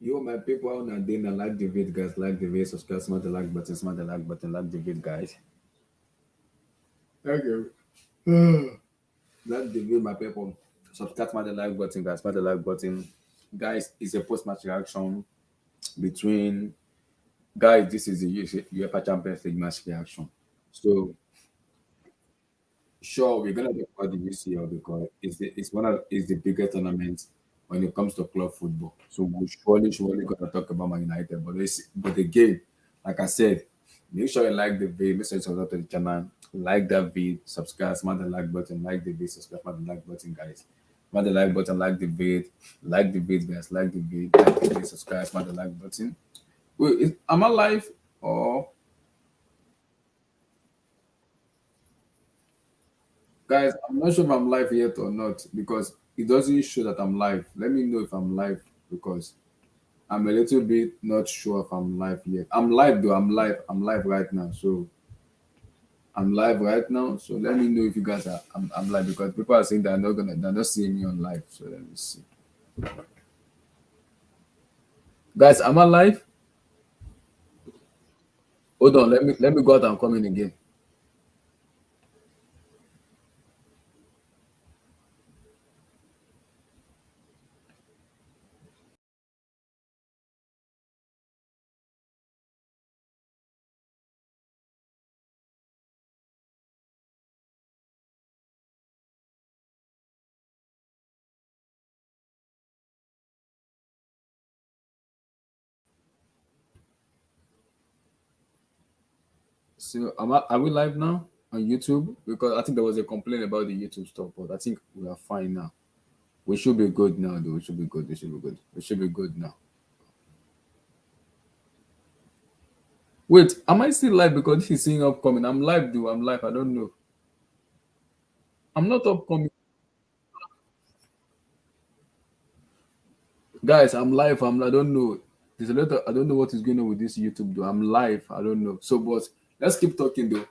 Yo, my people out there, then like the vid, guys, like the vid, subscribe, smash the like button, like the vid, guys. Okay. Like the vid, my people. Subscribe, smash the like button, guys, smash the like button. Guys, it's a post match reaction between, guys, this is the UEFA Champions League match reaction. So, sure, we're gonna talk about the UCL because it's the biggest tournament when it comes to club football. So we surely gonna talk about Man United. But again, like I said, make sure you like the video, make sure you subscribe to the channel, like that video, subscribe, smash the like button, like the video, subscribe, smash the like button, guys. Smash the like button, like the video, guys, like the video, subscribe, smash the like button. Wait, am I live or guys, I'm not sure if I'm live yet or not because it doesn't show that I'm live. Let me know if I'm live because I'm a little bit not sure if I'm live yet. I'm live though. I'm live. I'm live right now. So I'm live right now. So let me know if you guys are. I'm live because people are saying they're not seeing me on live. So let me see. Guys, am I live? Hold on. Let me go out and come in again. So are we live now on YouTube? Because I think there was a complaint about the YouTube stuff, but I think we are fine now. We should be good now, though. We should be good. We should be good. We should be good now. Wait, am I still live? Because this is saying upcoming. I'm live, though. I'm live. I don't know. I'm not upcoming. Guys, I'm live. I don't know. There's a lot of, I don't know what is going on with this YouTube, though. I'm live. I don't know. So, but let's keep talking, though.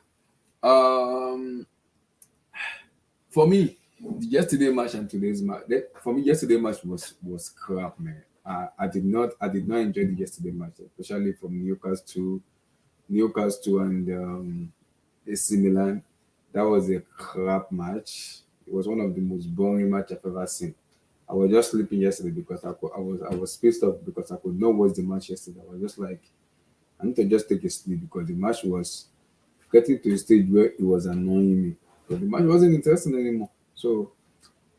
For me, the yesterday match and today's match. For me, yesterday match was crap, man. I did not enjoy the yesterday match, especially from Newcastle and AC Milan. That was a crap match. It was one of the most boring match I've ever seen. I was just sleeping yesterday because I was pissed off because I could not watch the match yesterday. I was just like, I need to just take a sleep because the match was getting to a stage where it was annoying me. But the match wasn't interesting anymore. So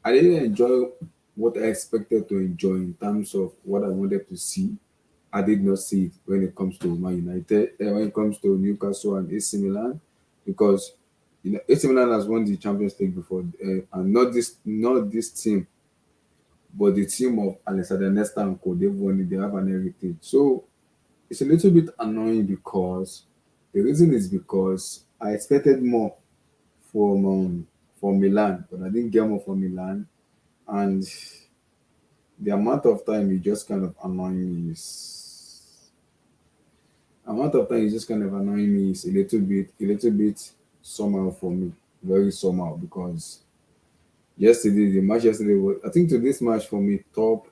I didn't enjoy what I expected to enjoy in terms of what I wanted to see. I did not see it when it comes to Man United, when it comes to Newcastle and AC Milan, because AC Milan has won the Champions League before, and not this team, but the team of Alexander Nesta and Co. They've won it. They have an heritage. So it's a little bit annoying because the reason is because I expected more from Milan, but I didn't get more from Milan, and the amount of time is just kind of annoying me is a little bit somehow for me, very somehow because the match yesterday was, I think today's match for me top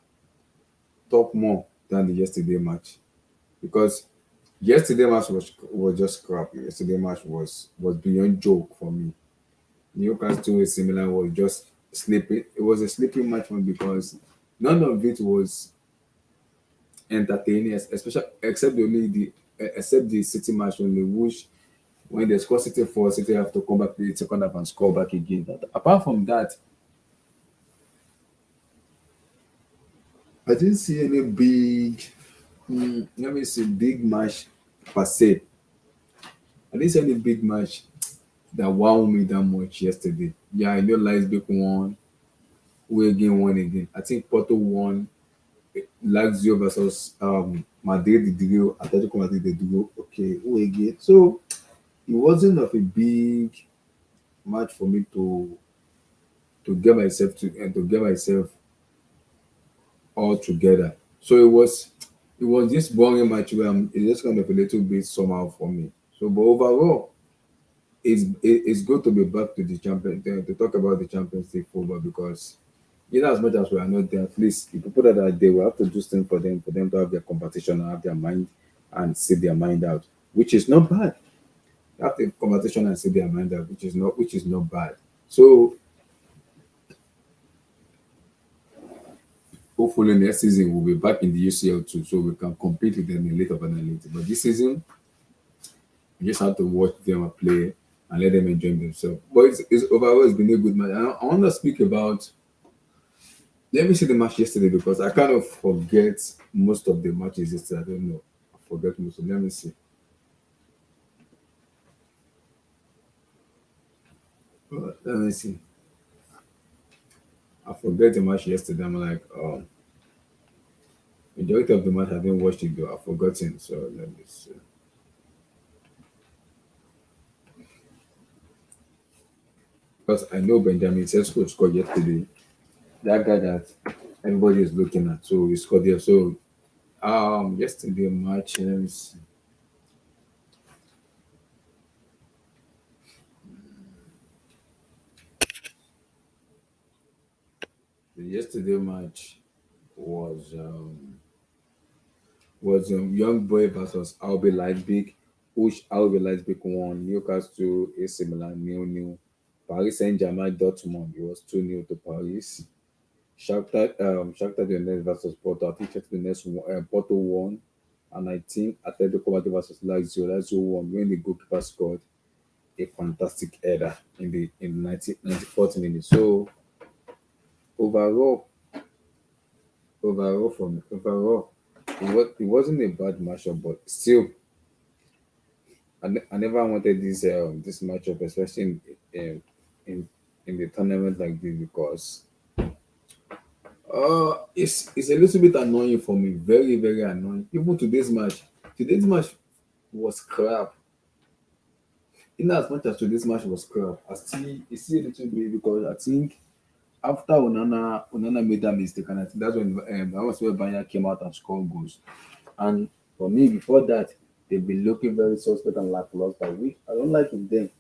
more than the yesterday match because yesterday match was just crap. Yesterday match was beyond joke for me. Newcastle is similar, was just sleeping. It was a sleeping match for me because none of it was entertaining, especially except the City match only, which when they score City four, City have to come back to the second half and score back again. Apart from that, I didn't see any let me see, big match per se. I didn't see any big match that wowed me that much yesterday. Yeah, I know Leipzig won, who again won again. I think Porto won, Lazio versus Madrid the draw, Atletico Madrid the draw. Okay, who again? So it wasn't of a big match for me to get myself all together. So it was this boring match where it's just kind of a little bit somehow for me. So, but overall, it's good to be back to the champion to talk about the Champions League football because As much as we are not there, at least the people that are there, we have to do things for them to have their competition and have their mind and sit their mind out, which is not bad. You have the conversation and sit their mind out, which is not bad. So hopefully next season we'll be back in the UCL too, so we can compete with them in later of later. But this season, you just have to watch them play and let them enjoy themselves. But it's overall it's been a good match. I want to speak about. Let me see the match yesterday because I kind of forget most of the matches yesterday. I don't know. I forget most. Let me see. Let me see. I forget the match yesterday. I'm like, majority of the match I didn't watch it though. I've forgotten. So let me see. Because I know Benjamin Sesko scored yesterday. That guy that everybody is looking at. So he scored there. So yesterday match. Let me see. The yesterday match was Young Boy versus RB Leipzig, which RB Leipzig won. Newcastle AC Milan 0-0. Paris Saint-Germain Dortmund, it was 2-0 to Paris. Shakhtar Donetsk versus Porto. I think Shakhtar Donetsk Porto won. And I think Atletico Madrid versus Lazio won when the goalkeeper scored a fantastic header in the 94th minute. So overall, overall, it wasn't a bad matchup, but still, I never wanted this matchup, especially in in in the tournament like this because it's a little bit annoying for me, very very annoying. Even today's match was crap. In as much as today's match was crap, it's still a little bit because I think after Onana made that mistake, and I think that's when that was where Bayern came out and scored goals. And for me, before that, they've been looking very suspect and lackluster, which I don't like in them.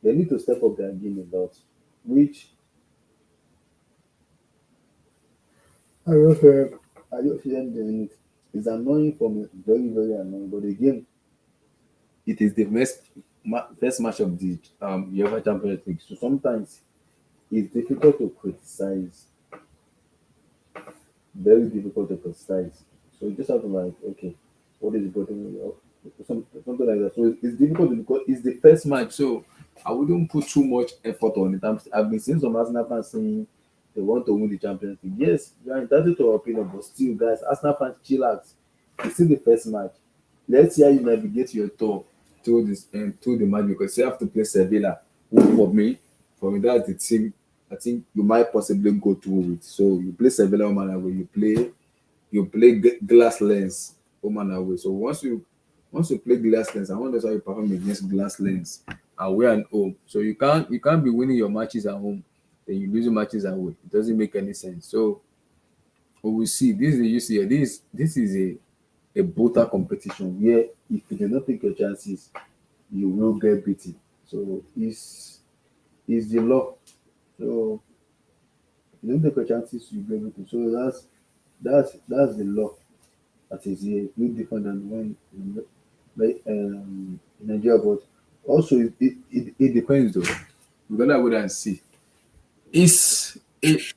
They need to step up their game a lot, which I don't feel them doing it. It's annoying for me, very, very annoying. But again, it is the first match of the UEFA Champions League. So sometimes it's difficult to criticize, very difficult to criticize. So you just have to like, okay, what is bothering you? Something like that. So it's difficult because it's the first match. So I wouldn't put too much effort on it. I've been seeing some Arsenal fans saying they want to win the Champions League. Yes, you are entitled to your opinion, but still, guys, Arsenal fans, chill out. It's still the first match. Let's see how you navigate your tour through this and through the match because you have to play Sevilla. Who for me, that's the team I think you might possibly go through with. So you play Sevilla home and away, you play Glass Lens home and away. So once you play Glass Lens, I wonder how you perform against Glass Lens away and home. So you can't be winning your matches at home, then you losing matches away. It doesn't make any sense. So we will see. This is the UCL. This is a brutal competition where if you do not take your chances, you will get beaten. So it's the law. So if you don't take your chances, you get beaten. So that's the law that is here. It's different than when in Nigeria, but also it depends though. We're gonna go there and see. It's it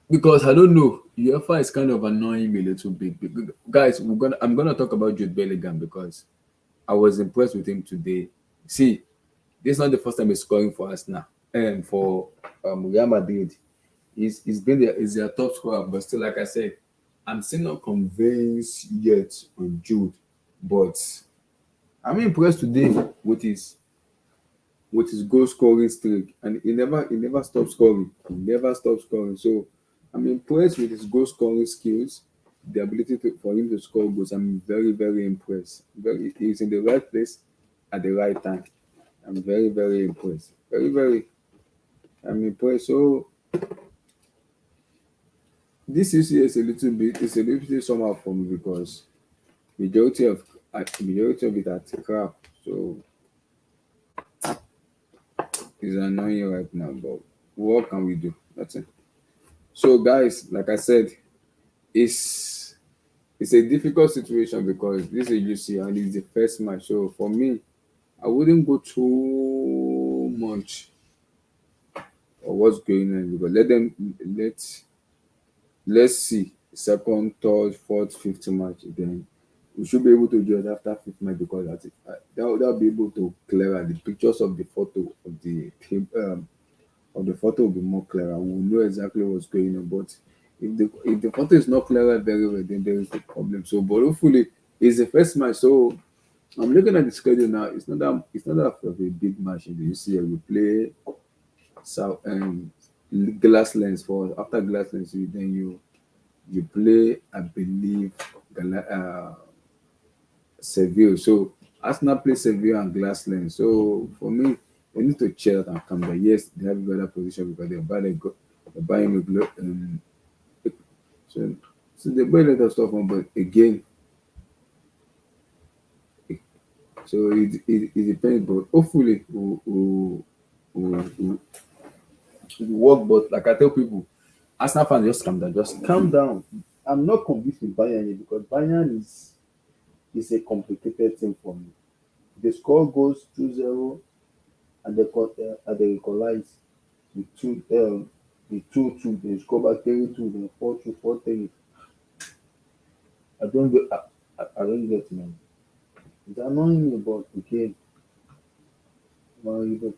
because I don't know. UEFA is kind of annoying me a little bit. Guys, I'm gonna talk about Jude Bellingham because I was impressed with him today. See, this is not the first time he's scoring for us now. And for Real Madrid, he's their top scorer. But still, like I said, I'm still not convinced yet with Jude. But I'm impressed today with his goal scoring streak, and he never stopped scoring. He never stopped scoring. So I'm impressed with his goal scoring skills, the ability for him to score goals. I'm very very impressed. He's in the right place at the right time. I'm very very impressed. Very very. I'm impressed. So this issue is a little bit somehow for me because majority of it are crap. So it's annoying right now. But what can we do? Nothing. So guys, like I said, it's it's a difficult situation because this is UC and it's the first match. So for me, I wouldn't go too much on what's going on because let's see second, third, fourth, fifth match. Then we should be able to judge after fifth match because that'll be able to clear the pictures of the photo of the photo will be more clearer. We'll know exactly what's going on. But if the photo is not clearer very well, then there is a problem. So, but hopefully, it's the first match. So I'm looking at the schedule now. It's not that of a big match in the UCL. We play South Glass Lens for after Glass Lens. Then you play, I believe, Seville. So Arsenal play Seville and Glassland. So for me, they need to chill out and come down. Yes, they have a better position because they're buying a so they buy a lot of stuff on, but again, so it depends. But hopefully, we'll work. But like I tell people, Arsenal fans just calm down. Just calm down. I'm not convinced with Bayern yet because Bayern is a complicated thing for me. The score goes 2-0 and they equalize with the 2-2. They score back 3-2, then 4-2, 4-3. I don't get it, man. It's annoying me, but okay. Well, you don't-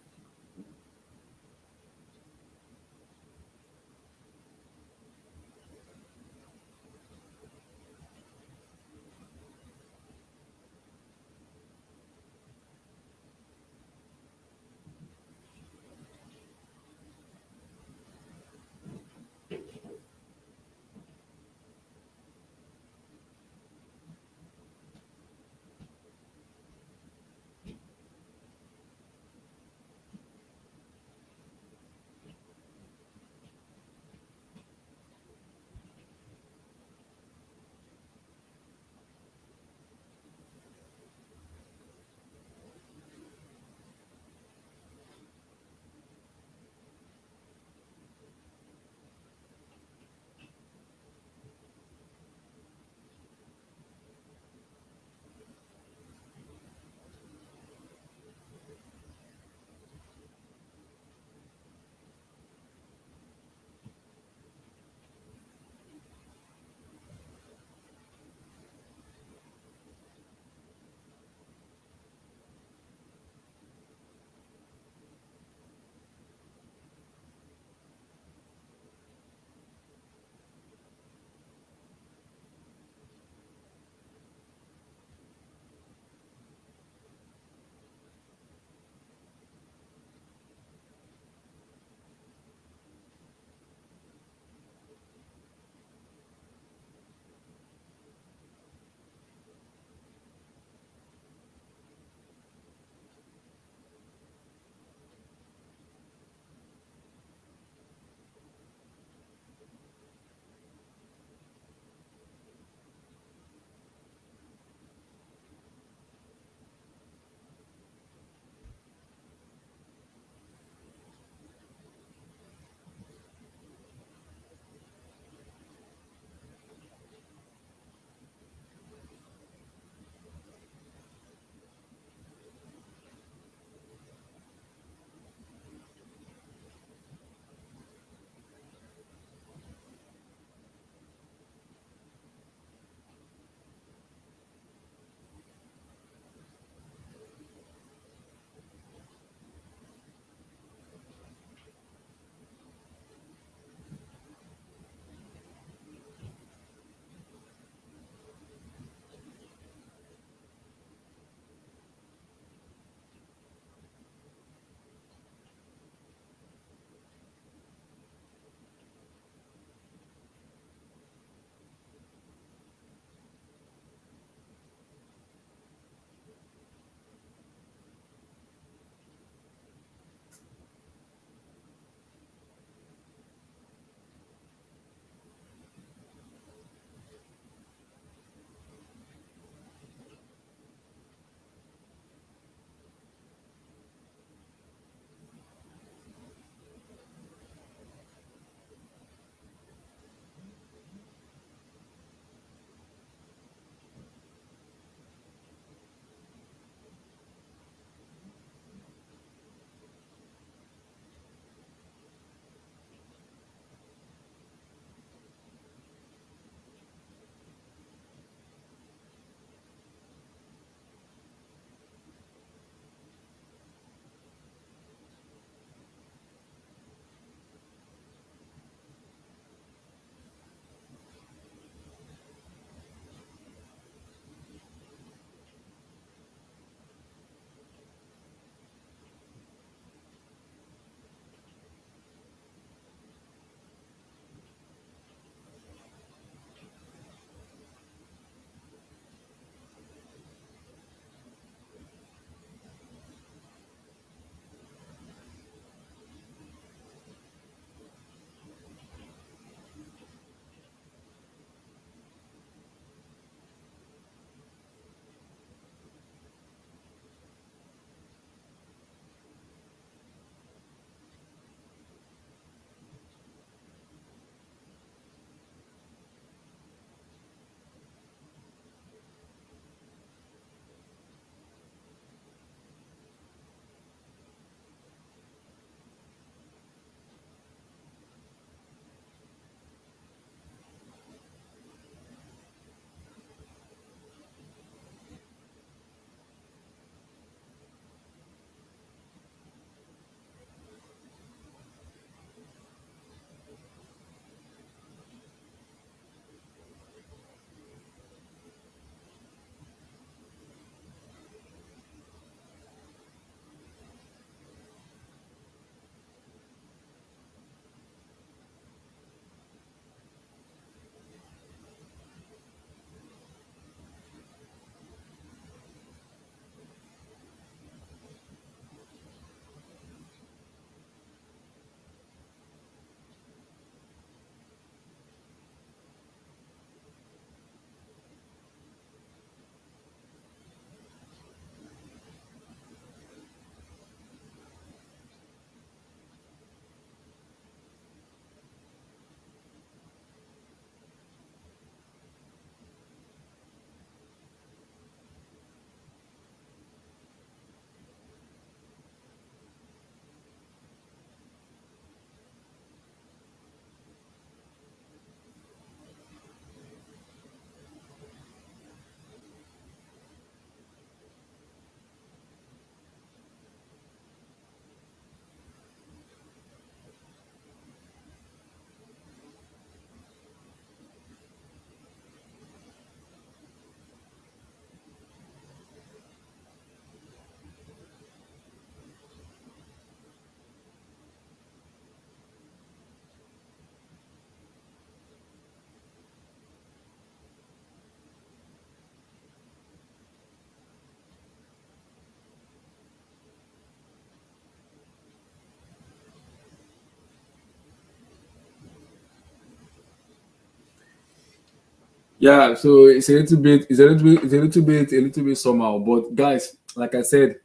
Yeah, so a little bit somehow. But guys, like I said,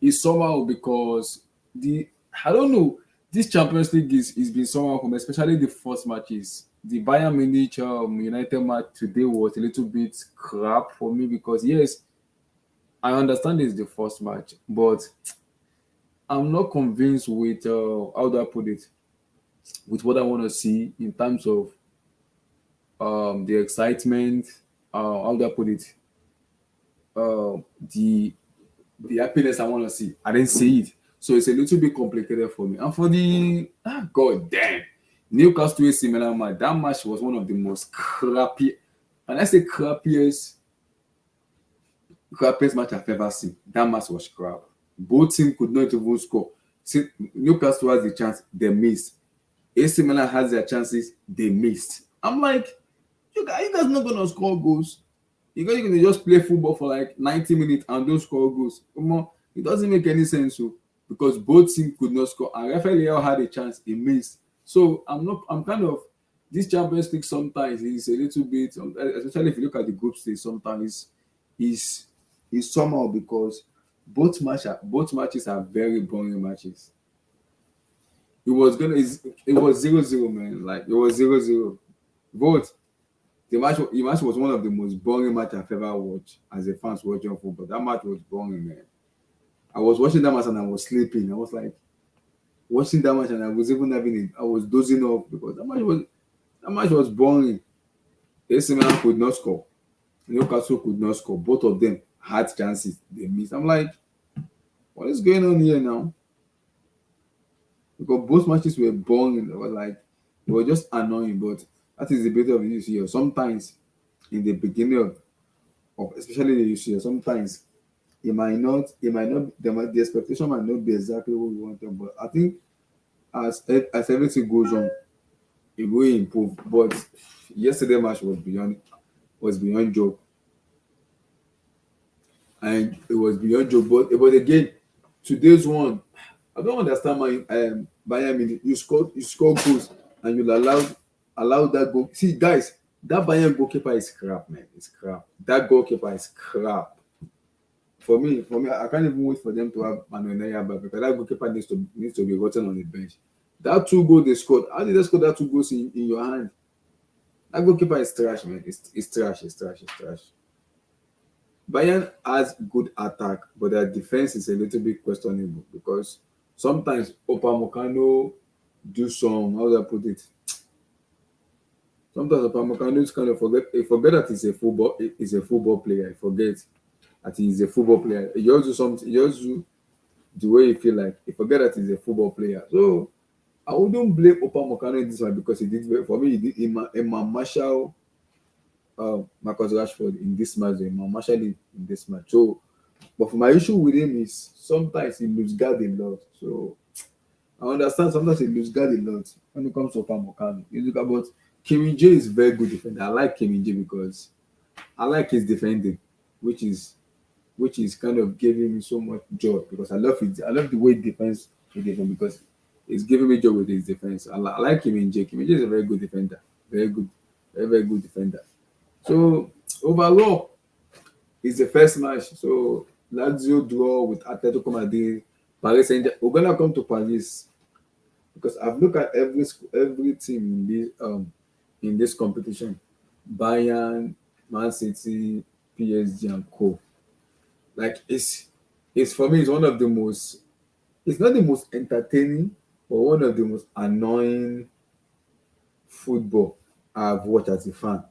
it's somehow because the I don't know, this Champions League is been somehow for me, especially the first matches. The Bayern Munich United match today was a little bit crap for me because yes, I understand it's the first match, but I'm not convinced with how do I put it, with what I want to see in terms of the excitement. How do I put it? Uh, the the happiness I want to see. I didn't see it. So it's a little bit complicated for me. And for the god damn Newcastle AC Milan match, that match was one of the most crappy, and I say crappiest match I've ever seen. That match was crap. Both teams could not even score. See, Newcastle has the chance, they missed. AC Milan has their chances, they missed. I'm like, you guys not gonna score goals. You guys gonna just play football for like 90 minutes and don't score goals. Come on, it doesn't make any sense. So because both teams could not score and Rafael had a chance, he missed. So I'm kind of this Champions League sometimes is a little bit, especially if you look at the group stage, sometimes is somehow because both matches are very boring matches. It was 0-0, man. Like it was 0-0. Both the match was one of the most boring match I've ever watched as a fan watching football. That match was boring, man. I was watching that match and I was sleeping. I was like watching that match and I was even having it. I was dozing off because that match was boring. AC Milan could not score. Newcastle could not score. Both of them had chances. They missed. I'm like, what is going on here now? Because both matches were boring. They were like, they were just annoying. But that is the beauty of the UCL. Sometimes in the beginning of especially the UCL, sometimes the expectation might not be exactly what we wanted. But I think as everything goes on, it will improve. But yesterday match was beyond joke, and it was beyond joke. But again, today's one, I don't understand my Bayern Munich. You score goals and you allow that goal. See, guys, that Bayern goalkeeper is crap, man. It's crap. That goalkeeper is crap. For me, I can't even wait for them to have Manuel back because that goalkeeper needs to be rotten on the bench. That two goals they scored, how did they score that two goals in your hand? That goalkeeper is trash, man. It's trash. It's trash. It's trash. Bayern has good attack, but their defense is a little bit questionable because sometimes Opamecano do some, how do I put it? Sometimes Opamecano is kind of forget that he's a football player. I forget that he's a football player. He just do something, he just do the way you feel like. You forget that he's a football player. So I wouldn't blame Opamecano in this one because he did for me. He did Imam Marshall, Marcus Rashford in this match, Imam Marshall in this match. So, but for my issue with him is sometimes he lose guard a lot. So I understand sometimes he lose guard a lot when it comes to Opamecano. You look about Kim J is very good defender. I like Kim J because I like his defending, which is kind of giving me so much joy because I love it. I love the way he defends because it's giving me joy with his defense. I like him in J. Kim J is a very good defender, very good, very good defender. So overall, it's the first match. So Lazio draw with Atletico Madrid, Paris Saint-Germain. We're gonna come to Paris because I've looked at every team in this competition: Bayern, Man City, PSG, and Co. Like it's for me, it's one of the most. It's not the most entertaining, but one of the most annoying football I've watched as a fan.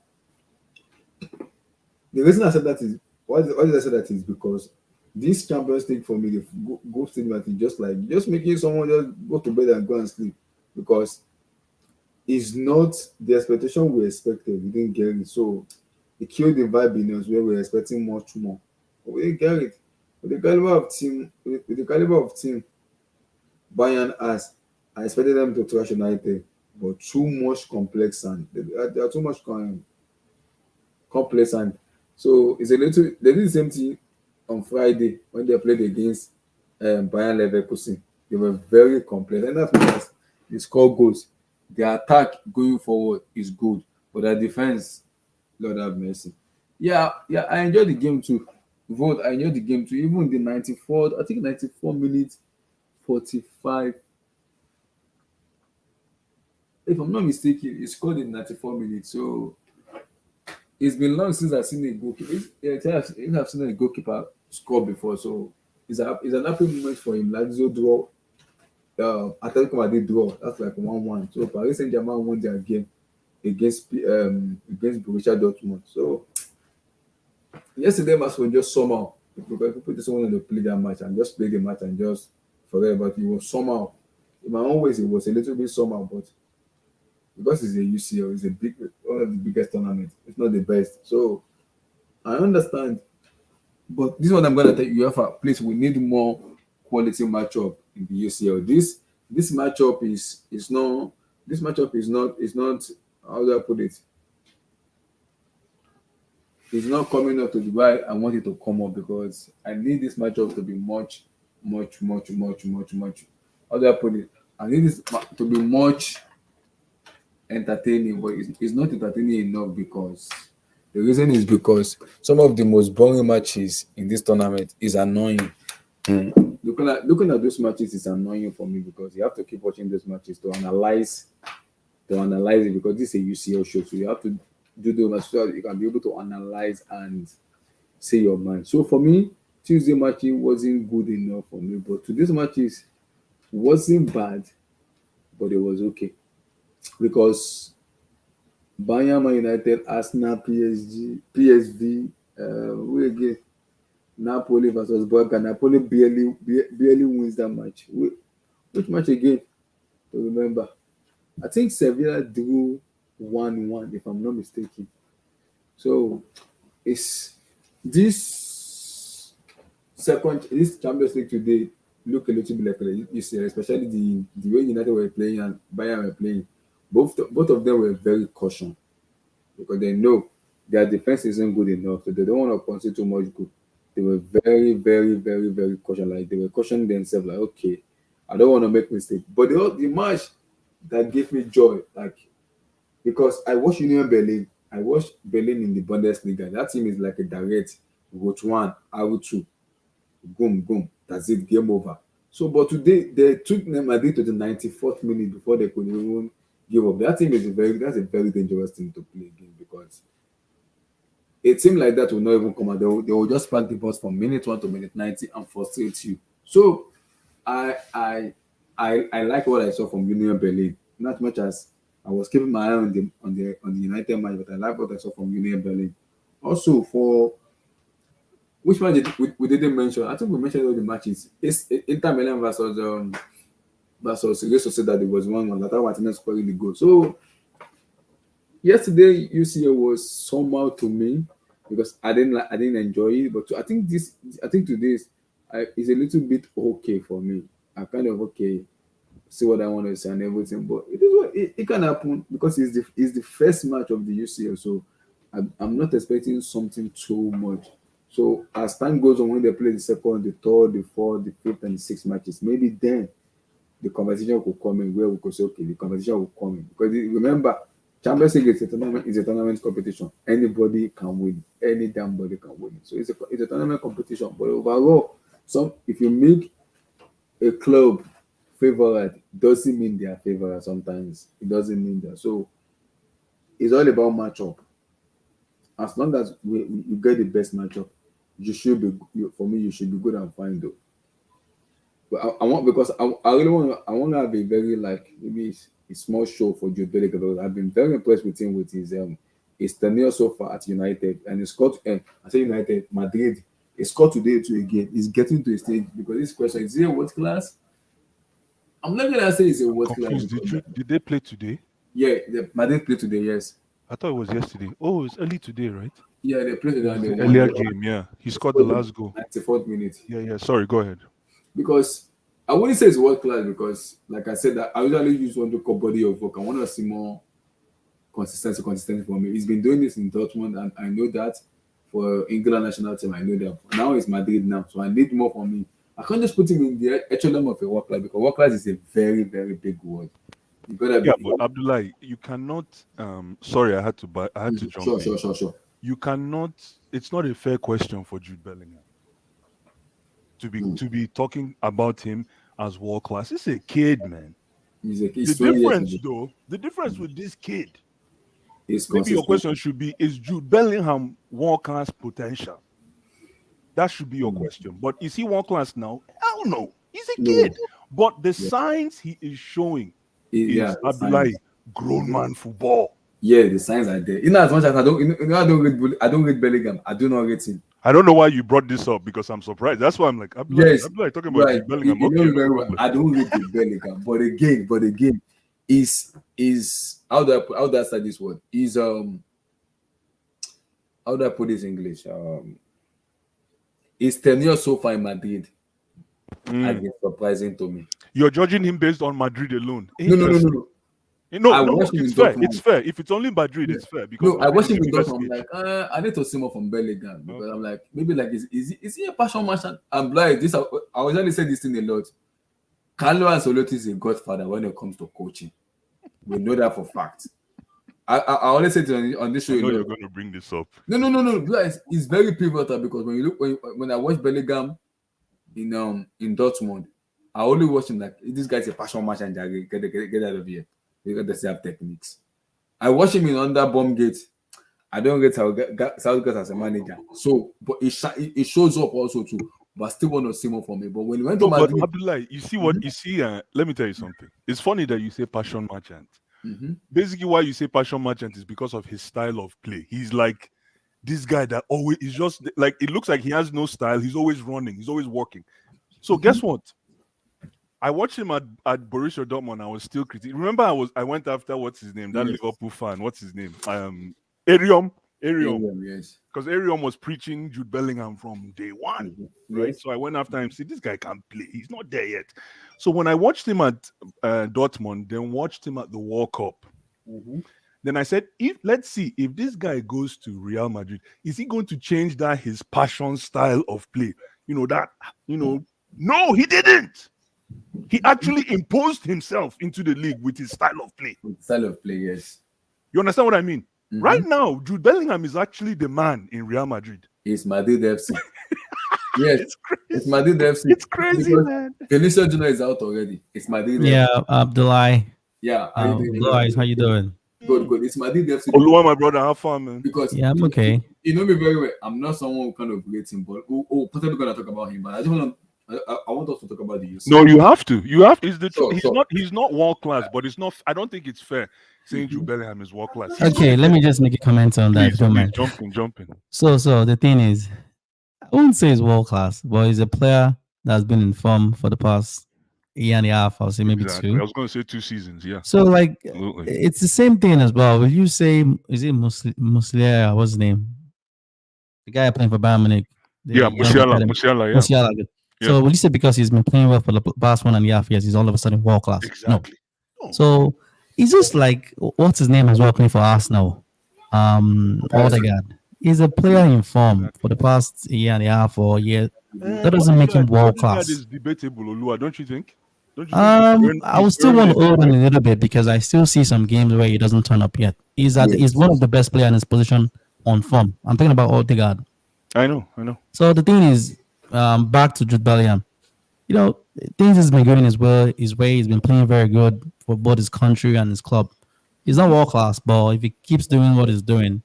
The reason I said that is why did I say that is because this Champions League for me, the go stage match is just making someone just go to bed and go and sleep because it's not the expectation we expected. We didn't get it, so it killed the vibe in us where we were expecting much more. But we didn't get it. With the caliber of team Bayern has, I expected them to trash United, but too much complex and they are too much complex and so it's a little they did the same thing on Friday when they played against Bayern Leverkusen. They were very complex and that's because they score goals. The attack going forward is good, But their defense, Lord have mercy. Yeah, yeah, I enjoyed the game too. Vote, I enjoyed the game too. Even the 94, I think 94 minutes, 45. If I'm not mistaken, he scored in 94 minutes. So it's been long since I've seen a goalkeeper. I've seen a goalkeeper score before. So it's an happy moment for him. Lazio draw. Atletico Madrid draw. That's like 1-1. So Paris Saint-Germain won their game against Borussia Dortmund. So yesterday match was just somehow because people just wanted to play that match and just play the match and just forget about it. It was somehow. In my own ways, it was a little bit somehow, but because it's a UCL, it's a big one of the biggest tournaments, if not the best. So I understand, but this is what I'm gonna tell you. UEFA, please, we need more quality matchup in the UCL. This matchup is not this matchup is not how do I put it? It's not coming up to the way I want it to come up because I need this matchup to be much. How do I put it? I need this to be much entertaining, but it's not entertaining enough because the reason is because some of the most boring matches in this tournament is annoying. Looking at those matches is annoying for me because you have to keep watching those matches to analyze it because this is a UCL show, so you have to do the match so that you can be able to analyze and say your mind. So for me, Tuesday matches wasn't good enough for me, but today's matches wasn't bad, but it was okay because Bayern, Man United, Arsenal, PSV, who again? Napoli versus Braga. Napoli barely wins that match. Which match again? To remember, I think Sevilla drew 1-1 if I'm not mistaken. So it's this Champions League today look a little bit like UCL, especially the way United were playing and Bayern were playing. Both of them were very cautious because they know their defense isn't good enough, so they don't want to concede too much goal. They were very cautious. Like they were cautioning themselves, like, okay, I don't want to make mistake. But the match that gave me joy, like because I watched Union Berlin. I watched Berlin in the Bundesliga. That team is like a direct route one, out two, boom, that's it, game over. So, but today they took Madrid to the 94th minute before they could even give up. That's a very dangerous team to play again because a team like that will not even come out. They will just pack the bus from minute 1 to minute 90 and frustrate you. So I I like what I saw from Union Berlin. Not much as I was keeping my eye on the United match, but I like what I saw from Union Berlin. Also, for which match we didn't mention? I think we mentioned all the matches. It's Inter Milan versus Real Sociedad. It was 1-1. Lautaro Martinez scoring the goal. So yesterday UCL was somehow to me because I didn't enjoy it, but I think today's is a little bit okay for me. I kind of okay see what I want to say and everything, but it is what it can happen because it's the first match of the UCL, so I'm not expecting something too much. So as time goes on, when they play the second, the third, the fourth, the fifth, and the sixth matches, maybe then the conversation will come in where we could say, okay, the conversation will come in. Because remember, Champions League is a tournament competition. Anybody can win. Any damn body can win. So it's a tournament competition. But overall, if you make a club favorite, doesn't mean they are favorite sometimes. It doesn't mean that. So it's all about matchup. As long as you get the best matchup, you should be for me, you should be good and fine though. But I want because I really want to have a very like maybe a small show for Jude Bellingham. I've been very impressed with him with his tenure so far at United, and he scored. I say United, Madrid. He scored today too again. He's getting to a stage because this question is he a world class? I'm not gonna say he's a world class Confused. because Did they play today? yeah, Madrid played today. Yes, I thought it was yesterday. Oh, it's early today, right? yeah, they played It today was and they the won. earlier game. Yeah, he They scored the scored the last goal. 94th minute. Yeah. Sorry, go ahead. Because I wouldn't say it's world class because, like I said, that I usually use one to call body of work. I want to see more consistency for me. He's been doing this in Dortmund, and I know that for England national team, I know that. Now it's Madrid now, so I need more from me. I can't just put him in the echelon of a world class because world class is a very, very big word. You gotta Yeah, be. but Abdullah, you cannot. Sorry, I had to jump Sure, in. sure, sure, sure. You cannot. It's not a fair question for Jude Bellingham Mm. to be talking about him as world class. It's a kid, man. The He's 20 years difference, ago. though, the difference with this kid, He's maybe your consistent. question should be: is Jude Bellingham world class potential? That should be your Mm. question. But is he world class now? Hell no. He's a No. kid. But the Yeah. signs he is showing Yeah, is the signs. Abdullahi grown man football. Yeah, the signs are there. As much as I don't, I don't read Bellingham. I do not rate him. I don't know why you brought this up because I'm surprised. That's why I'm like, Yes, Abdullahi talking about right. Jude Bellingham. You know Okay, me no very well. problem. I don't rate the Bellingham, but again, is how do I start this word? Is how do I put this in English? His tenure so far in Madrid has Mm. been surprising to me. You're judging him based on Madrid alone. No, no, no, no, Interesting. no. No, I no, watched him it's in fair. It's Dortmund. fair. If it's only Madrid, Yeah. it's fair because No, I Madrid watched is him the in biggest Dortmund. I'm stage. like, I need to see more from Bellingham because I'm like, maybe like, is he a passion merchant? I'm like, this. I was only saying this thing a lot. Carlo Ancelotti is a godfather when it comes to coaching. We know that for fact. I always say it on this show I a know you're lot. going to bring this up. No. Guys, it's very pivotal because when you look when I watch Bellingham in Dortmund, I only watch him like this guy's a passion merchant. Get out of here. You got to have techniques. I watch him in under Baumgate. I don't get Southgate as a manager. So, but it shows up also too. But I still want to see more from him. But when he went to No, but Madrid, Abdullah, you see what you see. Let me tell you something. It's funny that you say passion merchant. Basically, why you say passion merchant is because of his style of play. He's like this guy that always is just like it looks like he has no style. He's always running. He's always working. So guess what? I watched him at Borussia Dortmund. I was still critical. Remember, I went after what's his name? That Yes. Liverpool fan. What's his name? Arium. yes. Because Arium was preaching Jude Bellingham from day one, right? Yes. So I went after him. See, this guy can't play. He's not there yet. So when I watched him at Dortmund, then watched him at the World Cup, then I said, let's see if this guy goes to Real Madrid, is he going to change that his passion style of play? No, he didn't. He actually imposed himself into the league with his style of play. Style of play, yes. You understand what I mean? Right now, Jude Bellingham is actually the man in Real Madrid. It's Madrid FC. Yes, It's crazy. it's Madrid FC. It's crazy, man. Vinicius Junior is out already. It's Madrid Yeah, FC. Abdullah. Yeah, how you doing? Guys, how you doing? Good. It's Madrid FC. Oluwa, my brother, how far, man? Because Yeah, I'm okay. you know me very well. I'm not someone who kind of rates him, but possibly gonna talk about him. But I just want I want us to talk about the use. No, you have to. You have. Is the Sure, he's sure. He's not world class, but it's not. I don't think it's fair saying Jude Bellingham is world class. Okay, let me just make a comment on that, if you don't mind. Jumping. So the thing is, I wouldn't say he's world class, but he's a player that's been in form for the past year and a half, I'll say maybe Exactly. I two. was going to say 2 seasons. Yeah. So like, Absolutely. it's the same thing as well. Will you say, is it Musiala? What's his name? The guy playing for Bayern Munich. Yeah, Musiala. Yeah. Musiala. So will you say because he's been playing well for the past 1.5 years, he's all of a sudden world class? Exactly. No. So he's just like, what's his name as well, playing for Arsenal? Odegaard. He's a player in form for the past year and a half or year. That doesn't make him world class. That is debatable, Olua, don't you think? I would still want to hold on a little bit because I still see some games where he doesn't turn up yet. He's one of the best players in his position on form. I'm talking about Odegaard. I know. So the thing is, back to Jude Bellingham. You know, things has been going his way. He's been playing very good for both his country and his club. He's not world class, but if he keeps doing what he's doing,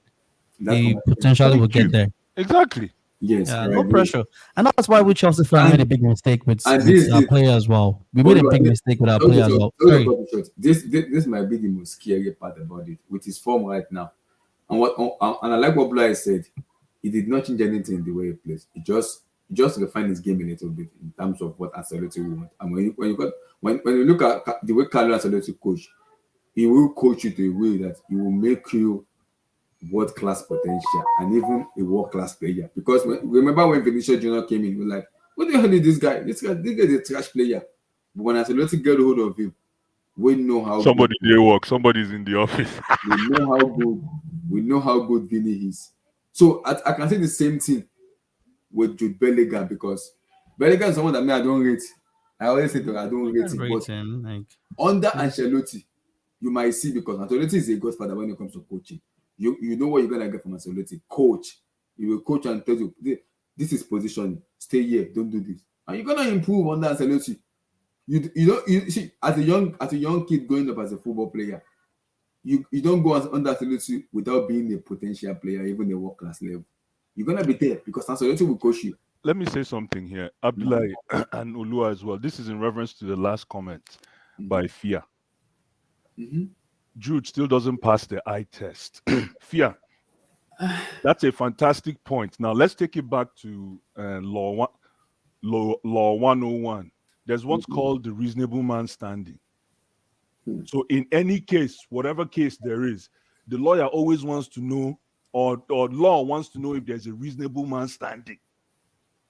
he potentially will get there. Exactly. Yes. Yeah, no pressure. And that's why we Chelsea fans made a big mistake with our player as well. We made a big mistake with our player as well. This might be the most scary part about it, with his form right now. And I like what Blair said. He did not change anything in the way he plays. He just refined his game a little bit in terms of what Ancelotti want. And when you look at the way Carlo Ancelotti coach, he will coach you to a way that he will make you world-class potential and even a world-class player. Because remember when Vinicius Junior came in, we were like, what the hell is this guy? This guy is a trash player. But when Ancelotti get hold of him, we know how somebody did work. Somebody's in the office. we know how good Vinny is. So I can say the same thing with Jude Bellingham, because Bellingham is someone that I don't rate. I always say that I don't rate him. But under Ancelotti, you might see, because Ancelotti is a godfather when it comes to coaching. You know what you're gonna get from Ancelotti. Coach. He will coach and tell you, this is position. Stay here. Don't do this. And you're gonna improve under Ancelotti. You see, as a young kid growing up as a football player, you don't go under Ancelotti without being a potential player, even a world class level. You're gonna be there because Ancelotti will coach you. Let me say something here, Abdullahi and Ulua as well. This is in reference to the last comment by Fia. Jude still doesn't pass the eye test. Fia, that's a fantastic point. Now let's take it back to law 101. There's what's called the reasonable man standing. So in any case, whatever case there is, the lawyer always wants to know, or law wants to know, if there's a reasonable man standing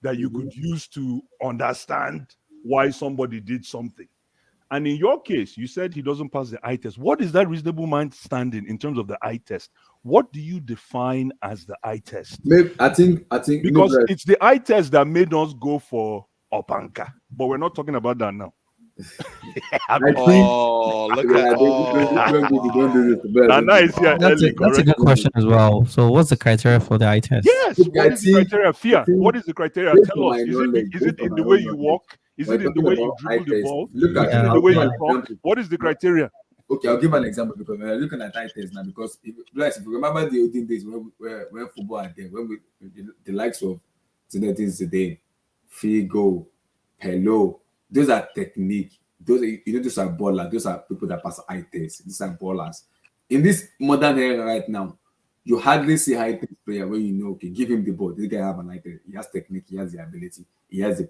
that you could use to understand why somebody did something. And in your case, you said he doesn't pass the eye test. What is that reasonable man standing in terms of the eye test? What do you define as the eye test? Maybe, I think because it's the eye test that made us go for Opanka, but we're not talking about that now. That's a good question as well. So, what's the criteria for the eye test? Yes, what is the criteria? Fia, what is the criteria? Tell us. Is it in the way you walk? Is it in the way you dribble the ball? Is it in the way you talk? What is the criteria? Okay, I'll give an example, because we're looking at eye test now. Because if you remember the olden days when football are there, when the likes of Zinedine Zidane, Figo, Pello, those are technique. Those are ballers. Those are people that pass eye test. These are ballers. In this modern era right now, you hardly see eye test player where you know, okay, give him the ball. This guy have an eye test. He has technique. He has the ability. He has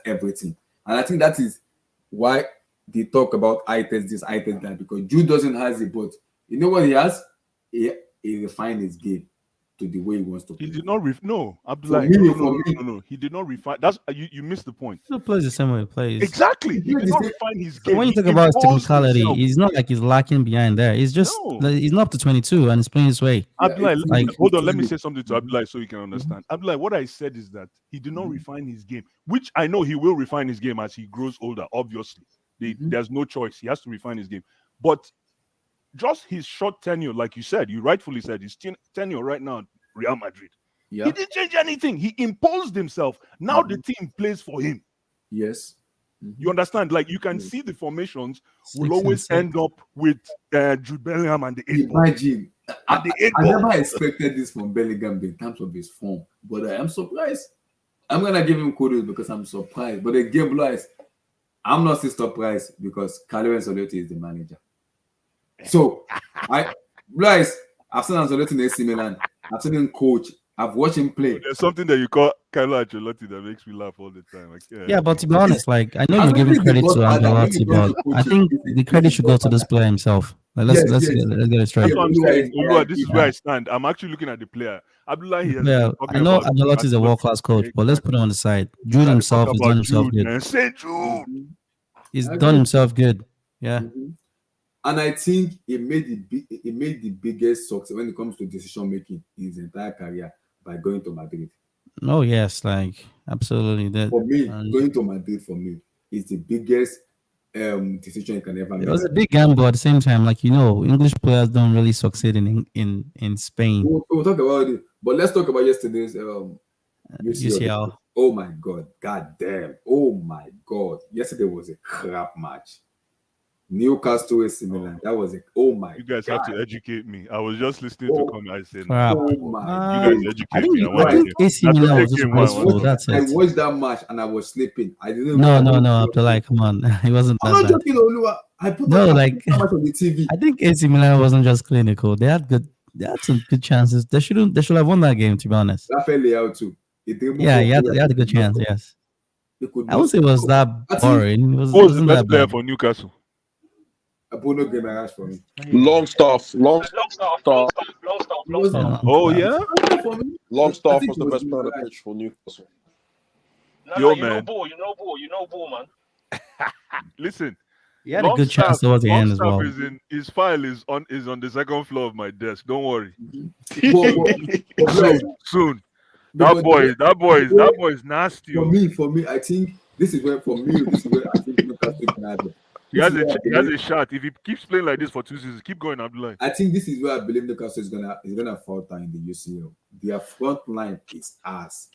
everything. And I think that is why they talk about eye test this, eye test that, because Jude doesn't have it, but you know what he has? He refined his game to the way he wants to play. He did not no, Abdullah. No. He did not refine. That's you missed the point. He plays the same way he plays. Exactly. He did not refine his game. When you talk about technicality, it's not like he's lacking behind there. It's just he's not up to 22 and he's playing his way. Abdullah, hold on. Let me say something to Abdullah so you can understand. Abdullah, what I said is that he did not refine his game, which I know he will refine his game as he grows older. Obviously, there's no choice. He has to refine his game, but just his short tenure, like you said, you rightfully said, his tenure right now at Real Madrid. Yeah. He didn't change anything. He imposed himself. Now the team plays for him. Yes. You understand? Like, you can see the formations will always end up with Jude Bellingham and the 8 ball. Imagine. I never expected this from Bellingham in terms of his form, but I am surprised. I'm going to give him kudos because I'm surprised. But again, Blaise, I'm not still surprised because Carlo Ancelotti is the manager. So, Blaise, I've seen Ancelotti in AC Milan. I've seen him coach. I've watched him play. There's something that you call Carlo Ancelotti that makes me laugh all the time. Yeah, but to be honest, like, I know you're giving credit to Ancelotti, but I think the credit should go to this player himself. Like, let's get it straight. That's what I'm saying. This is where I stand. I'm actually looking at the player. Abdullah here. Yeah, I know Ancelotti is a world-class coach, but let's put him on the side. Jude himself has done himself good. Say Jude. He's done himself good. Yeah. And I think it made the biggest success when it comes to decision making in his entire career by going to Madrid. Oh yes, like absolutely. For me, going to Madrid is the biggest decision you can ever make. It was a big gamble at the same time. Like, English players don't really succeed in Spain. We'll talk about it, but let's talk about yesterday's UCL. Oh my God, God damn! Oh my God, yesterday was a crap match. Newcastle AC Milan. That was it. Oh my! You guys have to educate me. I was just listening to come. I said, "Oh my!" You guys educate me. I think AC Milan was just wasteful. That's it. I watched that match and I was sleeping. I didn't. No. Abdullah, come on. It wasn't that I'm not bad. joking, Oluwa. I put that match on the TV. I think AC Milan wasn't just clinical. They had some good chances. They should have won that game, to be honest. Rafael too. Yeah, he had a good chance. Yes. I would say it was that boring. Who was the best player for Newcastle? Bruno Guimaraes for me. Longstaff. Oh yeah. Longstaff was the best player on the pitch for Newcastle. Yo, man. You know ball, man. Listen. He had a good chance towards the end as well. His file is on the second floor of my desk. Don't worry. Soon. That boy is nasty. For me, I think this is where I think Newcastle can have it. He has a shot. If he keeps playing like this for 2 seasons, keep going, Abdullah. I think this is where I believe Newcastle is gonna falter in the UCL. Their front line is ass.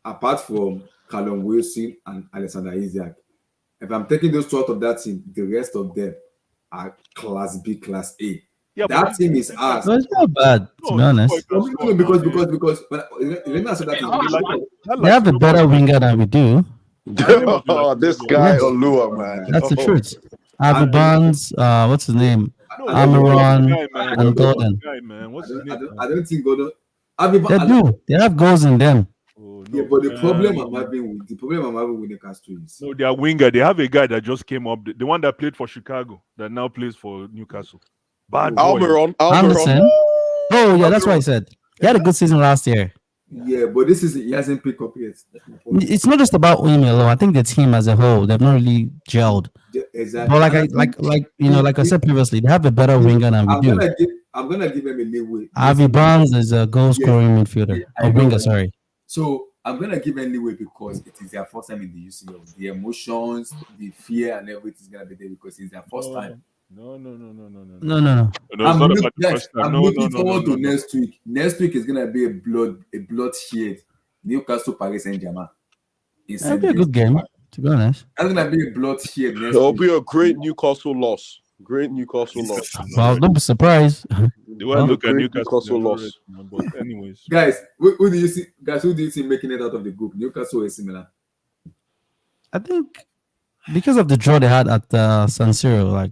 Apart from Callum Wilson and Alexander Isak, if I'm taking those two out of that team, the rest of them are Class B, Class A. Yeah, that team is ass. No, it's not bad, to be honest. No, because let me answer that. They have a better winger than we do. Oh, this guy Olua, man. That's the truth. Avi Barnes, what's his name? Amaron and Gordon. I don't think Gordon. They do. They have goals in them. Oh, yeah, but the problem I'm having with Newcastle is no, their winger. They have a guy that just came up, the one that played for Chicago, that now plays for Newcastle. Bad Almiron. Anderson. Oh yeah, that's what I said. He had a good season last year. Yeah, but this is he hasn't picked up yet. It's not just about Oimi alone. I think the team as a whole, they've not really gelled. Exactly. But like I said previously, they have a better winger than we do. I'm gonna give him a leeway. Avi Barnes is a goal scoring midfielder. Winger, sorry. So I'm gonna give him leeway because it is their first time in the UCL. The emotions, the fear, and everything is gonna be there because it's their first time. No. I'm looking forward to next week. Next week is gonna be a bloodshed. Newcastle Paris Saint-Germain. It'll be a good game, to be honest. That's gonna be a bloodshed. It'll be a great Newcastle loss. Well, don't be surprised. The way I look at Newcastle loss. But anyways, guys, who do you see? Guys, who do you see making it out of the group? Newcastle or AC Milan? I think because of the draw they had at San Siro, like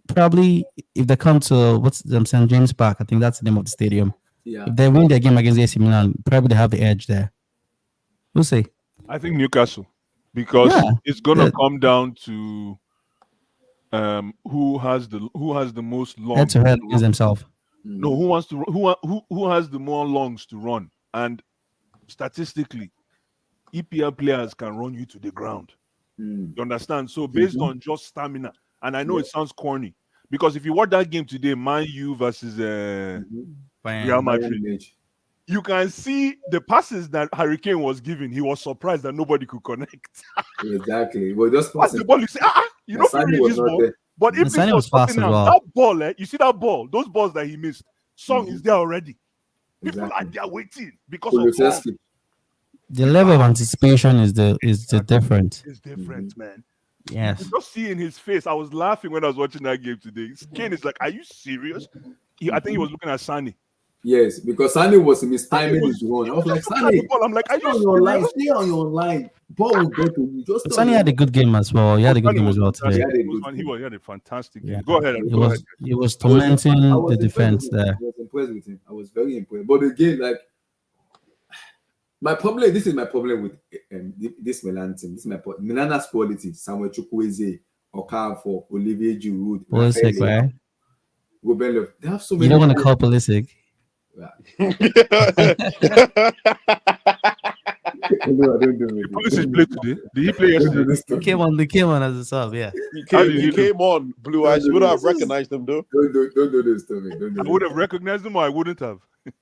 probably if they come to St. James Park, I think that's the name of the stadium. Yeah. If they win their game against AC Milan, probably they have the edge there. We'll see. I think Newcastle because it's gonna come down to who has the most long head to head against himself. No, who has the more longs to run, and statistically, EPL players can run you to the ground. You understand? So based on just stamina, and I know it sounds corny because if you watch that game today, Man U versus Real Madrid, you can see the passes that Harry Kane was giving. He was surprised that nobody could connect. Exactly. Well, just pass the ball. You say, you know, this ball. There. But if he was fast as well. That ball, you see that ball, those balls that he missed, Song is there already. People are there waiting because of the level of anticipation is the different. It's different, man. Yes. You just see in his face. I was laughing when I was watching that game today. Kane is like, "Are you serious?" I think he was looking at Sani. Yes, because Sani was mistiming his run. I was like, Sani, I'm like, stay on your line. Ball will go to you. Sani had a good game as well. He had a good game as well today. He had a fantastic game. Go ahead. He was tormenting the defense there. I was impressed with him. I was very impressed. But again, like, this is my problem with this Milan team. This is my problem. Milana's quality: Samuel Chukwueze, Okafor, Olivier Giroud, Pulisic, right? Ruben. They have so many. You don't want to call Pulisic. Pulisic played today. Did he play yesterday? He came on as a sub, yeah. He came on, Blue Eyes. You would have recognized him, though. Don't do this to me. I would have recognized him or I wouldn't have.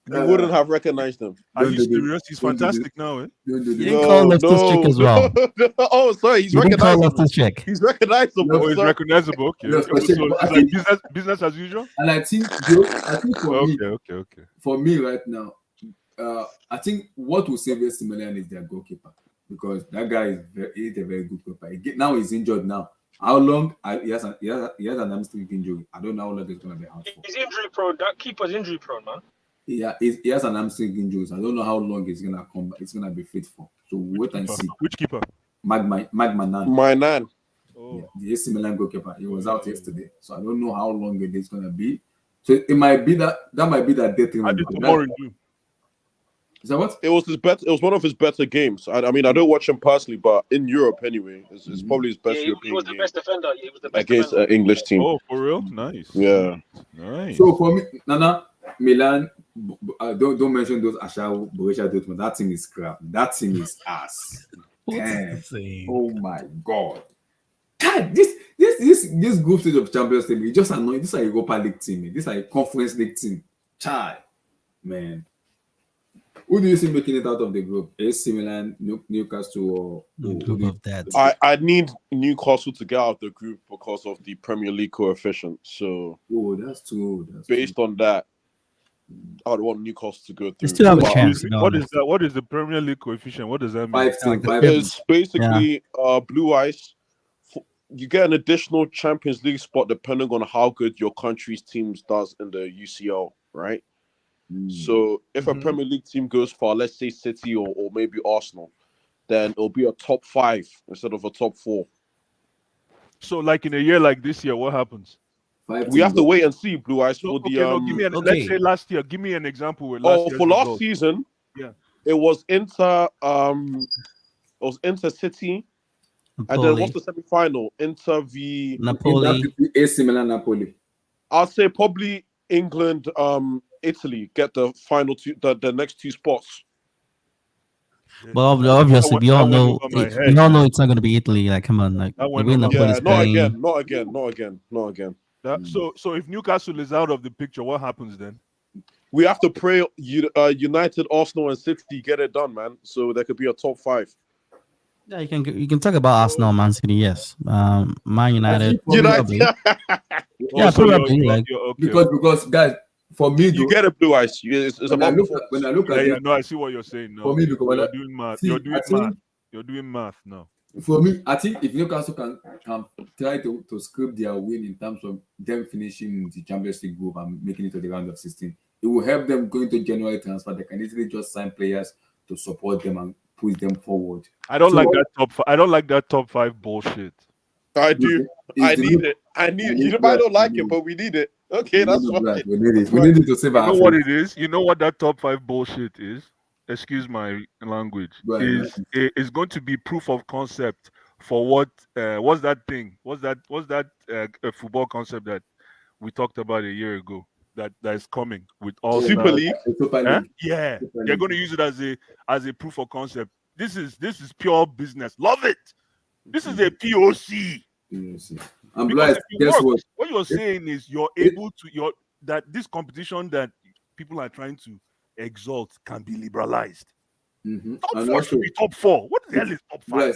You wouldn't have recognized him. Are you serious? He's fantastic now, eh? You didn't call Loftus-Cheek as well. Oh, sorry. He's recognizable. He's recognizable. Oh, he's recognizable. Okay. No, So it's like business as usual? And I think for me right now, I think what will save AC Milan is their goalkeeper because that guy is a very good goalkeeper. Now he's injured now. How long? He has an hamstring injury. I don't know how long it's going to be out for. He's injury prone. That keeper's injury prone, man. Yeah, he has an hamstring injury. So I don't know how long it's gonna come back. It's gonna be fit for. So wait and see. Which keeper? Magmanan. My nan. Yeah, the AC Milan goalkeeper. He was out yesterday. So I don't know how long it is gonna be. So it might be that might be that detriment. Is that what? It was one of his better games. I mean, I don't watch him personally, but in Europe anyway, it's probably his best European game. He was the best defender. He was the best against an English team. Oh, for real? Nice. Yeah. Nice. So for me, Nana, Milan, don't mention those Borussia Dortmund. That team is crap. That team is ass. Damn. Oh my god. God, this group stage of Champions team is just annoying. This is a Europa League team. This is a Conference League team. Child, man. Who do you see making it out of the group? AC Milan, Newcastle, or who Group do you- of that. I need Newcastle to get out of the group because of the Premier League coefficient. So Oh, that's true. That's based on that, I'd want Newcastle to go through. still have a But chance. To be What is honest. that? What is the Premier League coefficient? What does that mean? 5 team, 5 It's basically blue ice. You get an additional Champions League spot depending on how good your country's teams does in the UCL, right? So if a Premier League team goes far, let's say City or maybe Arsenal, then it'll be a top 5 instead of a top 4. So, like in a year like this year, what happens? 5 We have teams. to wait and see, blue ice, So, for okay, the no, give me an, okay. let's say last year. Give me an example with last year's for last result. season, Yeah. it was Inter City, and then Napoli, what's the semi-final? Inter v Napoli. AC Milan, Napoli. I'll say probably England, Italy get the final two, the next 2 spots. Well, obviously, we all That went know. over my We head, all know it's not going to be Italy. Like, come on, like That the went way over my Napoli Yeah, is not playing. again, not again. So if Newcastle is out of the picture, what happens then? We have to pray United, Arsenal, and City get it done, man. So there could be a top 5. Yeah, you can talk about Arsenal, Man City. Yes, Man United. United, Yeah, So probably, like- okay. Because guys, for me, you though, get a blue ice. It's when I about look at it, No, I see what you're saying. No, For me, because when you're I- doing math. see, You're doing I think- math. You're doing math now. for me, I think if Newcastle can try to scrape their win in terms of them finishing the Champions League group and making it to the round of 16, it will help them going to January transfer. They can easily just sign players to support them and push them forward. I don't So- like that top. I don't like that top 5 bullshit. I do. I need it. You might not like it, but we need it. Okay, that's fine. We need it. We need it to save You our know what face. it is? You know what that top 5 bullshit is? Excuse my language. Right, Is going to be proof of concept for what? What's that thing? What's that a football concept that we talked about a year ago? That is coming with all Super stars? League. Super Huh? League. Yeah, Super they're League. going to use it as a proof of concept. This is pure business. Love it. This is a POC. Yes, yes. And Because Blythe, if it guess works, what? what you're saying is you're able to that this competition that people are trying to exalt can be liberalized. Top And 4 also, should be top 4. What the hell is top 5? Blythe,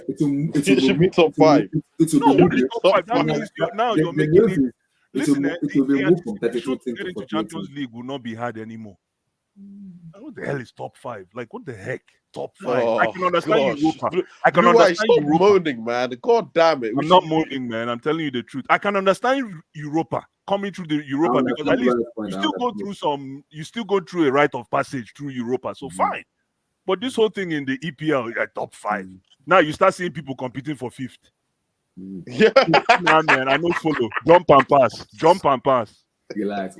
It should be top 5. It will No, be what is moved. top 5? That means you're making news it. is Listen, it will be moved from the 32 anticipation to teams get to into 48 Champions teams. League will not be hard anymore. What the hell is top 5? Like, what the heck? Top 5. I Oh, can understand gosh. Europa. I can Blue Eyes, understand stop Europa. moaning, man. God damn it. I'm not moaning, man. I'm telling you the truth. I can understand Europa coming through the Europa I because understand at least Blythe's point, you I still go understand. through you still go through a rite of passage through Europa. So fine. But this whole thing in the EPL, top 5. Now you start seeing people competing for 5th. Yeah. Nah, man, I know follow. Jump and pass. Jump and pass. Relax.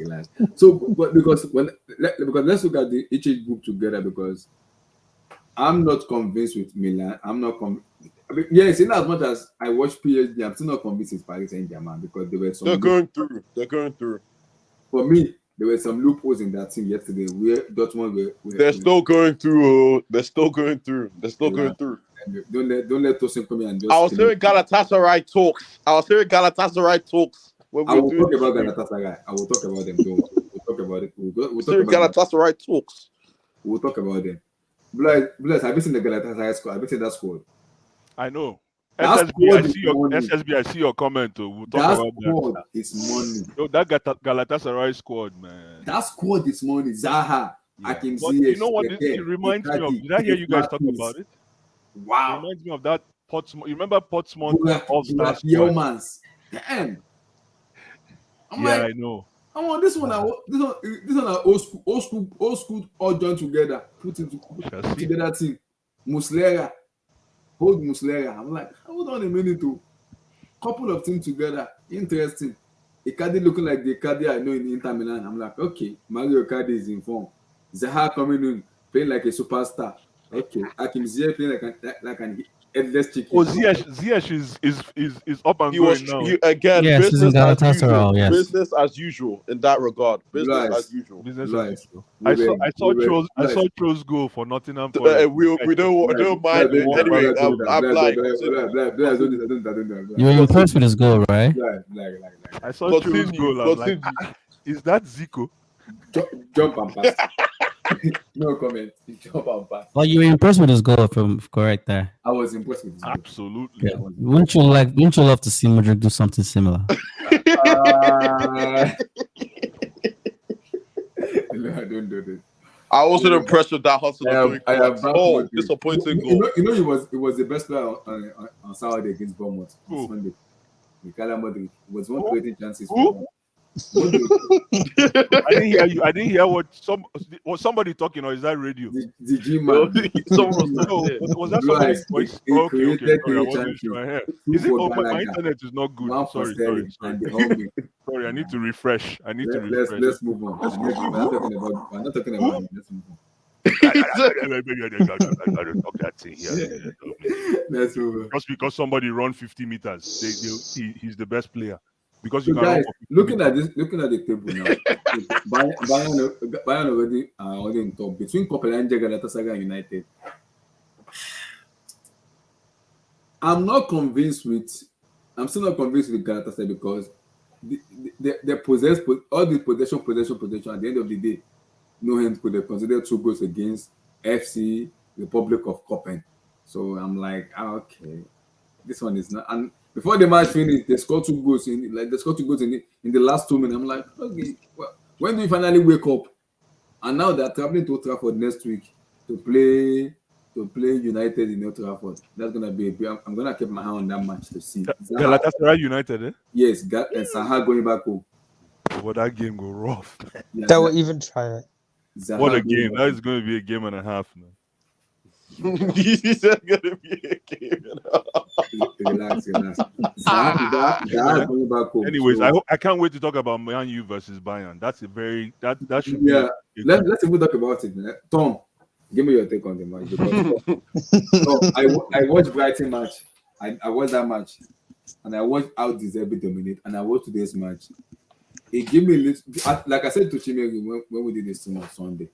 So, but because let's look at the each group together, because I'm not convinced with Milan. I'm not convinced. Yes, in as much as I watch PSG, I'm still not convinced with Paris Saint-Germain because there were some. They're going through. For me, there were some loopholes in that team yesterday where Dortmund were They're still going through. They're still going through. Don't let Tosin come in and just. I was hearing Galatasaray talks. When I we will were talk doing about Galatasaray. I will talk about them. We'll talk about it. We'll talk hearing about them. Galatasaray talks. We'll talk about them. Bless, have you seen the Galatasaray squad? Have you seen that squad? I know. That SSB, squad I is see your money. SSB, I see your comment. We'll talk That about squad that. is money. Yo, that Galatasaray squad, man. That squad is money. Zaha, Hakim But Ziyech, you know what it reminds me of? Did I hear you guys talk about it? It Wow. reminds me of that Portsmouth. You remember Portsmouth All-Star squad? Yeomans. Damn. I'm Yeah, like, I know. I want this one. This one are old school, all joined together, put together team. Muslera, hold Muslera. I'm like, hold on a minute, too. Couple of teams together, interesting. Icardi looking like the Icardi I know in Inter Milan. I'm like, okay, Mario Icardi is in form. Zaha coming in, playing like a superstar. Okay, Hakim Ziyech playing like an headless chicken. Oh, Ziyech is up and He going was now. again. Yes, business he's in as Galatasaray, usual. yes. Business as usual in that regard. Business Right. as usual. Business as Right. usual. I saw Troll's goal for Nottingham Forest. We don't mind it. Anyway, I'm like, You were impressed with his goal, right? I saw Troll's Continue, goal. I'm like, continue. is that Zico? Jump and pass. No comment. You jump out back. Well, you were impressed with his goal, if I'm correct there. I was impressed with this. Absolutely. Yeah. Wouldn't you love to see Madrid do something similar? No, I don't do this. I wasn't impressed with that hustle. I have Oh, disappointing goal. It was the best player on Saturday against Bournemouth on Sunday. Mikhail Madrid was one creating chances. Who? I didn't hear you. I didn't hear what somebody talking, or is that radio? The G man. Was that somebody's voice? Okay. Sorry, I wasn't sure. Is it open? My internet is not good. Sorry. Sorry, I need to refresh. Let's move on. We're not talking about. Let's move on. Let's move on. Just because somebody run 50 meters, he's the best player. Because So you guys, can looking at the table now, Bayern already in top between Copenhagen, Galatasaray, and United. I'm still not convinced with Galatasaray because they possess all the possession. At the end of the day, no hands could have considered 2 goals against FC Republic of Copenhagen. So I'm like, okay, this one is not. And before the match finished, they scored 2 goals in the last 2 minutes. I'm like, okay, well, when do you finally wake up? And now they're traveling to Old Trafford next week to play United in Old Trafford. That's gonna be I'm gonna keep my hand on that match to see. Galatasaray United, eh? Yes, and Zaha going back home. But that game go rough. Yeah, They will even try it. Zaha What a going game! back That is going to be a game and a half, man. He's gonna be a game. Relax. Zaha going back home. Anyways, So, I can't wait to talk about Man U versus Bayern. That's a very that should yeah. be. Let's even talk about it, man. Tom, give me your take on the match because I watched Brighton match. I watched that match, and I watched how Deserby dominate, and I watched today's match. It gave me a little, like I said to Chimeri when we did this team on Sunday,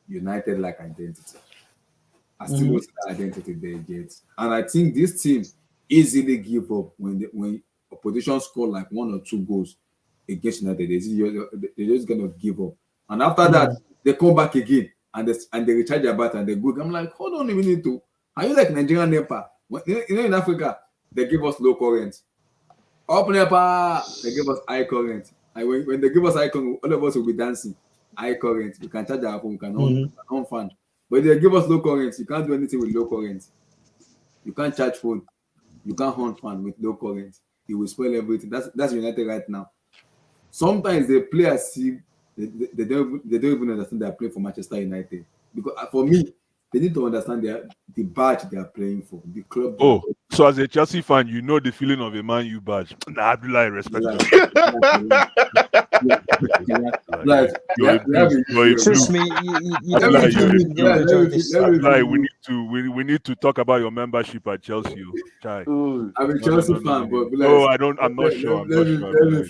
United like identity. I still don't see that identity there yet, and I think this team easily give up when opposition score like 1 or 2 goals against United. They're just gonna give up, and after that they come back again and they recharge their bat and they go. I'm like, hold on a minute, too. Are you like Nigerian NEPA? In Africa they give us low current. Up NEPA they give us high current. And when they give us high current, all of us will be dancing. High current, we can charge our phone, we can on fan. But if they give us low current, you can't do anything with low current. You can't charge phone, you can't hunt fan with low current. It will spoil everything. That's United right now. Sometimes they play as if they don't even understand they are playing for Manchester United. Because for me, they need to understand the badge they are playing for, the club. Oh, so as a Chelsea fan, you know the feeling of a Man U badge. Nah, Abdullah, respect. Trust me, you don't enjoy this. We need to talk about your membership at Chelsea. Chai. I'm a Chelsea fan, but no, I'm not sure.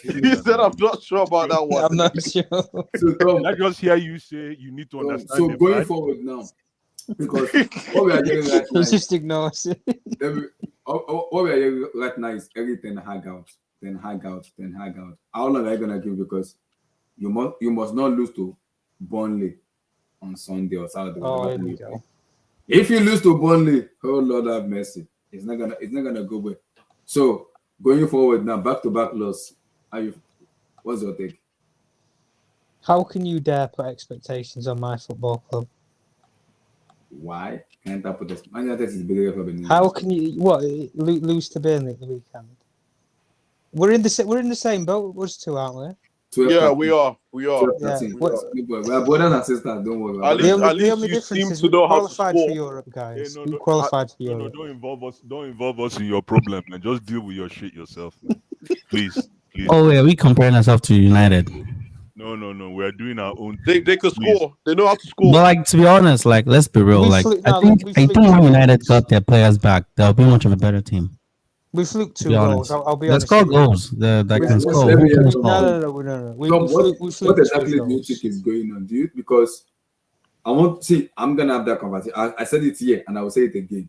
He said, I'm not sure about that one. I'm not sure. So Tom, I just hear you say you need to understand. So going forward now, because what we are doing right now, Just ignore us. what we are doing right now is everything hang out. How long are you gonna give? Because you must not lose to Burnley on Sunday or Saturday. Oh, here we go. If you lose to Burnley, oh Lord have mercy, it's not gonna go well. So going forward now, back-to-back loss. What's your take? How can you dare put expectations on my football club? Why can't I put this? Man United is bigger club in How can you lose to Burnley at the weekend? We're in the same boat. We're 2, aren't we? Yeah, we are. We are brothers and sisters. Don't worry. At The only least you difference seem is to we know how to qualified for score. Europe, guys. Hey, We qualified for No, Europe. don't involve us in your problem, man. Just deal with your shit yourself, man. Please. Oh, yeah, we comparing ourselves to United. No. We're doing our own. They thing. can Please. score. They know how to score. But like, to be honest, like, let's be real. We Like, flew- I no, think we I think flew- when United got their players back, they'll be much of a better team. We fluked To 2 be goals. honest, I'll be they honest. score with you. goals. They can Let's- score. let Who me can hear score? No. We Tom, fluked what 2 exactly do you goals. think is going on? Because I want see, I'm gonna have that conversation. I said it here and I will say it again.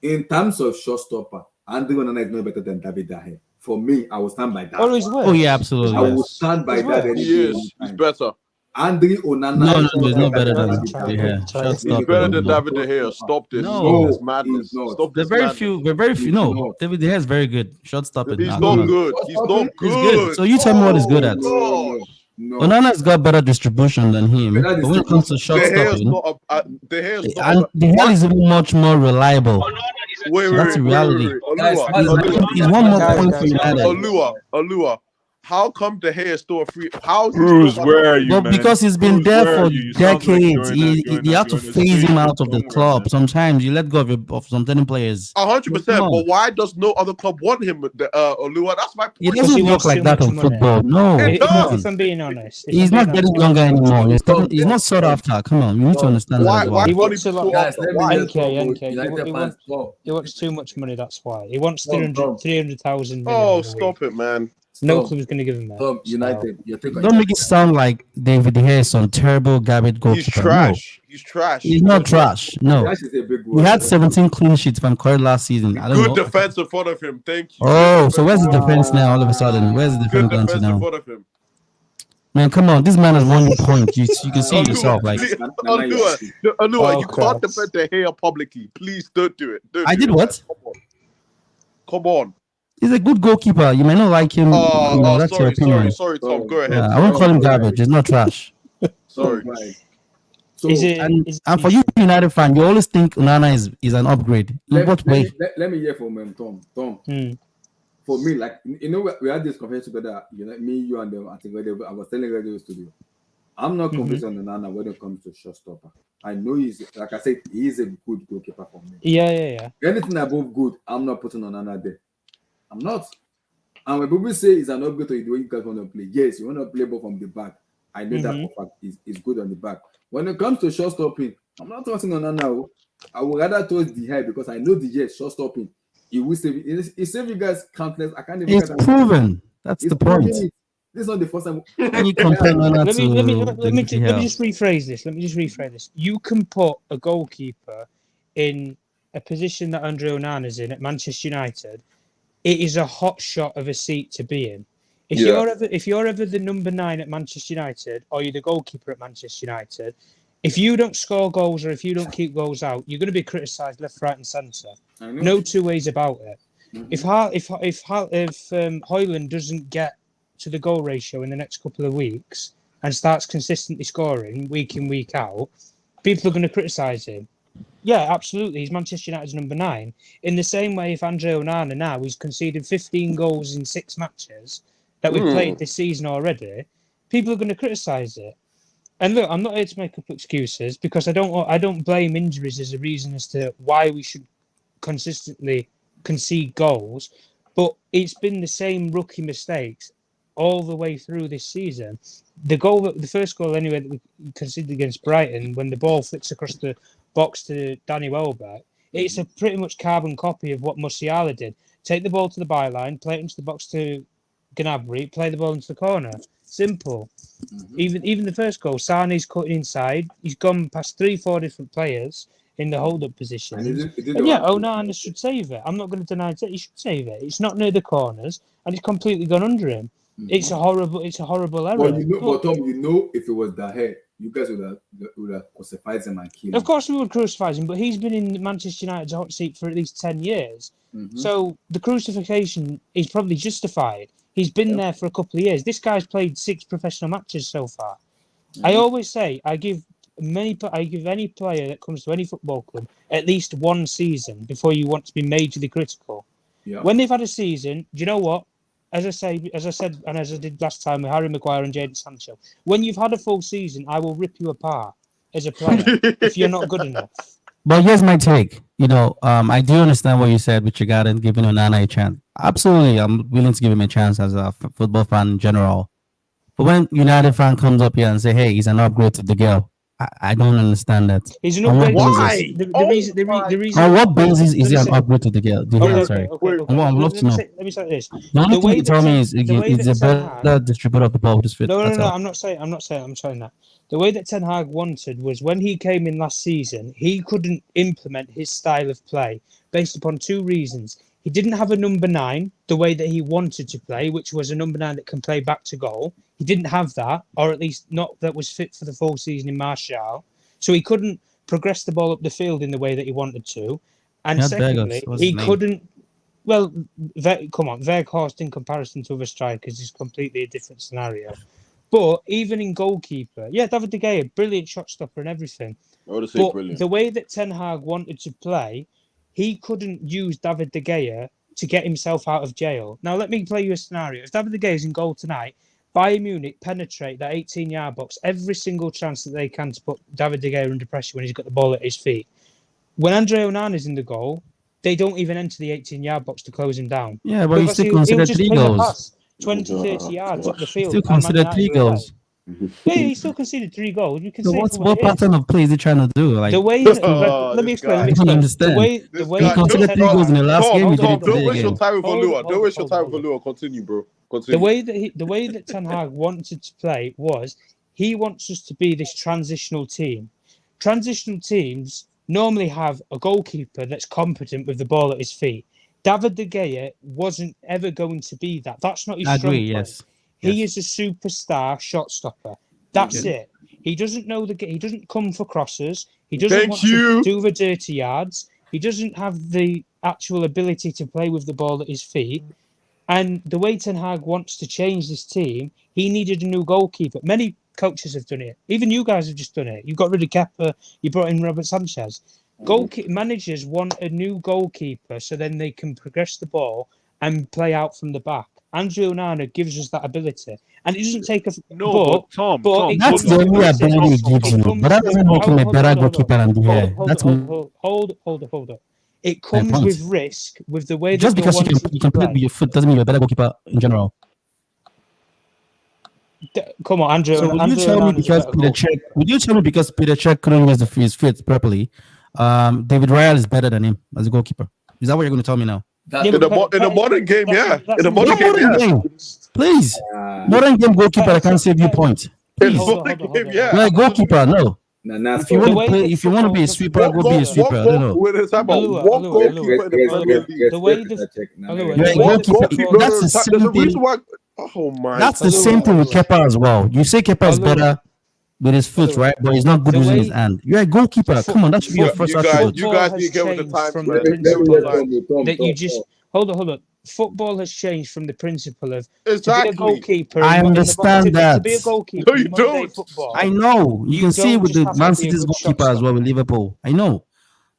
In terms of showstopper, Andre Onana is no better than David Dahe. For me, I will stand by that. Always will. Oh yeah, absolutely. I will Yes. stand by As that. well. any He day, is. any He's time. better. Andre Onana. No, is he's not better than Try De it, Gea. try Shut it. stop He's it. better than No. David De Gea. Stop this. No. Stop this No, madness. he's not. Stop They're this very madness. few. They're very few. He's No, not. David De Gea is very good. Shut stop it He's now. not Come on. good. He's not He's good. good. So you tell me what he's good at. Oh, No. Onana's got better distribution than him. Better But when it comes to De shot Gea's stopping, not a. De Gea's not. and De Gea is even much more reliable. Onana is a Wait, So that's the reality. Guys, Olua, guys, Olua, He's one more Guys, point guys, for United. Olua. How come De Gea is still a free? How is he Bruce, still where are you, But man? because he's been Bruce, there where for are you? You sound like decades, you're you have to in a phase him out of the somewhere, club. man. Sometimes you let go of some certain players. 100%? Come on. But why does no other club want him? Olua, that's my He point. doesn't he work wants like too that much on money. football. No, It come does. on. If I'm being honest, if He's I'm not being getting honest, younger anymore. Tom, He's not sought after. Come on, you need to Tom, understand that Why? as Why? well. He can't wants be a lot. sought guys, after? let me Why? just talk about NK, he United fans. wants, Stop. he wants too much money, that's why. He wants Tom, 300,000 Oh, stop it, man. No Tom, club's going to give him that. Tom, so- United, you take on Don't make it sound like David De Gea is some terrible garbage goalkeeper. He's trash. He's trash. No, he's not trash. No, That is a big he word. had 17 clean sheets if I'm correct last season. I don't Good know. defense in front of him. Thank you. Oh, Good so where's the defense. defense now? All of a sudden, where's the Good defense gone to defense in now? front of him. Man, come on, this man has won your point. You can see Olua, yourself. Like please, Nana, Olua, you Oh, can't Christ. defend De Gea publicly. Please don't do it. Don't I do did it, what? man. Come on. He's a good goalkeeper. You may not like him. That's your opinion. Sorry, Tom. Go ahead. Yeah, I won't call him garbage. He's not trash. Sorry. Right. So Is it? And for you, United fan, you always think Onana is an upgrade. In let, what let, way? me, let me hear from Tom. Tom, for me, like we had this conversation together. Me, you, and them. I think I was telling Radio Studio. I'm not convinced on Onana when it comes to showstopper. I know he's, like I said, he is a good goalkeeper for me. Yeah. Anything above good, I'm not putting Onana there. I'm not. And when people say it's an upgrade to the way you guys want to play, yes, you want to play ball from the back. I know that for fact is good on the back. When it comes to short stopping, I'm not trusting Onana. I would rather towards the head because I know the short stopping. He will save it. He saved you guys countless. I can't even. It's proven. That's the point. This is not the first time. When you compare Onana Let me to just rephrase this. You can put a goalkeeper in a position that Andre Onana's in at Manchester United. It is a hot shot of a seat to be in. If you're ever the number 9 at Manchester United, or you're the goalkeeper at Manchester United, if you don't score goals or if you don't keep goals out, you're going to be criticised left, right, and centre. No two ways about it. If Højlund doesn't get to the goal ratio in the next couple of weeks and starts consistently scoring week in, week out, people are going to criticise him. Yeah, absolutely. He's Manchester United's number 9. In the same way, if Andre Onana now he's conceded 15 goals in 6 matches that we've played this season already, people are going to criticise it. And look, I'm not here to make up excuses because I don't blame injuries as a reason as to why we should consistently concede goals. But it's been the same rookie mistakes all the way through this season. The first goal anyway that we conceded against Brighton, when the ball flicks across the box to Danny Welbeck, it's a pretty much carbon copy of what Musiala did. Take the ball to the byline, play it into the box to Gnabry, play the ball into the corner. Simple. Even the first goal, Sané's cutting inside. He's gone past 3-4 different players in the hold-up position. Onana should save it. I'm not going to deny it. He should save it. It's not near the corners, and it's completely gone under him. It's a horrible error. But Tom, if it was Daher, you guys would have crucified him and killed him. Of course, we would crucify him, but he's been in Manchester United's hot seat for at least 10 years. So the crucifixion is probably justified. He's been there for a couple of years. This guy's played 6 professional matches so far. I always say I give any player that comes to any football club at least 1 season before you want to be majorly critical. Yeah. When they've had a season, do you know what? As I said, and as I did last time with Harry Maguire and Jadon Sancho, when you've had a full season, I will rip you apart as a player if you're not good enough. But here's my take. I do understand what you said with regarding giving Onana a chance. Absolutely, I'm willing to give him a chance as a football fan in general. But when United fan comes up here and say, "Hey, he's an upgrade to the girl," I don't understand that. He's an upgrade. Why? The reason. On what basis is he an upgrade to the girl? Sorry. Okay. I'd love to know. Let me say this. The only thing you tell me is he's a better distributor of the ball. No. I'm not saying that. The way that Ten Hag wanted was when he came in last season, he couldn't implement his style of play based upon 2 reasons. He didn't have a number 9 the way that he wanted to play, which was a number 9 that can play back to goal. He didn't have that, or at least not that was fit for the full season in Martial. So he couldn't progress the ball up the field in the way that he wanted to. And Yeah, secondly, Vegas, what's he his name? couldn't. Well, come on, Weghorst in comparison to other strikers is completely a different scenario. But even in goalkeeper, yeah, David De Gea, brilliant shot stopper and everything. I would say But brilliant. the way that Ten Hag wanted to play, he couldn't use David De Gea to get himself out of jail. Now, let me play you a scenario. If David De Gea is in goal tonight, Bayern Munich penetrate that 18-yard box every single chance that they can to put David De Gea under pressure when he's got the ball at his feet. When Andre Onana is in the goal, they don't even enter the 18-yard box to close him down. Yeah, but he Because still he'll considered just 3 ping a goals. pass 20, 30 yards up the field. Still and Man considered 3 United are goals. away. Yeah, he still conceded 3 goals. You can So say what pattern of play is he trying to do? Like, the way that, Oh, let me this explain. guy. Let me I don't explain. understand. The way He that considered Ten 3 goals in the Hag- last game. He Tom, did it don't today waste your again. time with Hold Alua. on, Don't waste your hold time on, with Alua. Continue, bro. the Continue. way that Ten Hag wanted to play was he wants us to be this transitional team. Transitional teams normally have a goalkeeper that's competent with the ball at his feet. David De Gea wasn't ever going to be that. That's not his I strong agree, point. yes. He Yes. is a superstar shot stopper. That's it. He doesn't know he doesn't come for crosses. He doesn't Thank want you. to do the dirty yards. He doesn't have the actual ability to play with the ball at his feet. And the way Ten Hag wants to change this team, he needed a new goalkeeper. Many coaches have done it. Even you guys have just done it. You got rid of Kepa. You brought in Robert Sanchez. Managers want a new goalkeeper so then they can progress the ball and play out from the back. Andre Onana gives us that ability. And it doesn't take a... No, but Tom, it That's comes the with- only listen, ability he it gives you. comes But that with- doesn't make him a hold better on. goalkeeper than De Gea. That's Hold up. It comes point. with risk with the way just that because you can play with your foot doesn't mean you're a better goalkeeper in general. Come on, Andre. So would you Andre tell me Onana's a because better Peter goalkeeper. Cech? Would you tell me because Peter Cech couldn't use his feet properly? David Raya is better than him as a goalkeeper. Is that what you're going to tell me now? In the modern game, yeah. In the modern Not game, modern yeah. game, please. Modern game goalkeeper that can't save you points. In Please, the modern game, yeah. you're a goalkeeper. No, Nah, if you stop. want to play, if you want to be a sweeper, go be a sweeper. I don't know. With his time out. Alua, One Alua, goalkeeper in the Premier League. The way the- Alua, You're a the way the goalkeeper. football- That's the same There's a thing. reason why. Oh my. That's the Alua, same thing with Alua. Kepa as well. You say Kepa is Alua. better with his foot, Alua. right? But he's not good The using way- his hand. You're a goalkeeper. Come on, that should be your first you guys, attribute. you guys Football need to get with the has times, changed man. from the principle Tom, that you just hold on. Football has changed from the principle of to be a Exactly. goalkeeper. I in understand to that. be a goalkeeper No, you in modern day don't. football. I know. You You can see don't with just the have to Man be a City's good shot goalkeeper as well with Liverpool. I know.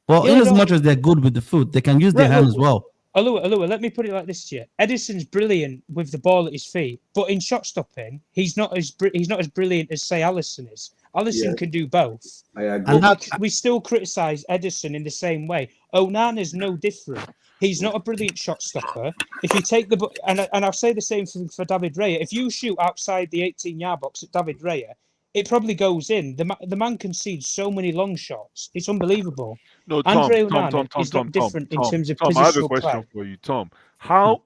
But Yeah, in as no. much as they're good with the foot, they can use their Right, hand look, as well. Alua, let me put it like this to you. Edison's brilliant with the ball at his feet, but in shot stopping, he's not as brilliant as say Alisson is. Alisson Yeah. can do both. I agree. And But that, we still criticise Edison in the same way. Onana's no different. He's not a brilliant shot stopper. If you take the and I'll say the same for David Raya. If you shoot outside the 18-yard box at David Raya, it probably goes in. The man concedes so many long shots. It's unbelievable. No, Tom, Andre Tom, Onana Tom, Tom, is not Tom, different in Tom, terms of Tom, I have a positional question play. for you, Tom. How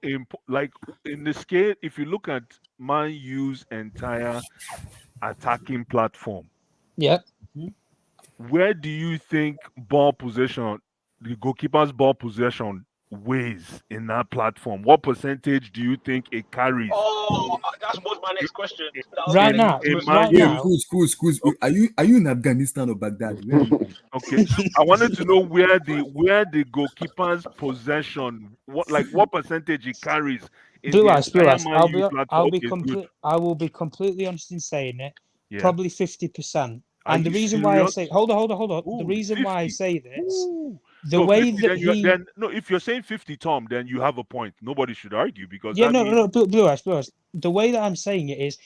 like in the scale, if you look at Man U's entire attacking platform, Yeah. where do you think ball possession, the goalkeeper's ball possession weighs in that platform? What percentage do you think it carries? Oh, that was my next question. Right now, right Yeah, now, schools. Are you in Afghanistan or Baghdad? Where are you? Okay, so I wanted to know where the goalkeeper's possession, what percentage it carries in Blue the Eyes. entire Man U platform. I will be completely honest in saying it. Yeah. Probably 50%. Are And the you reason why I serious? say hold on. Ooh, The reason why I 50. say this, Ooh. the No, way 50, that he no, if you're saying 50, Tom, then you have a point. Nobody should argue because yeah, that no, means no, Blue Eyes. The way that I'm saying it is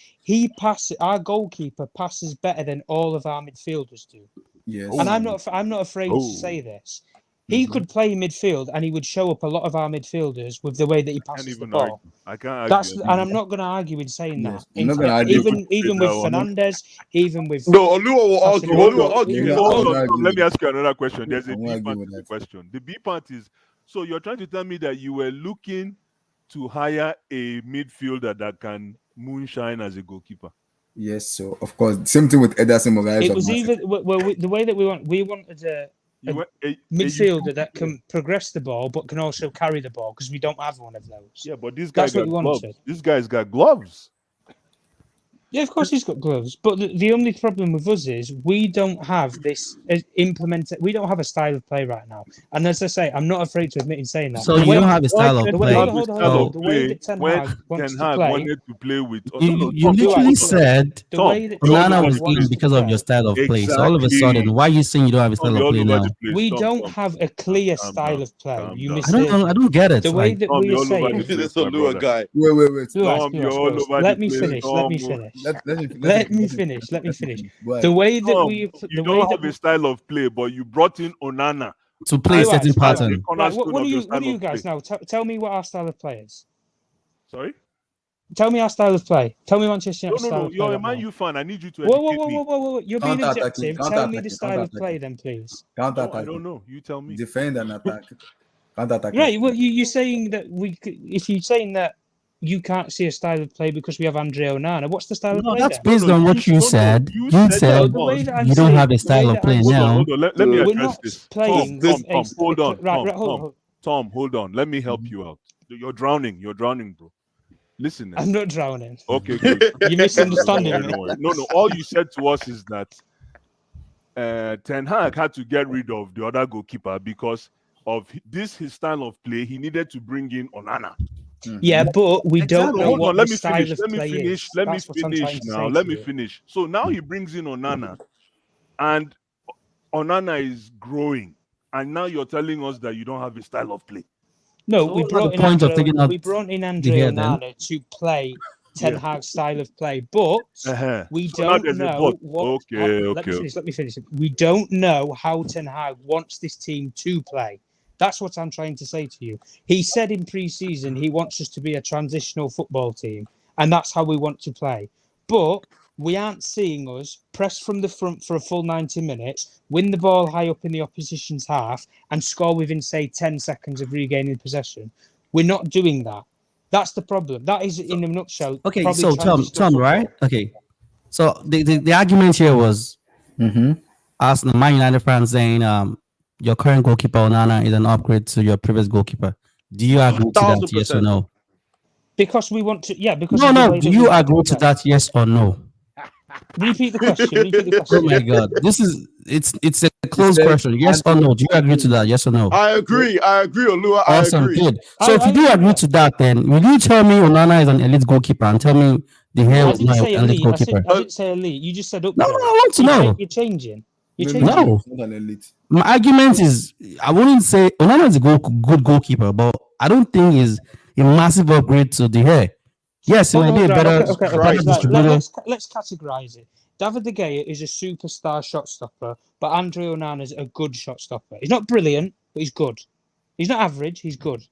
our goalkeeper passes better than all of our midfielders do. Yes. And I'm not afraid to say this. He could play midfield and he would show up a lot of our midfielders with the way that he I can't passes the even ball. argue. I can't argue. And I'm not going to argue in saying Yes, that. I'm not gonna argue. Even with Fernandez, even with No, Alua will argue. Hold Alua will on, argue. Yeah, So hold I'll on, argue Tom, let with me ask you another question. There's a I'll B argue part with to the that. question. The B part is, so you're trying to tell me that you were looking to hire a midfielder that can moonshine as a goalkeeper. Yes, so of course, same thing with Ederson Moraes. it was either the way that we wanted midfielder that can progress the ball but can also carry the ball because we don't have one of those. Yeah, but this guy That's what got we gloves. wanted. This guy's got gloves. Yeah, of course he's got gloves, but the only problem with us is we don't have this implemented. We don't have a style of play right now, and as I say, I'm not afraid to admit in saying that. So you don't have a style of play. The way that Ten Hag wants to play. Wanted to play with. You literally said The way that Onana Ten was Hag in wants because to of your style of play. So all of a Exactly. sudden, why are you saying you don't have a style of play now? We don't have a clear style of play. You I don't get it. The way Like, that we are saying. This a Lua guy. Wait. Let me finish. Let me finish. Let me finish. The way that we. You don't have a style of play, but you brought in Onana to play a certain pattern. Right, what do you guys now? Tell me what our style of play is. Sorry? Tell me our style of play. Tell me Manchester United style of play. You're a Man U fan. I need you to educate me. Whoa. You're being objective. Tell me the style of play then, please. I don't know. You tell me. Defend and attack. Counter-attack. Right, well, you're saying that if you're saying that you can't see a style of play because we have Andre Onana, what's the style of play that's then? based on what you said. You said you don't have a style of play now. Hold on. Let me We're address not this. playing. Tom, hold on. Hold. Tom, hold on. Let me help you out. You're drowning, bro. Listen. I'm not drowning. Okay, good. You're misunderstanding me. No. All you said to us is that Ten Hag had to get rid of the other goalkeeper because of his style of play. He needed to bring in Onana. Yeah, but we don't know what the style of play is. Let me finish. So now he brings in Onana, and Onana is growing, and now you're telling us that you don't have a style of play. No, So we what's brought the in point of Andre, taking out we brought in Andre De Gea then? Onana to play Ten Hag's style of play, but we So now don't there's a know but. what. Okay. Let me finish. We don't know how Ten Hag wants this team to play. That's what I'm trying to say to you. He said in pre-season he wants us to be a transitional football team, and that's how we want to play. But we aren't seeing us press from the front for a full 90 minutes, win the ball high up in the opposition's half, and score within, say, 10 seconds of regaining possession. We're not doing that. That's the problem. That is, in a nutshell. Okay, probably so Tom, right? Okay. So the argument here was us, the Man United fans, saying your current goalkeeper Onana is an upgrade to your previous goalkeeper. Do you agree to that? Yes or no? Because we want to, yeah. Because No. Do you agree to that? Yes or no? Repeat the question. Oh my God, it's a closed question. Yes or no? Do you agree to that? Yes or no? I agree, Olua. Awesome, I agree. good. So if you do agree to that, then will you tell me Onana is an elite goalkeeper and tell me De Gea was not an elite goalkeeper? I didn't say elite. You just said upgrade. No, I want to know. You're changing. No. Not an elite. My argument is I wouldn't say Onana is a good goalkeeper, but I don't think he's a massive upgrade to De Gea. Yes, it might be a better distributor. Let's categorize it. David De Gea is a superstar shot stopper, but Andre Onana is a good shot stopper. He's not brilliant, but he's good. He's not average, he's good.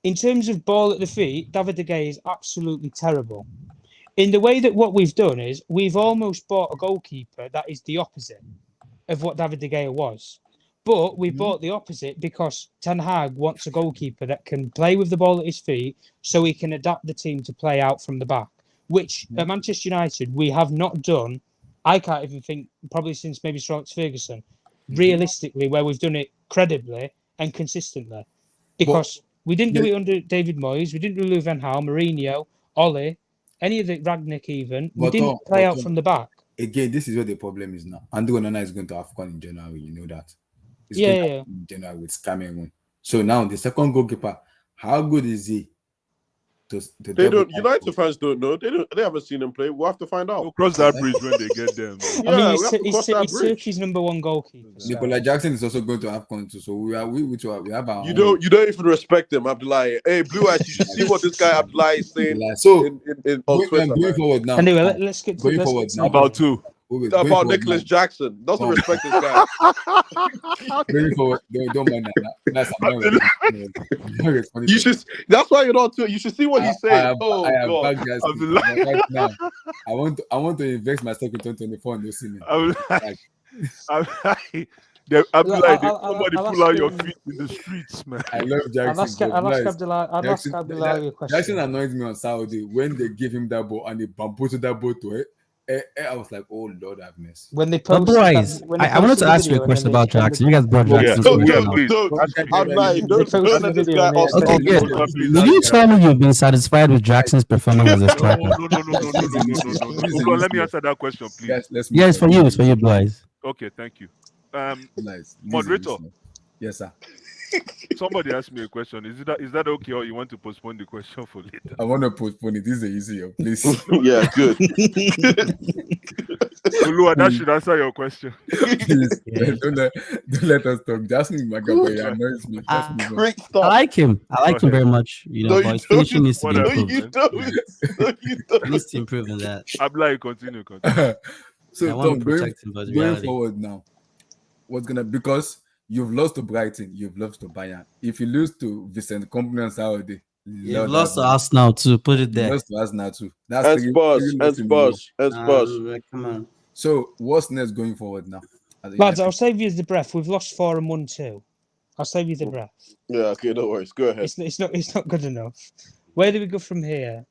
In terms of ball at the feet, David De Gea is absolutely terrible. In the way that what we've done is we've almost bought a goalkeeper that is the opposite of what David De Gea was. But we bought the opposite because Ten Hag wants a goalkeeper that can play with the ball at his feet so he can adapt the team to play out from the back, which at Manchester United we have not done. I can't even think, probably since maybe Sir Alex Ferguson, realistically, where we've done it credibly and consistently. Because we didn't do it under David Moyes, we didn't do Louis van Gaal, Mourinho, Ole, any of the Ragnick even. We didn't play out from the back. Again, this is where the problem is now. Andre Onana is going to AFCON in January, you know that. In general with Cameroon. So now the second goalkeeper, how good is he? They don't. United fans don't know. They haven't seen him play. We'll have to find out. We'll cross that bridge when they get them. He's Turkey's number one goalkeeper. Nicola Jackson is also going to AFCON too. So we have our. You don't even respect him, Abdullahi. Hey, Blue Eyes, you should see what this guy Abdullahi is saying. So on Twitter, going forward now. Anyway, let's get to forward now. About two. About Nicholas Jackson. Doesn't respect this guy. Going forward, don't mind that. You should. That's why you're not too. You should see what he's saying. God. I want to invest myself in 2024 and you'll see me. Somebody pull out your feet in the streets, man. I love Jackson. I'll ask Abdullah a question. Jackson annoys me on Saturday when they give him that ball and they bamboozle that ball to it. I was like, oh Lord have mercy. When they But posted boys, that, when they I wanted posted to the ask you a video and question then they about extended Jackson. You guys brought Yeah, Jackson's so question yeah, up. please. I'm lying. They Don't posted let the this video guy and they ask Okay, extended me. good. the Please, Will you tell me you've been satisfied with Jackson's performance as a striker? No. Olu, let me answer that question, please. Guys, let's Yeah, move it's for on. you. It's for you, boys. Okay, thank you. Nice. Moderator. Yes, sir. Somebody asked me a question. Is that okay, or you want to postpone the question for later? I want to postpone it. This is easier, please. Yeah, good. Olu, that should answer your question. Please. Yeah. Don't let us talk. Jasmine Magaboy annoys me. Let's move on. Great I stuff. like him. I like Go him ahead. very much. You know, No, but you his finishing don't. needs to be Whatever. No, improved. you don't. No, you He don't. needs to improve in that. Abla, continue. So I want Tom, to protect him, but going reality. forward now, what's gonna, because you've lost to Brighton, you've lost to Bayern. If you lose to Vincent Kompany on Saturday, You've lost to Arsenal too. Put it You there. lost to Arsenal too. That's And three Spurs. And losses in a row. Spurs. And Spurs. Come on. So what's next going forward now? Lads, I'll save you the breath. We've lost 4 and 1-2. I'll save you the breath. Yeah, okay, no worries. Go ahead. It's not good enough. Where do we go from here?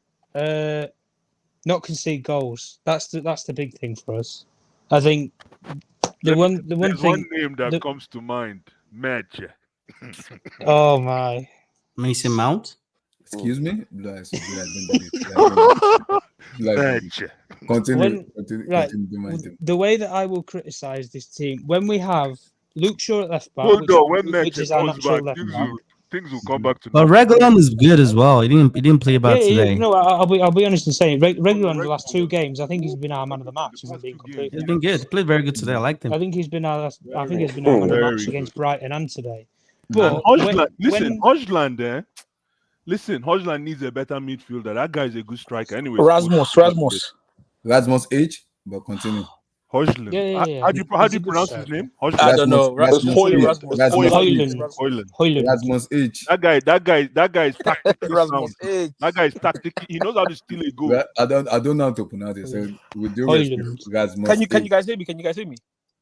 Not concede goals. That's the big thing for us. I think the one There's thing. one name that comes to mind. Match. Oh my! Mason Mount. Excuse me? Match. Continue. Right. Continue. The way that I will criticise this team when we have Luke Shaw at left back, Hold on, when which Match is our comes natural back, left back. things will come back to But normal. Reguilon is good as well. He didn't play bad today. No, I'll be honest in saying regular in the last 2 games. I think he's been our man of the match. If I'm being completely He's been good. He played very good today. I liked him. I think he's been our man of the match against Brighton and today. But Hojland there. Listen, Hojland needs a better midfielder. That guy is a good striker. Anyway, Rasmus H. But continue. Hojland. Yeah. How do you pronounce his name? Hojland. I don't know. Hoyland. Rasmus H. That guy is tactically sound. That guy is tactically. He knows how to steal a goal. I don't know how to pronounce it. So with due respect, Rasmus Can you H. guys hear me? Can you guys hear me?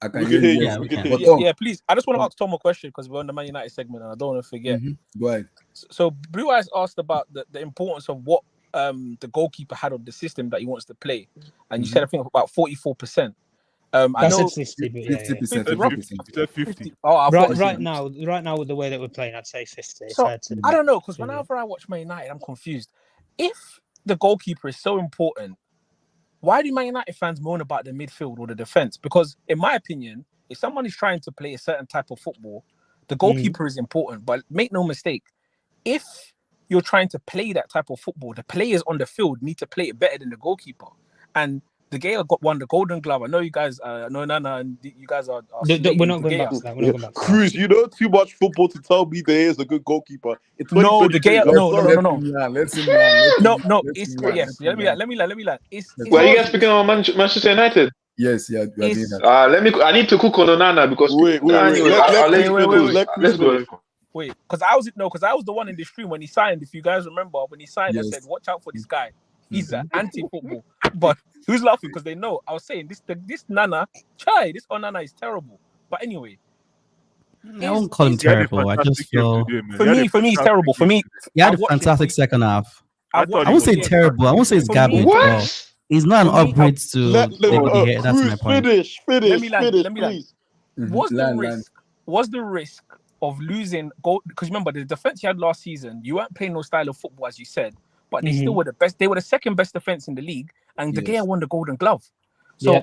I can hear you. Yeah, we can. But Tom, Yeah, please. I just want to ask Tom a question because we're on the Man United segment and I don't want to forget. Go ahead. So Blue Eyes asked about the importance of what the goalkeeper had on the system that he wants to play, and you said I think about 44%. I know 50, but yeah. 50%. 50. Oh, Right now with the way that we're playing, I'd say 50. So I don't know because whenever I watch Man United, I'm confused. If the goalkeeper is so important, why do Man United fans moan about the midfield or the defense? Because in my opinion, if someone is trying to play a certain type of football, the goalkeeper is important. But make no mistake, if you're trying to play that type of football, the players on the field need to play it better than the goalkeeper. And De Gea won the Golden Glove. I know you guys, Nana, and you guys are we're not going back to that. We're not going back to that. Cruz, you know too much football to tell me there is a good goalkeeper. No, De Gea, no. Let's see. No. It's yes. Let me lie. Were you guys speaking on Manchester United? Yes, yeah. We are doing that. I need to cook on Onana because Wait. Let's go. Wait, because I was the one in the stream when he signed. If you guys remember, when he signed, I said, "Watch out for this guy. He's an anti-football." But who's laughing because they know I was saying this Onana is terrible. But anyway, I won't call him terrible. I just feel for me, he's terrible. For me, he had a fantastic second half. I won't say terrible. I won't say it's garbage. What? He's not an upgrade to David. That's my point. Finish, Let me land. please. Was the risk of losing goal? Because remember the defense you had last season, you weren't playing no style of football as you said, but they still were the best. They were the second best defense in the league, and De Gea won the Golden Glove. So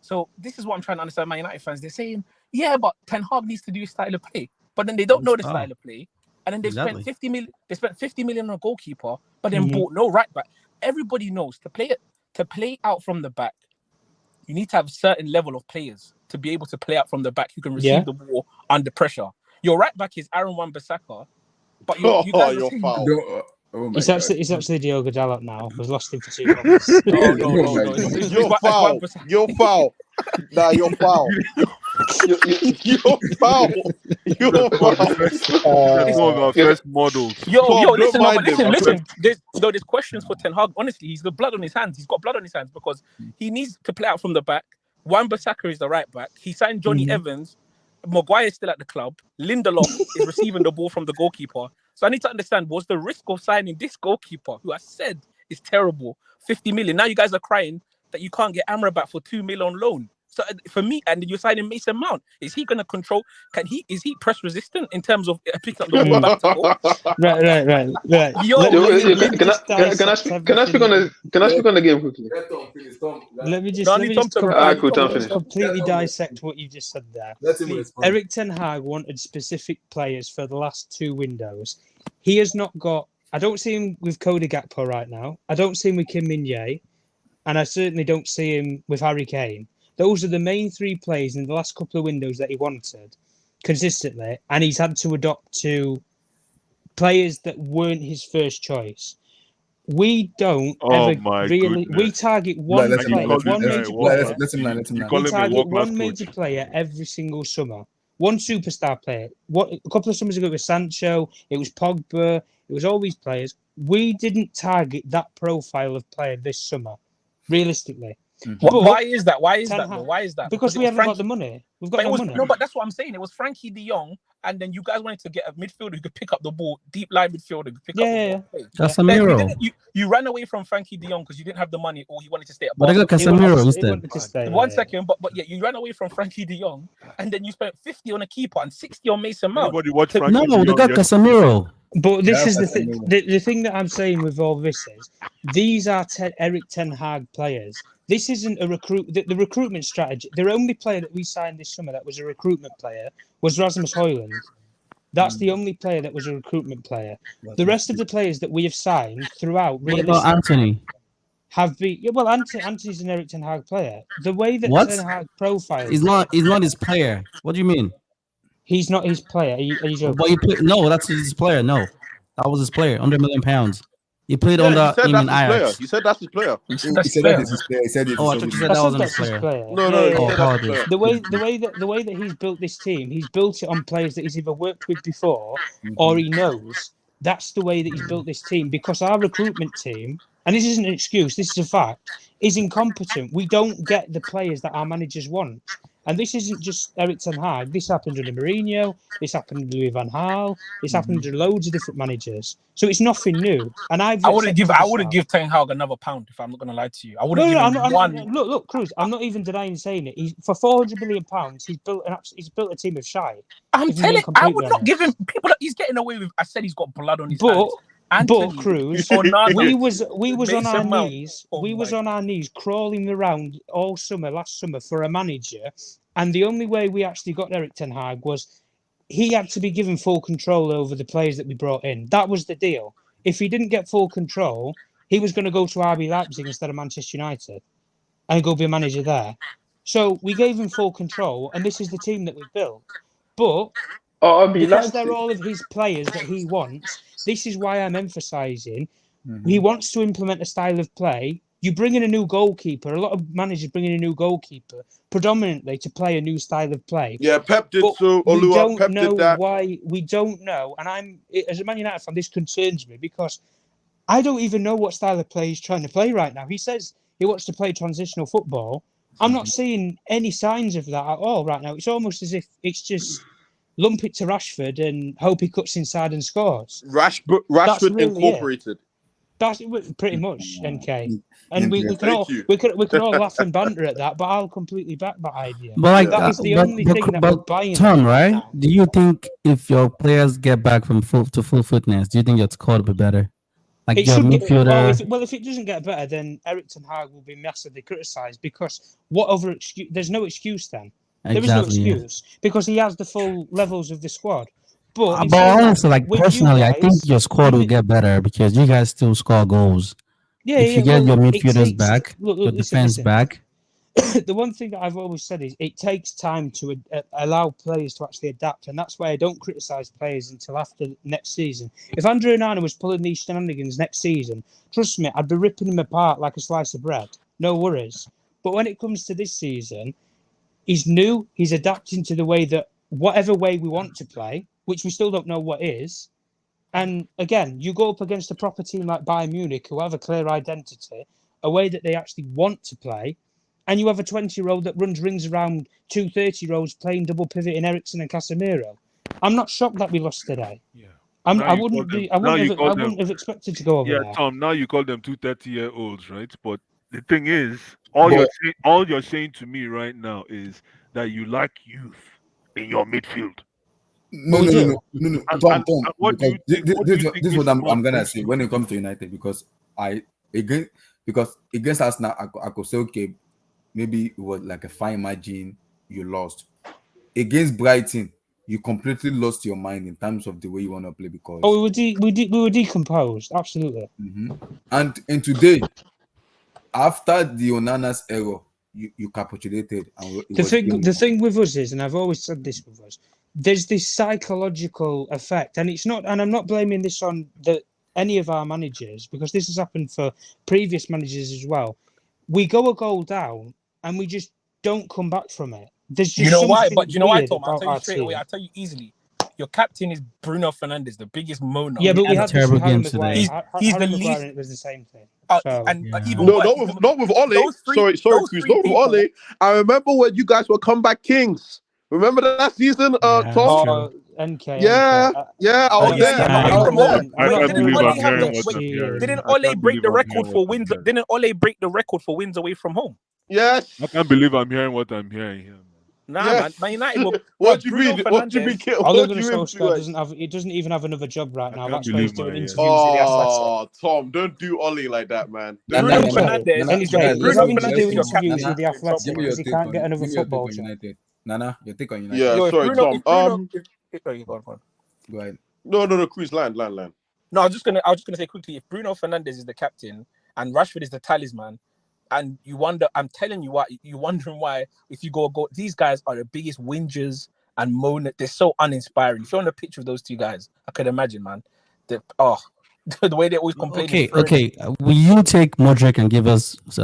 So this is what I'm trying to understand. Man United fans, they're saying, yeah, but Ten Hag needs to do his style of play, but then they don't know the style of play, and then they spent 50 million. They spent 50 million on a goalkeeper, but then bought no right back. Everybody knows to play out from the back, you need to have a certain level of players to be able to play out from the back who can receive the ball under pressure. Your right back is Aaron Wan-Bissaka, but you guys are saying, Oh it's actually Diogo Dalot now. We've lost him for 2 months. no. You're foul. Nah, you're foul. You're foul. First model. Listen. There's questions for Ten Hag. Honestly, he's got blood on his hands. He's got blood on his hands because he needs to play out from the back. Wan-Bissaka is the right back. He signed Johnny Evans. Maguire is still at the club. Lindelof is receiving the ball from the goalkeeper. So I need to understand, was the risk of signing this goalkeeper, who I said is terrible, 50 million? Now you guys are crying that you can't get Amrabat for 2 million on loan. So for me, and you're signing Mason Mount. Is he going to control? Is he press resistant in terms of picking up the ball back to goal? Right. Yo, Can I speak on the game quickly? Let me Tom to just completely dissect what you just said there. Eric Ten Hag wanted specific players for the last 2 windows. He has not got. I don't see him with Cody Gakpo right now. I don't see him with Kim Min-jae, and I certainly don't see him with Harry Kane. Those are the main 3 players in the last couple of windows that he wanted consistently, and he's had to adopt to players that weren't his first choice. We don't we target one player, one major player. We target one major player every single summer. One superstar player. A couple of summers ago it was Sancho, it was Pogba, it was all these players. We didn't target that profile of player this summer, realistically. Why is that? Why is that? Because we haven't got the money. We've got no money. No, but that's what I'm saying. It was Frankie de Jong, and then you guys wanted to get a midfielder who could pick up the ball, deep line midfielder who could pick up the ball. Casemiro. You ran away from Frankie de Jong because you didn't have the money, or he wanted to stay at But I got Casemiro instead. One second, but you ran away from Frankie de Jong, and then you spent 50 on a keeper and 60 on Mason Mount. No, they got Casemiro. But this is the thing. The thing that I'm saying with all this is, these are Eric Ten Hag players. This isn't a the recruitment strategy. The only player that we signed this summer that was a recruitment player was Rasmus Højlund. That's the only player that was a recruitment player. The rest of the players that we have signed throughout, what about Anthony? Have been Anthony's an Eric Ten Hag player. The way that Ten Hag profiles, he's not his player. What do you mean? He's not his player. Are you no, that's his player. No, that was his player. £100 million. He played under him in Ajax. He said that's his player. He said that's his player. He said I thought you said that wasn't his player. No. The way that he's built this team, he's built it on players that he's either worked with before or he knows. That's the way that he's built this team, because our recruitment team, and this isn't an excuse, this is a fact, is incompetent. We don't get the players that our managers want. And this isn't just Eric Ten Hag. This happened under Mourinho. This happened under Louis van Gaal. This happened under loads of different managers. So it's nothing new. And I wouldn't give Ten Hag another £1, if I'm not going to lie to you. I wouldn't give him one. Look, Cruz. I'm not even denying saying it. For £400 million, he's built a team of shy. I'm telling. I would not give him people that he's getting away with. I said he's got blood on his hands. But Cruz, we was on our knees. We was on our knees crawling around all summer, last summer, for a manager. And the only way we actually got Eric Ten Hag was he had to be given full control over the players that we brought in. That was the deal. If he didn't get full control, he was going to go to RB Leipzig instead of Manchester United and go be a manager there. So we gave him full control, and this is the team that we built. But because they're all of his players that he wants, this is why I'm emphasising he wants to implement a style of play. You bring in a new goalkeeper. A lot of managers bring in a new goalkeeper predominantly to play a new style of play. Yeah, Pep did so. Pep did that. Why we don't know. And as a Man United fan, this concerns me because I don't even know what style of play he's trying to play right now. He says he wants to play transitional football. I'm not seeing any signs of that at all right now. It's almost as if it's just lump it to Rashford and hope he cuts inside and scores. Rashford really incorporated. That's pretty much, NK. And we can all laugh and banter at that, but I'll completely back that idea. But that is the only thing that we're buying. Tom, right? Do you think if your players get back from full fitness, do you think your squad will be better? Like it your midfielder. If it doesn't get better, then Eric Ten Hag will be massively criticised because what other excuse? There's no excuse then. There is no excuse because he has the full levels of the squad. But honestly, personally, I think your squad will get better because you guys still score goals. If you get your midfielders back, your defense back. The one thing that I've always said is it takes time to allow players to actually adapt, and that's why I don't criticise players until after next season. If Andrew Onana was pulling these shenanigans next season, trust me, I'd be ripping him apart like a slice of bread. No worries. But when it comes to this season, he's new. He's adapting to the way that whatever way we want to play, which we still don't know what is. And again, you go up against a proper team like Bayern Munich, who have a clear identity, a way that they actually want to play, and you have a 20-year-old that runs rings around 2 30-year-olds playing double pivot in Eriksen and Casemiro. I'm not shocked that we lost today. Yeah. I wouldn't have expected to go over there. Yeah, Tom, now you call them 2 30-year-olds, right? But The thing is, all you're saying to me right now is that you lack youth in your midfield. No, we no, no, do. no, no, no. And Tom, what do because you think? What do you think this is what I'm gonna brings say you when to it comes to United. Because against us now, I could say okay, maybe it was like a fine margin you lost. Against Brighton, you completely lost your mind in terms of the way you want to play because. Oh, we were decomposed. Absolutely. And today, after the Onana's error, you capitulated and it was game The over. thing with us is, and I've always said this with us, there's this psychological effect, and it's not, and I'm not blaming this on any of our managers because this has happened for previous managers as well. We go a goal down and we just don't come back from it. There's just You know why? something But you know why, weird Tom? I'll about tell you our straight team. away. I'll tell you easily. Your captain is Bruno Fernandes, the biggest moaner. Yeah, but we had a had this terrible with Harry game Maguire. today. He's Harry the Maguire, least- and it was the same thing. And Yeah. even No, worse, not with Ole. those three- Sorry, those Chris. three Not with people- Ole. I remember when you guys were comeback kings. Remember that season, Yeah, Tom? true. NK. Yeah, yeah, I was there. but I wait, was come there. on. I Wait, can't didn't believe Ole I'm have hearing the? what Wait, I'm hearing. didn't I Ole can't break believe the I'm record hearing for what I'm wins? hearing. Didn't Ole break the record for wins away from home? Yes. I can't believe I'm hearing what I'm hearing here, man. Nah, Yes. Man United were. What do you Bruno mean? What do you mean? Fernandes- Ole What do Gunnar you mean? Solskjaer doesn't even have another job right I now. can't That's why he's believe doing my ears. interviews with the Athletic. Oh, Tom, don't do Ollie like that, man. Nah, Bruno nah, nah, Fernandes nah, is nah, your nah, He's listen, having to Fernandes do is your listen. interviews captain. with the You're in trouble. Athletic Give me your because he take can't on get another give me your take football on job. United. Nana, your take on United. Yeah, Yo, if sorry, Bruno, Tom. if Bruno, go on. Go ahead. No, Chris, land. No, I was just gonna say quickly, if Bruno Fernandes is the captain and Rashford is the talisman, and you wonder, I'm telling you why, you're wondering why if you go, these guys are the biggest whingers and moan. They're so uninspiring. If you're on a picture of those two guys, I could imagine, man. The way they always complain. Okay. Will you take Modric and give us what's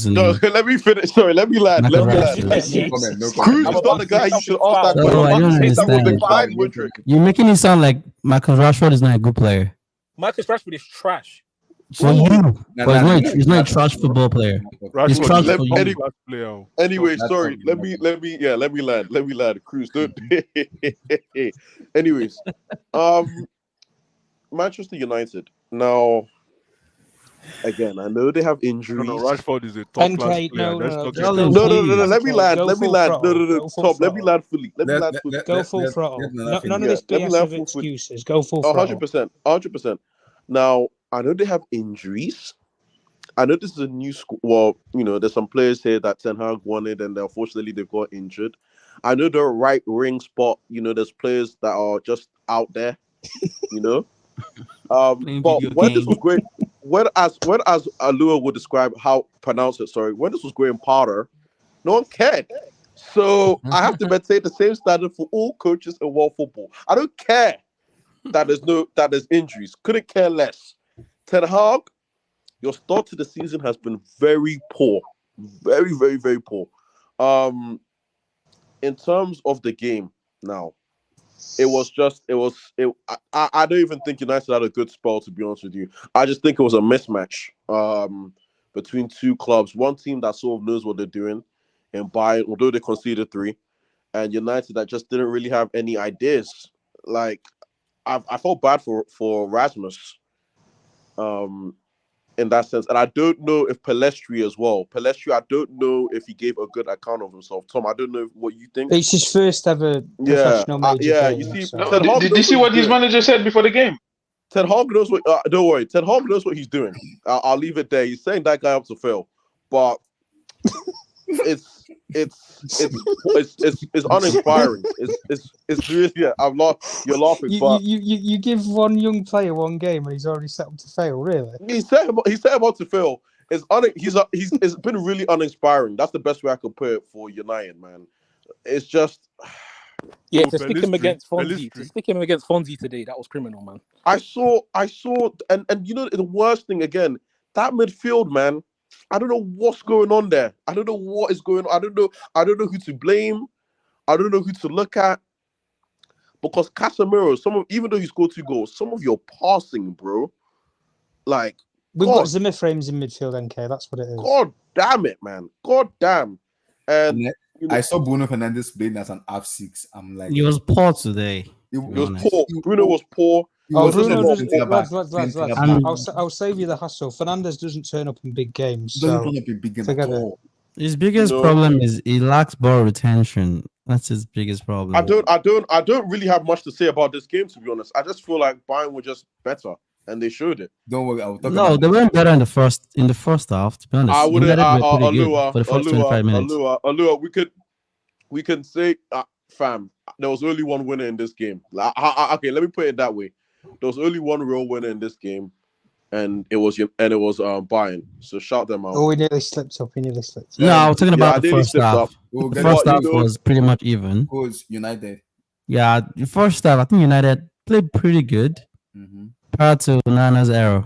the No, name? let me finish. Sorry, let me land. Michael Let me Rashford. land. No comment. No Cruz comment. is not the guy you should ask that No, question. I don't He said that would understand. decline Mudrick. You're making it sound like Michael Rashford is not a good player. Marcus Rashford is trash. For you, Nah, but nah, he's not a nah, trash football player. He's Rashford trash is a for you. top-class player. Anyway, That's sorry. fine. Let me land. Cruz, don't. Anyways, Manchester United. Now, again, I know they have injuries. No, Rashford is a top-class NK, player. no, Let's no, not just get go that. No. Let me Okay, land. go Let me full land. throttle, No. go full Tom, let me throttle. land fully. Let me land fully. Go full throttle. let Nana None finish. of this Yeah, let me BS land of full- excuses. Go full throttle. 100%. Now, I know they have injuries. I know this is a new school. Well, there's some players here that Ten Hag wanted, and unfortunately they got injured. I know the right ring spot. There's players that are just out there. But when this was great, when as Alua would describe pronounce it. Sorry, when this was great in Powder, no one cared. So I have to maintain the same standard for all coaches in world football. I don't care that there's injuries. Couldn't care less. Ten Hag, your start to the season has been very poor. Very, very, very poor. In terms of the game now, I don't even think United had a good spell, to be honest with you. I just think it was a mismatch between two clubs. One team that sort of knows what they're doing in Bayern, although they conceded 3, and United that just didn't really have any ideas. Like, I felt bad for Rasmus. In that sense. And I don't know if Pellistri as well. I don't know if he gave a good account of himself. Tom, I don't know what you think. It's his first ever professional major game. You see, So. Did you see what his manager said before the game? Ten Hag knows what. Don't worry, Ten Hag knows what he's doing. I'll leave it there. He's setting that guy up to fail, but it's uninspiring. It's really I'm you're laughing, but You give one young player one game and he's already set up to fail. Really? he set him up to fail. It's been really uninspiring. That's the best way I could put it for United, man. It's just To stick him against Fonzie today, that was criminal, man. I saw, and the worst thing again, that midfield, man. I don't know what's going on there. I don't know what is going on. I don't know who to blame. I don't know who to look at. Because Casemiro, even though he scored 2 goals, some of your passing, bro, like We've got Zimmer frames in midfield, NK. That's what it is. God damn it, man. God damn. And I saw Bruno Fernandes playing as an F6. I'm like, He was poor today. He was poor. Bruno was poor. Oh, was Bruno supposed to doesn't. be centre back. Lads. Centre And- back. I'll save you the hassle. Fernandez doesn't turn up in big games, Doesn't so turn up a big game forget at it. all. His biggest No. problem is he lacks ball retention. That's his biggest problem. I don't really have much to say about this game, to be honest. I just feel like Bayern were just better, and they showed it. Don't worry, I'll talk No, about they weren't better in the first half. To be honest, I would United were pretty good Alua, for the first 25 minutes. Alua, we can say, fam, there was only one winner in this game. Okay, let me put it that way. There was only one real winner in this game, and it was Bayern. So shout them out. Oh, we nearly slipped up. No, I was talking about I the nearly first slipped half. up. We'll The get first What, half you know- was pretty much even. Who's United. Yeah, the first half, I think United played pretty good prior to Nana's error.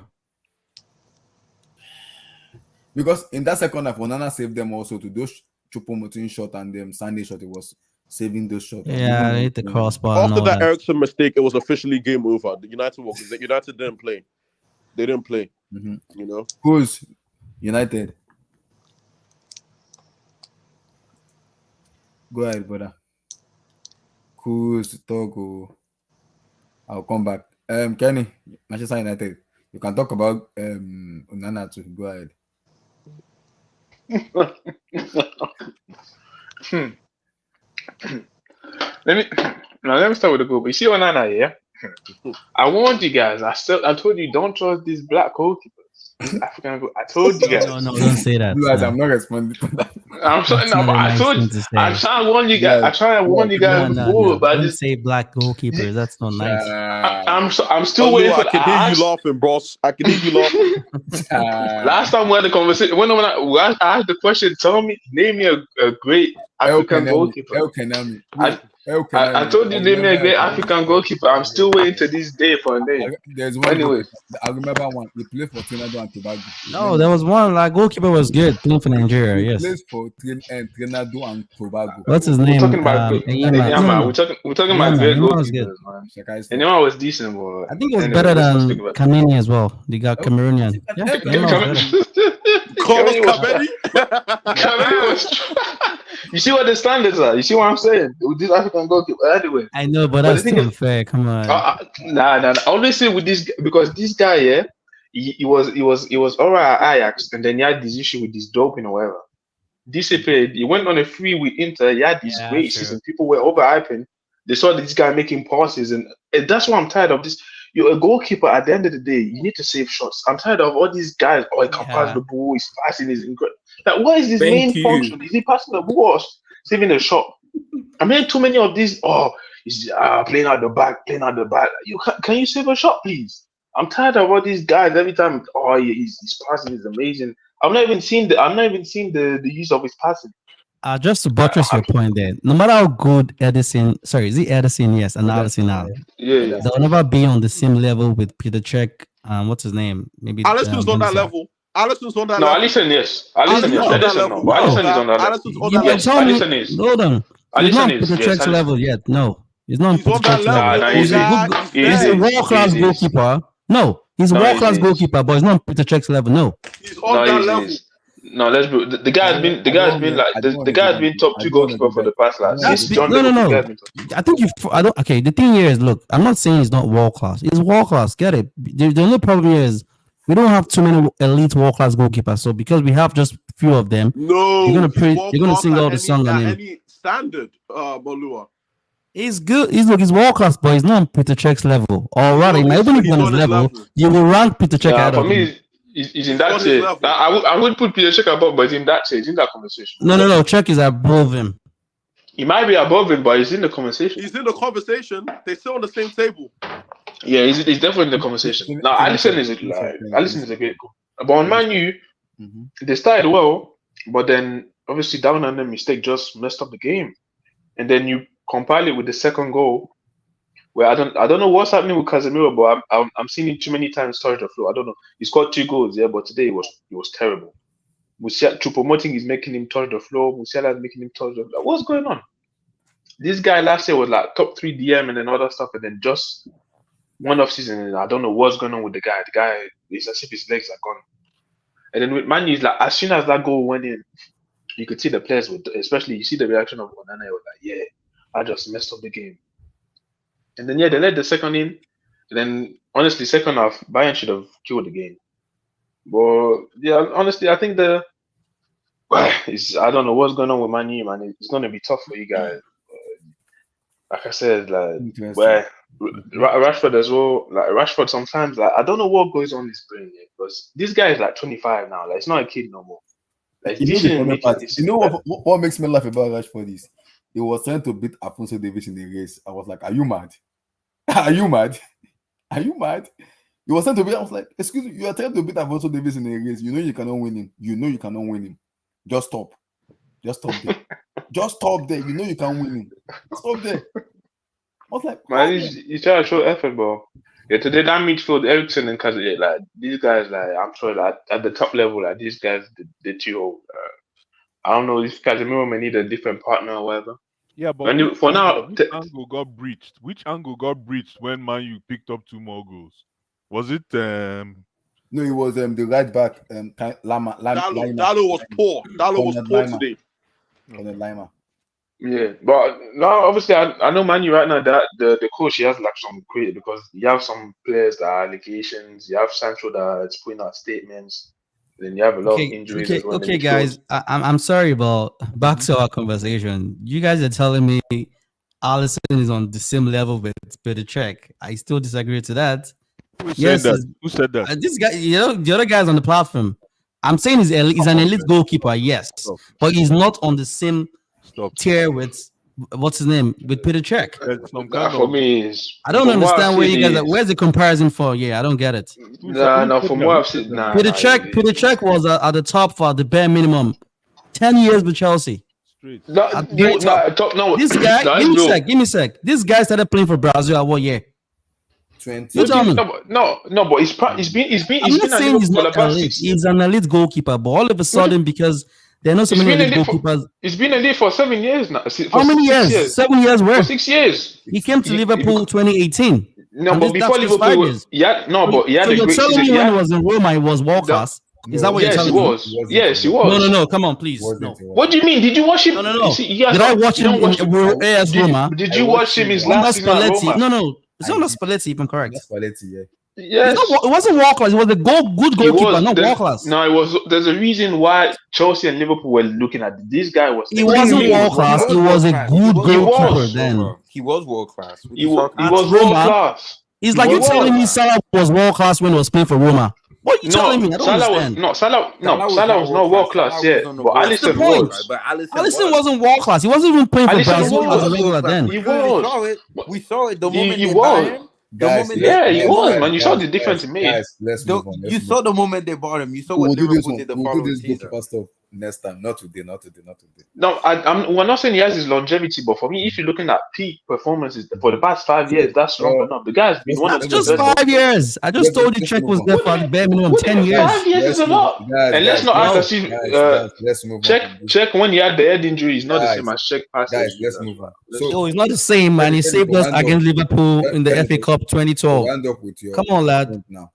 Because in that second half, Onana saved them also to those Choupo-Moting shot and them Sunday shot. It was saving those shots. Yeah, they hit the crossbar. and After all that that. Ericsson mistake, it was officially game over. The United didn't play. They didn't play. You know. Who's United? Go ahead, brother. Who's Togo? I'll come back. Kenny, Manchester United. You can talk about Onana too. Go ahead. Let me start with the goal. But you see Onana, yeah? I warned you guys. I told you don't trust these black goalkeepers. These African I told you guys. No, don't say that. Guys, no. I'm not responding to that. I'm sorry, That's no, not but a I nice told thing you. to say. I'm trying to warn you guys. I'm trying to warn you guys before, but I Don't just say black goalkeepers. That's not nice. I'm still waiting for. I can hear you laughing, boss. I can hear you laughing. Last time we had the conversation, when I asked the question, name me a great African goalkeeper. El Kenami. I told you name me a great African goalkeeper. I'm still waiting to this day for a name. There's one. Anyway. I remember one. He played for Trinidad and Tobago. No, there was one like goalkeeper was good playing for Nigeria. He Yes. plays for Trinidad and Tobago. What's his We're name? talking about Enyema. we're talking about great Enyema was good. goalkeepers, man. Shaka is Enyema was decent, but I think it was anyway, better let's not than speak about Kameni as well. They got Cameroonian. Yeah, Enyema was better. Carlos Kameni Cabeni. was. You see what the standards are? You see what I'm saying? With this African goalkeeper, anyway. I know, but the that's thing still is- unfair. Come on. Nah. I always say with this because this guy, yeah, he was alright at Ajax, and then he had this issue with this doping or whatever. Disappeared. He went on a free with Inter. He had this Yeah, great sure. season. People were overhyping. They saw this guy making passes, and that's why I'm tired of this. You're a goalkeeper. At the end of the day, you need to save shots. I'm tired of all these guys. Oh, he can pass the ball. He's passing. He's incredible. Like, what is his Thank main you. function? Is he passing the ball or saving the shot? I mean, too many of these. Oh, he's playing out the back. Can you save a shot, please? I'm tired of all these guys. Every time, he's passing is amazing. I'm not even seeing the use of his passing. Just to buttress your point there, no matter how good Edison, is it Edison? Yes, and Edison now. Yeah. They'll never be on the same level with Peter Cech. What's his name? Maybe Alisson's on that Mensa. level. Alisson's on that No, level. Alisson, yes. Alisson's Alisson, on that yes. Alisson, level. no. But Alisson is on that level. Alisson's on You that can level. tell me. Alisson is. Hold on. He's Alisson not is, Peter yes, Cech's Alisson. level yet. No, he's not He's on Peter that Cech's level. level. Nah, He's he's a in. world-class He's in. goalkeeper. No, he's a No, world-class he's in. goalkeeper, but he's not Peter Cech's level. No. He's on that level. No, let's be. The guy has been. The guy has been like. The guy has been top 2 goalkeeper for the past like since John. No. The guy has been top. I think I don't. Okay, the thing here is, look, I'm not saying he's not world-class. He's world-class. Get it? The only problem here is we don't have too many elite world-class goalkeepers. So because we have just few of them, No, you're gonna world-class sing at all the song on him. any standard, Molua. He's good. He's world-class, but he's not on Peter Cech's level. Or rather, No, even if he's on his on his level, level. you will rank Peter Cech ahead For of him. me, he's in that on his tier. level. I would put Peter Cech above, but he's in that tier. He's in that conversation. No. Cech is above him. He might be above him, but he's in the conversation. He's in the conversation. They sit on the same table. Yeah, he's definitely in the conversation. Now, Alisson is a great goal. But on Man U, they started well, but then obviously down on the mistake just messed up the game. And then you compile it with the second goal, where I don't know what's happening with Casemiro, but I'm seeing him too many times touch the floor. I don't know. He scored 2 goals, yeah, but today it was terrible. Choupo-Moting is making him touch the floor. Musiala is making him touch the floor. What's going on? This guy last year was like top 3 DM and then other stuff, and then just one off season, and I don't know what's going on with the guy. The guy is as if his legs are gone. And then with Man U, like as soon as that goal went in, you could see the players would, especially you see the reaction of Onana. He was like, "Yeah, I just messed up the game." And then they let the second in. Then honestly, second half, Bayern should have killed the game. But yeah, honestly, I think I don't know what's going on with Man U, man. It's going to be tough for you guys. Like I said, like Interesting. Rashford as well. Like Rashford, sometimes like I don't know what goes on in his brain because this guy is like 25 now. Like it's not a kid no more. Like You know this the shouldn't funny make part? it. You know what makes me laugh about Rashford is he was trying to beat Alphonso Davies in the race. I was like, "Are you mad? Are you mad? Are you mad?" He was trying to beat. I was like, "Excuse me, you are trying to beat Alphonso Davies in the race. You know you cannot win him. You know you cannot win him. Just stop. Just stop there. Just stop there. You know you can't win him. Stop there." I was like, Man, he's trying to show effort, bro. Yeah, today that midfield, Ericsson and Kazet, like these guys, like I'm sure, like at the top level, like these guys, the two. I don't know, these Casemiro may need a different partner or whatever. Yeah, but which angle got breached? Which angle got breached when Man U picked up 2 more goals? Was it? No, it was the right back. Lama. Dalo was poor. Dalo was poor today. On the Lima. Yeah, but now obviously I know Man U right now that the coach he has like some credit because you have some players that are allegations. You have Sancho that's putting out statements. Then you have a lot of injuries. Okay, guys. I'm sorry, but back to our conversation. You guys are telling me Alisson is on the same level with Peter Cech. I still disagree to that. Who said that? This guy, the other guys on the platform. I'm saying he's an elite goalkeeper, yes, but he's not on the same tier with what's his name with Peter Cech. For me, I don't understand where you guys are. Where's the comparison for? Yeah, I don't get it. No, from what I've seen, Peter Cech was at the top for the bare minimum, 10 years with Chelsea. This guy, give me a sec. This guy started playing for Brazil at what year? 20. No, but he's been. I'm not saying he's not elite. He's an elite goalkeeper, but all of a sudden because there are not so many elite goalkeepers. He's been elite for 7 years now. How many years? 7 years where? For 6 years. He came to Liverpool 2018. No, but before Liverpool, but he had so you're telling me when he was in Roma, he was world class. Is that what you're telling me? Yes, he was. No. Come on, please. No. What do you mean? Did you watch him? No. Did I watch him in AS Roma? Did you watch him his last season at Roma? No. It's not Spalletti, if I'm correct. Spalletti, yeah. Yes. It wasn't world class. It was a good goalkeeper, not world class. No, it was. There's a reason why Chelsea and Liverpool were looking at this guy. He wasn't world class. He was a good goalkeeper then. He was world class. He was world class. It's like you telling me Salah was world class when he was playing for Roma. What are you telling me? I don't understand. Salah was not world class, yeah. But Alisson was. But Alisson wasn't world class. He wasn't even playing for Brazil as a regular then. He was. We saw it the moment he was. He was, man. You saw the difference he made. Let's move on. You saw the moment they bought him. You saw what Liverpool did the following season. Next time, not today. No, we're not saying he has his longevity, but for me, if you're looking at peak performances for the past 5 years, that's strong enough. The guy's been one of the best. Just 5 years. I just told you Czech was there for the bare minimum 10 years. 5 years is a lot. And let's not act as if let's move on. Czech when he had the head injury is not the same as Czech past. Guys, let's move on. So it's not the same, man. He saved us against Liverpool in the FA Cup 2012. Come on, lad. Now,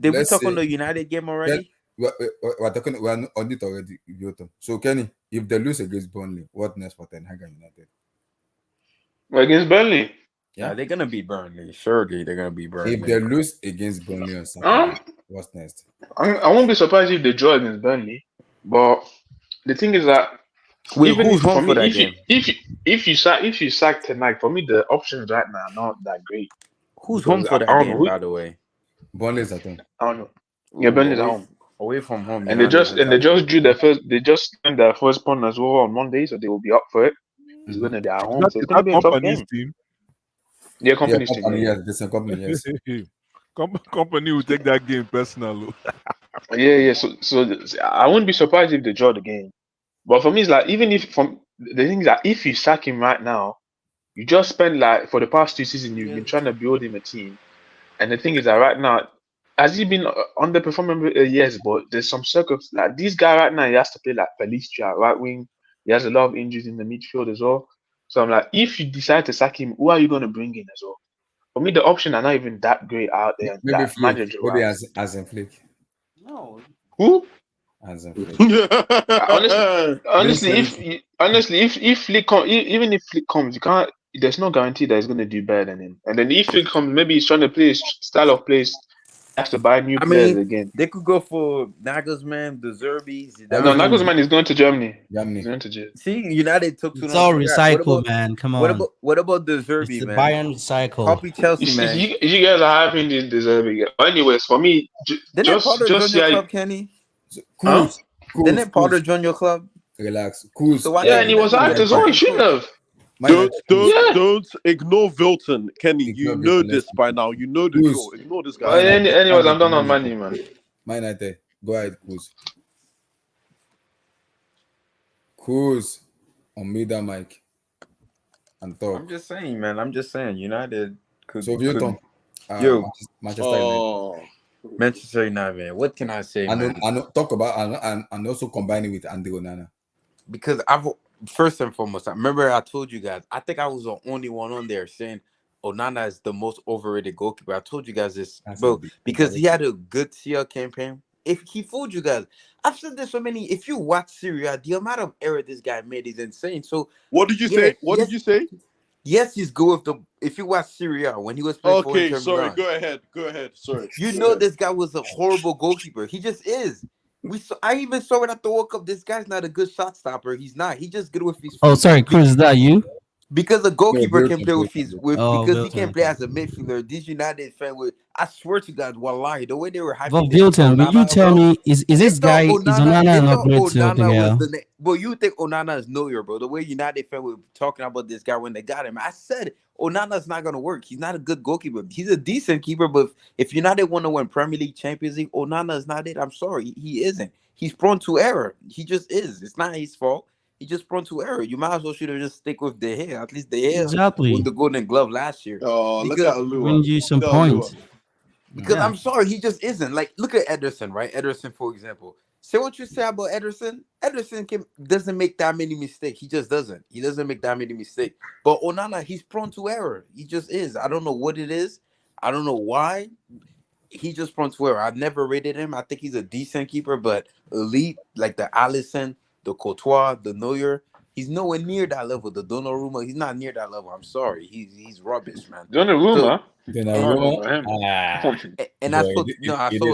did we talk on the United game already? We're on it already. So Kenny, if they lose against Burnley, what next for Ten Hag and United? Against Burnley? Yeah, they're gonna beat Burnley. Surely they're gonna beat Burnley. If they lose against Burnley on Saturday, what's next? I won't be surprised if they draw against Burnley. But the thing is that if you sack Ten Hag, for me the options right now are not that great. Who's home for that game, by the way? Burnley's at home. I don't know. Yeah, Burnley's at home. Away from home. And they just drew their first. They just signed their first point as well on Monday, so they will be up for it. It's going to be at home. So it's going to be a tough game. Team? Yeah, company's team. Yes, this is company. Yes. Company will take that game personal. Yeah. So I wouldn't be surprised if they draw the game. But for me, it's like the thing is that if you sack him right now, you just spend like for the past 2 seasons you've been trying to build him a team, and the thing is that right now. Has he been underperforming? Yes, but there's some circles like this guy right now. He has to play like Pelistri right wing. He has a lot of injuries in the midfield as well. So I'm like, if you decide to sack him, who are you going to bring in as well? For me, the options are not even that great out there. Maybe as in Flick. No. Who? As in Flick. honestly, if Flick comes, even if Flick comes, you can't there's no guarantee that he's going to do better than him. And then if he comes, maybe he's trying to play his style of play, he has to buy new I players mean, again. they could go for Nagelsmann, De Zerbi, No, Zidane. Nagelsmann is going to Germany. Germany. He's going to Germany. See, United took too It's long all to figure out. recycled, man. Come on. What about De It's Zerbi, the man? Bayern recycle. Copy Chelsea, man. You guys are having this deserving. But anyways, for me, Didn't Potter join your club, Kenny? Huh? Didn't Potter join your club? Relax. Cool. So why Yeah, and he was hyped as well. He shouldn't have. Don't ignore Vilton, Kenny. You know this by now. You know the drill. Ignore this guy. Anyways, I'm done on money, man. My night. Go ahead, Kuz. Kuz, unmute that mic and talk. I'm just saying, man. I'm just saying. United could. So Vilton, Manchester United. Manchester United, man. What can I say, man? I know, talk about and also combine it with Andy Onana. Because first and foremost, I remember I told you guys, I think I was the only one on there saying Onana is the most overrated goalkeeper. I told you guys this, bro, because he had a good CL campaign. If he fooled you guys, I've said this so many. If you watch Syria, the amount of error this guy made is insane. So what did you say? What did you say? Yes, he's good with the. If you watch Syria when he was playing for Inter Milan. Go ahead. Sorry. You know this guy was a horrible goalkeeper. He just is. I even saw it at the World Cup. This guy's not a good shot stopper. He's not. He's just good with his. Oh, sorry, Chris, is that you? Because a goalkeeper can play with his because he can play okay. as a midfielder. This United fan with I swear to God, wallahi, the way they were hyping. But Vilton, will you tell me is this guy is Onana an upgrade to Odegaard? Well, you think Onana is Neuer, bro? The way United fan were talking about this guy when they got him, I said Onana's not gonna work. He's not a good goalkeeper. He's a decent keeper, but if United want to win Premier League, Champions League, Onana is not it. I'm sorry, he isn't. He's prone to error. He just is. It's not his fault. He's just prone to error. You might as well should have just stick with De Gea. At least De Gea won the Golden Glove last year. Oh, look at Alua. Win you some points. Because I'm sorry, he just isn't. Like, look at Ederson, right? Ederson, for example. Say what you say about Ederson. Ederson doesn't make that many mistakes. He just doesn't. He doesn't make that many mistakes. But Onana, he's prone to error. He just is. I don't know what it is. I don't know why. He's just prone to error. I've never rated him. I think he's a decent keeper, but elite, like the Alisson, the Courtois, the Neuer, he's nowhere near that level. The Donnarumma, he's not near that level. I'm sorry. He's rubbish, man. Donnarumma? And I saw what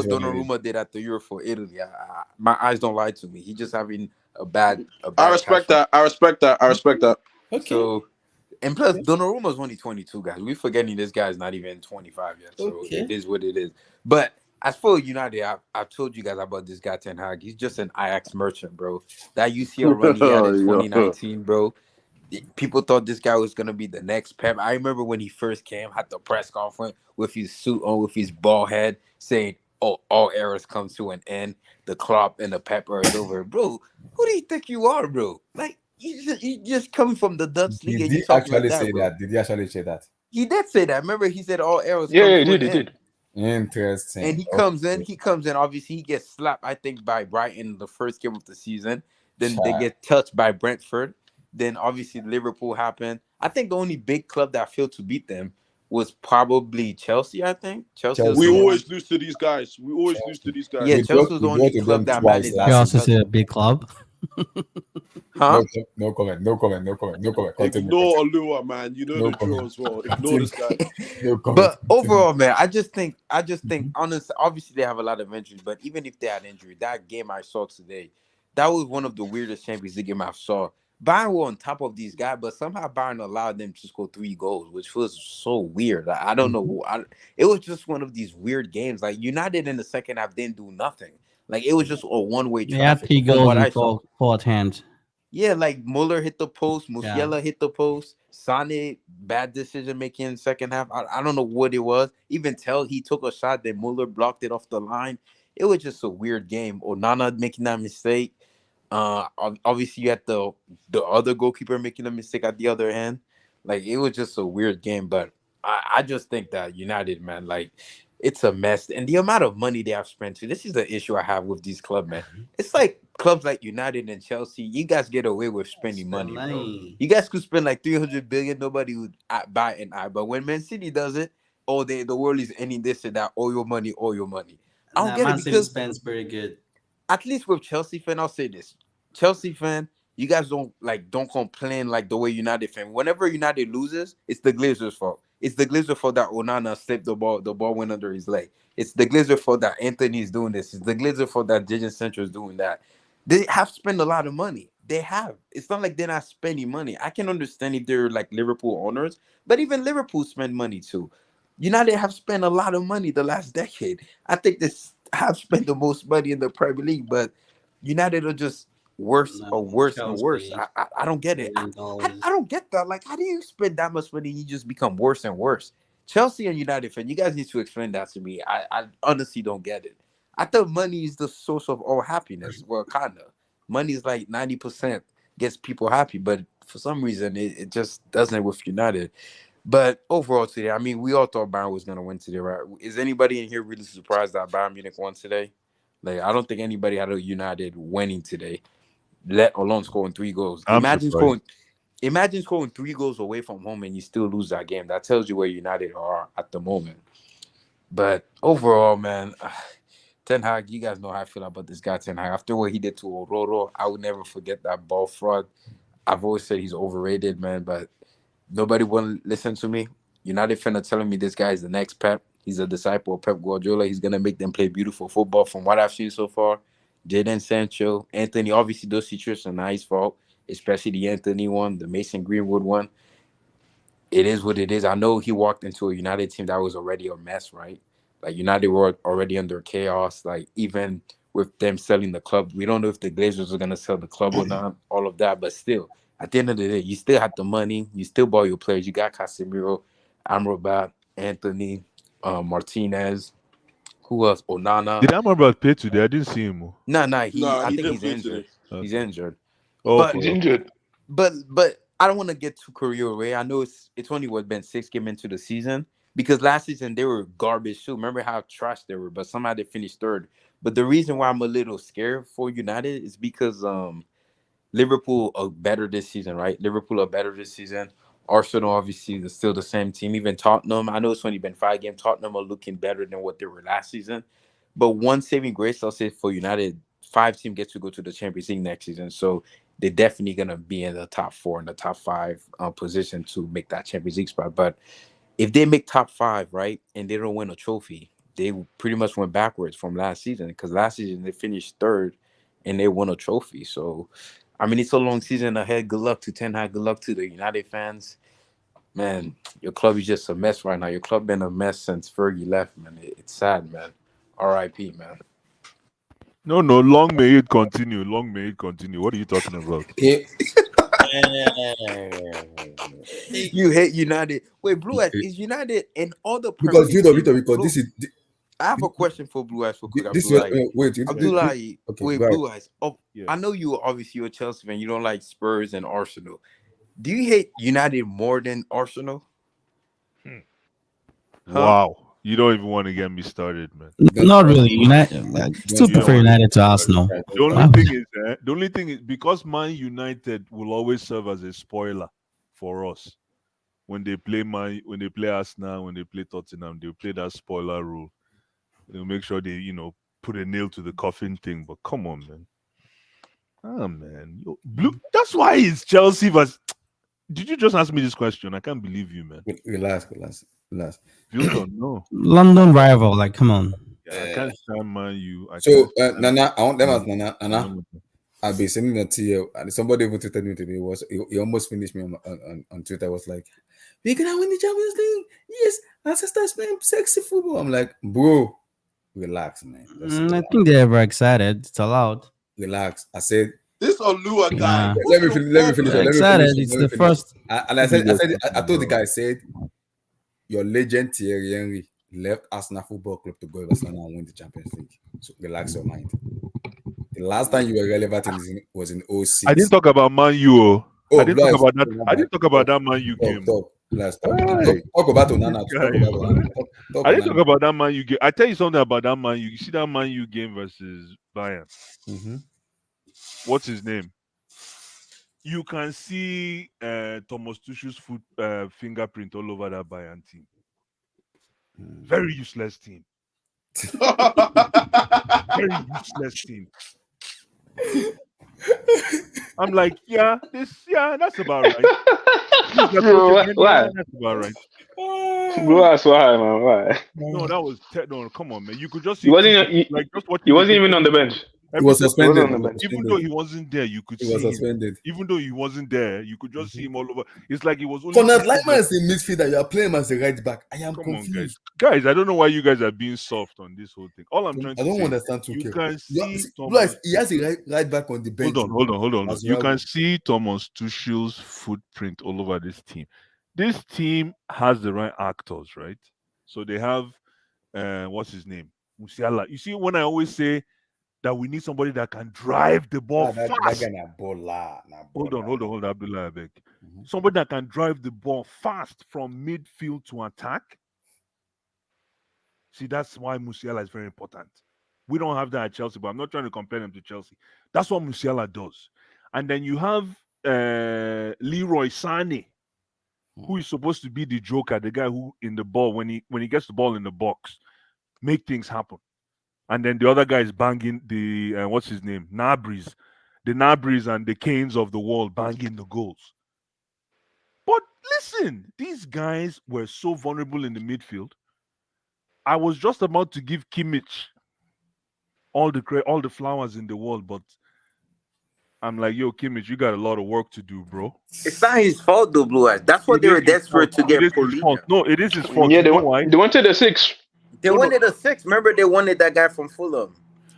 Donnarumma did at the Euro for Italy. My eyes don't lie to me. He's just having a bad I respect that. Okay. So, and plus, Donnarumma's only 22, guys. We're forgetting this guy's not even 25 yet. So it is what it is. But as for United, I've told you guys about this guy, Ten Hag. He's just an Ajax merchant, bro. That UCL run he had in 2019, bro. People thought this guy was going to be the next Pep. I remember when he first came, had the press conference with his suit on, with his bald head, saying, oh, all eras come to an end. The Klopp and the Pep era is over. Bro, who do you think you are, bro? Like, you just coming from the Dutch league. Did he actually say that? Did he actually say that? He did say that. Remember, he said all eras. Yeah, he did. Interesting. And he comes in. Obviously, he gets slapped, I think, by Brighton the first game of the season. Then they get touched by Brentford. Then obviously Liverpool happened. I think the only big club that failed to beat them was probably Chelsea. I think Chelsea. We always lose to these guys. Yeah, Chelsea was the only club that managed. You also say a big club. Huh? No comment. Ignore Alua, man. You know the drill as well. Ignore this guy. But overall, man, I just think, honestly, obviously they have a lot of injuries, but even if they had injury, that game I saw today, that was one of the weirdest Champions League games I saw. Bayern were on top of these guys, but somehow Bayern allowed them to score 3 goals, which was so weird. I don't know. It was just one of these weird games. Like, United in the second half didn't do nothing. Like, it was just a one-way traffic. They had 3 goals in forward hand. Yeah, like Muller hit the post, Musiala hit the post, Sane, bad decision-making in the second half. I don't know what it was. Even Tell, he took a shot, then Muller blocked it off the line. It was just a weird game. Onana making that mistake. Obviously, you had the other goalkeeper making a mistake at the other end. Like, it was just a weird game. But I just think that United, man, like, it's a mess. And the amount of money they have spent, too, this is the issue I have with these clubs, man. It's like clubs like United and Chelsea, you guys get away with spending money, bro. You guys could spend like 300 billion, nobody would buy an eye. But when Man City does it, the world is ending this and that, all your money. I don't get it because spends pretty good. At least with Chelsea fan, I'll say this. Chelsea fan, You guys don't complain like the way United fan. Whenever United loses, it's the Glazers' fault. It's the Glazers' fault that Onana slipped the ball. The ball went under his leg. It's the Glazers' fault that Anthony is doing this. It's the Glazers' fault that Jadon Sancho is doing that. They have spent a lot of money. They have. It's not like they're not spending money. I can understand if they're like Liverpool owners, but even Liverpool spend money too. United have spent a lot of money the last decade. I think they have spent the most money in the Premier League, but United are just worse No, or worse and worse. Chelsea, I don't get it. billion I dollars. don't get that. Like, how do you spend that much money and you just become worse and worse? Chelsea and United fan, you guys need to explain that to me. I honestly don't get it. I thought money is the source of all happiness. Well, kind of. Money is like 90% gets people happy, but for some reason, it just doesn't with United. But overall today, I mean, we all thought Bayern was going to win today, right? Is anybody in here really surprised that Bayern Munich won today? Like, I don't think anybody had a United winning today, let alone scoring 3 goals. I'm surprised. Imagine scoring 3 goals away from home and you still lose that game. That tells you where United are at the moment. But overall, man, Ten Hag, you guys know how I feel about this guy, Ten Hag. After what he did to Ororo, I would never forget that ball fraud. I've always said he's overrated, man, but nobody will listen to me. United fan are telling me this guy is the next Pep. He's a disciple of Pep Guardiola. He's going to make them play beautiful football from what I've seen so far. Jadon Sancho, Anthony, obviously those situations are not his fault, especially the Anthony one, the Mason Greenwood one. It is what it is. I know he walked into a United team that was already a mess, right? Like United were already under chaos. Like even with them selling the club, we don't know if the Glazers are gonna sell the club or not. All of that, but still, at the end of the day, you still have the money. You still bought your players. You got Casemiro, Amrabat, Anthony, Martinez. Who else? Onana. Did Amrabat play today? I didn't see him. No. I He think didn't he's play injured. today. He's Okay. injured. Okay. He's injured. But I don't want to get too career away. I know it's only been 6 games into the season because last season they were garbage too. Remember how trash they were, but somehow they finished third. But the reason why I'm a little scared for United is because Liverpool are better this season, right? Liverpool are better this season. Arsenal obviously is still the same team. Even Tottenham, I know it's only been 5 games. Tottenham are looking better than what they were last season. But one saving grace, I'll say for United, 5 teams get to go to the Champions League next season. So they're definitely gonna be in the top 4 and the top 5 position to make that Champions League spot. But if they make top 5, right, and they don't win a trophy, they pretty much went backwards from last season because last season they finished third and they won a trophy. So I mean, it's a long season ahead. Good luck to Ten Hag. Good luck to the United fans. Man, your club is just a mess right now. Your club been a mess since Fergie left, man. It's sad, man. R.I.P., man. No, long may it continue. Long may it continue. What are you talking about? You hate United. Wait, Blue Eyes, is United in all the Premier Because League Victor, teams- because Blue- this is I have a question for Blue Eyes for quick. this is Abdullahi. wait. Abdullahi, Okay, wait, go ahead. Blue Eyes. Oh, Yes. I know you obviously you're a Chelsea fan. You don't like Spurs and Arsenal. Do you hate United more than Arsenal? Wow. You don't even want to get me started, man. Not really. United. Like, still You prefer know- United to Arsenal. The only thing is because Man United will always serve as a spoiler for us when they play Arsenal, when they play Tottenham, they'll play that spoiler rule. They'll make sure they put a nail to the coffin thing. But come on, man. Ah, man. Blue. That's why it's Chelsea versus. Did you just ask me this question? I can't believe you, man. Relax. Vilton, no. London rival. Like, come on. Yeah, I can't stand Man U. So Nana, I want them as Nana. I've been sending that to you, and somebody even tweeted me today. He almost finished me on Twitter. I was like, "We're gonna win the Champions League." Yes, Ancestors playing sexy football. I'm like, bro, relax, man. I think they're ever excited. It's allowed. Relax. I said, This Olua guy. Nah. let me finish. Excited. It's the first. And I told the guy, I said, your legend Thierry Henry left Arsenal Football Club to go to Arsenal and win the Champions League. So relax your mind. The last time you were relevant was in 06. I didn't talk about Man U. I didn't Blast. talk about that. I didn't talk about that Man U game. Talk Hey. about Onana. I didn't talk about that Man U game. I tell you something about that Man U. You see that Man U game versus Bayern. Mm-hmm. What's his name? You can see Thomas Tuchel's fingerprint all over that Bayern team. Very useless team. Very useless team. I'm like, that's about right. Bro, why? That's about right. Bro, that's why, man. Why? No, that was no. Come on, man. You could just He see wasn't. like just He watching the wasn't game. even on the bench. He was He wasn't suspended. on the bench. Even though he wasn't there, you could He see was him. suspended. Even though he wasn't there, you could just see him all over. It's like he was only. Conrad Laiman is in midfielder. You are playing him as a right back. I am Come confused. on, guys. I don't know why you guys are being soft on this whole thing. All I'm trying to I don't say, understand. you can see Thomas. He has a right back on the bench. Hold on. As You well. can see Thomas Tuchel's footprint all over this team. This team has the right actors, right? So they have, what's his name? Musiala. You see, when I always say that we need somebody that can drive the ball fast. Hold on, Abdullah, I beg. Somebody that can drive the ball fast from midfield to attack. See, that's why Musiala is very important. We don't have that at Chelsea, but I'm not trying to compare them to Chelsea. That's what Musiala does. And then you have Leroy Sané, who is supposed to be the joker, the guy who in the ball, when he gets the ball in the box, make things happen. And then the other guy is banging the what's his name? Nabries. The Nabries and the Canes of the world banging the goals. But listen, these guys were so vulnerable in the midfield. I was just about to give Kimmich all the flowers in the world, but I'm like, yo, Kimmich, you got a lot of work to do, bro. It's not his fault, though, Blue Eyes. That's what they were desperate to get Polina. No, it is his fault. Yeah, you know why? They wanted a 6. They wanted a 6. Remember, they wanted that guy from Fulham.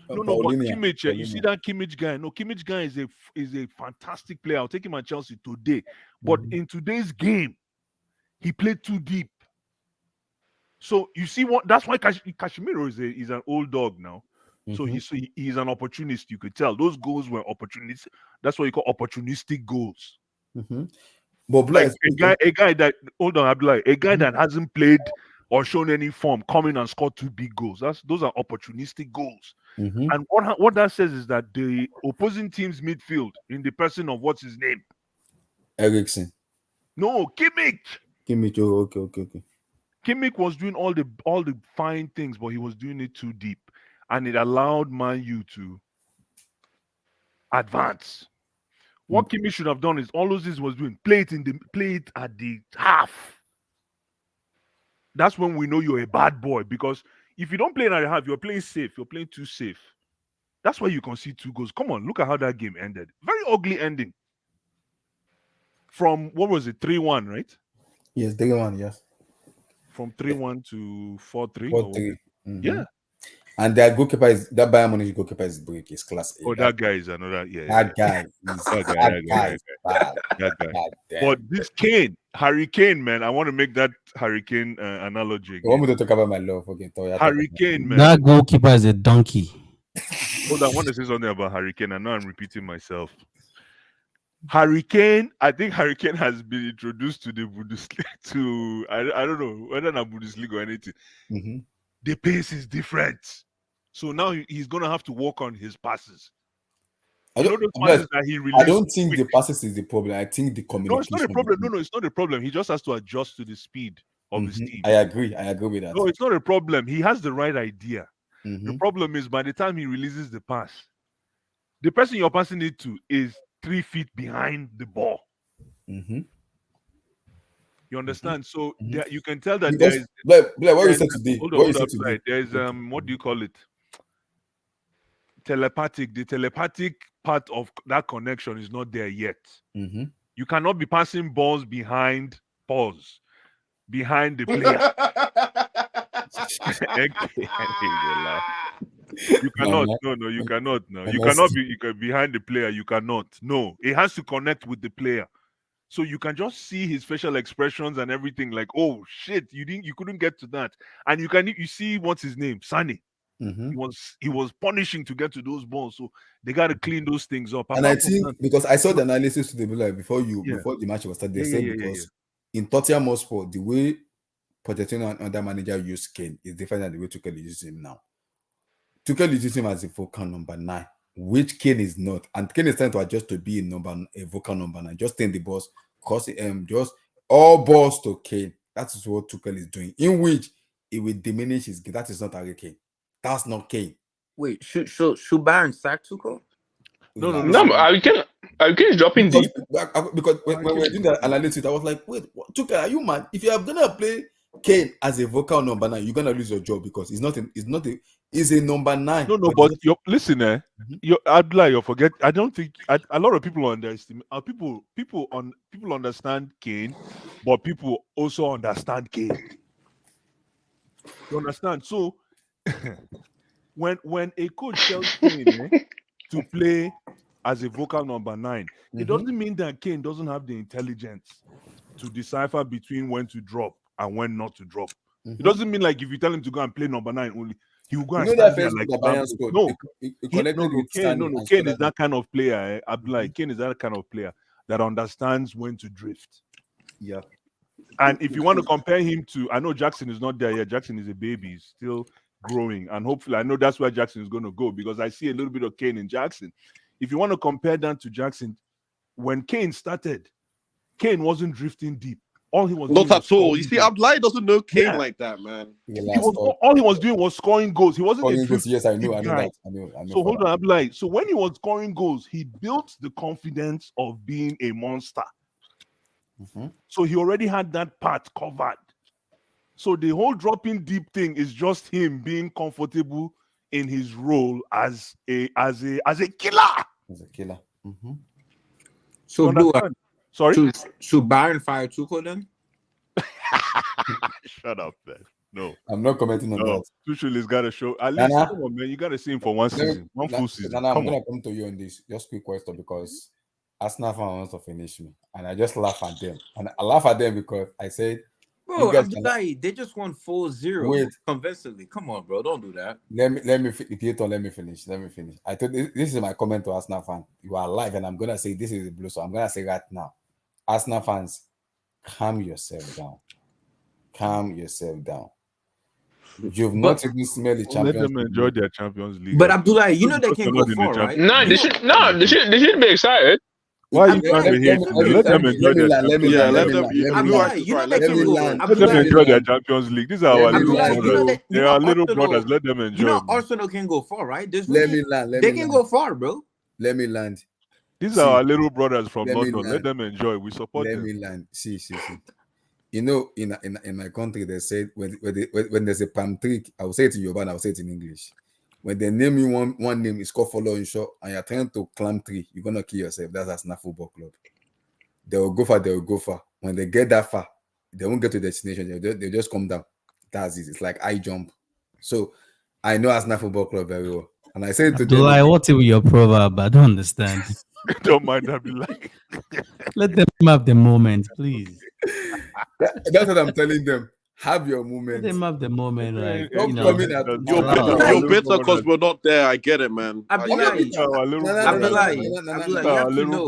No, but Kimmich, you see that Kimmich guy? No, Kimmich guy is a fantastic player. I'll take him at Chelsea today. But in today's game, he played too deep. So you see what? That's why Casemiro is an old dog now. So he's an opportunist. You could tell those goals were opportunistic. That's what you call opportunistic goals. But like a guy that that hasn't played or shown any form, come in and score 2 big goals. Those are opportunistic goals. And what that says is that the opposing team's midfield, in the person of what's his name, Eriksen. No, Kimmich. Okay. Kimmich was doing all the fine things, but he was doing it too deep, and it allowed Man U to advance. What Kimmich should have done is all those things was doing. Play it at the half. That's when we know you're a bad boy, because if you don't play it at the half, you're playing safe. You're playing too safe. That's why you concede 2 goals. Come on, look at how that game ended. Very ugly ending. From what was it, 3-1, right? Yes, 3-1, yes. From 3-1 to 4-3. 4-3. Yeah. And their goalkeeper that Bayern Munich goalkeeper is break. Is class A. Oh, that guy is another. Yeah. That guy. That guy. But this Harry Kane, man, I want to make that Harry Kane analogy again. You want me to talk about my love? Okay, Harry Kane, man. That goalkeeper is a donkey. Hold on, I want to say something about Harry Kane. I know I'm repeating myself. Harry Kane, I think Harry Kane has been introduced to the Bundesliga I don't know whether not Bundesliga or anything. The pace is different. So now he's gonna have to work on his passes. I don't think the passes is the problem. I think the communication. No, it's not a problem. No, it's not a problem. He just has to adjust to the speed of his team. I agree with that. No, it's not a problem. He has the right idea. The problem is by the time he releases the pass, the person you're passing it to is 3 feet behind the ball. You understand? So there, you can tell that there is. What you said today? There's what do you call it? Telepathic. The telepathic part of that connection is not there yet. You cannot be passing balls behind the player. You cannot. No, you cannot. No, you cannot be behind the player. You cannot. No, it has to connect with the player. So you can just see his facial expressions and everything. Like, oh shit, you couldn't get to that. And you see what's his name, Sané. He was punishing to get to those balls. So they got to clean those things up. And I think because I saw the analysis to the before the match was started, they said because in Tottenham Hotspur, the way Pochettino and other manager use Kane is different than the way Tuchel uses him now. Tuchel uses him as a vocal number 9, which Kane is not, and Kane is trying to adjust to be a vocal number 9. Just take the balls, just all balls to Kane. That is what Tuchel is doing. In which it will diminish his game. That is not Harry Kane. That's not Kane. Wait, should Bayern sack Tuchel? No, I can dropping because, deep. because when we were doing the analytics, I was like, wait, Tuka, are you mad? If you are gonna play Kane as a vocal number 9, you're gonna lose your job because he's a number 9. No, but listen, Abdullah, you forget. I don't think a lot of people underestimate. People understand Kane, but people also understand Kane. You understand? So when a coach tells Kane to play as a vocal number 9, it doesn't mean that Kane doesn't have the intelligence to decipher between when to drop and when not to drop. It doesn't mean like if you tell him to go and play number 9 only, he will go and stand there like Bayern scored. Kane is that kind of player. Abdullah, Kane is that kind of player that understands when to drift. Yeah. And if you want to compare him to, I know Jackson is not there yet. Jackson is a baby, he's still growing, and hopefully, I know that's where Jackson is going to go because I see a little bit of Kane in Jackson. If you want to compare that to Jackson, when Kane started, Kane wasn't drifting deep. All he was not doing at all. You see, Abdullah doesn't know Kane like that, man. All he was doing was scoring goals. He wasn't scoring goals. Yes, I know that. I know so hold on, Abdullah. So when he was scoring goals, he built the confidence of being a monster. So he already had that part covered. So the whole dropping deep thing is just him being comfortable in his role as a killer. As a killer. So Blue, sorry. Should Bayern fire Tuchel then? Shut up, man. No, I'm not commenting on that. Tuchel has got to show. At least, come on, man. You got to see him for one season, one full season. Nana, I'm gonna come to you on this. Just quick question because Arsenal fan wants to finish me, and I just laugh at them. And I laugh at them because I said, "Bro, Abdullahi, they just won 4-0 convincingly. Come on, bro, don't do that." Let me finish. I thought this is my comment to Arsenal fan. You are live, and I'm gonna say this is the blue. So I'm gonna say right now, Arsenal fans, calm yourself down. You've not even smelled the Champions League. Let them enjoy their Champions League. But Abdullahi, you know they can't go far, right? No, they should be excited. Why are you trying to hate them? Let them enjoy their Champions League. Let them enjoy their Champions League. These are our little brothers. They are little brothers. Let them enjoy. You know Arsenal can go far, right? They can go far, bro. Let me land. These are our little brothers from London. Let them enjoy. We support them. Let me land. See. You know, in my country, they said when there's a palm tree, I will say it in Yoruba and I will say it in English. When they name you one name, it's called follow in short, and you're trying to climb tree, you're gonna kill yourself. That's Arsenal Football Club. They will go far. When they get that far, they won't get to the destination. They'll just come down. That's it. It's like high jump. So I know Arsenal Football Club very well. And I said to them, what is your proverb? I don't understand. Don't mind that. Be like, let them have the moment, please. That's what I'm telling them. Have your moment. Let them have the moment, right? You're bitter because we're not there. I get it, man. Abdullahi,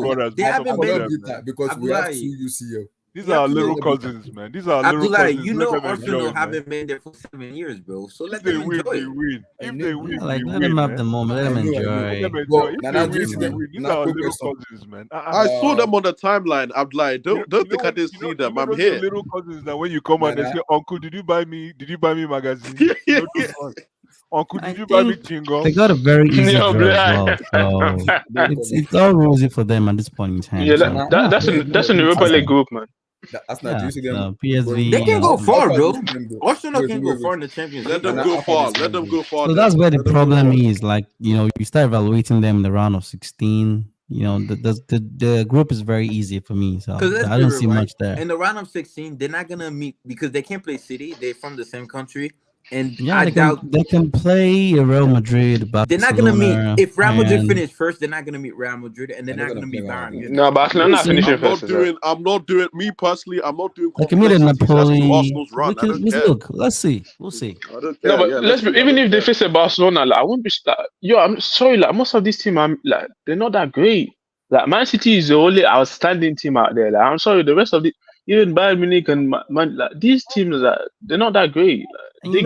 brothers. They haven't been bitter because we have 2 UCL. These are our little cousins, man. These are our little cousins. You know Arsenal haven't been there for 7 years, bro. So let them enjoy it. If they win, let them have the moment. Let them enjoy. These are our little cousins, man. I saw them on the timeline. Abdullahi, don't think I didn't see them. I'm here. Little cousins that when you come and they say, "Uncle, did you buy me magazine?" Uncle, did you buy me chingo? They got a very easy job as well. So it's all rosy for them at this point in time. Yeah, that's an Europa League group, man. PSV. They can go far, bro. Arsenal can go far in the Champions League. Let them go far. Let them go far. So that's where the problem is. Like, you start evaluating them in the round of 16. The group is very easy for me. So I don't see much there. In the round of 16, they're not gonna meet because they can't play City. They're from the same country. And I doubt they can play Real Madrid. They're not gonna meet. If Real Madrid finish first, they're not gonna meet Real Madrid, and they're not gonna meet Bayern. No, but I'm not finishing first. I'm not doing. Me personally, I'm not doing. They can meet Napoli. Arsenal's run. Look, let's see. We'll see. No, but even if they face a Barcelona, like, I won't be. I'm sorry. Like, most of this team, they're not that great. Like, Man City is the only outstanding team out there. Like, I'm sorry, the rest of the even Bayern Munich and these teams, they're not that great. Like,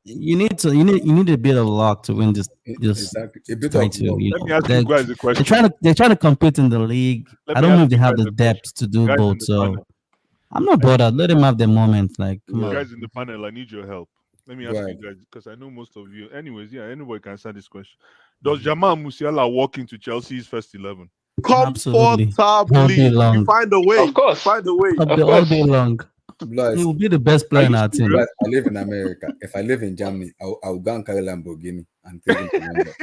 you need a bit of luck to win this. Exactly. A bit of Let me ask you guys a question. They're trying to compete in the league. I don't know if they have the depth to do both. So I'm not bothered. Let them have the moment. Like, come on. Guys in the panel, I need your help. Let me Go ask you ahead. guys because I know most of you. Anyways, yeah, anybody can answer this question. Does Jamal Musiala walk into Chelsea's first 11? Absolutely. All day Comfortably. You long. find a way. Of course. Find a way. Of All day course. long. Blood, He will be the best Are player in you our team. serious? I live in America. If I live in Germany, I'll go and carry Lamborghini and take him to London.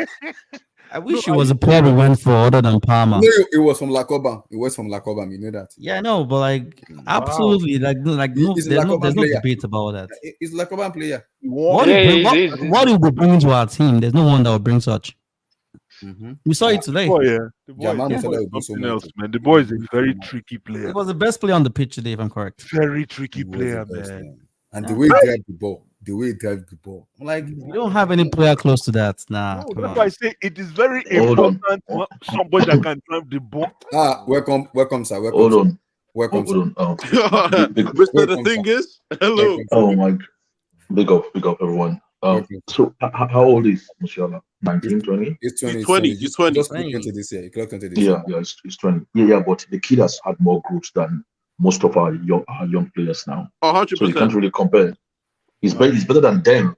I wish No, he was are a player we went for other than Palmer. No, it was from Lacoba. It was from Lacoba. You know that. Yeah, I know, but like absolutely, like no, He's a there's Lacoban no player. debate about that. He's a Lacoban player. What Yeah, what he will bring to our team? There's no one that will bring such. Mm-hmm. We saw it today. Oh yeah, the boy, Jamal the Musiala boy will is do so something much. else, man. The boy is a very tricky player. He was the best player on the pitch today, if I'm correct. Very tricky He was player, the best, man. And Yeah. the way he drives the ball, I'm like, We don't have any player close to that. Nah, No, come that's on. why I say it is very Hold on. important to have somebody that can drive the ball. welcome, sir. Hold on. Welcome, Hold sir. on. Mister, the thing is, hello. Welcome, sir. Oh my. Big up, everyone. Welcome. So how old is Musiala? 19, 20? He's 20. He's 20. He's 20. Just clocked 20 this year. He clocked 20 this Yeah, year. he's 20. Yeah, but the kid has had more growth than most of our young players now. 100%. So you can't really compare. He's better than them,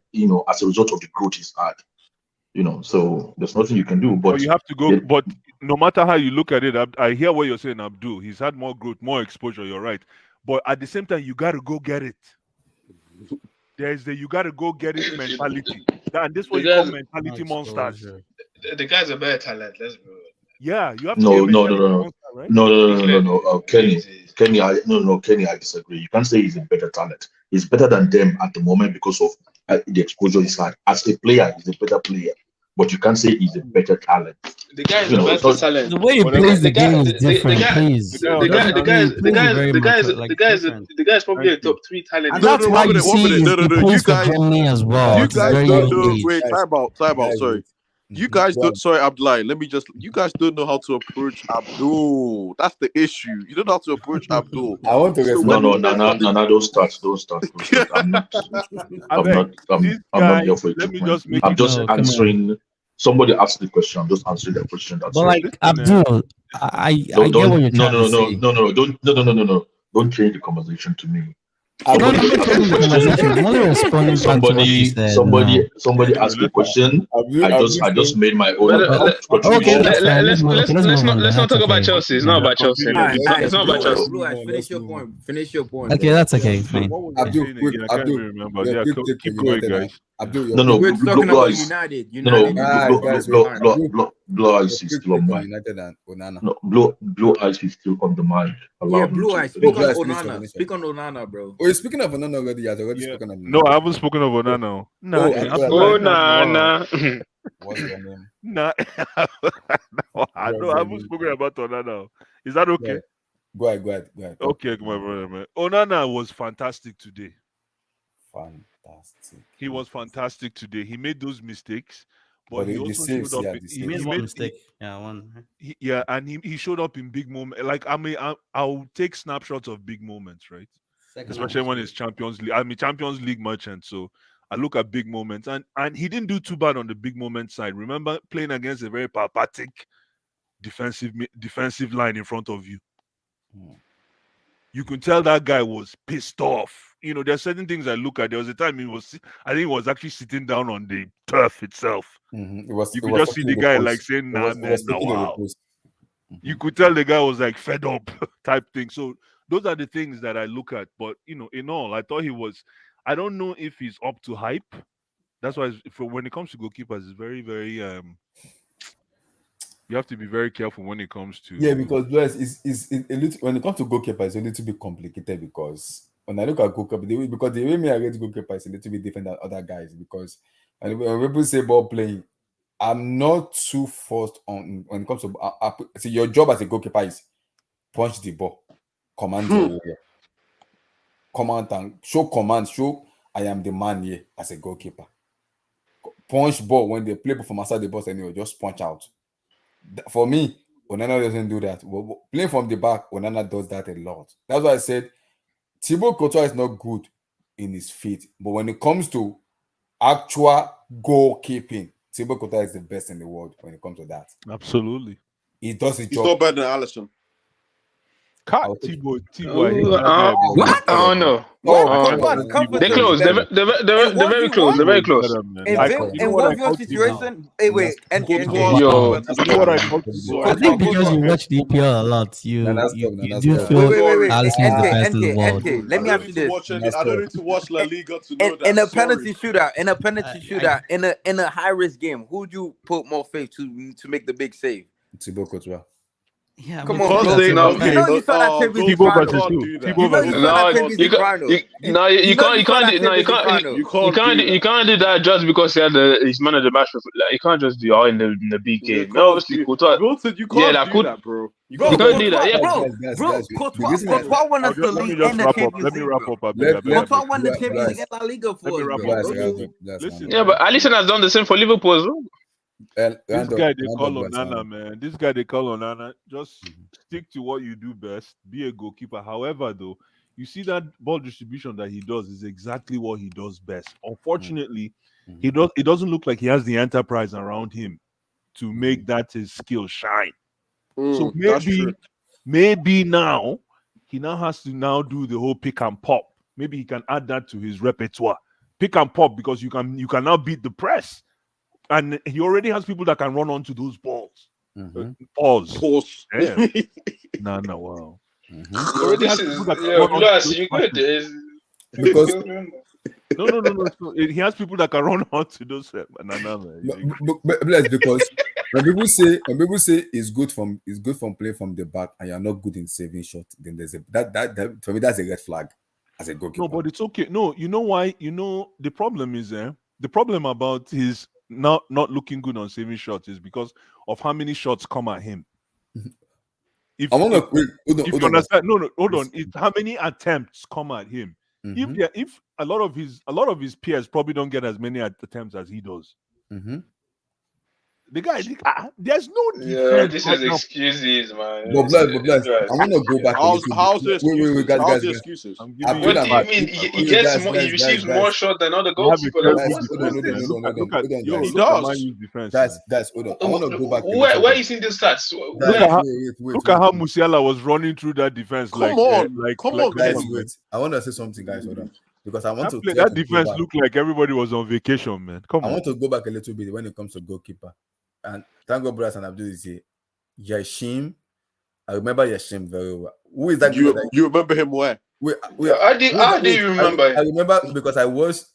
as a result of the growth he's had. So there's nothing you can do. But you have to go. But no matter how you look at it, I hear what you're saying, Abdul. He's had more growth, more exposure. You're right. But at the same time, you got to go get it. There's the you got to go get it mentality. And this is what you call mentality monsters. The guy's a better talent. Let's go. Yeah, you have to No. monster, right? No. Kenny, I disagree. You can't say he's a better talent. He's better than them at the moment because of the exposure he's had. As a player, he's a better player. But you can't say he's a better talent. The guy is a better talent. The way he plays the game is different, please. The guy is probably a top 3 talent. And that's why you see he plays for Germany as well. You It's guys very don't know. unique. Wait, time out. Sorry. You guys don't. Sorry, Abdullah. You guys don't know how to approach Abdul. That's the issue. You don't know how to approach Abdul. I want to No, don't start. I'm not here for it. I'm just answering. Somebody asked the question. I'm just answering the question. That's But like Abdul, I get what you're trying to say. No. Don't change the conversation to me. Somebody asked the question. I just made my own contribution. Okay, let's not talk about Chelsea. It's not about Chelsea. It's not about Chelsea. Blue Eyes, finish your point. Okay, that's okay. Fine. Abdul, I can't even remember. Yeah, keep going, guys. Abdul, we're talking about United. Blue Eyes is still on mind. United and Onana. No, Blue Eyes is still on the mind. Yeah, Blue Eyes. Speak on Onana. Speak on Onana, bro. Oh, you're speaking of Onana already. He has already spoken of Onana. No, I haven't spoken of Onana. Nah. What's your name? Nah. I haven't spoken about Onana. Is that okay? Go ahead. Okay, my brother, man. Onana was fantastic today. Fantastic. He was fantastic today. He made those mistakes, but he the also saves, showed up. He made one mistake. Yeah, one. And he showed up in big moments. Like I'll take snapshots of big moments, right? Especially when it's Champions League. I'm a Champions League merchant, so I look at big moments, and he didn't do too bad on the big moment side. Remember playing against a very pathetic defensive line in front of you. You could tell that guy was pissed off. There's certain things I look at. There was a time I think he was actually sitting down on the turf itself. You could just see the guy like saying, "Nah, man, wow." You could tell the guy was like fed up type thing. So those are the things that I look at. But in all, I thought he was. I don't know if he's up to hype. That's why when it comes to goalkeepers, it's very, very. You have to be very careful when it comes to. Yeah, because it's a little, when it comes to goalkeeper, it's a little bit complicated because when I look at goalkeeper, the way me I rate goalkeeper is a little bit different than other guys because when people say ball playing, I'm not too forced on when it comes to. See, your job as a goalkeeper is punch the ball, command the area, command and show I am the man here as a goalkeeper. Punch ball when they play from outside the box anyway, just punch out. For me, Onana doesn't do that. Playing from the back, Onana does that a lot. That's why I said Thibaut Courtois is not good in his feet, but when it comes to actual goalkeeping, Thibaut Courtois is the best in the world when it comes to that. Absolutely, he does his He's job. not better than Alisson. Thibaut. What? I don't know. They're close. They're very close. They're very close. In one view situation, hey, wait, and Yo, you know what I called I think because you watch the EPL a lot, you do feel wait. Alisson is the best in the world. NK, let me ask you this. I don't need to watch La Liga to know that. In a penalty shootout, in a high risk game, who'd you put more faith to make the big save? Thibaut Courtois. Yeah, Come because on, you know you saw that Champions League final. You can't do that just because he's man of the match. Like, you can't just do in the big game. Obviously, Courtois. You can't do that, bro. You can't do that, bro. Courtois won us the league and the Champions League. Courtois won the Champions League and La Liga for us. Yeah, but Alisson has done the same for Liverpool as well. This guy they call Onana, man. This guy they call Onana. Just stick to what you do best. Be a goalkeeper. However, though, you see that ball distribution that he does is exactly what he does best. Unfortunately, it doesn't look like he has the enterprise around him to make that his skill shine. So maybe now he now has to do the whole pick and pop. Maybe he can add that to his repertoire. Pick and pop, because you can now beat the press. And he already has people that can run onto those balls. Pause. Yeah. No, wow. You good. Because no. He has people that can run onto those. Man. But because when people say it's good from playing from the back and you're not good in saving shots, then there's that for me that's a red flag as a goalkeeper. No, but it's okay. No, you know why? You know the problem is the problem about his not looking good on saving shots is because of how many shots come at him. If you understand, hold on. It's how many attempts come at him. If a lot of his peers probably don't get as many attempts as he does. The guy, there's no defense. Yeah, this is excuses, man. But bless. I want to go back. How's the excuses? Wait, how's the excuses? What do you mean? He gets more. He receives more shot than other goalkeepers. He does. Guys, hold on. I want to go back. Where you seeing the stats? Look at how Musiala was running through that defense. Come on, guys. Wait. I want to say something, guys. Hold on. Because I want that defense looked like everybody was on vacation, man. Come on. I want to go back a little bit when it comes to goalkeeper. And thank God, brothers and Abdul is here. Yashim, I remember Yashim very well. Who is that? You remember him where? How do you remember? I remember because I was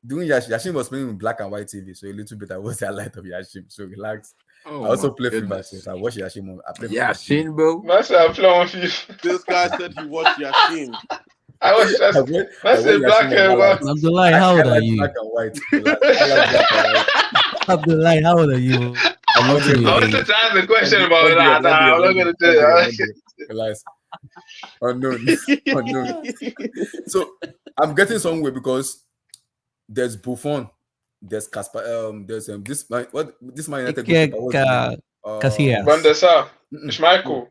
doing Yashim was playing in black and white TV, so a little bit I was the light of Yashim. So relax. I also play FIFA, so I watch Yashim. Yashim, bro. This guy said he watched Yashim. I was just black and white. Abdullah, how old are you? Black and white. Abdullah, how old are you? I wanted to ask a question about that. I'm not going to tell you. Unknown. So I'm getting somewhere because there's Buffon, there's Casper, there's this man United Casillas. Van der Sar, Schmeichel.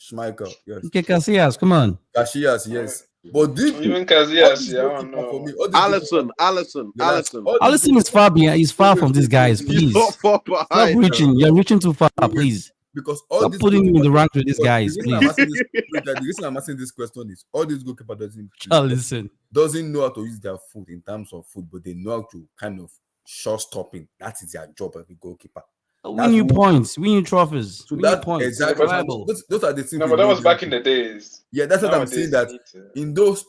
Schmeichel, yes. Casillas, come on. Casillas, yes. But even Casillas, Alisson is far behind. He's far from these guys. Please stop reaching. You're reaching too far. Please. Because stop putting him in the rank with these guys. Please. The reason I'm asking this question is all these goalkeepers doesn't know how to use their foot in terms of foot, but they know how to kind of short stopping. That is their job as a goalkeeper. Win you points, win you trophies. So that points. Exactly. Those are the things. No, but that was back in the days. Yeah, that's what I'm saying. That in those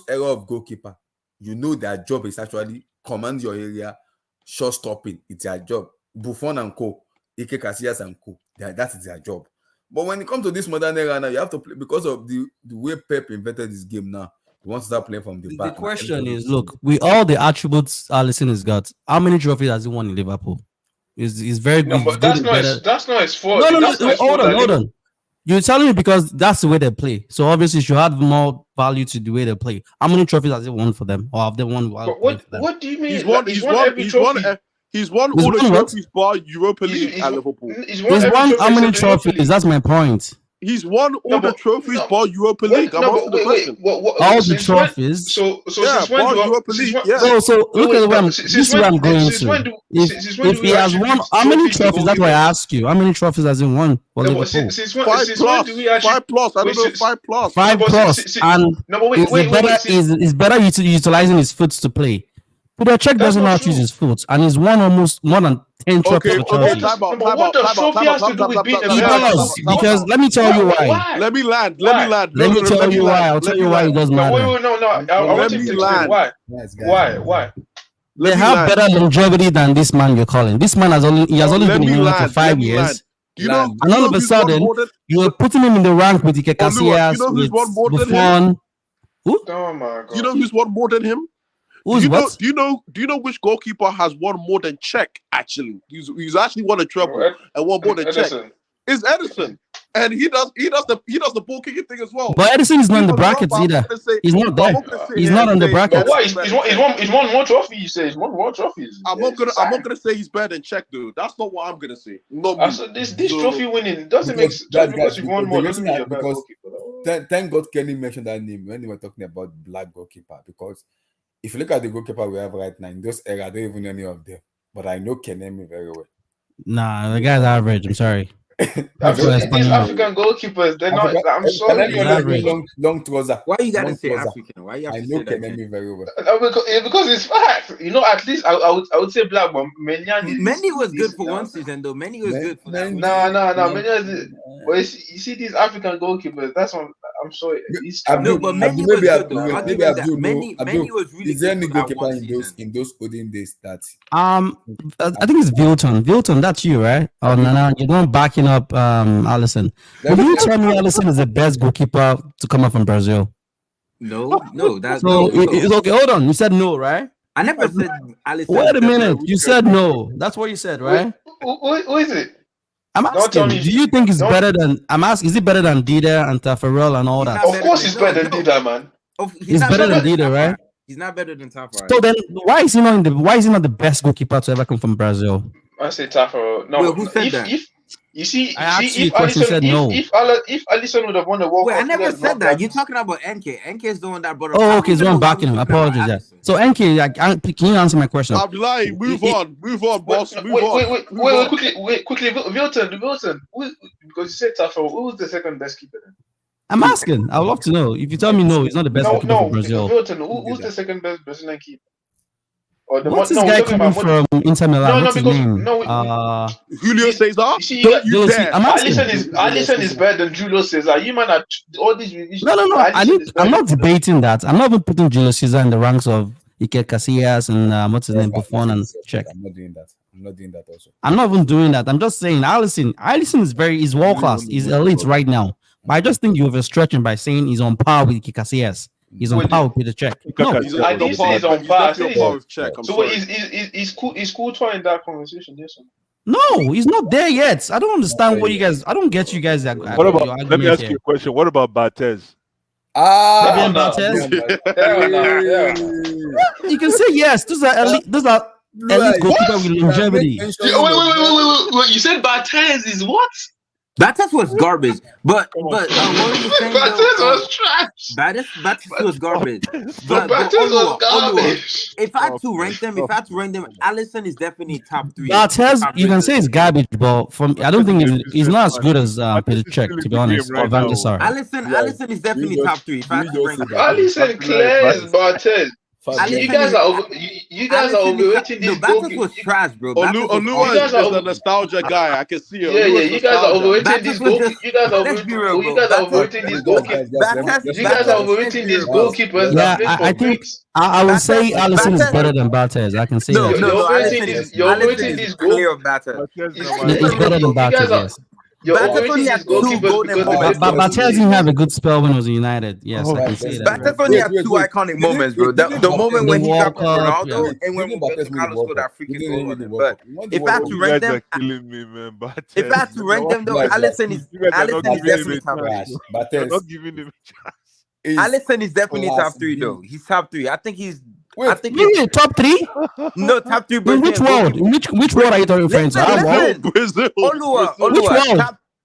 era of goalkeeper, you know their job is actually command your area, short stopping. It's their job. Buffon and co, Ike Casillas and co. That is their job. But when it comes to this modern era now, you have to play because of the way Pep invented this game. Now he wants to start playing from the back. The question is, look, with all the attributes Alisson has got, how many trophies has he won in Liverpool? Is very good. No, but that's not his fault. No, hold on. You're telling me because that's the way they play. So obviously, you should add more value to the way they play. How many trophies has he won for them, or have they won? What do you mean? He's won all the trophies bar Europa League at Liverpool. He's won how many trophies? That's my point. He's won all No, the but- trophies, no, bar Europa When, League. I'm no, asking but the question. All the since when- trophies. So Yeah, since when bar do I- Europa since League, when- yeah. So look Wait, at where I'm. but This is where I'm going since to. when do If we he has actually won, give how many trophies to trophies? That's why I goalkeepers? ask you. How many trophies has he won for No, but Liverpool? since when? 5 Since plus. when do we actually? 5 plus. I Wait, don't know. since- 5 plus. Five but plus, no, but wait, is better utilizing his foot to play. Peter Cech That's doesn't know not how to use true. his foot, and he's won almost more than 10 trophies Okay, for okay, Chelsea. time out, But time what out, does time trophy out, has to do with being a He better does, goalkeeper? because let me tell you why. Why? Let me land. Why? Let me land. Let me tell let you land. why. I'll Let tell me you why it land. doesn't No, matter. wait, no. I Let want him me to explain land. why. Nice Why? guys. They Let me have land. better longevity than this man you're calling. This man has only Let been in me England for land. 5 Let me years. land. Do you know? Land. And do you all know of a who's won sudden, more than? you were putting him in the rank with Ike Olua, do you Casillas, know who's with won more than him? Buffon. Who? Oh my god. Do you know who's won more than him? Who's what? Do you know which goalkeeper has won more than Czech? Actually, he's actually won a treble and won more than Czech. Edison. It's Edison, and he does the ball kicking thing as well. But Edison is not in the He's on the brackets rough, either. I'm gonna say- He's not I'm there. not gonna sit He's here not and on the say bracket. But why? Edison's He's better won than Czech. more trophies. You say he's won more trophies. I'm not gonna say he's better than Czech, dude. That's not what I'm gonna say. Not me. So this So- trophy winning doesn't make Because, just because you've won the more doesn't reason mean that- you're a better because goalkeeper. thank God Kenny mentioned that name when we were talking about black goalkeeper. Because if you look at the goalkeeper we have right now in those era, I don't even know any of them. But I know Kenemi very well. Nah, the guy's average. I'm sorry. I've That's seen why these Espanyol. African goalkeepers. They're not. I'm Can sorry. I average. long trouser? Why you gotta Long say trouser. African? Why you have I to know say that? Kenemi very well. Because it's fact. You know, at least I would say black, but Menyan is. Many was good is- for one season though. Many was Man- good for that. man- No. Menyan is. But you see these African goalkeepers. That's what I'm sorry. He's Abdul, No, but Abdul, many was maybe good though. I'll give maybe you that. Abdul know. Many Abdul, was really is there good any for that goalkeeper one in season. those olden days that I think it's Vilton. Vilton, that's you, right? Oh, no, you're not backing up Allison. Let Will me- you tell me Allison is the best goalkeeper to come up from Brazil? No, that's So no. it's okay. Hold on. You said no, right? I never said Alisson. Wait a is minute. better. You said no. That's what you said, right? Who is it? I'm Don't tell asking. me- Do you think it's don't- better than? I'm asking. Is it better than Dida and Tafarel and all He's that? not Of course, he's better than Dida, man. He's not better than Tafarel. Dida, right? He's not better than Tafarel. So then, why is he not the best goalkeeper to ever come from Brazil? I say Tafaro. No, Wait, who said that? If you see, I asked you if a question, Alisson, said no. if Alisson would have won the World Wait, Cup, I never let's said not that. You're talking about NK. NK is the one that brought up. Oh, okay, so I'm backing him. I Talking about apologize. Alisson. So NK, can you answer my question? Abdullahi, move on, boss, move Wait, on. quickly, Wilton. Because you said Tafaro. Who was the second best keeper? Then? I'm asking. I would love to know. If you tell me no, he's not the best goalkeeper No, from Brazil. Wilton. Who's the second best Brazilian keeper? Or the What's one, this no, guy we're talking coming about from Inter Milan? No, What's his because- name? no, Julio Cesar. You see, Don't you Those- dare. I'm asking. Alisson is better than Julio Cesar. You man are all these revisions. No. I'm not debating that. I'm not even putting Julius Caesar in the ranks of Iker Casillas and what's his name, Buffon and Czech. I'm not doing that also. I'm not even doing that. I'm just saying, Alisson is world class. He's elite right now. But I just think you overstretching by saying he's on par with Iker Casillas. He's on par with Peter Cech. No, He's I didn't say he's on par. I said definitely on par with Czech. I'm So sorry. is cool in that conversation? Yes. Or no? no, he's not there yet. I don't understand what you guys. I don't get you guys. What about? Let me ask you a question. What about Barthez? Fabian no. Barthez? You can say yes. Those are elite. Those are elite goalkeeper with longevity. Wait. You said Barthez is what? Bates was garbage, but what were you saying? Barthez was trash. Bates was garbage. But Barthez was Olua, garbage. if I had to rank them, Alisson is definitely top 3. Barthez, Top you three. it's garbage, but I don't think he's not as good as Peter Cech, to be honest, or Van der Sar. Alisson is definitely top 3. If I had to rank them. Alisson clears Barthez. You guys are overrating this Bates goalkeeper. was trash, bro. Bates was Olua You guys is are- a nostalgia guy. I can see it. Yeah, Olua's you guys are nostalgia. overrating this Bates was goalkeeper. just- You guys are let's be real, you bro. guys are overrating this goalkeeper. You guys are overrating these goalkeepers. Yeah, that play I for think Greeks. I would say Alisson is Barthez- better than Barthez. I can say No, that. You're overrating these clear of Bates. It's better than Barthez, yes. You're Bates overrating only these had 2 goalkeepers golden because balls. But Barthez didn't have a good spell when he was in United. Yes, I can say that. Bates only had 2 iconic moments, bro. The moment when he got World Cup, Ronaldo yeah. and when Roberto Carlos scored that freaking goal on him. But if I had to You rank guys them, are killing me, man. Barthez. if I had to rank them though, Alisson is You guys are not giving him definitely a top chance. 3. You're not giving him a chance. Alisson is definitely top 3 though. He's top 3. I think he's. I think Really, top 3? no top 3. In which world? In which world are you referring to? Our world? Listen, Brazil. Olua, Which world?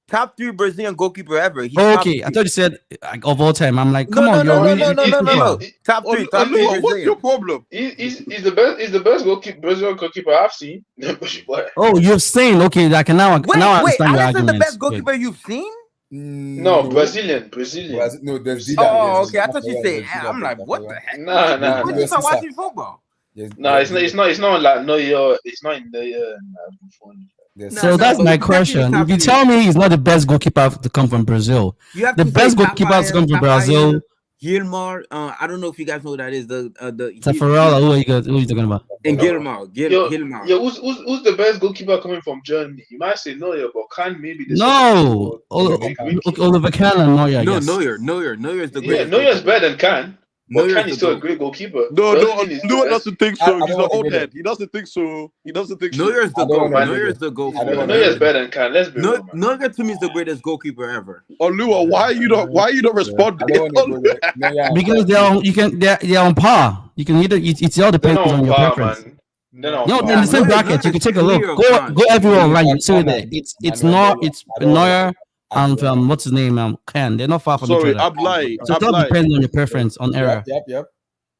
Top 3 Brazilian goalkeeper ever. He's top Okay, I 3. thought you said like, of all time. I'm like, No, come on, no, you're no, really no, no, no, no, no. Top 3, top 3 What's your Brazilian. problem? He's the best goalkeeper, Brazilian goalkeeper I've seen. Oh, you're saying okay? Like now, Wait, now I wait, understand your Alisson the arguments. best goalkeeper you've seen? No, Brazilian. No, there's Zidane. Oh, There's okay. I thought you Rafael, said. there's I'm Zidane, like, there's what the Rafael. heck? Nah. When you start watching football? No, it's not like no, it's not in the Buffon. So that's my question. If you tell me he's not the best goalkeeper to come from Brazil, You have the to best say goalkeeper to come from Brazil, Gilmar. I don't know if you guys know who that is. The Tafarel, who are you talking about? And Gilmar. Gilmar. Yeah, who's the best goalkeeper coming from Germany? You might say Neuer, but Kahn maybe the No, Oliver Kahn and Neuer. No, Yes. Neuer is the greatest. Neuer's better than Kahn. But Kahn is still a great goalkeeper. No, doesn't think so. He's an old head. He doesn't think so. Neuer's the goal. Neuer's the goalkeeper. Neuer's better than Kahn. Let's be real. Neuer to me is the greatest goalkeeper ever. Olua, why you don't respond? Because they're on par. You can either it all depends on your preference. No, in the same bracket, you can take a look. Go everywhere online. You see there. It's Neuer and what's his name? Kahn. They're not far from each other. Abdullahi. So it all depends on your preference on era. Yep.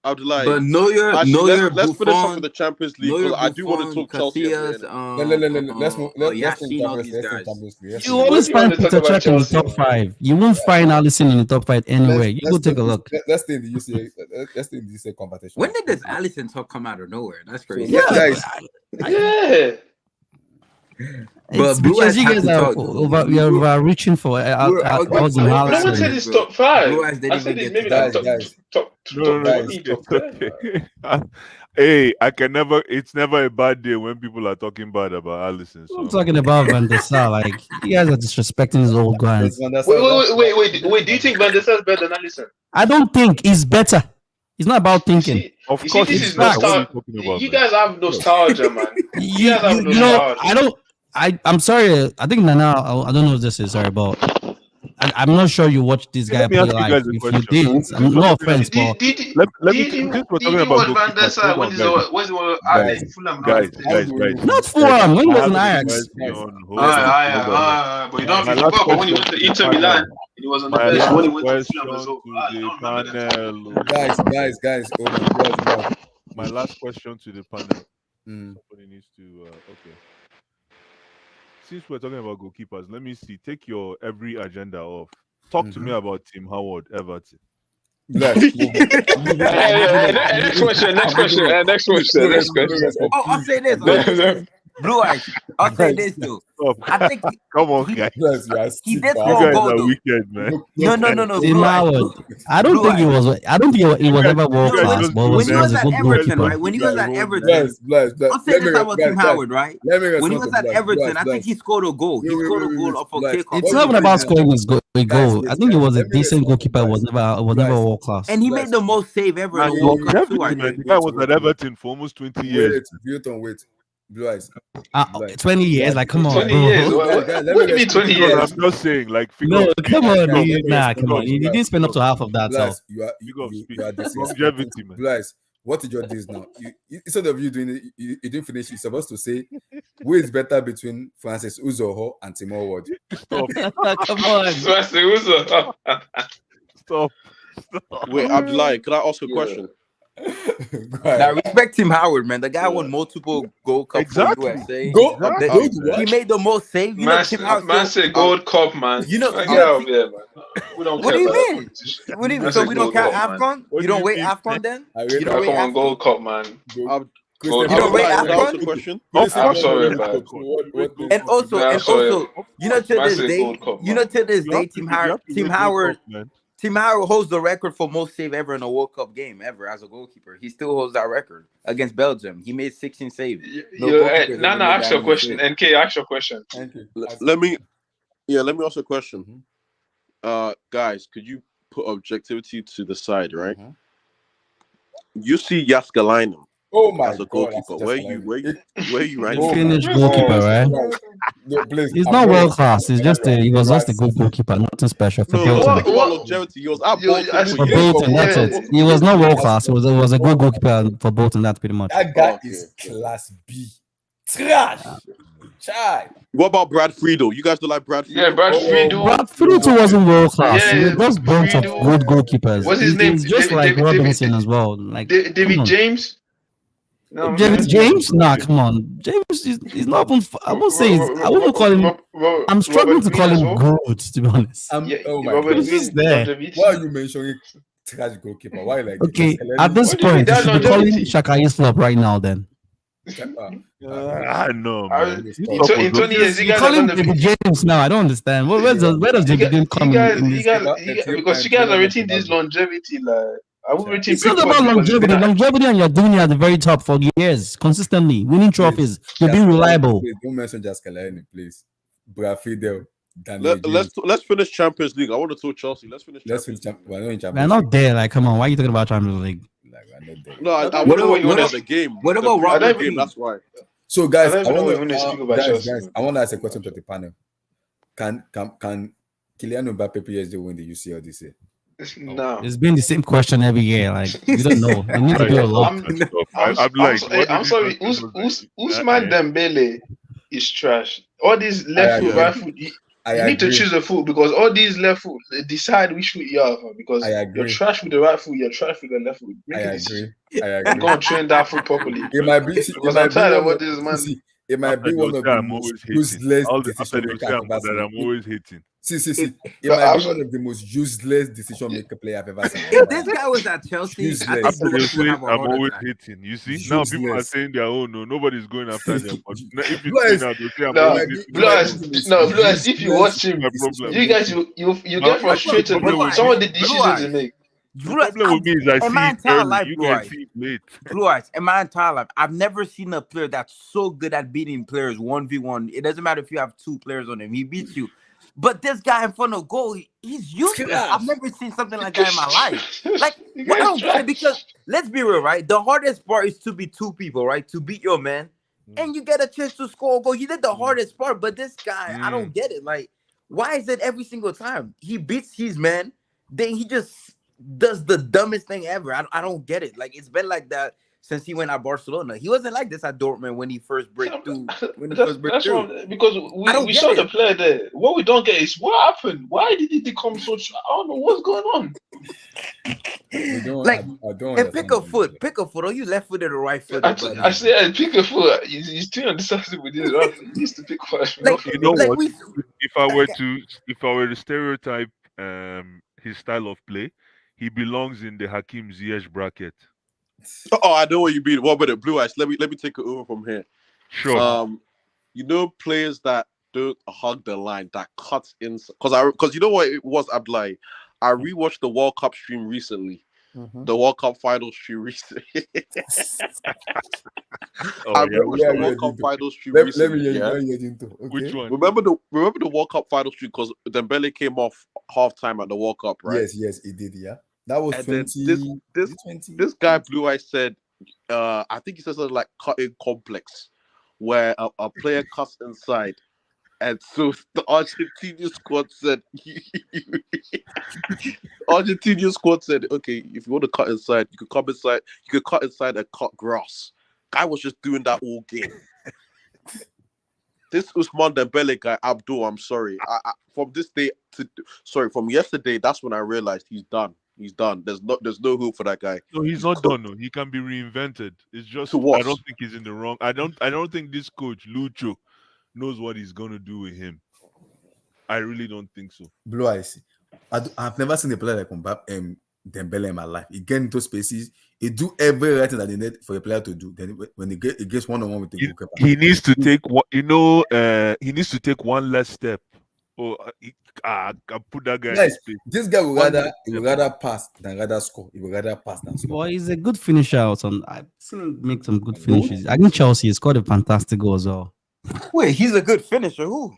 Abdullahi. But Neuer, let's finish off with the Champions League. Neuer, I do want to talk Chelsea. Let's move. You always find Peter Cech in the top 5. You won't find Alisson in the top 5 anywhere. You go take a look. Let's stay in the UCA. Let's stay in the UCA competition. When did this Alisson talk come out of nowhere? That's crazy. Yeah, guys. Yeah. It's because you guys are reaching for No one said it's top 5. I said it's maybe like top. Hey, it's never a bad day when people are talking bad about Alisson. So. I'm talking about Van der Sar. Like, you guys are disrespecting his old guys. Wait. Do you think Van der Sar is better than Alisson? I don't think he's better. It's not about thinking. Of course, this is nostalgia. You guys have nostalgia, man. I'm sorry. I think Nana. I don't know if this is sorry, but I'm not sure you watched this guy play live. If you did, I'm no offense, but guys. Not Fulham. When he was in Ajax. But you don't have to talk about when he went to Inter Milan. He was on the bench when he went to Fulham as well. Guys. My last question to the panel. Somebody needs to. Okay. Since we're talking about goalkeepers, let me see. Take your every agenda off. Talk to me about Tim Howard, Everton. Next question. Oh, I'll say this. Blue Eyes. I'll say this too. I think come on, guys. He did You score a guys goal. are Though. wicked, man. No. Tim Howard. I don't think he was ever world class. When he was at Everton, right? When he was at Everton, I'll say this about Tim Howard, right? When he was at Everton, I think he scored a goal. He scored a goal off a kickoff. It's not even about scoring a goal. I think he was a decent goalkeeper. Was never world class. And he made the most save ever in the World Cup too. I think. The guy was at Everton for almost 20 years. Wait. Blue Eyes. 20 years, like come on, 20 bro. years. What do you mean 20 years? I'm not saying like No, come on, come on. You didn't spend up to half of that. Blue So Eyes, you are longevity, man. Blue Eyes, what is your days now? You instead of you doing it, you didn't finish. You're supposed to say who is better between Francis Uzoho and Tim Howard. Stop. come on. Stop. Wait, Abdullahi, could I ask a question? Now respect Tim Howard, man. The guy won multiple Gold Cup for USA. He made the most saves. Man said Gold Cup, man. You know, get out of there, man. We don't what do you care mean? What do you mean? So we don't count AFCON? You don't wait AFCON then? You don't wait AFCON? Gold Cup, man. You don't rate AFCON? I'm sorry, man. And also, you know, to this day, Tim Howard holds the record for most save ever in a World Cup game ever as a goalkeeper. He still holds that record against Belgium. He made 16 saves. Ask your question. NK, ask your question. Thank you. Let me ask a question. Guys, could you put objectivity to the side, right? You see Jaskalainen as a goalkeeper. Where you right? Finished goalkeeper, right? He's not world class. He was just a good goalkeeper, nothing special. For Bolton. Longevity. He was at Bolton. For Bolton, that's it. He was not world class. He was a good goalkeeper for Bolton. That's pretty much. That guy is class B. Trash. Chai. What about Brad Friedel? You guys don't like Brad Friedel? Yeah, Brad Friedel. Brad Friedel wasn't world class. Yeah, He was just bunch of Friedel. good goalkeepers. What's his name? He's just like Robinson as well. Like David James. No, David James? Nah, come on. James is not even. I won't say. I won't call him. I'm struggling to call him good, to be honest. Oh my Robert God. He's there. Why are you mentioning trash goalkeeper? Why like Okay, this? at this What do you mean? point, you That's should be calling longevity. Shaqai's flop right now. Then I know, man. In 20 years, you you guys call are him gonna David be. James now. I don't understand. Where does David James come in this? Because you guys are rating this longevity, like I would rate It's not about longevity. Longevity, and you're doing it at the very top for years, consistently winning trophies. You're being reliable. Don't mention Jaskalani, please. Brad Friedel. Let's finish Champions League. I want to talk Chelsea. Let's finish. We're not in Champions We're not there. Like, come on. Why are you talking about Champions League? Like, we're not there. No, I What want to about- win the game. what The about Premier Robert game? Keane? That's why. So, guys, I don't know when they speak about Chelsea. guys, I want to ask a question to the panel. Can Kylian Mbappe PSG win the UCL this year? No. It's been the same question every year. Like, you don't know. You need to do a lot. I'm like, I'm sorry. Ousmane Dembele is trash. All these left foot, right foot. You need to choose a foot because all these left foot decide which foot you are because I agree. you're trash with the right foot, you're trash with the left foot. I agree. Go and train that foot properly. It might be Because I'm tired of what this man. It might be one of the most useless After decision they makers say I've ever seen. I'm always hating. See. It might be one of the most useless decision maker player I've ever seen. If this guy was at Chelsea, Useless. I think After they he say would I'm have a heart always attack. hating. You see? Now people are Useless. saying their own. No, nobody's going after them. But if you Bless. say now, they say I'm No, always hating. Blue eyes, if you watch him, My problem. you guys, you get frustrated Blue with eyes. some of the decisions eyes. they make. The problem with me is I in my see it entire early. life, You Blue can eyes. see it late. Blue eyes, in my entire life, I've never seen a player that's so good at beating players 1v1. It doesn't matter if you have two players on him, he beats you. But this guy in front of goal, he's useless. I've never seen something like that in my life. Like, I don't get it because let's be real, right? The hardest part is to be two people, right? To beat your man, and you get a chance to score a goal. You did the hardest part, but this guy, I don't get it. Like, why is it every single time he beats his man, then he just does the dumbest thing ever? I don't get it. Like, it's been like that since he went at Barcelona. He wasn't like this at Dortmund when he first break through. Because we saw the player there. What we don't get is what happened. Why did he become so? I don't know what's going on. Like, and pick a foot. Are you left footed or right footed? I say pick a foot. He's too undecisive with his right foot. He needs to pick first. Like, You know like what? we- If I were to stereotype his style of play, he belongs in the Hakim Ziyech bracket. Oh, I know what you mean. What about it, Blue eyes? Let me take it over from here. Sure. You know, players that don't hug the line, that cuts in, because you know what it was, Abdullah. I rewatched the World Cup stream recently. The World Cup final stream recently. I rewatched the World Cup final stream recently. Which one? Remember the World Cup final stream because Dembele came off halftime at the World Cup, right? Yes, he did. Yeah, that was And 20. then this guy Blue Eye said, I think he said something like cutting complex, where a player cuts inside, and so the Argentinian squad said, okay, if you want to cut inside, you could come inside, you could cut inside and cut grass. Guy was just doing that all game. This Ousmane Dembele guy, Abdul, I'm sorry. From yesterday, that's when I realized he's done. He's done. There's no hope for that guy. No, he's not done. No, he can be reinvented. It's just To what? I don't think he's in the wrong. I don't think this coach Lucho knows what he's gonna do with him. I really don't think so. Blue eyes. I've never seen a player like Dembele in my life. He get into spaces. He do every right thing that they need for a player to do. Then when he gets one-on-one with the goalkeeper, He needs to take what he needs to take one less step. I can put that guy in Guys, space. this guy would rather pass than rather score. He would rather pass than score. Well, he's a good finisher. I've seen him make some good finishes. I think Chelsea has scored a fantastic goal as well. Wait, he's a good finisher. Who?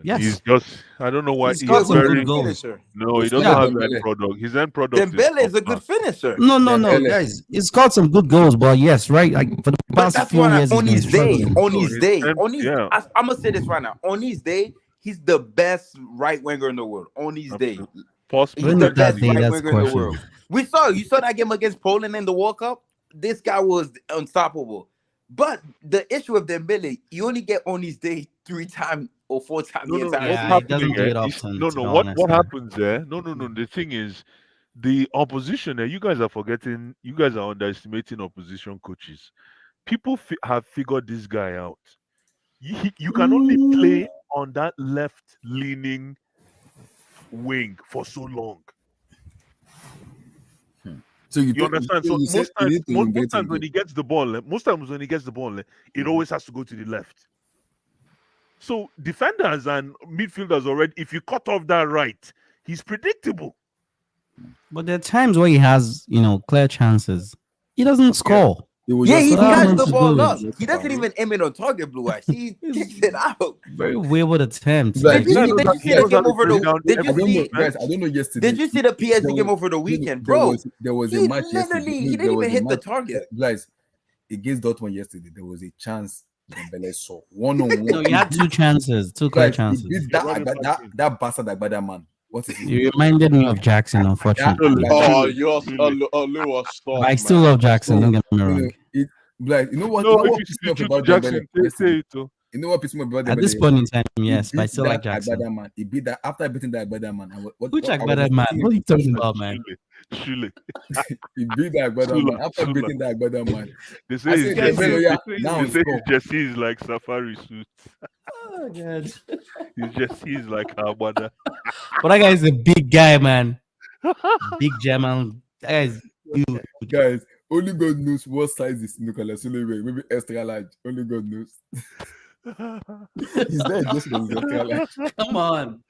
Yes. He's just I don't know why He's got he's some very good goals. no, he doesn't Yeah. have end product. His end product Dembele is a top good class. finisher. No, Dembele. guys. He's got some good goals, but yes, right. Like for the But past that's few why years, on he's his been day, struggling. I'm gonna say this right now. On his day, he's the best right winger in the world. On his day, Possibly. When he's the did that best day? right That's winger in the questionable. world. You saw that game against Poland in the World Cup. This guy was unstoppable. But the issue with Dembele, you only get on his day 3 times or 4 times the No, entire what's Yeah, season. he doesn't happening do it is often. no, To no. be What honest, yeah. happens there? No. The thing is, the opposition. You guys are forgetting. You guys are underestimating opposition coaches. People have figured this guy out. You can only play on that left leaning wing for so long. So You understand? So you said most you times, need to most invent times when again. he gets the ball, it always has to go to the left. So defenders and midfielders already, if you cut off that right, he's predictable. But there are times where he has, clear chances. He doesn't score. It was Yeah, just he what catches I'm the to ball do up. is He doesn't even aim it on target, Blue Eyes. He kicks it out. very wayward attempts. Like, Did you he knows see the game over bring the? down Did I you don't know, see? guys. I don't know yesterday. Did you see the PSG There game was- over the weekend, there bro? there was a He match yesterday. literally he There didn't was even a hit the match- target. Guys, against Dortmund yesterday, there was a chance Dembele saw one-on-one. No, he had 2 chances, 2 clear Guys, chances. he beat that bastard Agbada man. What is his name? You reminded me of Jackson, unfortunately. Oh, you're Lua stop. But I still love Jackson. Don't get me wrong. Like, you know what? No, you know if what you pissed see me off the about truth, Dembele Jackson, yesterday? say it too. You know what pissed me off about Dembele? At this point in time, He yes, but I beat still like that Jackson. Agbada man. He beat that after beating that Agbada man. Which Agbada man? What are you talking about, man? Shule. He beat that Agbada man after Sula. beating that Agbada man. They I say his said, jersey, Dembele, yeah, now they say score. his jersey is like safari suit. Oh, God. His jersey is like Agbada. But that guy is a big guy, man. Big German. That guy is huge. Guys, only God knows what size is Nicolas Sule wearing. Maybe extra large. Only God knows. He's there just because he's extra large. Come on.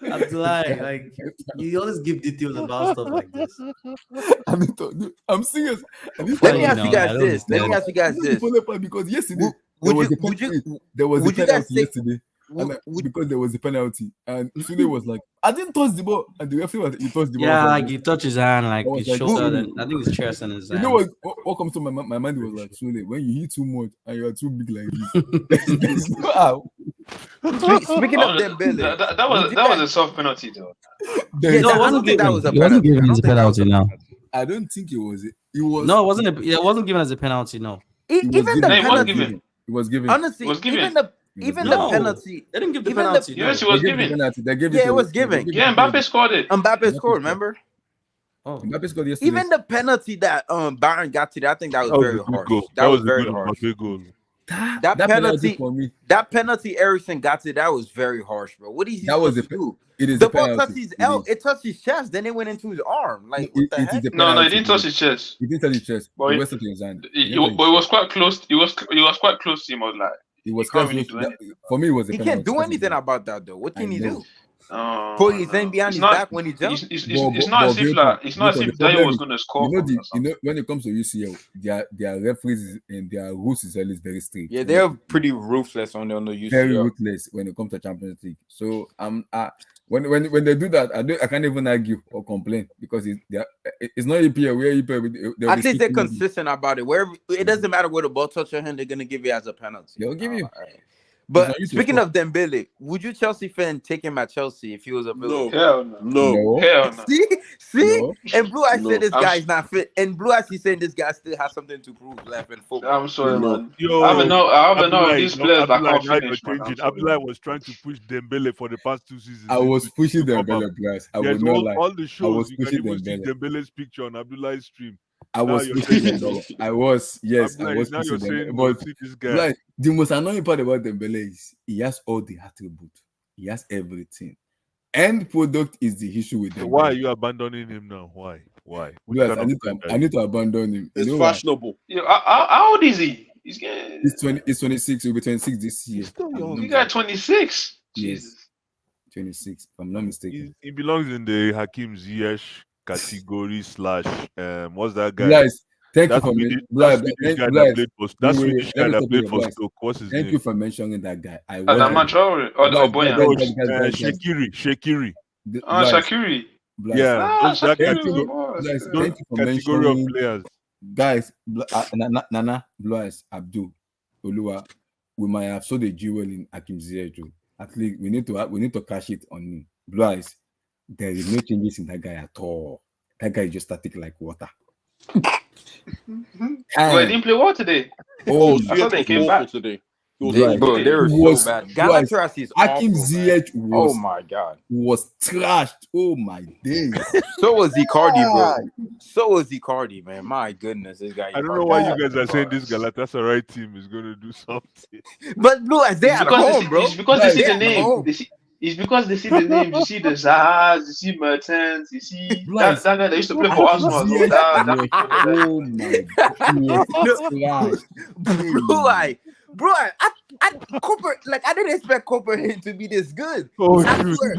Abdullah, like, you always give details about stuff like this. I'm serious. Let me ask you guys this. Let me ask you guys this. Because yesterday Would there was a you guys penalty say- yesterday. Because there was a penalty, and Sule was like, "I didn't touch the ball," and the referee was, "You touched the ball." Yeah, like he touched his hand, like I was his like, shoulder, "Ooh." and I think his chest and his You hand. know what comes to my mind was like, Sule, when you hit too much and you are too big like this, there's no how. Speaking of Dembele, that was a soft penalty though. There's- No, it I wasn't don't think that given. was a It wasn't penalty. given I as a don't think that was penalty. No, I don't think it was. It was. no, it wasn't. It wasn't given as a penalty. No, Even given. the No, it was penalty. given. It was given. Honestly, It was given. even No. the penalty. they didn't give the Even the- penalty. Yes, no. it was They gave the given. penalty. They gave Yeah, to- it was given. they gave Yeah, it to- Mbappe scored it. Mbappe scored. Remember? Oh, Mbappe scored yesterday. Even the penalty that Bayern got to, I think that was That was very a good harsh. goal. That was a very good harsh. Mbappe goal. That penalty for me. That penalty Ericsson got to, that was very harsh, bro. What is he That was supposed to do? It is The a ball penalty. touched his It elbow, is. it touched his chest, then it went into his arm. Like, what the It heck? is a No, penalty. he didn't touch his chest. He didn't touch his chest. But He it- went to his hand. But it was quite close. It was quite close to him. I was like, It was can't close. really do anything. For me, it was a He penalty. can't do anything about that, though. What can I he know. do? Put his hand behind It's his not- back when he jumps? It's But- not as but if Vilton- like it's not as Vilton, if the Dayo problem was is, going to score. when it comes to UCL, their referees and their rules is always very strict. Yeah, they're pretty ruthless on the very UCL. ruthless when it comes to Champions League. So when they do that, I can't even argue or complain because it's not EPL where EPL. At least they're consistent about it. Wherever it doesn't matter where the ball touches your hand, they're gonna give you as a penalty. They'll give you. Alright. But It's not speaking useful. of Dembele, would you Chelsea fan take him at Chelsea if he was available? Hell no. No. Hell no. See? No. And Blue Eyes No. said this I'm guy's not fit. And Blue Eyes, he's saying this guy still has something to prove left in football. I'm sorry, No. man. Yo, I haven't know Abdullah, these players that Abdullah, can't now you're finish, man. I'm changing. sorry. Abdullah was trying to push Dembele for the past 2 seasons. I was pushing to them come better, up. guys. I Yes, would not lie. all the was shows you can pushing even see Dembele. Dembele's picture on Abdullah's stream. I was you're pushing saying them. no. I was, yes, Abdullah, I was now you're pushing them. saying, But see this guy. like the most annoying part about Dembele is he has all the attributes. He has everything. End product is the issue with So Dembele. why are you abandoning him now? Why? Which Yes, kind I of need friend to. are I you? need to abandon him. It's You know why? fashionable. Yo, how old is he? He's getting. He's 20. He's 26. He'll be 26 this year. He's still I'm young. not You got 26. Yes. Jesus. 26. If I'm not mistaken. He belongs in the Hakim Ziyech category / what's that guy? Guys, thank you That for Swedish, me. that Swedish guy that played for that Swedish guy that played for Guys, Stoke. What's his thank name? you for mentioning that guy. I Adama was Traore or Boyan. Shaqiri. Shaqiri. Yeah, Ah, that Shaqiri category, was guys, good. those thank you for category of mentioning. players. Guys, Nana, Blois, Abdul, Olua, we might have sold a jewel in Hakim Ziyech. At least we need to cash it on him. Blois, there is no changes in that guy at all. That guy is just static like water. Well, he didn't play well today. Oh, Ziyech I thought they was came awful back. today. He was Right. Bro, they were It so was- bad. was- Galatasaray is Hakim awful, man. Ziyech was Oh my god. was trashed. Oh my days. So was Icardi, bro. So was Icardi, man. My goodness, this guy. I don't know Icardi. why you guys are saying this Galatasaray team is going to do something. But Blue Eyes, they It's at because they home, see, bro. it's because they see They're the at name. home. It's because they see the names. You see the Zahas, you see Mertens, you see Bless. that guy that used to play for Hakim Arsenal as well. Ziyech That- was- oh my God. He was trashed. Bro, I Cooper, like I didn't expect Cooper to be this good. Oh, I shoot. swear.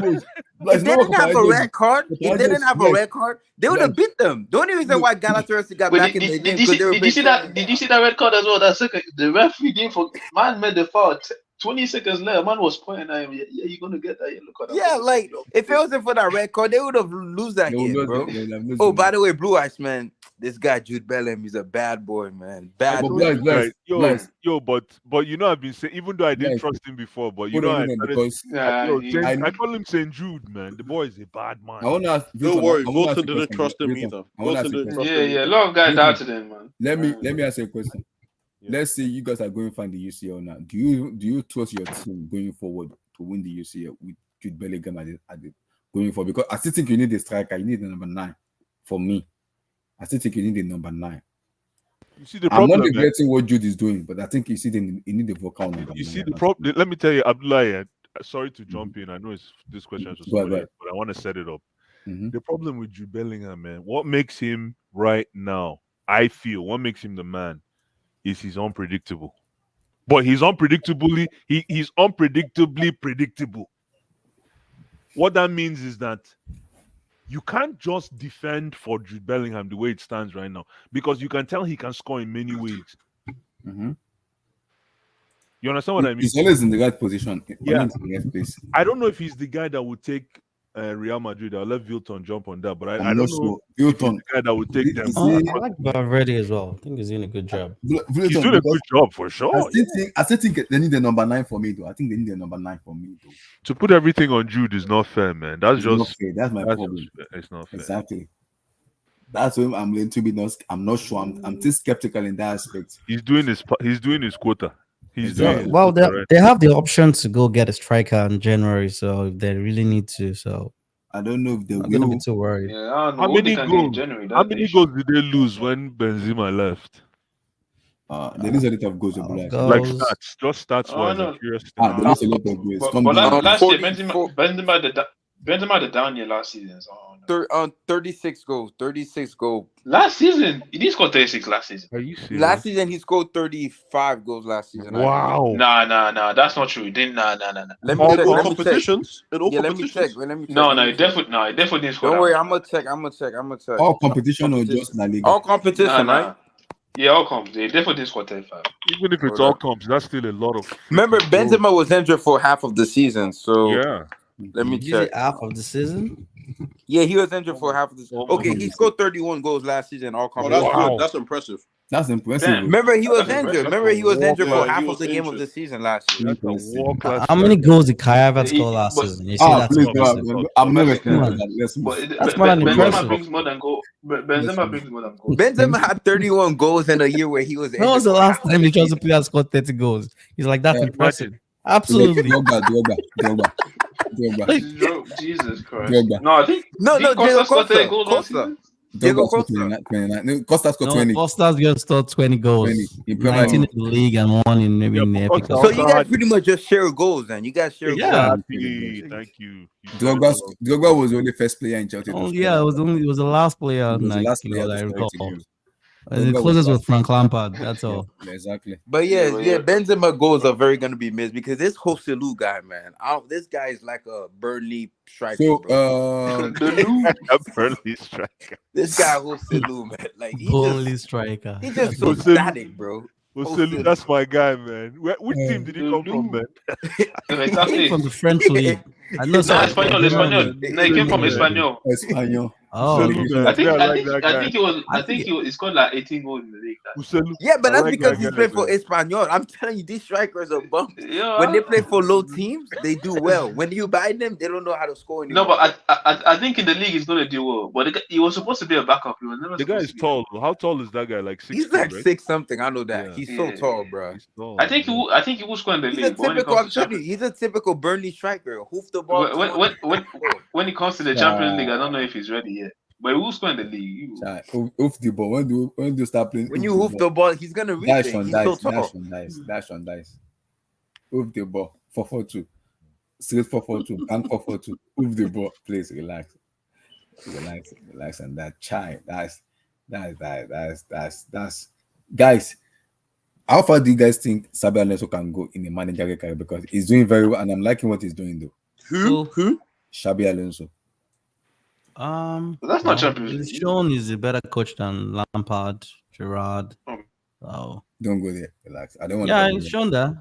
Bless, If they no didn't have a one red card, if they didn't have a red card, they would have beat them. The only reason why Galatasaray got Wait, back in the game because they were did you see that? Did you see that red card as well? That second, the referee didn't for man made the foul. 20 seconds later, man was pointing at him. Yeah, you're gonna get that yellow card. Yeah, like if it wasn't for that red card, they would have lose that game, bro. Oh, by the way, Blue Eyes, man, this guy Jude Bellingham, he's a bad boy, man. Bad boy. Right. Yo, but you know I've been saying, even though I didn't trust him before, but you know I call him St. Jude, man. The boy is a bad man. I want to ask. Don't worry, Wilson didn't trust him either. Yeah, a lot of guys doubted him, man. Let me ask you a question. Yeah. Let's say you guys are going to find the UCL now. Do you trust your team going forward to win the UCL with Jude Bellingham at the going forward? Because I still think you need a striker. You need a number 9. For me, I still think you need a number 9. You see the problem. I'm not regretting what Jude is doing, but I think you need a vocal number. You see the problem. Let me tell you, Abdullah. Sorry to jump in. I know this question is but I want to set it up. The problem with Jude Bellingham, man, what makes him right now? I feel what makes him the man is he's unpredictable. But he's unpredictably predictable. What that means is that you can't just defend for Jude Bellingham the way it stands right now, because you can tell he can score in many ways. Mm-hmm. You understand what I mean? He's always in the right position. Yeah. In the right place. I don't know if he's the guy that would take Real Madrid. I'll let Vilton jump on that, but I don't know. Vilton, the guy that would take them. I like Valverde as well. I think he's doing a good job. He's doing a good job for sure. I still think they need a number 9 for me, though. I think they need a number 9 for me, though. To put everything on Jude is not fair, man. That's not fair. That's my problem. It's not fair. Exactly. That's why I'm going to be not. I'm not sure. I'm still skeptical in that aspect. He's doing his quota. Well, they have the option to go get a striker in January, so if they really need to, so I don't know if they will. Be too worried. Yeah, how many goals did they lose when Benzema left? There is a lot of goals. Like stats, just stats wise. There is a lot of goals. Last year, Benzema the down year last season. So 36 goals. 36 goals. Last season, he didn't score 36 last season. Are you serious? Last season, he scored 35 goals last season. Wow. Nah. That's not true. He didn't. Nah. Let me check. Let me check. No, he definitely didn't score. Don't worry, I'm gonna check. All competition or just La Liga? All competition, right? Yeah, all comps. They definitely didn't score 35. Even if it's all comps, that's still a lot of. Remember, Benzema was injured for half of the season, so yeah. Let me check. Half of the season? Yeah, he was injured for half of the season. Okay, he scored 31 goals last season. All that's good. That's impressive. That's impressive. Damn. Remember, he was injured. For half of the game of the season last year. How many goals did Kai Havertz score last season? You see I'm not responding that. That's more than impressive. Benzema brings more than goals. Benzema had 31 goals in a year where he was injured. When was the last time the Chelsea player scored 30 goals? He's like, that's impressive. Absolutely. Drogba. Jesus Christ. Drogba. No, I think Diego Costa. Costa scored 20. Costa's just scored 20 goals. 19 in the league and 1 in maybe in the Epic. So you guys pretty much just share goals then. You guys share goals. Thank you. Drogba was the only first player in Chelsea. Oh yeah, it was the last player. That I recall. The closest was Frank Lampard. That's all. Exactly. But yeah, Benzema goals are very going to be missed because this Joselu guy, man. This guy is like a Burnley striker. So, Burnley striker. This guy Joselu, man. Like Burnley striker. He's just so static, bro. Joselu, that's my guy, man. Which team did he come from, man? He came from the French league. I know. Espanyol. No, he came from Espanyol. Oh, Uselu, okay. man. I think Yeah, I like think that I guy. think it was I I think think he scored like 18 goals in the league. Uselu. Yeah, but I that's like because that he's guy, played for man. Espanyol. I'm telling you, these strikers are bums. When they Yeah. play for low teams, they do well. When you buy them, they don't know how to score No, anymore. but I think in the league he's gonna do well. But he was supposed to be a backup. He was never The guy supposed is to be. tall. How tall is that guy? Like He's 6'2", like right? 6 something. I know that. Yeah, He's so Yeah. tall, bro. he's tall. I think Yeah. he will score in the He's a league. But when it typical. comes I'm to telling you, Champions, he's a typical Burnley striker. Hoof the ball. when it comes to the Champions League, I don't know if he's ready yet. But he will score in the league. Off the ball. When do you start playing? When you hoof the ball, he's gonna reach Dash it. on He's so dice. tall. Dash on dice. Off the ball. 4-4-2. Straight 4-4-2. Bank 4-4-2. Off the ball. Please relax, and that child. That's guys. How far do you guys think Xabi Alonso can go in a managerial career? Because he's doing very well, and I'm liking what he's doing though. Who? Xabi Alonso. That's not Champions He's League. shown he's a better coach than Lampard, Gerrard. Oh, Don't go there. Relax. I don't want. yeah, to he's shown that.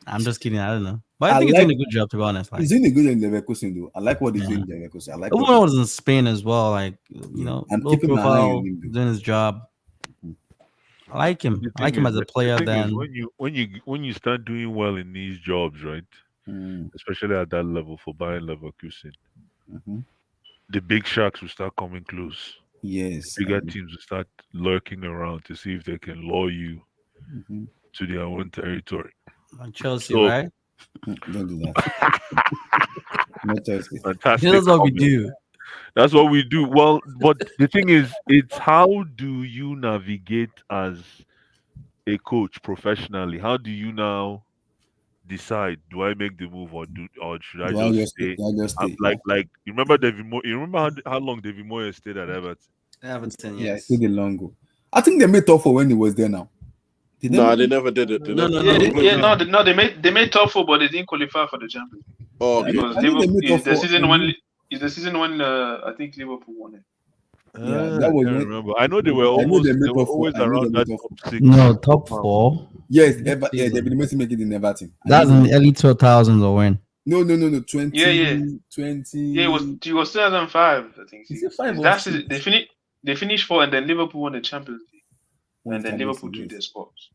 I'm just kidding. I don't know, but I I think he's like- doing a good job, to be honest. Like, He's doing a good in Leverkusen though. I like what he's Yeah. doing in Leverkusen. I like. even when I was in Spain as well, like, you know, I'm low keeping my eye on profile, him, though. doing his job. I like him. The I like thing him is, as a the player. thing is, Then when you start doing well in these jobs, right? Especially at that level for Bayern Leverkusen, the big sharks will start coming close. Yes. Bigger teams will start lurking around to see if they can lure you to their own territory. like Chelsea, So- right? Don't do that. No Chelsea. Fantastic. That's what we comment. do. That's what we do. Well, but the thing is, it's how do you navigate as a coach professionally? How do you now decide? Do I make the move or should I just stay? Like you remember David Moyes? You remember how long David Moyes stayed at Everton? Everton, Yeah, yes. it's the long go. I think they made top four when he was there now. Did they Nah, make- they never did it. They No, never- no, No, they made top four, but they didn't qualify for the Champions League. Oh, okay. Because I think they made top the four. season one. Is the season when I think Liverpool won it. Yeah, that I was can't when- remember. I know they were I know almost they made they were top four. always I know around they that made top top six. No, top four. Yes, This yeah, they've season. been making it in Everton. That's in the early 2000s or when? No. 20, Yeah. 20. Yeah, it was 2005. I think. Is it five or That's six? it. They finished four, and then Liverpool won the Champions League, and then Champions Liverpool League, took their yes. spots.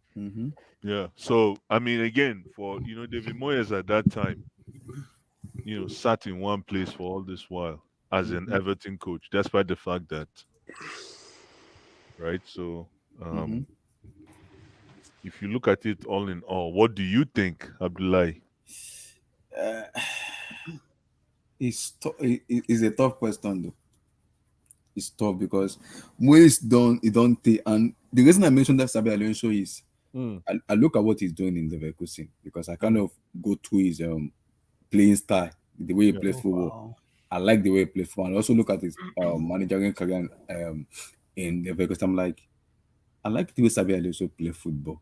Yeah. So I mean, again, for David Moyes at that time, sat in one place for all this while as an Everton coach, despite the fact that, right? So, if you look at it all in all, what do you think, Abdullahi? It's a tough question though. It's tough because Moyes don't take, and the reason I mentioned that Xabi Alonso is I look at what he's doing in Leverkusen because I kind of go through his playing style, the way he plays football. Wow. I like the way he plays football. And also look at his managerial career in Leverkusen. I'm like, I like the way Xabi Alonso play football.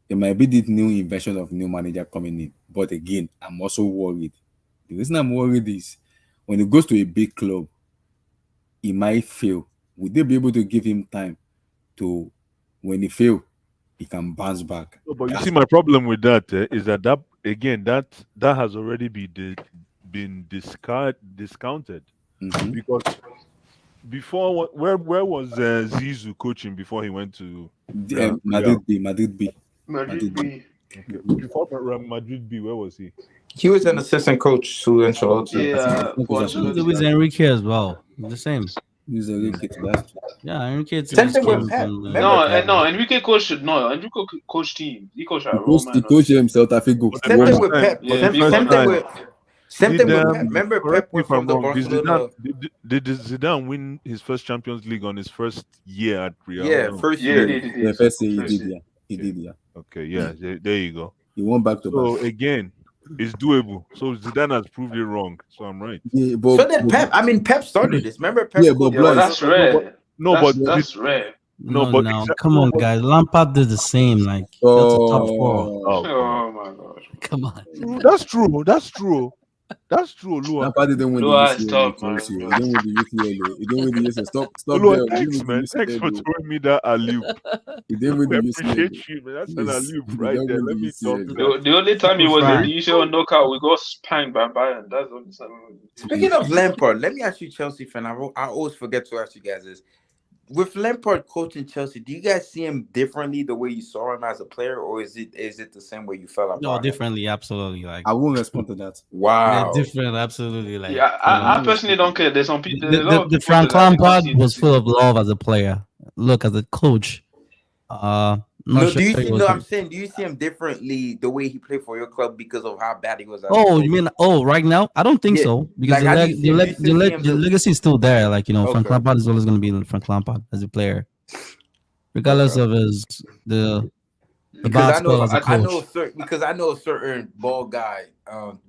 It might be the new invention of new manager coming in, but again, I'm also worried. The reason I'm worried is when he goes to a big club, he might fail. Would they be able to give him time to, when he fail, he can bounce back? No, but you see, my problem with that is that has already been discounted because before where was Zizou coaching before he went to Madrid B. Before Madrid B, where was he? He was an assistant coach to Ancelotti. Yeah, It was Enrique as well. The same. He's a good kid. That's true. Yeah, Enrique. Same thing with Pep. no. Enrique coached team. He coached at Roma. He coached himself. I think. Same thing with Pep. Yeah, Same thing with Pep. Remember Pep went from the Barcelona. Did Zidane win his first Champions League on his first year at Real? Yeah, first Yeah, year. The first year he did. Yeah, he did. Yeah, Okay, yeah, there you go. he went back to So back. again, it's doable. So Zidane has proved it wrong. So I'm right. Yeah, but, So did Pep. I mean, Pep started this. Remember Pep? Yeah, but Yeah, that's rare. No, That's rare. No, come on, guys. Lampard did the same. Like, that's a top four. Oh, Oh my gosh. Come on. that's true. That's true. That's true, Olua. Lampard didn't win the Olua is UCL tough, with man. Chelsea. He didn't win the UCL. He didn't win the UCL. Stop Olua, there. He thanks, didn't win man. the Thanks for UCL. throwing me that alley. He didn't win I the appreciate UCL. you, man. That's an Yes. alley He right didn't there. win Let the me talk UCL. to that. The only time he was in Right. the UCL knockout, we got spanked by Bayern. That's the only time. Speaking of Lampard, let me ask you, Chelsea fan. I always forget to ask you guys this. With Lampard coaching Chelsea, do you guys see him differently the way you saw him as a player, or is it the same way you felt about No, him? differently, absolutely. Like I won't respond to that. they're Wow. different, absolutely. Like Yeah, I personally don't care. There's some people. There's a lot of the people Frank that they can't Lampard see in was the full system. of love as a player. Look, as a coach, No, not do you sure he see? was No, good. I'm saying, do you see him differently the way he played for your club because of how bad he was? As a Oh, coach? you mean right now? I don't think Yeah. so because Like, how do you see him? Do you still see him the legacy is still there. Like Frank Okay. Lampard is always going to be Frank Lampard as a player, regardless Okay. of the Because bad I know, spell as a coach. because I know a certain ball guy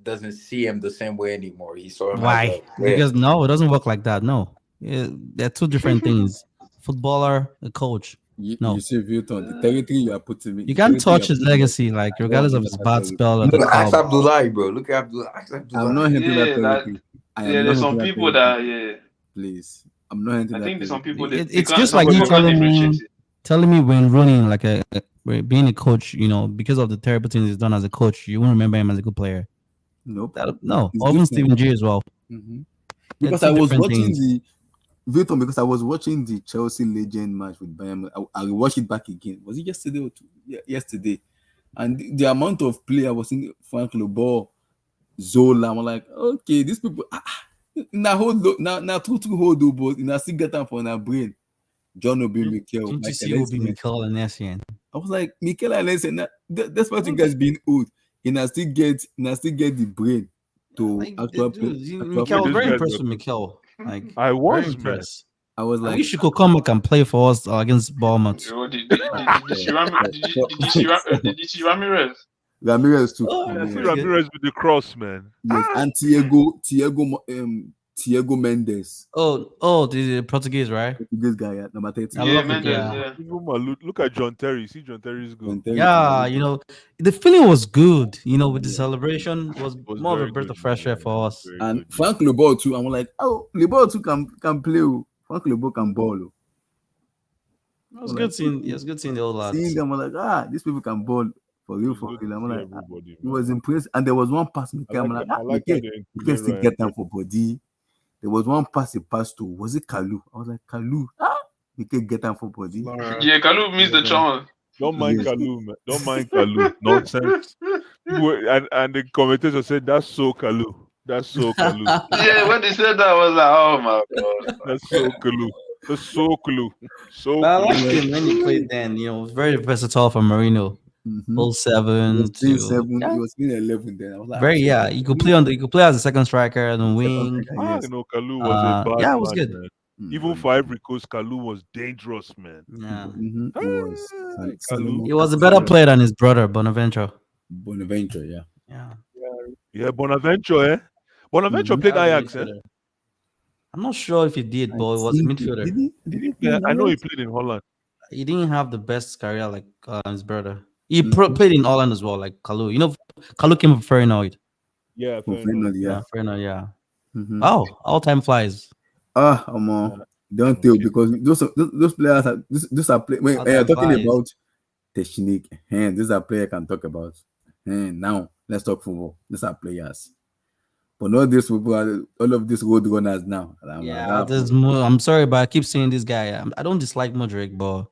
doesn't see him the same way anymore. He saw him Why? as a player. Because no, it doesn't work like that. No, they're two different things. Footballer, a coach. No. You see, Vilton, the territory you are putting me. You can't touch his legacy, like regardless of his bad spell at the Look, ask club. Abdullahi, bro. Look at Abdullahi. I'm not hinting Yeah, that territory. there's some people that Please, I'm not hinting I that think there's some people that It's just like you telling me when running, like being a coach, because of the terrible things he's done as a coach, you won't remember him as a good player. Nope. No, He's or even different. Steven G as well. Because They're I two was different watching things. because I was watching the Chelsea legend match with Bayern. I watched it back again. Was it yesterday or two? Yeah, yesterday. And the amount of play I was in, Frank Lebor, Zola, I'm like, okay, these people now two hold but now still get them for our brain. John Obi Mikel. Don't you see Obi Mikel and Essien? I was like, Mikel and Essien, despite you guys being old, he now still get the brain to actually play. Mikel was very impressed with Mikel. Like, I was very impressed. I was like, I wish you could come back and play for us against Bournemouth. Did you see Ramirez? Ramirez too. Ramirez with the cross, man. Yes, and Thiago Mendes. Oh, the Portuguese, right? This guy, yeah, number 30. Yeah, Mendes. Yeah. Look at John Terry. See, John Terry's good. Yeah, the feeling was good. With the celebration was more of a breath of fresh air for us. And Frank Lebor too. I'm like, Lebor too can play. Frank Lebor can ball. It was good seeing the old lads. Seeing them, I'm like, these people can ball for real. I'm like, he was impressed. And there was one pass, Mikel. I'm like, you can still get them for body. There was one pass he passed to, was it Kalu? I was like, Kalu, we can get them for body. Yeah, Kalu missed the chance. Don't mind Kalu, man. Don't mind Kalu. Nonsense. And the commentator said, that's so Kalu. That's so Kalu. Yeah, when they said that, I was like, oh my god. That's so Kalu. That's so Kalu. So I liked him when he played then. It was very versatile for Marino. 07 to He was in 11 then. I was like, you could play as a second striker on the wing. Kalu was a bad it was man, good. man. Even for Ivory Coast, Kalu was dangerous, man. Yeah. He He was a better player than his brother, Bonaventure. Yeah, Bonaventure, eh? Bonaventure played Ajax, eh? I'm not sure if he did, but he was a midfielder. Yeah, I know he played in Holland. He didn't have the best career like his brother. He played in Holland as well, like Kalu. Kalu came from Feyenoord. Yeah, Feyenoord, yeah. Oh, all time flies. Don't tell, because those players are those are play. When you're talking about technique, these are players can talk about. Now let's talk football. These are players. But not this football, all of these road runners now. I'm sorry, but I keep saying this guy. I don't dislike Modric, but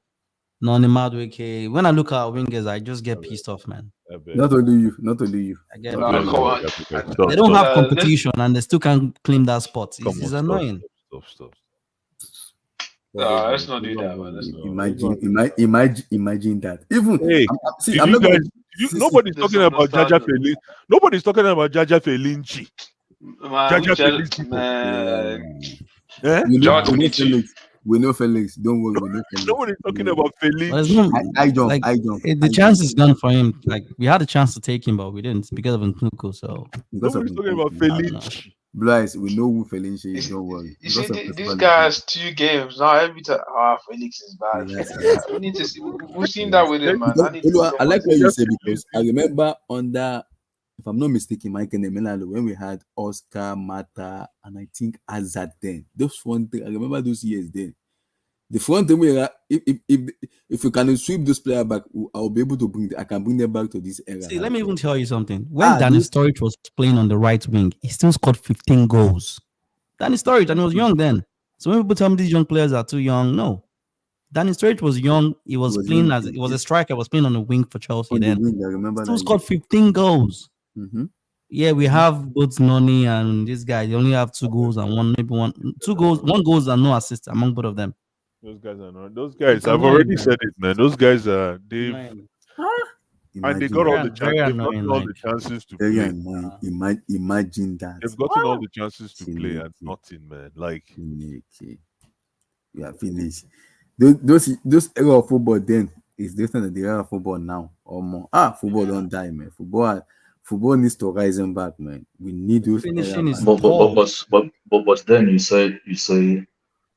when I look at wingers, I just get pissed off, man. Not only you. I get they don't have competition and they still can't claim that spot. It's annoying. Stop. Let's not do that, man. Imagine that. Even nobody's talking about Jaja Felinci. Nobody's talking about Jaja Felinci. We know Felix. Don't worry. We know Felix. Nobody's talking about Felinci. I don't. The chance is gone for him. Like, we had a chance to take him, but we didn't because of Nkuku. So nobody's talking about Felinci. Blaise, we know who Felinci is. Don't worry. You see, this guy has 2 games now. Every time, Felix is bad. We need to see. We've seen that with him, man. I like what you said, because I remember under if I'm not mistaken, Mike and Emelalo, when we had Oscar, Mata, and I think Azad then, those front thing, I remember those years then. The front thing, if you can sweep those players back, I'll be able to I can bring them back to this era. See, let me even tell you something. When Danny Sturridge was playing on the right wing, he still scored 15 goals. Danny Sturridge, and he was young then. So when people tell me these young players are too young, no. Danny Sturridge was young. He was playing he was a striker. Was playing on the wing for Chelsea then. I remember still scored 15 goals. Mm-hmm. Yeah, we have both Noni and this guy. They only have 2 goals and one goals and no assist among both of them. Those guys are not. Those guys, I've already said it, man. Those guys are and they got all the chances to play. Imagine that. They've gotten all the chances to play and nothing, man. Like you are finished. Those era of football then is different than the era of football now or more. Football don't die, man. Football needs to rise back, man. We need those. But then you say,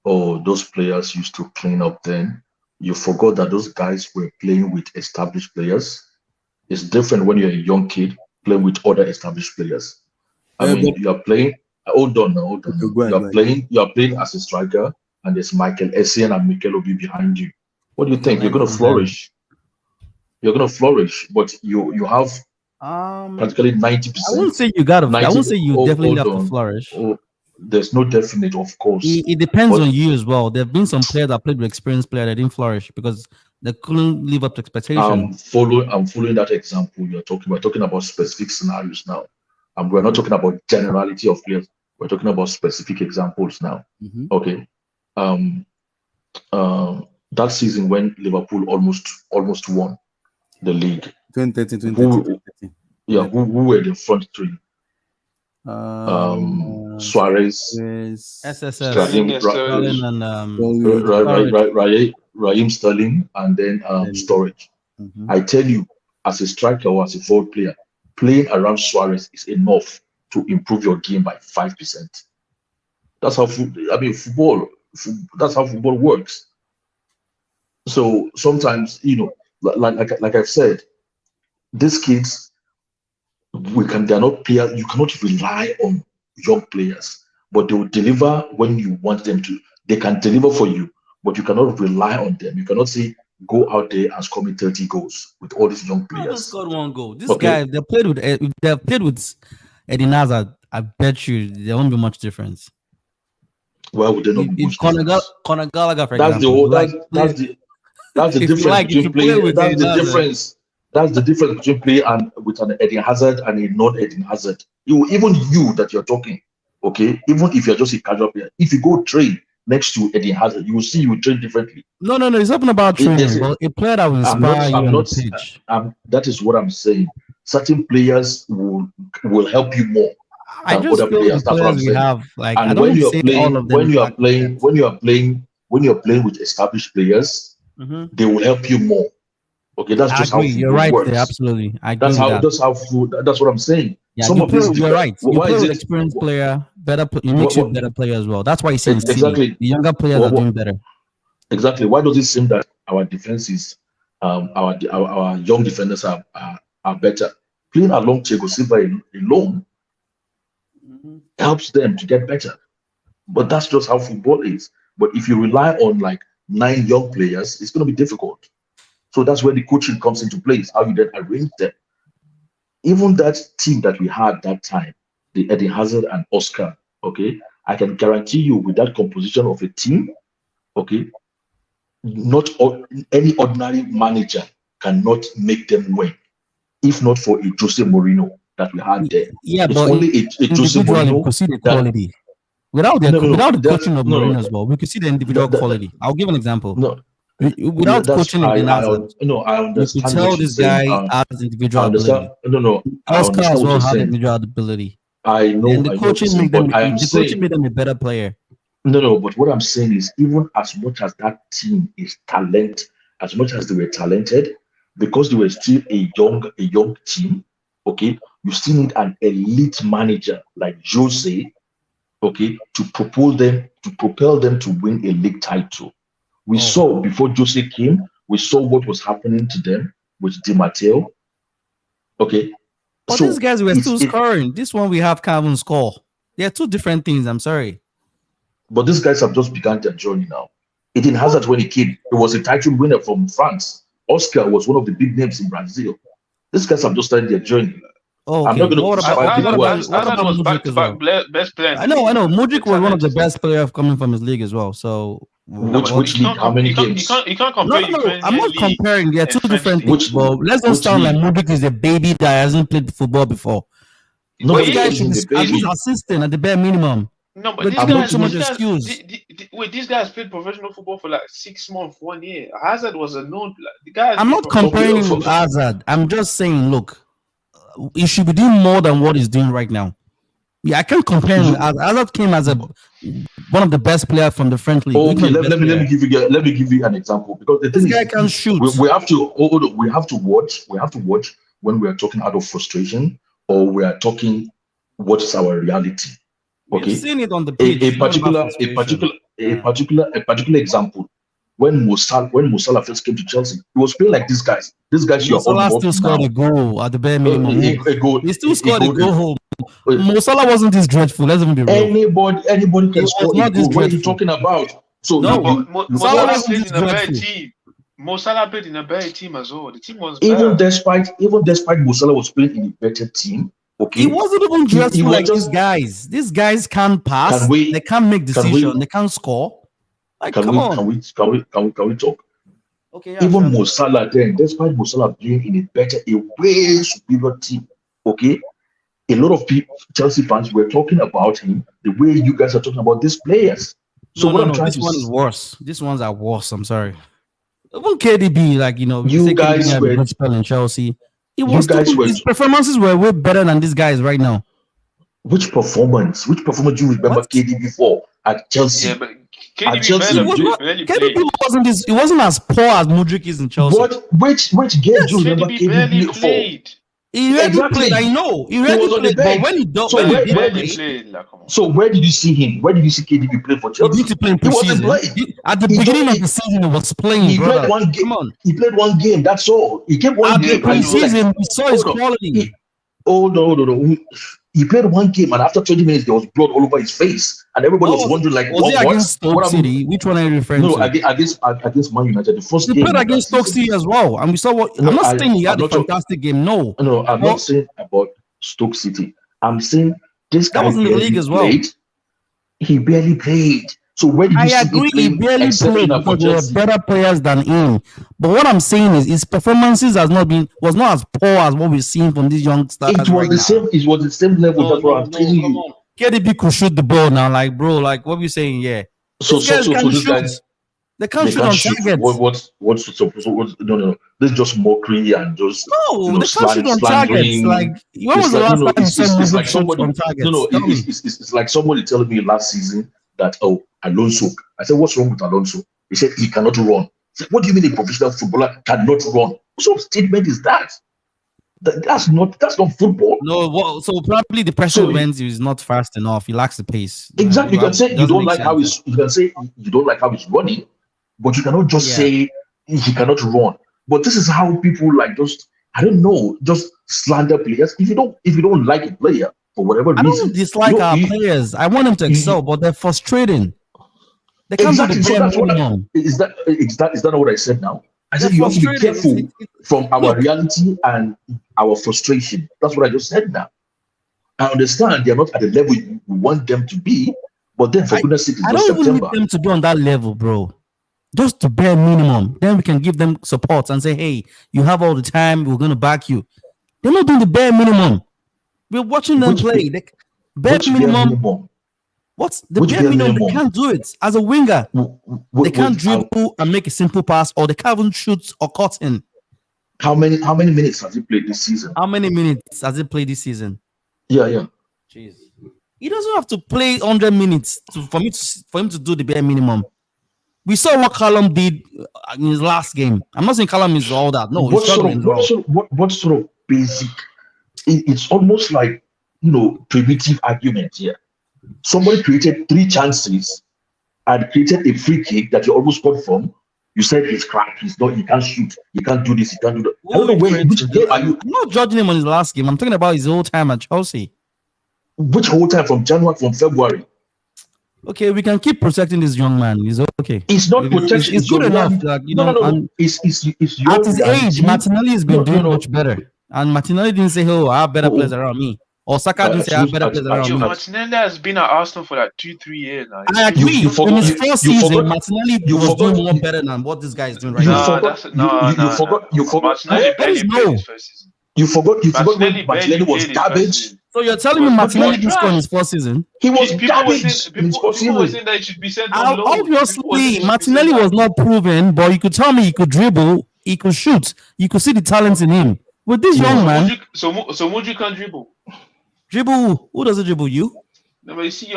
oh, those players used to clean up then. You forgot that those guys were playing with established players. It's different when you're a young kid playing with other established players. You are playing. Hold on. You are playing as a striker, and there's Michael Essien and Mikel Obi behind you. What do you think? You're going to flourish. You're going to flourish, but you have practically 90%. I wouldn't say you got to. I wouldn't say you definitely have to flourish. There's no definite, of course. It depends on you as well. There have been some players that played with experienced players that didn't flourish because they couldn't live up to expectations. I'm following that example you're talking. We're talking about specific scenarios now, and we're not talking about generality of players. We're talking about specific examples now. Mm-hmm. Okay. That season when Liverpool almost won the league. 2013. Who were the front three? Suarez, SSS, Raheem Sterling, and then Sturridge. Mm-hmm. I tell you, as a striker or as a forward player, playing around Suarez is enough to improve your game by 5%. That's how football. That's how football works. So sometimes, like I've said, these kids, they're not players. You cannot rely on young players, but they will deliver when you want them to. They can deliver for you, but you cannot rely on them. You cannot say go out there and score me 30 goals with all these young players. They scored 1 goal. This guy, they played with Eden Hazard. I bet you there won't be much difference. Why would there not be much difference? Conor Gallagher, for example. That's the difference between playing. That's the difference between playing with an Eden Hazard and a non-Eden Hazard. Even you that you're talking, okay, even if you're just a casual player, if you go train next to Eden Hazard, you will see you train differently. No, it's not about training, but a player that will inspire you on the pitch. That is what I'm saying. Certain players will help you more than other players. That's what I'm saying. And when you are playing with established players, mm-hmm. they will help you more. Okay, that's just how you're right works. There, absolutely. That's what I'm saying. Yeah, you're right. You play with experienced player, it makes you a better player as well. That's why you see exactly the younger players are doing better. Exactly. Why does it seem that our defenses, our young defenders are better? Playing along Thiago Silva alone helps them to get better. But that's just how football is. But if you rely on like 9 young players, it's going to be difficult. So that's where the coaching comes into place, how you then arrange them. Even that team that we had that time, the Eden Hazard and Oscar, okay, I can guarantee you with that composition of a team, okay, not any ordinary manager cannot make them win, if not for a Jose Mourinho that we had there. Yeah, it's but only a Jose Mourinho. We could see the quality. Without the coaching of Mourinho as well, we could see the individual quality. I'll give an example. Without coaching I understand. You could tell this guy has individual ability. Oscar as well had individual ability. I know. And the coaching made them a better player. No, but what I'm saying is, even as much as that team is talent, as much as they were talented, because they were still a young team, okay, you still need an elite manager like Jose, okay, to propel them to win a league title. We saw before Jose came, we saw what was happening to them with Di Matteo. Okay. But So these guys were still it, scoring. This one we have can't even score. They are two different things. I'm sorry. but these guys have just begun their journey now. Eden Hazard, when he came, he was a title winner from France. Oscar was one of the big names in Brazil. These guys have just started their journey. Oh, I'm okay. not going to What crucify about people. what Hazard about was Modric back to as well? back best player. I know. Modric was one of the talent. best players coming from his league as well. So Which league? How many games? You can't compare no, I'm not comparing. They are two different things. Which But let's not which sound like league? Modric is a baby that hasn't played football before. No, Those but guys he's should in be the at least baby. assisting at the bare minimum. No, but But these I'm guys, not so much these guys, excuse. wait, these guys played professional football for like 6 months, 1 year. Hazard was a known. Like, the guy. I'm not comparing him with Hazard. I'm just saying, look, he should be doing more than what he's doing right now. Yeah, I can't compare him. Hazard came as one of the best players from the French league. Okay, let me give you an example, because the This thing guy is, can shoot. we have to hold on, we have to watch when we are talking out of frustration, or we are talking what is our reality. Okay, We've seen it on the pitch. a particular example. When Mo Salah first came to Chelsea, he was playing like these guys. These guys you are all Salah involved still now. scored a goal at the bare minimum. A goal. He still scored a goal home. Wait. Mo Salah wasn't this dreadful. Let's even be real. Anybody can was score a not this goal. What are you dreadful. talking about? So No, you- Mo you- Salah Salah wasn't played this in a better dreadful. team. Mo Salah played in a better team as well. The team was even better. despite Mo Salah was playing in a better team, okay, He wasn't even he dreadful was like just- these guys. These guys can't pass. Can we- They can't make can we- decisions. They can't score. Like, come on. Can we talk? Okay, yeah, Even sure. Mo Salah then, despite Mo Salah playing in a way superior team, okay, a lot of people, Chelsea fans, were talking about him the way you guys are talking about these players. So what I'm trying this to one is say, worse. These ones are worse. I'm sorry. Even KDB, like You say guys KDB had a were- good spell in Chelsea. guys were- His performances were way better than these guys right now. which performance do you remember What? KDB for at Chelsea? Yeah, but At KDB Chelsea, barely played. KDB wasn't as poor as Modric is in Chelsea. Which game do you remember KDB barely KDB for? played. He really Exactly. played. I know he He really was on the played. But bench. when he don't, So when where- he did where play, did Barely played. Like, come on. So where did you see him? Where did you see KDB play for he Chelsea? didn't play in He wasn't preseason. playing. At the He beginning don't- of the season, he was playing. He brother. played one game. Come on. He played one game. That's all. He came one At the game. and he played preseason, like- we saw his Hold on. quality. No. He played one game, and after 20 minutes, there was blood all over his face, and everybody was wondering, like, was it what? against Stoke What happened? City? Which one are you referring No, to? against Man United, the first He game. played of against that Stoke season. City as well, and we saw what. No, I'm not saying he had I'm a not talking- fantastic game. No, No, I'm Well- not saying about Stoke City. I'm saying this That guy was in the barely league as well. played. He barely played. So where did you I see agree, him he playing barely played exceptional for because there were Chelsea? better players than him. But what I'm saying is his performances was not as poor as what we're seeing from these young stars. It was right the now. same. It was the same level. That's what I'm telling come you. on. KDB could shoot the ball now, like bro, like what we saying? Yeah, So These guys can't these shoot. guys they can't they shoot can't on shoot. targets. No. This is just mockery and just No, they can't shoot on targets. Like when was the last time you saw it's Modric like shoot somebody. on targets? No, Tell me. it's like somebody telling me last season that Alonso. I said, what's wrong with Alonso? He said he cannot run. I said, what do you mean a professional footballer cannot run? What sort of statement is that? That's not football. No, so probably the pressure So- went. He's not fast enough. He lacks the pace. Exactly. You can say you Doesn't don't make like how sense. he's. You can say you don't like how he's running, but you cannot just Yeah. say he cannot run. But this is how people like just just slander players. If you don't like a player for whatever I reason, don't dislike our players. I want them to excel, but they're frustrating. They can't Exactly. do So the that's bare what minimum. is that not what I said now? I said They're you have to be frustrating. careful It's- from our look. reality and our frustration. That's what I just said now. I understand they're not at the level you want them to be, but then for goodness sake, it's I just don't even September. need them to be on that level, bro. Just the bare minimum. Then we can give them support and say, hey, you have all the time. We're going to back you. They're not doing the bare minimum. We're watching them Which play. Bare Which bare minimum. minimum? What's the Which bare bare minimum? They minimum? can't do it. As a winger, they can't dribble and make a simple pass, or they can't even shoot or cut in. How many minutes has he played this season? How many minutes has he played this season? Yeah. Jeez. He doesn't have to play 100 minutes for him to do the bare minimum. We saw what Callum did in his last game. I'm not saying Callum is all that. No, he's struggling as well. What sort of basic? It's almost like primitive argument here. Somebody created 3 chances and created a free kick that you almost got from. You said he's crap. He's not. He can't shoot. He can't do this. He can't do that. I don't know Who where. is Which game are you? I'm not judging him on his last game. I'm talking about his whole time at Chelsea. Which whole time from January, from February? Okay, we can keep protecting this young man. He's okay. It's not protection. It's good enough. Like, No. It's at his age, Martinelli has been doing no. much better. And Martinelli didn't say, "Oh, I have better players around me." Or Saka didn't say, "I have better players around me." Martinelli has been at Arsenal for like 2-3 years now. I agree. You forgot- in his first season, forgot- Martinelli you was forgot- doing more better than what this guy is doing right You now. forgot. You forgot. Martinelli barely played his first season. You forgot when Martinelli Martinelli was barely played his first garbage. season. So you're telling me Martinelli didn't score in his first season? He was People were garbage saying, in his first people were season. saying that he should be sent on loan. Obviously, Martinelli was not proven, but you could tell me he could dribble, he could shoot, you could see the talent in him. With this young man, So Mudryk can't dribble. dribble, who doesn't dribble? You? No, but you see,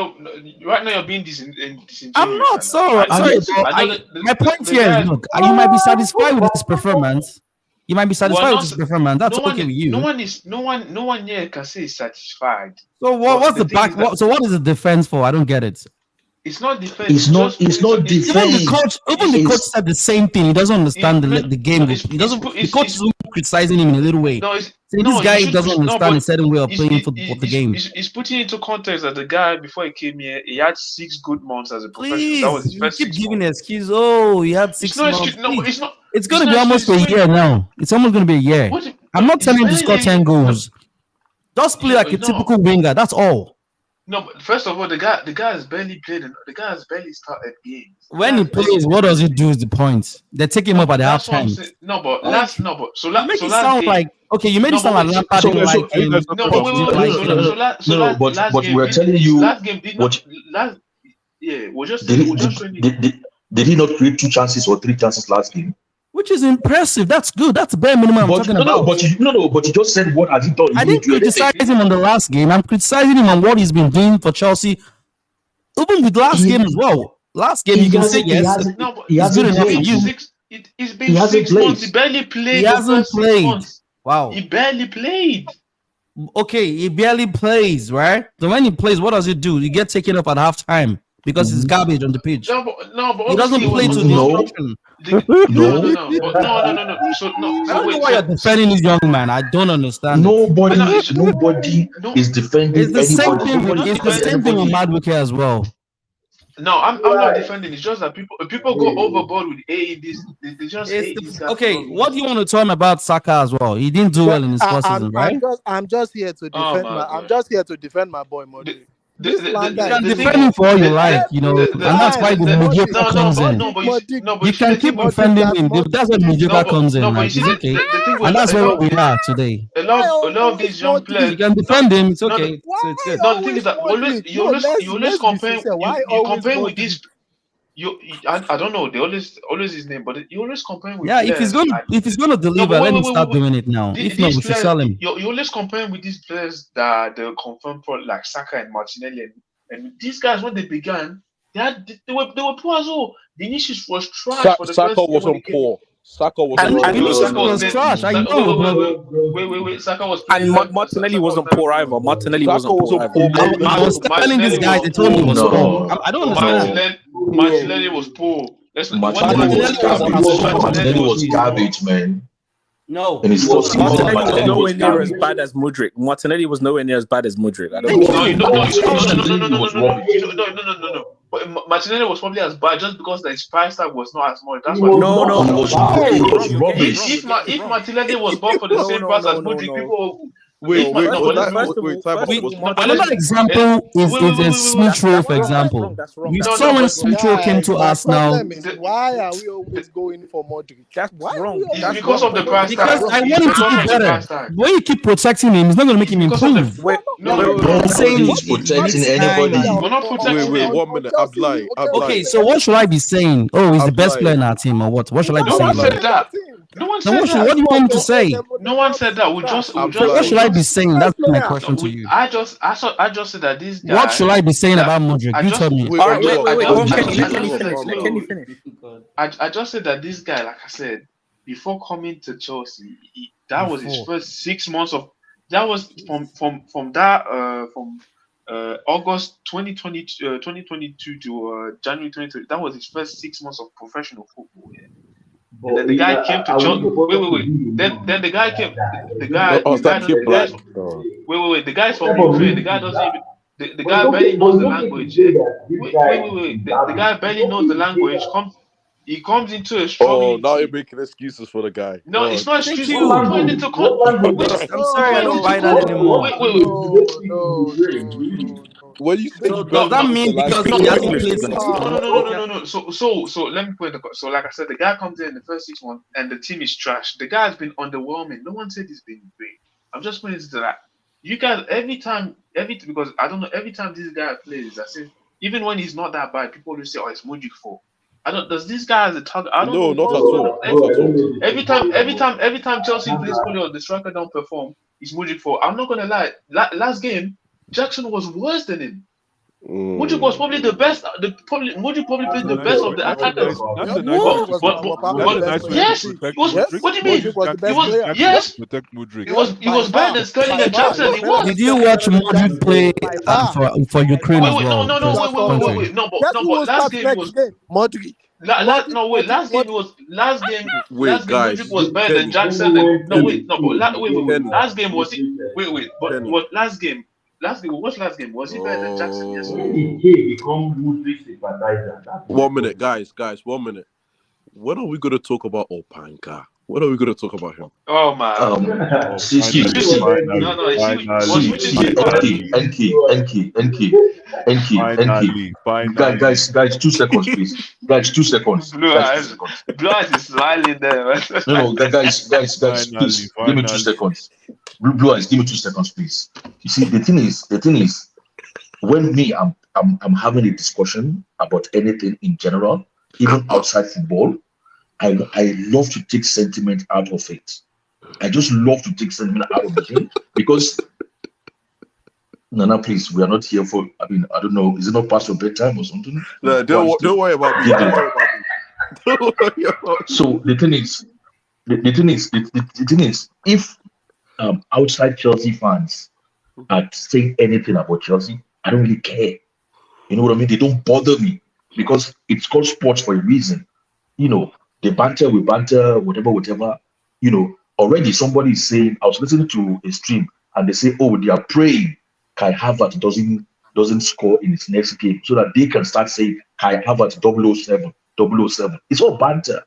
right now you're being disingenuous. I'm not, sorry. My point here is, look, you might be satisfied with his performance. You might be satisfied with his performance. That's okay with you. No one here can say he's satisfied. So what's the back? So what is the defense for? I don't get it. It's not defense. It's not defense. Even the coach said the same thing. He doesn't understand the game. He doesn't. The coach is criticizing him in a little way. This guy doesn't understand a certain way of playing the game. He's putting into context that the guy before he came here, he had 6 good months as a professional. Please, That was his you first keep 6 giving months. an excuse. Oh, he had 6 months. It's not. It's going to be almost a year now. It's almost going to be a year. I'm not telling him to score 10 goals. Just play like a typical winger. That's all. No, but first of all, the guy has barely played. The guy has barely started games. When he plays, what does he do? Is the point? They take him up at the halftime. So sound like okay. You made it sound like Lampard didn't like him. But we're telling you. Did he not create 2 chances or 3 chances last game? Which is impressive. That's good. That's the bare minimum I'm talking about. But you just said what has he done? I didn't criticize him on the last game. I'm criticizing him on what he's been doing for Chelsea. Even with last game as well. Last game, you can say yes. He's good enough for you. It's been 6 months. He barely played. He hasn't played. Wow. He barely played. Okay, he barely plays, right? So when he plays, what does he do? He gets taken up at halftime because it's garbage on the pitch. But he doesn't play to destruction. No. So I don't know why you're defending this young man. I don't understand. Nobody is defending. It's the same thing. It's the same thing with Madwicke as well. No, I'm not defending. It's just that people go overboard with this. They just hate this guy. Okay, what do you want to tell him about Saka as well? He didn't do well in his first season, right? I'm just here to defend I'm just here to defend my boy Modric. You can defend him for all you like, and that's why the mediocre comes in. You can keep defending him. That's where the mediocre comes in. It's okay, and that's where we are today. A lot of these young players. You can defend him. It's okay. It's good. No, the thing is that you always compare with this. I don't know. They always his name, but you always compare with. Yeah, if he's gonna deliver, let him start doing it now. If not, we should sell him. You always compare with these players that they confirmed for like Saka and Martinelli, and these guys when they began, they were poor as well. Vinicius was trash. Saka wasn't poor. Saka was trash. I know. Wait. Saka was. And Martinelli wasn't poor either. Martinelli wasn't poor either. I was telling these guys. They told me he was poor. I don't understand. Martinelli was poor. Martinelli was garbage, man. No, and his first Martinelli was nowhere near as bad as Mudryk. Martinelli was nowhere near as bad as Mudryk. I don't know. No. But Martinelli was probably as bad just because his price tag was not as much. That's why. If Martinelli was bought for the same price as Mudryk, people. Another example is Smith Rowe, for example. We saw when Smith Rowe came to us now. Why are we always going for Modric? That's wrong. It's because of the price tag. Because I want him to do better. When you keep protecting him, it's not going to make him improve. I'm saying he's protecting anybody. We're not protecting him. 1 minute. I'm lying. Okay, so what should I be saying? Oh, he's the best player in our team, or what? What should I be saying? No one said that. What do you want me to say? No one said that. What should I be saying? That's my question to you. I just said that this guy. What should I be saying about Modric? You tell me. Let Kenny finish. I just said that this guy, like I said, before coming to Chelsea, that was his first 6 months of. That was from August 2022 to January 2020. That was his first 6 months of professional football. Yeah. And then the guy came to Chelsea. Wait. Then the guy came. The guy. Oh, The guy. that kid black. Wait. The guy's from Ukraine. The guy doesn't even. The guy barely knows the language. Wait. The guy barely knows the language. He comes into a struggle. Oh, now you're making excuses for the guy. No, it's not Thank excuse. you. Putting it to I'm sorry, I don't buy that anymore. Wait. When you say So does that mean because he hasn't played No. So let me put it. So like I said, the guy comes in the first 6 months and the team is trash. The guy has been underwhelming. No one said he's been great. I'm just putting it to that. You guys because I don't know, every time this guy plays, I say even when he's not that bad, people will say, "Oh, it's Mudryk fault." Does this guy has a target? I don't know. not at all. Every time Chelsea plays poorly or the striker don't perform, it's Mudryk fault. I'm not gonna lie. Last game, Jackson was worse than him. Mudryk was probably the best. Mudryk probably played the best of the attackers. Yes, what do you mean? Yes, he was better than Sterling and Jackson. He was. Did you watch Madrid play for Ukraine as well? Wait. No, but last game was Madrid. Last game Mudryk was better than Jackson. Last game was it? Wait. But what last game? What's last game? Was he better than Jackson? Yes. He become Mudryk sympathizer. 1 minute, guys. 1 minute. When are we going to talk about Opanka? When are we going to talk about him? Oh my! Enki. Guys, 2 seconds, please. Guys, 2 seconds. Blue eyes is smiling there. No, guys, please. Give me 2 seconds. Blue eyes, give me 2 seconds, please. You see, the thing is, when I'm having a discussion about anything in general, even outside football, I love to take sentiment out of it. I just love to take sentiment out of the game because Nana, please, we are not here for. I don't know. Is it not past your bedtime or something? No, don't worry about me. Don't worry about me. So the thing is, if outside Chelsea fans are saying anything about Chelsea, I don't really care. You know what I mean? They don't bother me because it's called sports for a reason. You know, they banter, we banter, whatever. You know, already somebody is saying, I was listening to a stream and they say, oh, they are praying Kai Havertz doesn't score in his next game so that they can start saying Kai Havertz 007. It's all banter.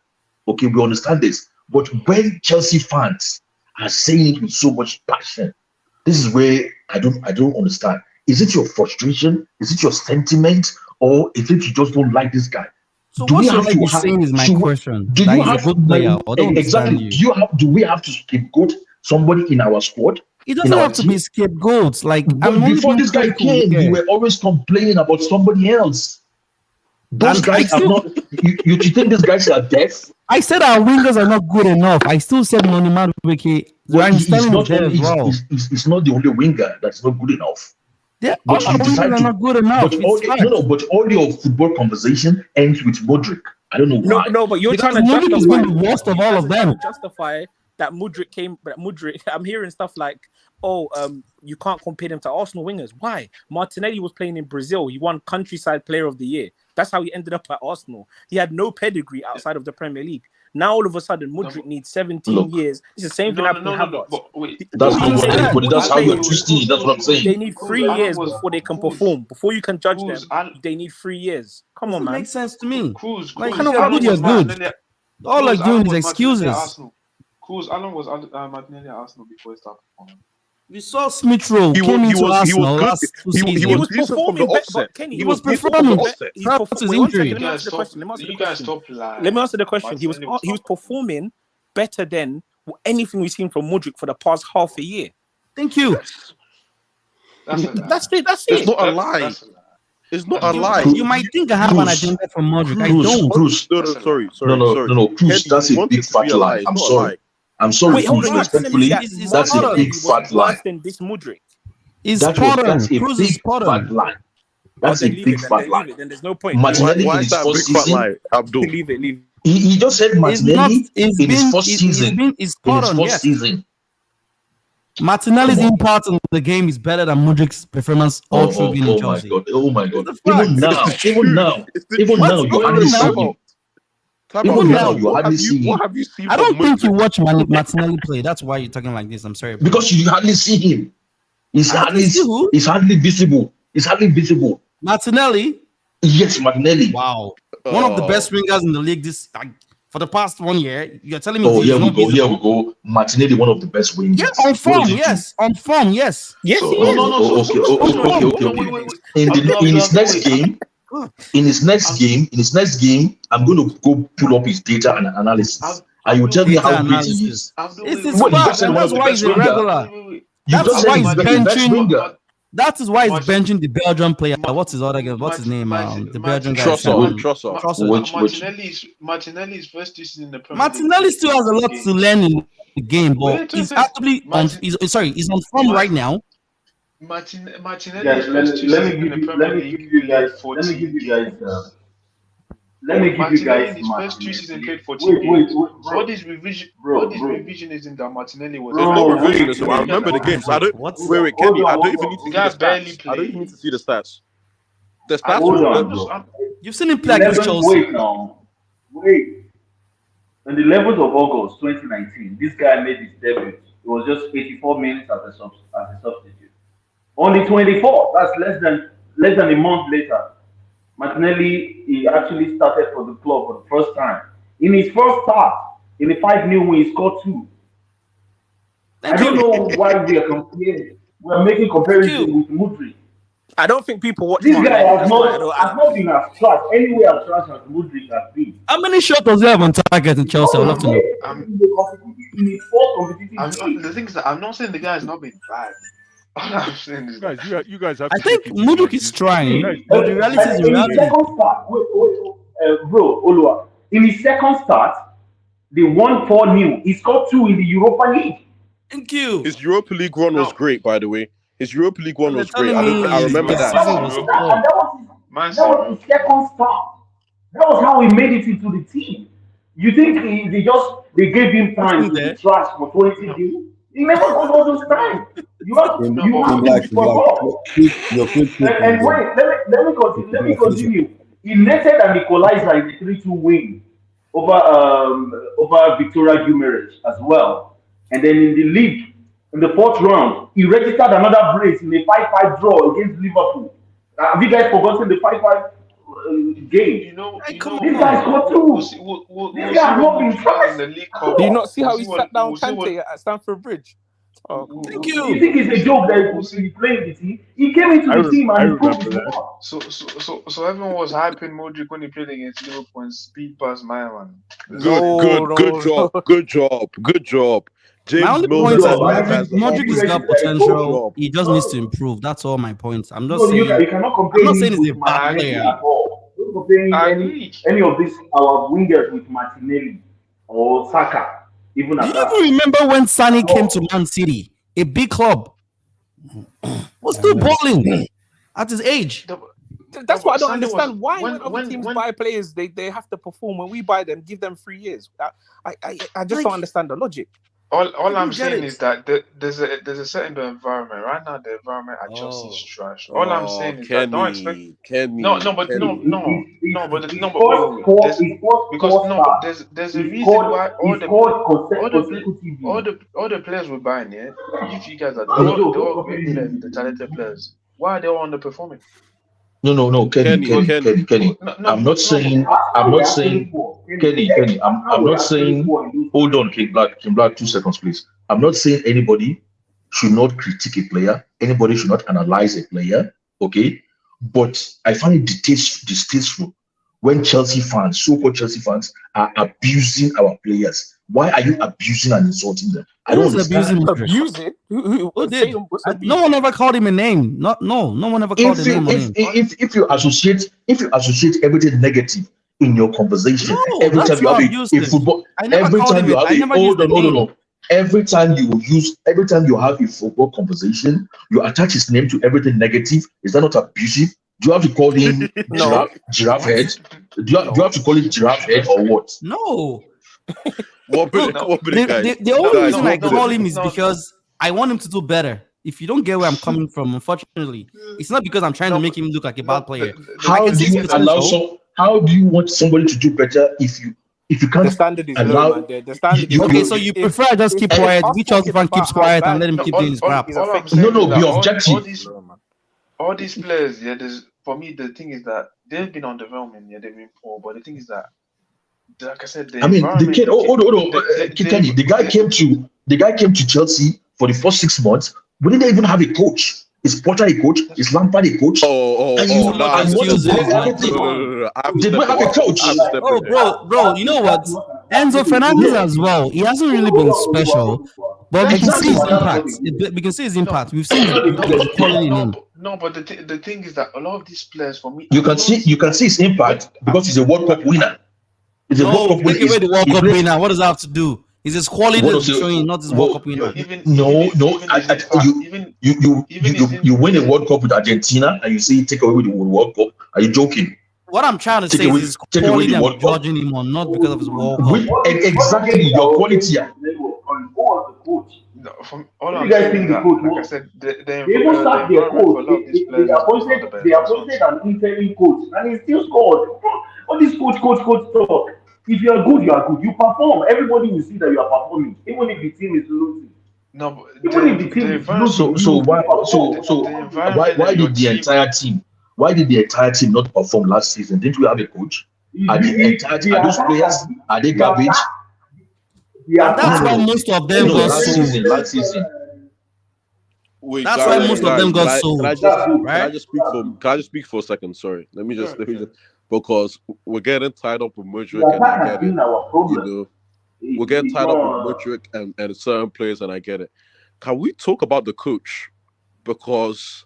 Okay, we understand this. But when Chelsea fans are saying it with so much passion, this is where I don't understand. Is it your frustration? Is it your sentiment? Or is it you just don't like this guy? So what should I be saying is my question. Do you have a good player? Exactly. Do we have to scapegoat somebody in our squad? It doesn't have to be scapegoats. Like before this guy came, you were always complaining about somebody else. Those guys are not. You think these guys are deaf? I said our wingers are not good enough. I still said Nonimad Wiki. He's not the only winger that's not good enough. Yeah, all our wingers are not good enough. But all your football conversation ends with Mudryk. I don't know why. No, but you're because trying to Mudryk has been the worst of all of them. Justify that Mudryk came, but Mudryk. I'm hearing stuff like, you can't compare them to Arsenal wingers. Why? Martinelli was playing in Brazil. He won Countryside Player of the Year. That's how he ended up at Arsenal. He had no pedigree outside of the Premier League. Now all of a sudden, Mudryk needs 17 years. It's the same thing happened with Havertz. That's how you're twisting it. That's what I'm saying. They need 3 years before they can perform. Before you can judge them, they need 3 years. Come on, man. Makes sense to me. Like, kind of good you're good. All I'm doing is excuses. How long was Martinelli at Arsenal before he started performing? We saw Smith Rowe came into Arsenal last 2 seasons. He was performing better. Kenny, he was performing. That's his injury. Let me answer the question. He was performing better than anything we've seen from Mudryk for the past half a year. Thank you. That's it. It's not a lie. It's not a lie. You might think I have an agenda from Mudryk. I don't. Cruz. No, Cruz. That's a big fat lie. I'm sorry. I'm sorry. Wait, hold on. Respectfully, that's a big fat lie. This Mudryk. Is Potter. Cruz is Potter. That's a big fat lie. Then there's no point. Martinelli in his first season. Leave it. He just said Martinelli in his first season. In his first season. Martinelli's impact on the game is better than Mudryk's performance all through being in Chelsea. Oh my god! Even now, you're adding something. Even now, you hardly see him. What have you seen? I don't from think you Madrid? watch Martinelli play. That's why you're talking like this. I'm sorry. Bro. Because you hardly see him. He's hardly visible. He's hardly visible. Martinelli? Yes, Martinelli. Wow. One of the best wingers in the league for the past 1 year. You're telling me here we go. Martinelli, one of the best wingers. Yeah, on form, yes. On form, yes. Yes, he is. In his next game, I'm going to go pull up his data and analysis. And you tell me how great he is. That's why he's a regular. That is why he's benching the Belgian player. What's his other guy? What's his name? The Belgian guy. Martinelli's first season in the Premier League. Martinelli still has a lot to learn in the game, but he's actually he's on form right now. Martinelli's first season in the Premier League played 14 Let me give you guys his first 2 seasons played 14 games. All this revision is in that Martinelli was. There's no revision. I remember the games. I don't. Wait, Kenny. I don't even need to see the stats. I don't even need to see the stats. The stats. You've seen him play against Chelsea. Wait. On the 11th of August 2019, this guy made his debut. It was just 84 minutes as a substitute. On the 24th, that's less than a month later, Martinelli, he actually started for the club for the first time. In his first start, in the 5-0 win, he scored 2. I don't know why we are comparing. We are making comparison with Madrid. I don't think people watch this guy has not been as trash anywhere as trash as Madrid has been. How many shots does he have on target in Chelsea? I'd love to know. The thing is that I'm not saying the guy has not been bad. All I'm saying is guys, you guys have. I think Munich is trying, but the reality is in his second start, bro, Olua. In his second start, they won 4-0. He scored 2 in the Europa League. Thank you. His Europa League run was great, by the way. His Europa League one was great. I remember that. That was his second start. That was how he made it into the team. You think they gave him time to be trash for 20 games? He never got all those time. You have to and wait, let me continue. He netted an equalizer in the 3-2 win over Victoria Guimaraes as well. And then in the league, in the 4th round, he registered another brace in a 5-5 draw against Liverpool. Have you guys forgotten the 5-5 game? This guy scored 2. This guy has not been trash. Do you not see how he sat down Kante at Stamford Bridge? Oh, thank you. You think it's a joke that he playing the team? He came into the team and he proved it. So everyone was hyping Modric when he played against Liverpool and speed past my man. Good job. James my only point is Modric has got potential. He just needs to improve. That's all my points. I'm just saying. You cannot compare. I'm not saying he's a bad player. Don't compare any of these our wingers with Martinelli or Saka. Do you even remember when Sane came to Man City, a big club, was still balling at his age? That's what I don't understand. Why when other teams buy players, they have to perform. When we buy them, give them 3 years. I just don't understand the logic. All I'm saying is that there's a certain environment right now. The environment at Chelsea is trash. All I'm saying is that don't expect. There's a reason why all the players we're buying here. If you guys are all the talented players, why are they all underperforming? No, Kenny. I'm not saying, Kenny. I'm not saying. Hold on, King Black. 2 seconds, please. I'm not saying anybody should not critique a player. Anybody should not analyze a player. Okay, but I find it distasteful when Chelsea fans, so-called Chelsea fans, are abusing our players. Why are you abusing and insulting them? I don't understand. Abusing? Who did? No one ever called him a name. No one ever called him a name. If you associate everything negative in your conversation, every time you have a football, every time you have a football conversation, you attach his name to everything negative. Is that not abusive? Do you have to call him giraffe head? Do you have to call it giraffe head or what? No. The only reason I call him is because I want him to do better. If you don't get where I'm coming from, unfortunately, it's not because I'm trying to make him look like a bad player. How do you want somebody to do better if if you can't The standard is allow, low, man. The standard you- is Okay, low. so you If- prefer I just keep if quiet? us Which Chelsea talking fan about keeps how quiet and bad- let him keep doing his crap? All I'm saying No, is that be all objective. these players, yeah, for me, the thing is that they've been underwhelming, yeah, they've been poor, but the thing is that, like I said, the I mean, the environment- kid. Kenny, the guy came to Chelsea for the first 6 months. We didn't even have a coach. Is Potter a coach? Is Lampard a coach? And you want to play everything. Did we have a coach? Oh, bro, you know what? Enzo Fernandez as well. He hasn't really been special, but we can see his impact. We can see his impact. We've seen the quality in him. No, but the thing is that a lot of these players, for me, You can see his impact because he's a World Cup winner. He's a No, World Cup winner. take away the World He Cup plays- winner. What does that have to do? It's his quality What that's does he- showing, not his World Cup winner. You win a World Cup with Argentina and you say take away the World Cup. Are you joking? What I'm trying to Take say away- is his take away quality the I'm World Cup. judging him on, not because of his World Cup. Exactly, your quality. No, from all What I'm do you guys saying think is the that, coach like I was? said, They even sacked their environment for a lot of these coach. players They is not the appointed best. an interim coach, and he still scored. All this coach talk. If you are good, you are good. You perform. Everybody will see that you are performing, even if the team is losing. No, but Even if the team is losing, Why did the entire team? Why did the entire team not perform last season? Didn't we have a coach? Are those players? Are they garbage? And that's why most of them got sold. Last season. Wait, That's guys, why most of them got can I- sold, Can I right? just speak for a second? Sorry, let me just because we're getting tied up with Mudryk, and I get it. You know, we're getting tied up with Mudryk and certain players, and I get it. Can we talk about the coach? Because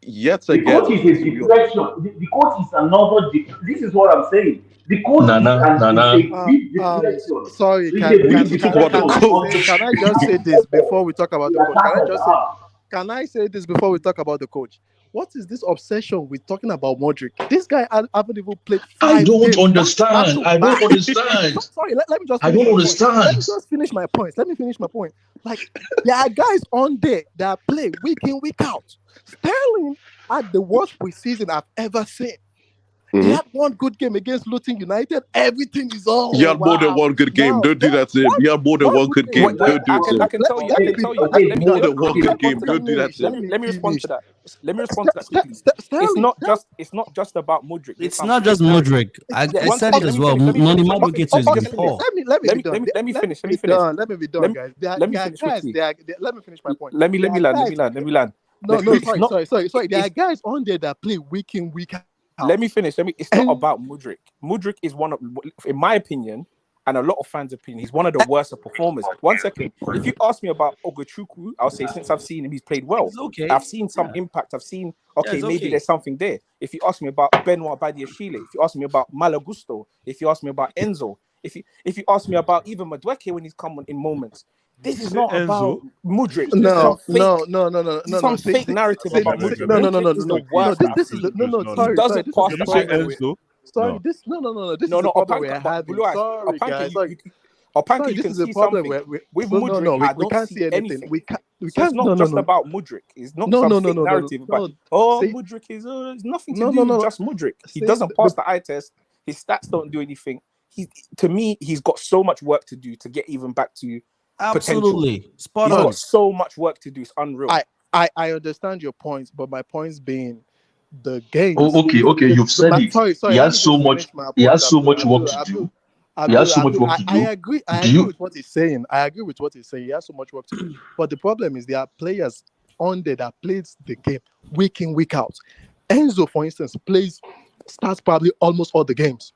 yet The again, coach is a deflection. The coach is another. This is what I'm saying. The coach is a big deflection. Sorry, It's can a big I just say this before we talk about the coach? Can I say this before we talk about the coach? What is this obsession with talking about Modric? This guy haven't even played 5 I don't games. understand. I don't understand. Sorry, let me just. I don't understand. Let me just finish my points. Let me finish my point. Like, there are guys on there that play week in, week out. Sterling had the worst preseason I've ever seen. He had one good game against Luton United. Everything is all. he had more than one good game. Don't do that to him. He had more than one good game. Don't do it to him. I can tell you. More than one good game. Don't do that to him. Let me respond to that. Let me respond to that quickly. It's not just about Mudryk. It's not just Mudryk. I said it as well. Noni Madueke is poor. Let me finish. Let me be done, guys. Let me finish quickly. Let me finish my point. Let me land. No, sorry. There are guys on there that play week in, week out. Let me finish. It's not about Mudryk. Mudryk is one of, in my opinion, and a lot of fans' opinion, he's one of the worst performers. 1 second. If you ask me about Ogachukwu, I'll say since I've seen him, he's played well. Okay. I've seen some impact. I've seen, maybe there's something there. If you ask me about Benoit Badiashile, if you ask me about Malagusto, if you ask me about Enzo, if you ask me about even Madueke when he's come on in moments, this is not about Mudryk. No. Some fake narrative about Mudryk. Sorry. He doesn't pass the Enzo. Sorry, this is the problem we're having. Sorry, guys. Sorry, this is a problem with Mudryk. We can't see anything. We can't. It's not just about Mudryk. It's not some fake narrative about Mudryk is nothing to do with just Mudryk. He doesn't pass the eye test. His stats don't do anything. To me, he's got so much work to do to get even back to Absolutely. Spot He's on. got so much work to do. It's unreal. I understand your points, but my points being the game. Oh, okay. You've said it. Sorry, he has so much. He has so much work to do. He has so much work to do. I agree with what he's saying. He has so much work to do. But the problem is there are players on there that plays the game week in, week out. Enzo, for instance, starts probably almost all the games.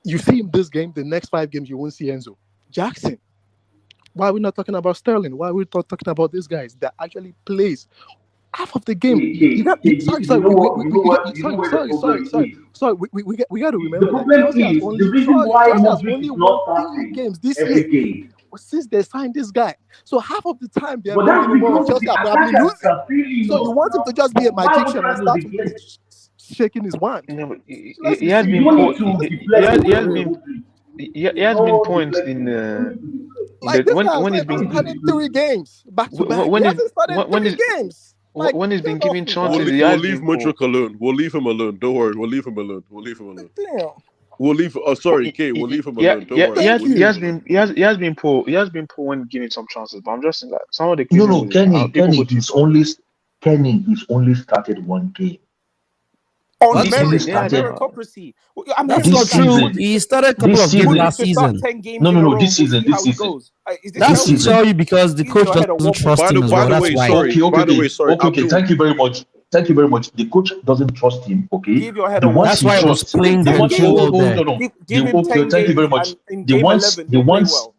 You see him this game, the next 5 games you won't see Enzo. Jackson. Why are we not talking about Sterling? Why are we not talking about these guys that actually plays half of the game? Sorry. We got to remember. The problem is the reason why Mudryk is not starting games this every year game. Since they signed this guy, so half of the time they are But that's winning more. because Just the probably attackers losing. are feeling So you want him to just be a magician and start shaking his wand. He has been points in when he's been 3 games back to back. When He hasn't started 3 games. When he's been given chances, we'll leave Mudryk alone. We'll leave him alone. Don't worry. We'll leave him alone. Damn. We'll leave. Oh, sorry, Kay. We'll leave him Yeah, alone. Don't yeah, worry. he has been poor. He has been poor when given some chances. But I'm just saying that some of the No, criticism is Kenny, he's only started one game. On He's only merit, started meritocracy. I'm That's here not for true. that. He started a couple this of games season. last To start season. 10 games No, in a row. this season, We'll see this how it season. goes. Is this That's to season. tell you because the Ease coach your head of doesn't trust By him as the well. That's way, why. sorry. By the way, sorry. Okay. Abdul, Thank you very much. Thank you very much. The coach doesn't trust him. Okay. Give your head The a ones That's he why he was trusts. playing The very ones. well there. No. Give him 10 Thank you very games, much. and in The game ones. 11, The he'll play ones. well.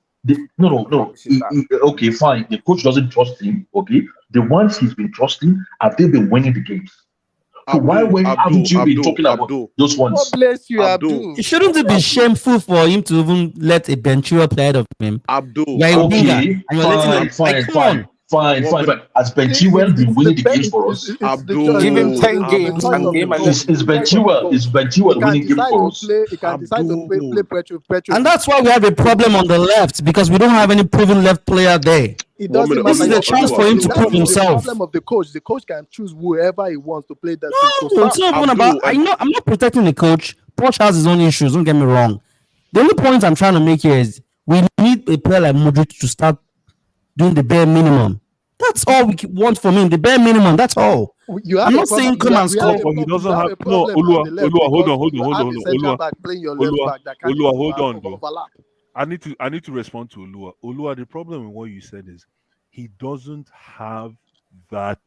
No. Okay, fine. The coach doesn't trust him. Okay. The ones he's been trusting, have they been winning the games? So haven't you been talking about those ones? God bless you, Abdul. It shouldn't it be shameful for him to even let a Benchua play ahead of him? Abdul. Yeah, Okay, fine. Has Ben Chilwell been winning the games for us? Abdul. Give him 10 games and game 11. Is Ben Chilwell winning games for us? He can decide to play Petro. And that's why we have a problem on the left because we don't have any proven left player there. It doesn't This is matter. a chance for him to prove himself. The problem of the coach. The coach can choose whoever he wants to play that. No, it's not even about. I'm not protecting the coach. Poch has his own issues. Don't get me wrong. The only point I'm trying to make here is we need a player like Madrid to start doing the bare minimum. That's all we want from him. The bare minimum. That's all. I'm not saying come and score. He doesn't have. No, Olua, hold on. Olua, hold on. I need to respond to Olua. Olua, the problem with what you said is he doesn't have that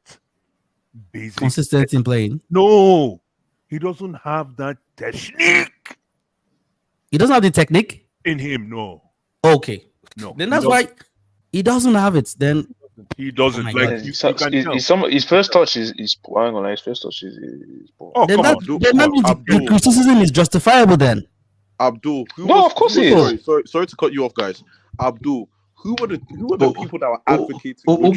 basic consistency in playing. No, he doesn't have that technique. He doesn't have the technique in him. No. Okay. No. Then that's why he doesn't have it. Then he doesn't. His first touch is poor. I'm gonna lie, his first touch is poor. Oh, then the criticism is justifiable then. Abdul. Of course he is. Sorry to cut you off, guys. Abdul, who were the people that were advocating? Okay. Who were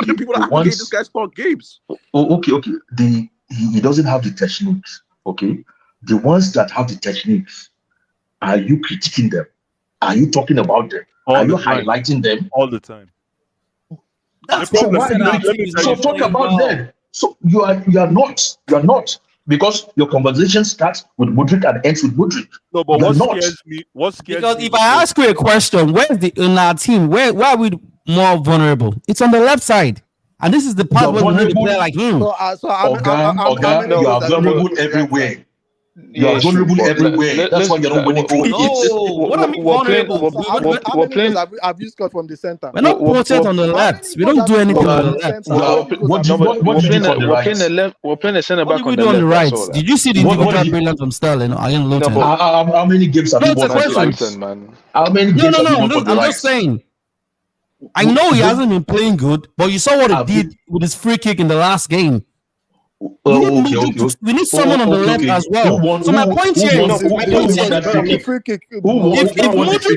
the people that advocated this guy start games? Okay. He doesn't have the techniques. Okay. The ones that have the techniques, are you critiquing them? Are you talking about them? Are you highlighting them all the time? That's the problem. So talk about them. So you are not. Because your conversation starts with Modric and ends with Modric. No, but what scares me? Because if I ask you a question, where's in our team? Where are we more vulnerable? It's on the left side, and this is the part where we need a player like him. You are vulnerable everywhere. You are vulnerable everywhere. That's why you're not winning all games. What I mean vulnerable? We're playing. Have you scored from the center? We're not potent on the left. We don't do anything on the left. What did you do on the right? We're playing a centre back on the right. Did you see the individual brilliance from Sterling? I didn't look at how many games have you won on the right? Man. How many games have you won on the right? I'm just saying. I know he hasn't been playing good, but you saw what he did with his free kick in the last game. We need someone on the left as well. So my point here is, if Modric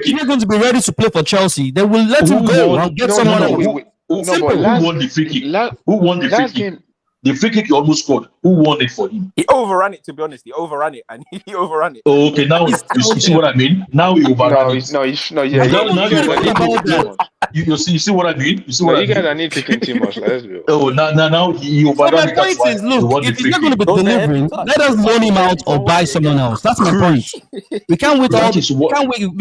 is not going to be ready to play for Chelsea, then we'll let him go and get someone else. Who won the free kick? Who won the free kick? The free kick he almost scored. Who won it for him? He overran it, to be honest. He overran it. Oh, okay, now you see what I mean? Now he overran it. You see what I mean? You see what I mean? You guys are need to too much. Let's go. Oh, now he overran it. My point is, look, if he's not going to be delivering, let us loan him out or buy someone else. That's my point. We can't wait we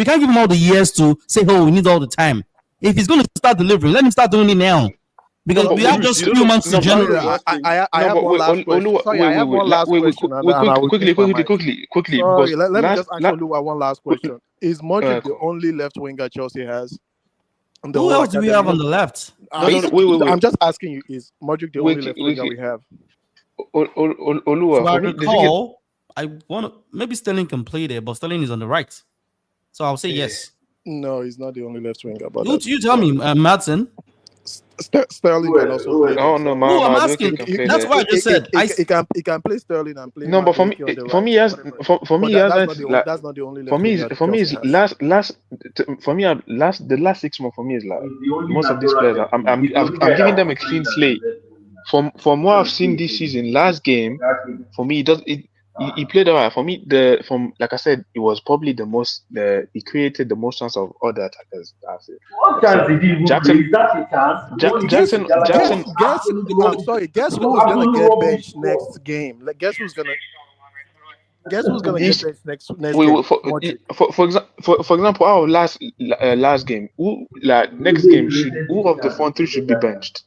can't give him all the years to say, oh, we need all the time. If he's going to start delivering, let him start doing it now. Because we have just few months to generate. I have one last question. Sorry, I have one last question. Quickly. Sorry, let me just ask Olua one last question. Is Modric the only left winger Chelsea has? Who else do we have on the left? I'm just asking you, is Modric the only left winger we have? Olua, I want to, maybe Sterling can play there, but Sterling is on the right. So I'll say yes. No, he's not the only left winger. But you tell me, Madsen. Sterling can also play. Oh no, man! I'm asking. That's why I just said he can play Sterling and play. No, but for me, that's not the only. The last 6 months for me is like most of these players. I'm giving them a clean slate. From what I've seen this season, last game for me, he played alright. For me, like I said, it was probably he created the most chance of other attackers. What chance did he Jackson. I'm sorry. Guess who's gonna get benched next game? Guess who's gonna? Guess who's gonna get benched next Wait, game? for Modric. for example, our last game, who like next game who of the front three should be benched?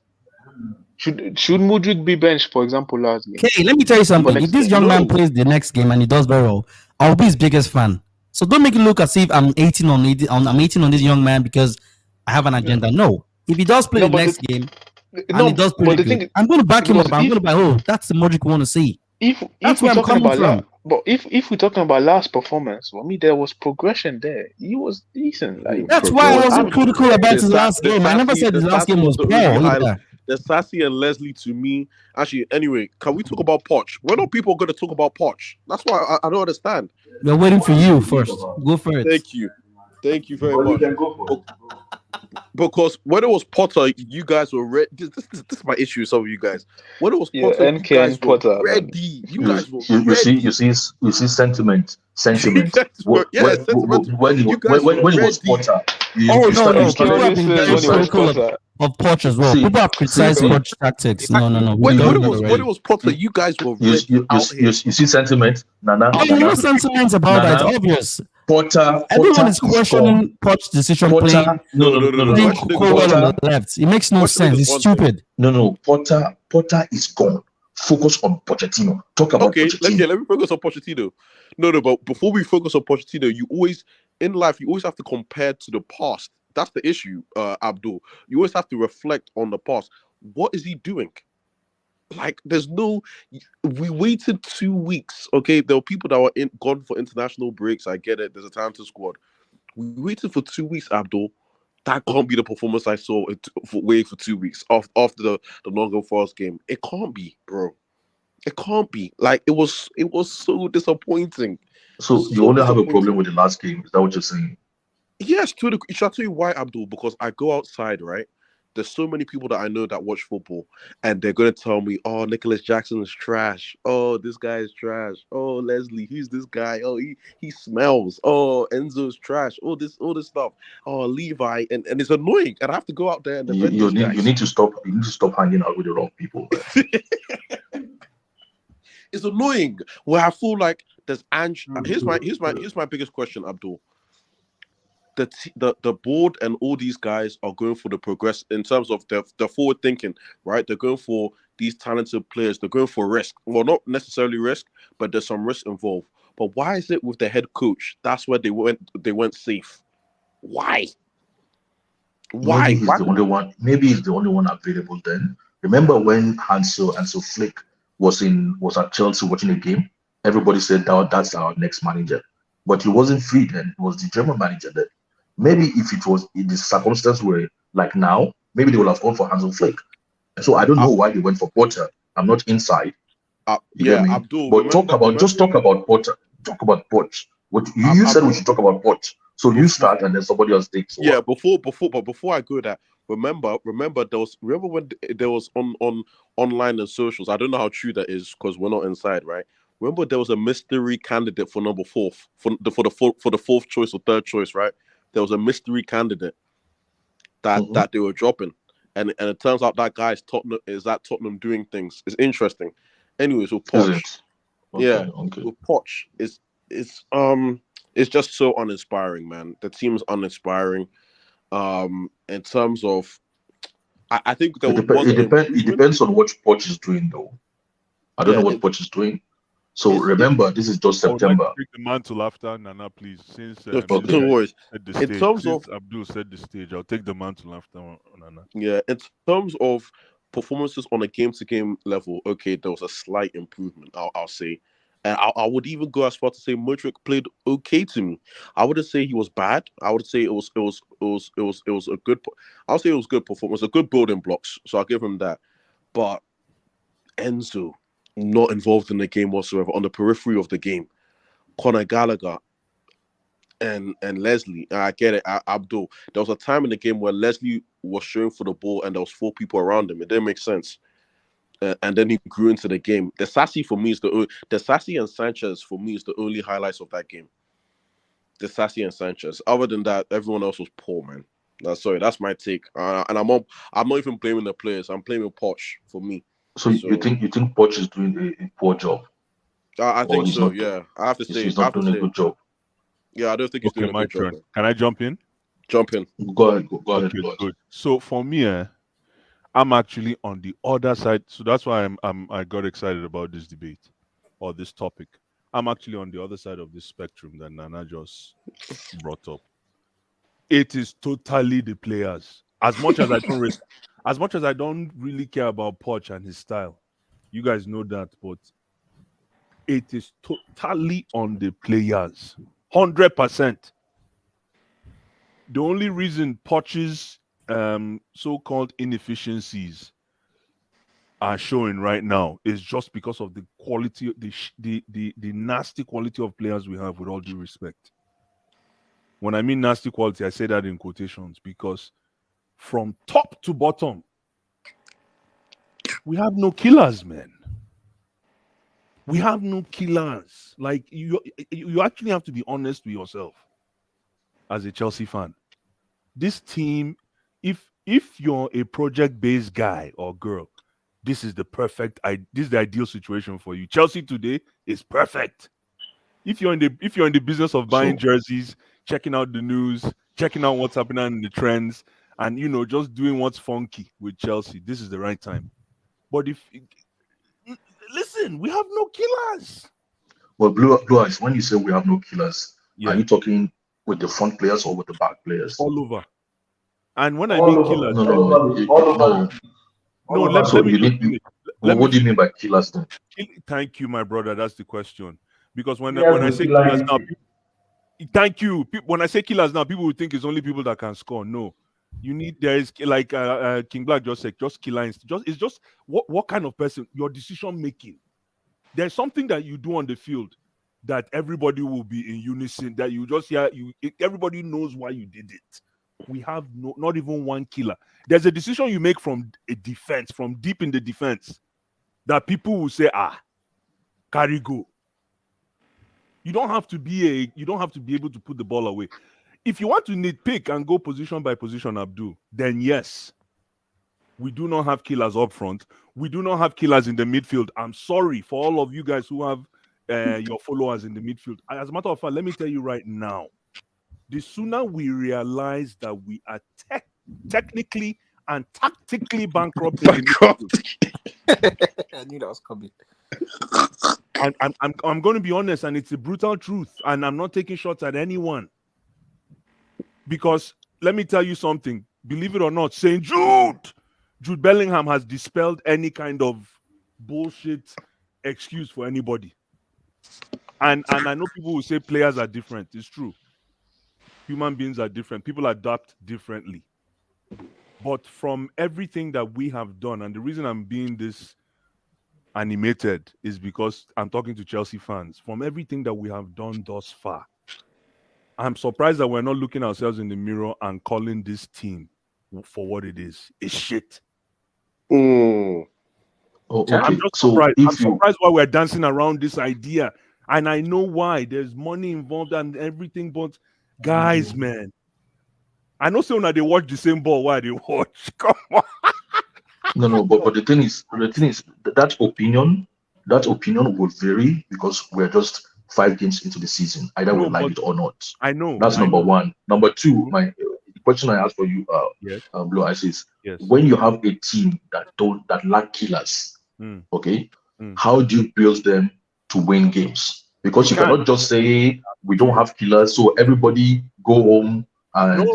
Should Mudrik be benched, for example, last game Okay, let me tell you for something. If next this game? young man No. plays the next game and he does very well, I'll be his biggest fan. So don't make it look as if I'm 18 on this young man because I have an agenda. No. If he does play No, the but next game and he no, does but pretty the good, thing I'm going to back him because up. I'm going to buy. Oh, that's the Modric we want to see. if That's we're where I'm talking coming about from. but if we're talking about last performance, for me there was progression there. He was decent. Like That's why I wasn't I'm, critical about his last The game. I never Sassy, said the his last Sassy game was was the poor only highlight. either. The Sassy and Leslie to me. Actually, anyway, can we talk about Poch? When are people going to talk about Poch? That's why I don't understand. We're waiting for you first. Go for it. Thank you very Well, you much. can go for it. Because when it was Potter, you guys were ready. This is my issue with some of you guys. When it was yeah, Potter, you NK guys and Potter, were man. ready. You guys were You ready. see sentiment. Yes, sentimental. When You guys were it was ready. Potter, Oh, no. Okay, People have been listen, very when it was critical Potter. of Poch as well. See, People have criticized see, Poch tactics. No. When We've done it that was already. Potter, you guys were you ready out here. see sentiment. Nana, Oh, no sentiments about that. It's obvious. Potter Everyone is gone. questioning Poch's decision playing Potter, no. playing Questioning Colwell on the Potter, left. It makes no Questioning sense. is It's one thing. stupid. no. Potter is gone. Focus on Pochettino. Talk about Okay, Pochettino. let me focus on Pochettino. No, but before we focus on Pochettino, you always have to compare to the past. That's the issue, Abdul. You always have to reflect on the past. What is he doing? Like, we waited 2 weeks. Okay, there were people that were gone for international breaks. I get it. There's a talented squad. We waited for 2 weeks, Abdul. That can't be the performance I saw waiting for 2 weeks after the Nottingham Forest game. It can't be, bro. It can't be. Like, it was so disappointing. So you only have a problem with the last game. Is that what you're saying? Yes, shall I tell you why, Abdul? Because I go outside, right? There's so many people that I know that watch football, and they're gonna tell me, "Oh, Nicholas Jackson is trash. Oh, this guy is trash. Oh, Leslie, who's this guy? Oh, he smells. Oh, Enzo's trash. All this stuff. Oh, Levi, and it's annoying. And I have to go out there and defend these guys. You need to stop hanging out with the wrong people. It's annoying. Where I feel like there's Here's my biggest question, Abdul. The board and all these guys are going for the progress in terms of the forward thinking, right? They're going for these talented players. They're going for risk. Well, not necessarily risk, but there's some risk involved. But why is it with the head coach? That's where they went safe. Why? Maybe he's the only one. Maybe he's the only one available. Then remember when Hansel Flick was at Chelsea watching a game? Everybody said that's our next manager, but he wasn't free then. It was the German manager then. Maybe if the circumstances were like now, maybe they would have gone for Hansel Flick. So I don't know why they went for Potter. I'm not inside. Abdul. But talk about Potter. Talk about Poch. What you said we should talk about Poch. So you start and then somebody else takes. Yeah, before I go there, remember when there was on online and socials. I don't know how true that is because we're not inside, right? Remember there was a mystery candidate for number 4 for the fourth choice or third choice, right? There was a mystery candidate that they were dropping, and it turns out that guy is at Tottenham doing things. It's interesting. Anyways, with Poch, with Poch, it's just so uninspiring, man. The team is uninspiring. In terms of, I think it depends on what Poch is doing, though. I don't know what Poch is doing. So remember, this is just September. Take the mantle after Nana, please. Since don't worry. In terms of Abdul set the stage, I'll take the mantle after Nana. Yeah, in terms of performances on a game-to-game level, okay, there was a slight improvement. I'll say, and I would even go as far to say Mudryk played okay to me. I wouldn't say he was bad. I would say it was a good. I'll say it was good performance, a good building blocks. So I'll give him that. But Enzo, not involved in the game whatsoever, on the periphery of the game. Conor Gallagher and Leslie, I get it, Abdul. There was a time in the game where Leslie was showing for the ball and there was 4 people around him. It didn't make sense. And then he grew into the game. The Sassy and Sanchez for me is the only highlights of that game. The Sassy and Sanchez. Other than that, everyone else was poor, man. That's my take. And I'm not even blaming the players. I'm blaming Poch for me. So you think Poch is doing a poor job? I or think he's so. not. Yeah, I have to He's, say. he's I not have to doing a say. good job. Yeah, I don't think he's Okay, doing a my good job. turn. Can I jump in? Jump in. Go ahead. Go ahead. Okay, Go ahead. good. So for me, I'm actually on the other side. So that's why I got excited about this debate or this topic. I'm actually on the other side of this spectrum that Nana just brought up. It is totally the players. As much as as much as I don't really care about Poch and his style, you guys know that, but it is totally on the players. 100%. The only reason Poch's so-called inefficiencies are showing right now is just because of the quality, the nasty quality of players we have. With all due respect, when I mean nasty quality, I say that in quotations because from top to bottom, we have no killers, man. We have no killers. Like you actually have to be honest with yourself as a Chelsea fan. This team, if you're a project-based guy or girl, this is the ideal situation for you. Chelsea today is perfect. If you're in the business of buying jerseys, checking out the news, checking out what's happening in the trends, and just doing what's funky with Chelsea, this is the right time. But listen, we have no killers. Well, Blue Eyes, when you say we have no killers, are you talking with the front players or with the back players? All over. And when I mean killers, let me finish. What do you mean by killers then? Thank you, my brother. That's the question. Because when I say killers now, thank you. When I say killers now, people will think it's only people that can score. No, there is like King Black just said, just killer. It's just what kind of person, your decision making. There's something that you do on the field that everybody will be in unison. That you just hear everybody knows why you did it. We have not even one killer. There's a decision you make from a defense, from deep in the defense, that people will say, carry go. You don't have to be able to put the ball away. If you want to nitpick and go position by position, Abdul, then yes, we do not have killers up front. We do not have killers in the midfield. I'm sorry for all of you guys who have your followers in the midfield. As a matter of fact, let me tell you right now, the sooner we realize that we are technically and tactically bankrupt in the midfield. I knew that was coming. I'm going to be honest, and it's a brutal truth, and I'm not taking shots at anyone. Because let me tell you something, believe it or not, St. Jude Bellingham has dispelled any kind of bullshit excuse for anybody. And I know people will say players are different. It's true. Human beings are different. People adapt differently. But from everything that we have done, and the reason I'm being this animated is because I'm talking to Chelsea fans. From everything that we have done thus far, I'm surprised that we're not looking ourselves in the mirror and calling this team for what it is. It's shit. Oh, okay. I'm just surprised. I'm surprised why we're dancing around this idea. And I know why. There's money involved and everything, but guys, man, I know some they watch the same ball while they watch. Come on. No, but the thing is that opinion will vary because we're just 5 games into the season. Either we like it or not. I know. That's number one. Number two, the question I asked for you, Blue Eyes, is when you have a team that lack killers, okay, how do you build them to win games? Because you cannot just say we don't have killers, so everybody go home and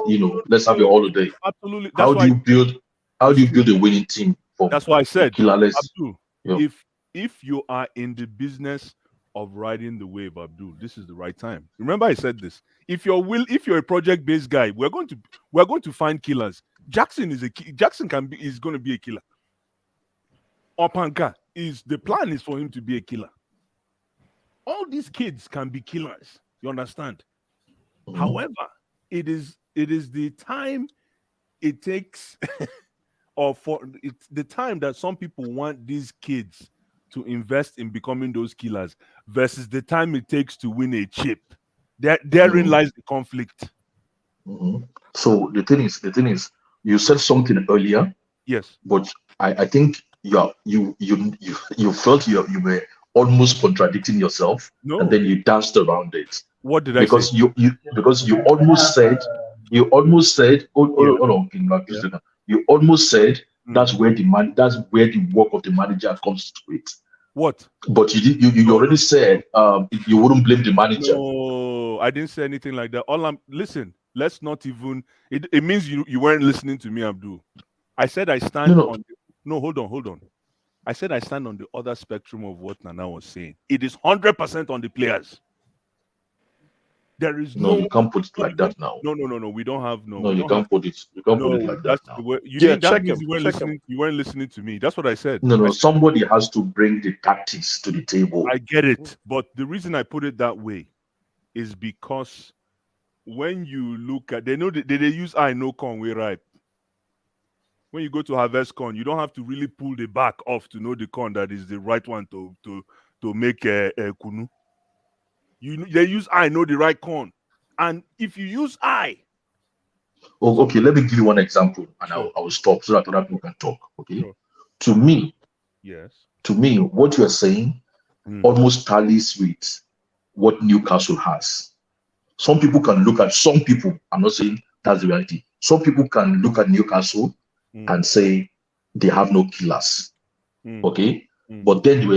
let's have your holiday. Absolutely. How do you build a winning team? That's why I said, killerless. Abdul, if you are in the business of riding the wave, Abdul, this is the right time. Remember, I said this. If you're a project-based guy, we're going to find killers. Jackson is going to be a killer. Opanka the plan is for him to be a killer. All these kids can be killers. You understand? However, it is the time it takes, or for it's the time that some people want these kids to invest in becoming those killers versus the time it takes to win a chip. Therein lies the conflict. So the thing is, you said something earlier. Yes. But I think you felt you were almost contradicting yourself, No. and then you danced around it. What did I Because say? you almost said hold on, King Black, please do that. You almost said that's where the work of the manager comes to it. What? But you already said you wouldn't blame the manager. No, I didn't say anything like that. Listen, let's not even it means you weren't listening to me, Abdul. I said I stand on hold on. I said I stand on the other spectrum of what Nana was saying. It is 100% on the players. There is no, you can't put it like that now. No. We don't have no. You can't put it like that now. That means you weren't listening to me. That's what I said. No. Somebody has to bring the tactics to the table. I get it, but the reason I put it that way is because when you look at, they know they use I know Conway ripe. When you go to harvest corn, you don't have to really pull the back off to know the corn that is the right one to make a kunu. They use I know the right corn, and if you use okay, let me give you one example, and I will stop so that other people can talk. Okay, to me, what you are saying almost tallies with what Newcastle has. Some people can look at I'm not saying that's the reality. Some people can look at Newcastle and say they have no killers. Okay, but then you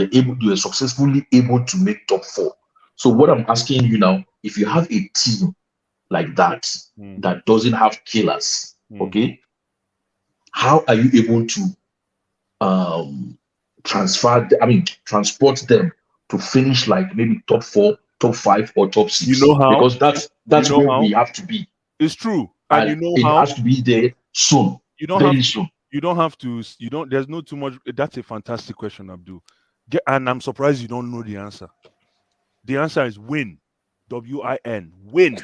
were successfully able to make top 4. So what I'm asking you now, if you have a team like that that doesn't have killers, okay, how are you able to transport them to finish like maybe top 4, top 5, or top 6? You know how? Because that's where we have to be. It's true, and you know it how? Has to be there soon. You don't very have soon. You don't have to. You don't. There's no too much. That's a fantastic question, Abdul. And I'm surprised you don't know the answer. The answer is win. WIN. Win.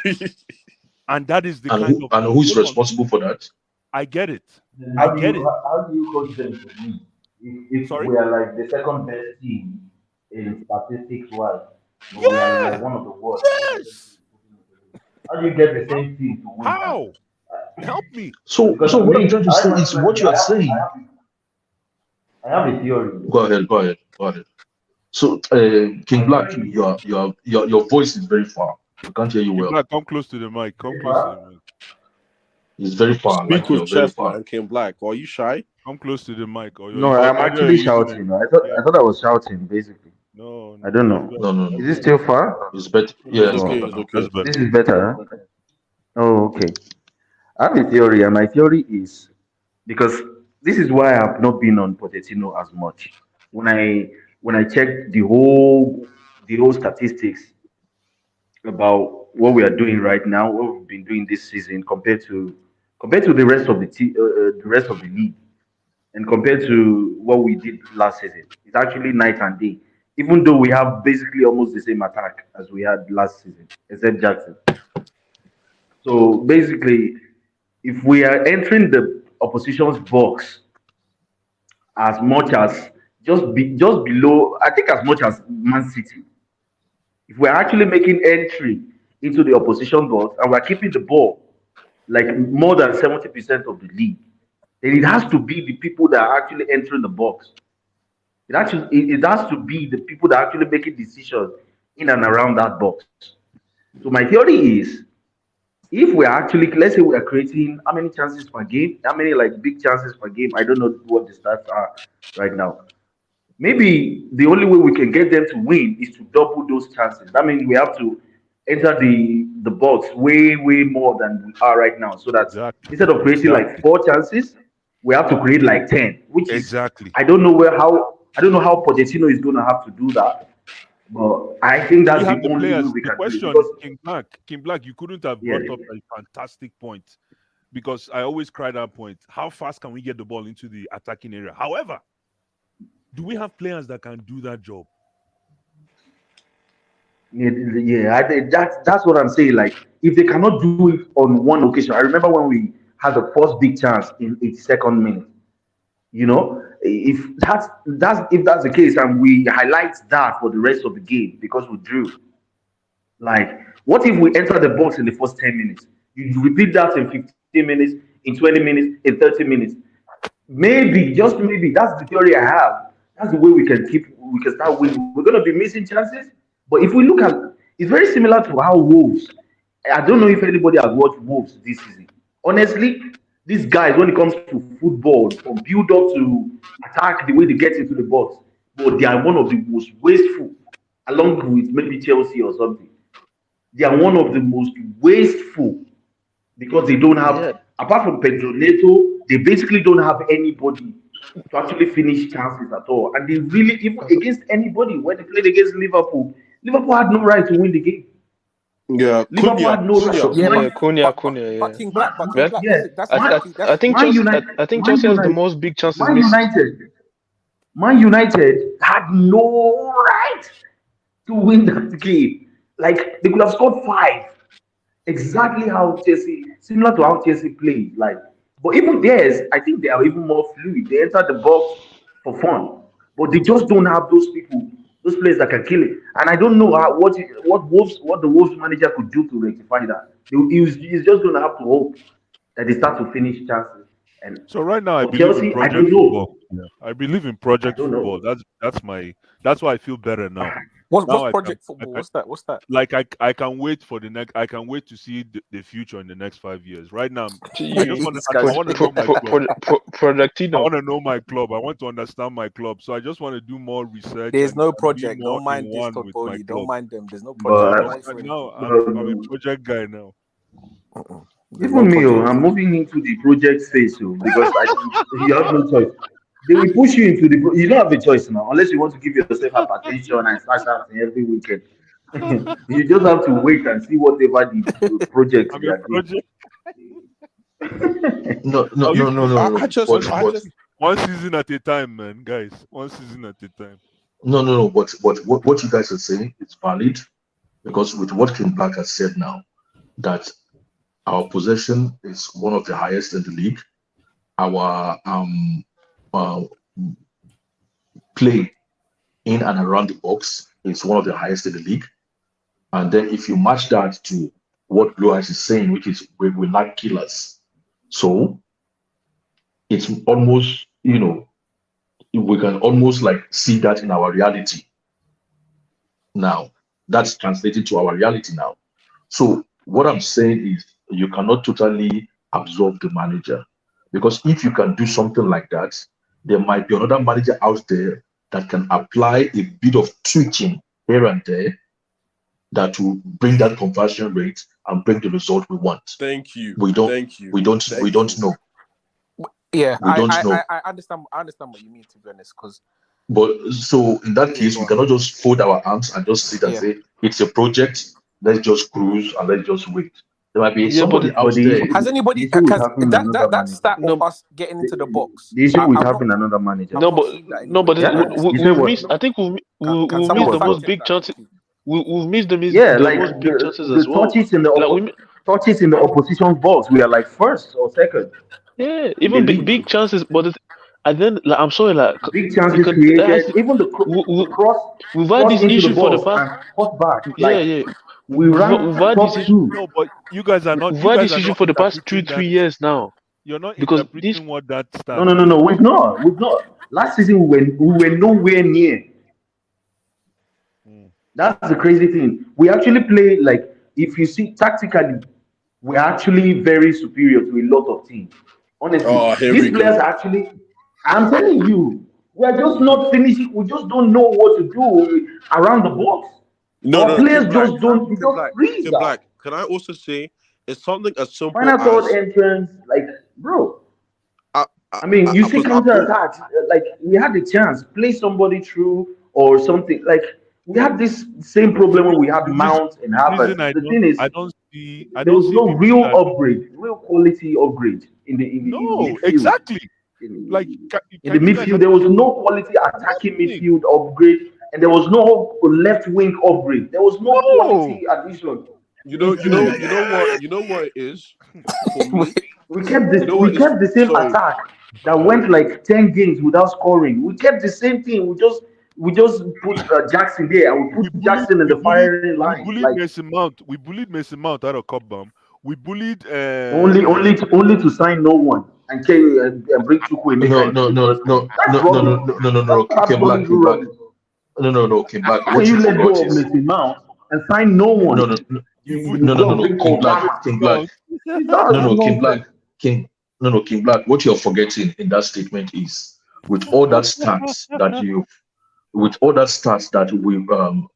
And that is the and who's responsible for that? I get it. How do you coach them to win? If we are like the second best team in statistics wise, we are like one of the worst. Yes. How do you get the same team to win? How? Help me. So what I'm trying to say is what you are saying. I have a theory. Go ahead. So, King Black, your voice is very far. I can't hear you well. Black, come close to the mic. Come close to the mic. It's very far. Speak with chest, man. King Black. Are you shy? Come close to the mic. No, I'm actually shouting. I thought I was shouting, basically. No. I don't know. No. Is it still far? It's better. Yeah, it's okay. This is better. Huh? Oh, okay. I have a theory, and my theory is because this is why I've not been on Pochettino as much. When I checked the whole statistics about what we are doing right now, what we've been doing this season compared to the rest of the league, and compared to what we did last season, it's actually night and day. Even though we have basically almost the same attack as we had last season, except Jackson. So basically, if we are entering the opposition's box as much as just below, I think as much as Man City, if we're actually making entry into the opposition box and we're keeping the ball like more than 70% of the league, then it has to be the people that are actually entering the box. It has to be the people that are actually making decisions in and around that box. So my theory is, if we're actually, let's say we're creating how many chances per game, how many like big chances per game, I don't know what the stats are right now. Maybe the only way we can get them to win is to double those chances. That means we have to enter the box way more than we are right now. So that instead of creating like 4 chances, we have to create like 10. Which is I don't know how Pochettino is going to have to do that. But I think that's the only way we can do it. Because King Black, you couldn't have brought up a fantastic point, because I always cry that point. How fast can we get the ball into the attacking area? However, do we have players that can do that job? That's what I'm saying. Like, if they cannot do it on one occasion, I remember when we had the first big chance in 82nd minute. You know, if that's the case, and we highlight that for the rest of the game because we drew. Like, what if we enter the box in the first 10 minutes? You repeat that in 15 minutes, in 20 minutes, in 30 minutes. Maybe, just maybe, that's the theory I have. That's the way we can keep we can start winning. We're gonna be missing chances. But if we look at, it's very similar to how Wolves. I don't know if anybody has watched Wolves this season. Honestly, these guys, when it comes to football, from build up to attack, the way they get into the box, but they are one of the most wasteful, along with maybe Chelsea or something. They are one of the most wasteful because they don't have, apart from Pedro Neto, they basically don't have anybody to actually finish chances at all. And they really, even against anybody, when they played against Liverpool, Liverpool had no right to win the game. Yeah, Liverpool had no right. Cunha. Fucking Black. Yes, That's I think Man Chelsea. United, I think Man Chelsea has the United, most big chances Man missed. Man United had no right to win that game. Like they could have scored 5. Exactly how Chelsea, similar to how Chelsea played. Like, but even theirs, I think they are even more fluid. They enter the box for fun, but they just don't have those people, those players that can kill it. And I don't know what the Wolves manager could do to rectify that. He's just going to have to hope that they start to finish chances. And So right now, I for believe in Chelsea, I don't project know. football. Yeah. I believe in I project don't football. know. That's why I feel better now. What's Now I project can, football? What's that? like I can wait for the next. I can wait to see the future in the next 5 years. Right now, I just want to. I want to know my club. I Projectino. want to know my club. I want to understand my club. So I just want to do more research. There's no and be project. more Don't mind in this, one with my Topoli. Don't club. mind them. There's no Now, project. now I'm a project guy now. There's no Even me, project. I'm moving into the project phase because you have no choice. They will push you into you don't have a choice now unless you want to give yourself hypertension and smash out every weekend. You just have to wait and see whatever the project I'm they a are doing. project. No. I just One season at a time, man, guys. One season at a time. No. But what you guys are saying is valid because with what King Black has said now, that our possession is one of the highest in the league. Our play in and around the box is one of the highest in the league. And then if you match that to what Blue Eyes is saying, which is we lack killers. So it's almost, we can almost like see that in our reality. Now, that's translated to our reality now. So what I'm saying is you cannot totally absorb the manager. Because if you can do something like that, there might be another manager out there that can apply a bit of tweaking here and there that will bring that conversion rate and bring the result we want. Thank you. We don't know. Yeah, we don't know. I understand. I understand what you mean, to be honest, because. But so in that case, we cannot just fold our arms and just sit and say it's a project. Let's just cruise and let's just wait. There might be somebody out there. Has anybody that stat of us getting into the box? The issue with having another manager. We've missed. I think we've missed the most big chances. We've missed the most big chances as well. Touches in the opposition box, we are like first or second. Yeah, even big chances, but and then I'm sorry, big chances created. Even the cross. We've had this issue for the past. Yeah. We ran top 2. No, but you guys are not. We've had this issue for the past 2-3 years now. You're not because interpreting what that stands. No. We've not. Last season we were nowhere near. That's the crazy thing. We actually play like, if you see tactically, we're actually very superior to a lot of teams. Honestly, these players actually. I'm telling you, we're just not finishing. We just don't know what to do around the box. Players just don't. Black. Can I also say it's something as simple final third entrance, like, bro. I mean, you see counter attacks. Like, we had the chance, play somebody through or something. Like, we had this same problem when we had Mount and Harvard. The thing is, there was no real upgrade, real quality upgrade in the midfield. Exactly. Like in the midfield, there was no quality attacking midfield upgrade, and there was no left wing upgrade. There was no quality addition. You know what it is. We kept the same attack that went like 10 games without scoring. We kept the same thing. We just put Jackson there, and we put Jackson in the firing line. We bullied Mason Mount. We bullied Mason Mount out of Cup Bomb. We bullied only to sign no one and bring Chukwu. No. No, King Black. How What can you you let go forgot of is Mason Mount and sign no one? King Black. King Black. King Black. King Black. What you're forgetting in that statement is with all that stats that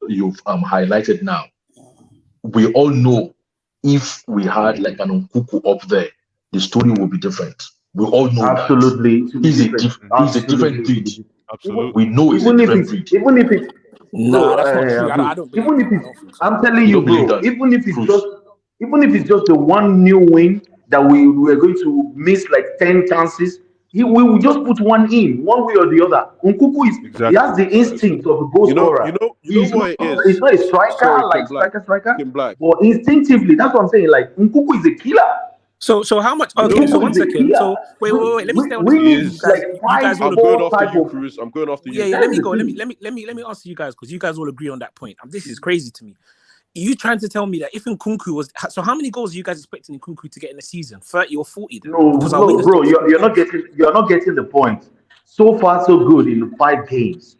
you've highlighted now, we all know if we had like an Nkuku up there, the story would be different. We all know Absolutely. that. He's a different breed. Absolutely. We know he's a different breed. Even if it's Nah, that's not true. I don't believe even if that. I it's, don't think so. I'm telling You you, don't believe bro. that? Even if it's Proof. just the one new win that we're going to miss like 10 chances, we will just put one in, one way or the other. Nkuku he has the instinct of a goal scorer. You know He's what it not, is. he's not a striker, Sorry, like King Black. striker. King Black. But instinctively, that's what I'm saying. Like Nkuku is a killer. So how much? Okay, so 1 second. So wait. Let me stay on this. We You need like guys all I'm agree. going four after type you, of. Cruz. I'm going after you. Yeah. Let me go. Let me answer you guys because you guys all agree on that point. This is crazy to me. You trying to tell me that if Nkunku was so, how many goals are you guys expecting Nkunku to get in the season? 30 or 40? Then? No, bro, you're not getting the point. So far, so good in 5 games.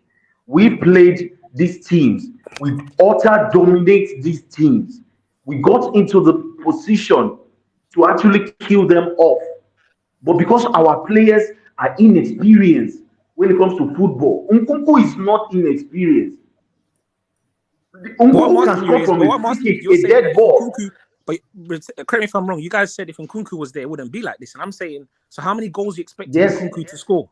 We played these teams. We utter dominate these teams. We got into the position to actually kill them off. But because our players are inexperienced when it comes to football, Nkunku is not inexperienced. Nkunku can score from a free kick, a dead ball. But correct me if I'm wrong. You guys said if Nkunku was there, it wouldn't be like this. And I'm saying, so how many goals you expect Nkunku to score?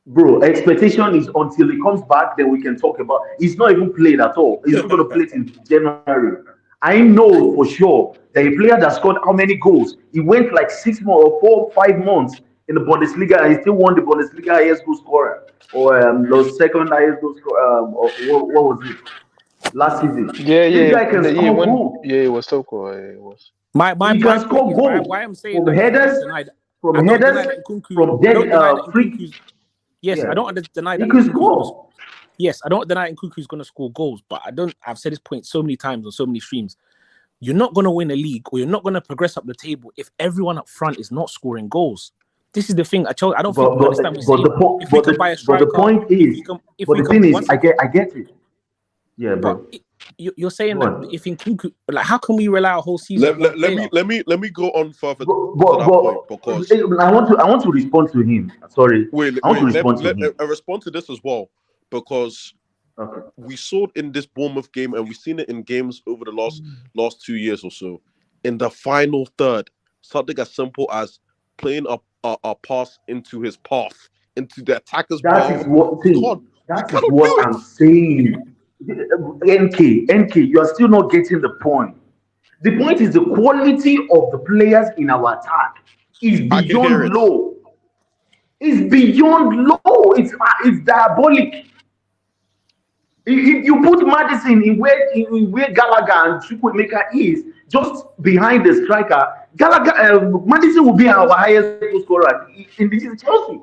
Bro, expectation is until he comes back, then we can talk about. He's not even played at all. He's not going to play till January. I know for sure that a player that scored how many goals? He went like 6 more or 4 5 months in the Bundesliga and he still won the Bundesliga highest goal scorer or the second highest goal scorer. What was it? Last season. This guy can score goals. Yeah, it was so cool. It was. My can score goals. Why I'm saying from headers, from dead free. Yes, I don't deny that. He can score. Yes, I don't deny Nkunku's going to score goals, but I've said this point so many times on so many streams. You're not going to win a league or you're not going to progress up the table if everyone up front is not scoring goals. This is the thing. I don't think you understand what I'm saying. If we can buy a striker, but the point is, the thing is, I get it. Yeah, bro. You're saying that if Nkunku, like, how can we rely a whole season? Let me go on further to that point because I want to respond to him. Sorry. Let me respond to this as well because we saw it in this Bournemouth game and we've seen it in games over the last 2 years or so. In the final third, something as simple as playing a pass into his path, into the attacker's path. That is what I'm saying. NK, you are still not getting the point. The point is the quality of the players in our attack is beyond low. It's beyond low. It's diabolic. If you put Madison in where Gallagher and Chukwuemeka is, just behind the striker, Madison will be our highest goal scorer in this Chelsea.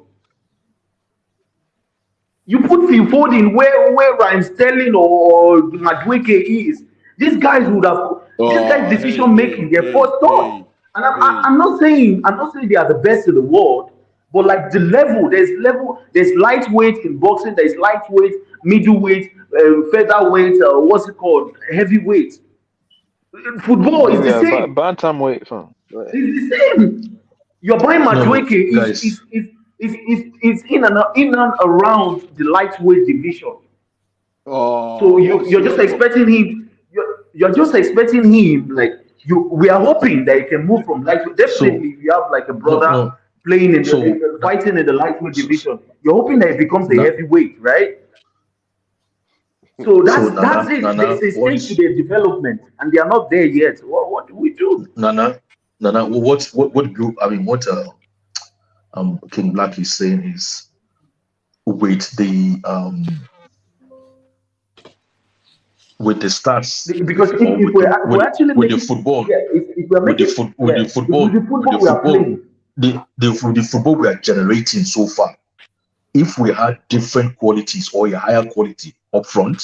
You put Phil Foden where Ryan Sterling or Madueke is. These guys would have. This guy's decision making, their first thought. And I'm not saying they are the best in the world, but like the level, there's lightweight in boxing, there's lightweight, middleweight, featherweight, what's it called, heavyweight. Football is the same. Bantamweight, fam. It's the same. You're buying Madueke is in and around the lightweight division. So you're just expecting him. You're just expecting him like you. We are hoping that he can move from lightweight. Definitely, we have like a brother playing in fighting in the lightweight division. You're hoping that he becomes a heavyweight, right? So that's it. There's a stage to their development, and they are not there yet. What do we do? Nana. What King Black is saying is with the stats, because if we're actually with the football, the football we are generating so far, if we had different qualities or a higher quality up front,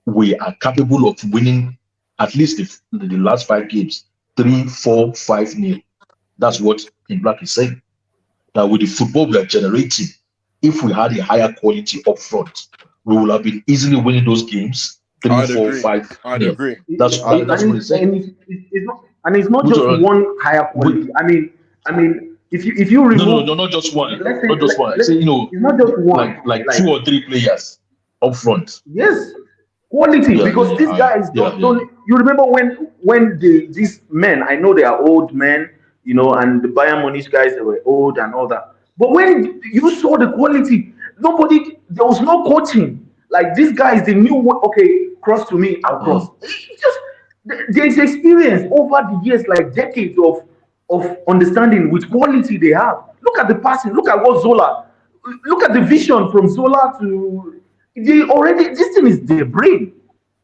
we are capable of winning at least the last 5 games 3-4 5-0. That's what King Black is saying. That with the football we are generating, if we had a higher quality up front, we will have been easily winning those games. 3, I'd 4, agree. 5. I'd Yeah. agree. That's what I'm saying. And it's not just one higher quality. I mean, if you remove No, not just one. let's say, Not just one. I say, it's not just one. like 2 or 3 players up front. Yes, quality, because these guys don't. You remember when these men? I know they are old men, and the Bayern Munich guys, they were old and all that. But when you saw the quality, there was no coaching. Like these guys, they knew what. Okay, cross to me, I'll cross. It's just there's experience over the years, like decades of understanding with quality they have. Look at the passing. Look at what Zola. Look at the vision from Zola to. This thing is their brain.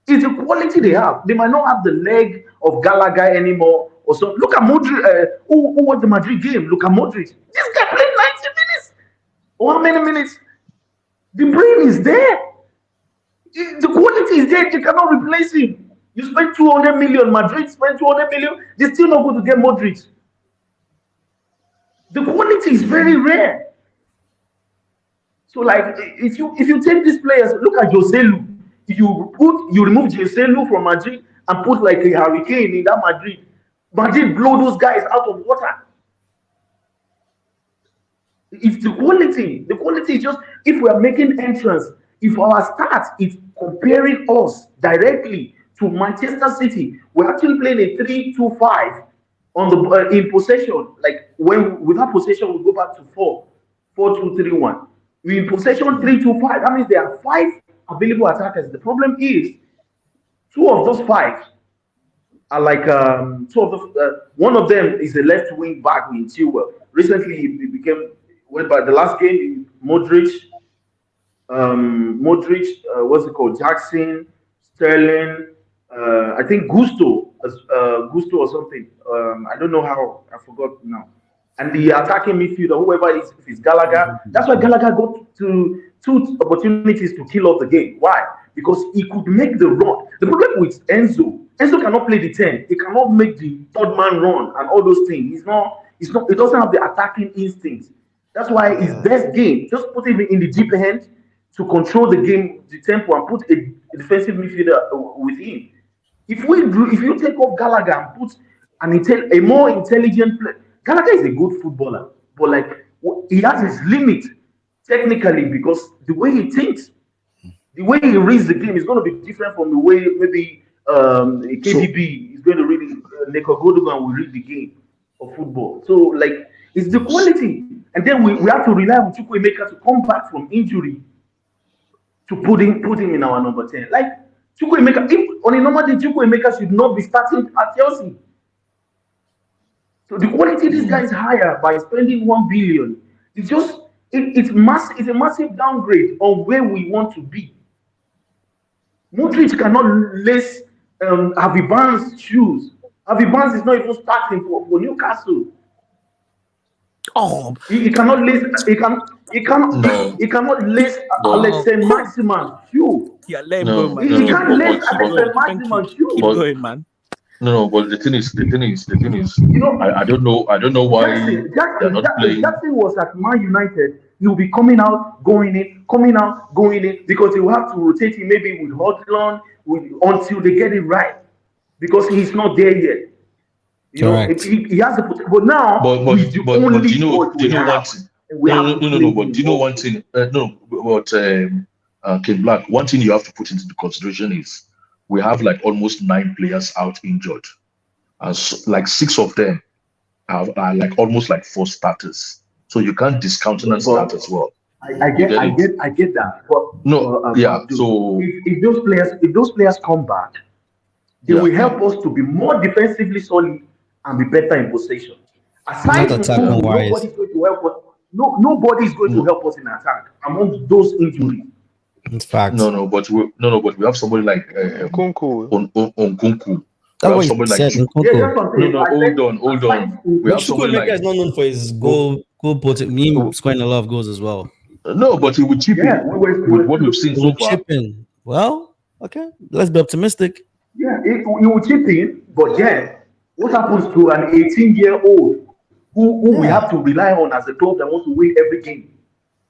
It's the quality they have. They might not have the leg of Gallagher anymore or so. Look at Modric. Who won the Madrid game? Look at Modric. This guy played 90 minutes. Or how many minutes? The brain is there. The quality is there. You cannot replace him. You spend 200 million. Madrid spent 200 million. They're still not going to get Modric. The quality is very rare. So, like, if you take these players, look at Joselu. If you remove Joselu from Madrid and put like a hurricane in that Madrid blow those guys out of water. It's the quality is just, if we are making entrance, if our stats is comparing us directly to Manchester City, we're actually playing a 3-2-5 on the in possession. Like when without possession, we go back to 4-2-3-1. We in possession 3-2-5. That means there are 5 available attackers. The problem is 2 of those 5 are like 2 of those. One of them is a left wing back in Chilwell. Recently, he became by the last game. Modric, what's it called? Jackson, Sterling. I think Gusto or something. I don't know how. I forgot now. And the attacking midfielder, whoever it is, if it's Gallagher, that's why Gallagher got to 2 opportunities to kill off the game. Why? Because he could make the run. The problem with Enzo cannot play the 10. He cannot make the third man run and all those things. He doesn't have the attacking instinct. That's why his best game, just put him in the deep end to control the game, the tempo, and put a defensive midfielder with him. If you take off Gallagher and put a more intelligent player, Gallagher is a good footballer, but like he has his limit technically, because the way he thinks, the way he reads the game is going to be different from the way maybe KDB is going to read Neko Godogan will read the game of football. So like it's the quality, and then we have to rely on Chukwuemeka to come back from injury to put him in our number 10. Like Chukwuemeka, on a normal day, Chukwuemeka should not be starting at Chelsea. So the quality of these guys higher by spending 1 billion. It's just it's a massive downgrade on where we want to be. Modric cannot lace Harvey Barnes' shoes. Harvey Barnes is not even starting for Newcastle. Oh, he cannot lace. He cannot lace Alex Maximan's shoe. Yeah, let him go, man. He can't lace Alex Maximan's shoe. Keep going, man. No, but the thing is, I don't know why they're not playing. Jackson was at Man United. He'll be coming out, going in, because he will have to rotate him maybe with Hotland until they get it right, because he's not there yet. He has the potential, but now he's the only do you know one thing? But do you know one thing? King Black, one thing you have to put into consideration is we have like almost 9 players out injured, and like 6 of them are like almost like 4 starters. So you can't discount and start as well. I get that. But So if those players come back, they will help us to be more defensively solid and be better in possession. Aside from nobody's going to help us. Nobody is going to help us in attack among those injuries. It's fact. No, but we have somebody like Nkunku. Nkunku. That's what you said. Hold on. We have somebody like is not known for his goal putting, scoring a lot of goals as well. No, but he would chip in with what we've seen so far. Chip in. Well, okay, let's be optimistic. Yeah, he will chip in, but then what happens to an 18-year-old who we have to rely on as a club that wants to win every game?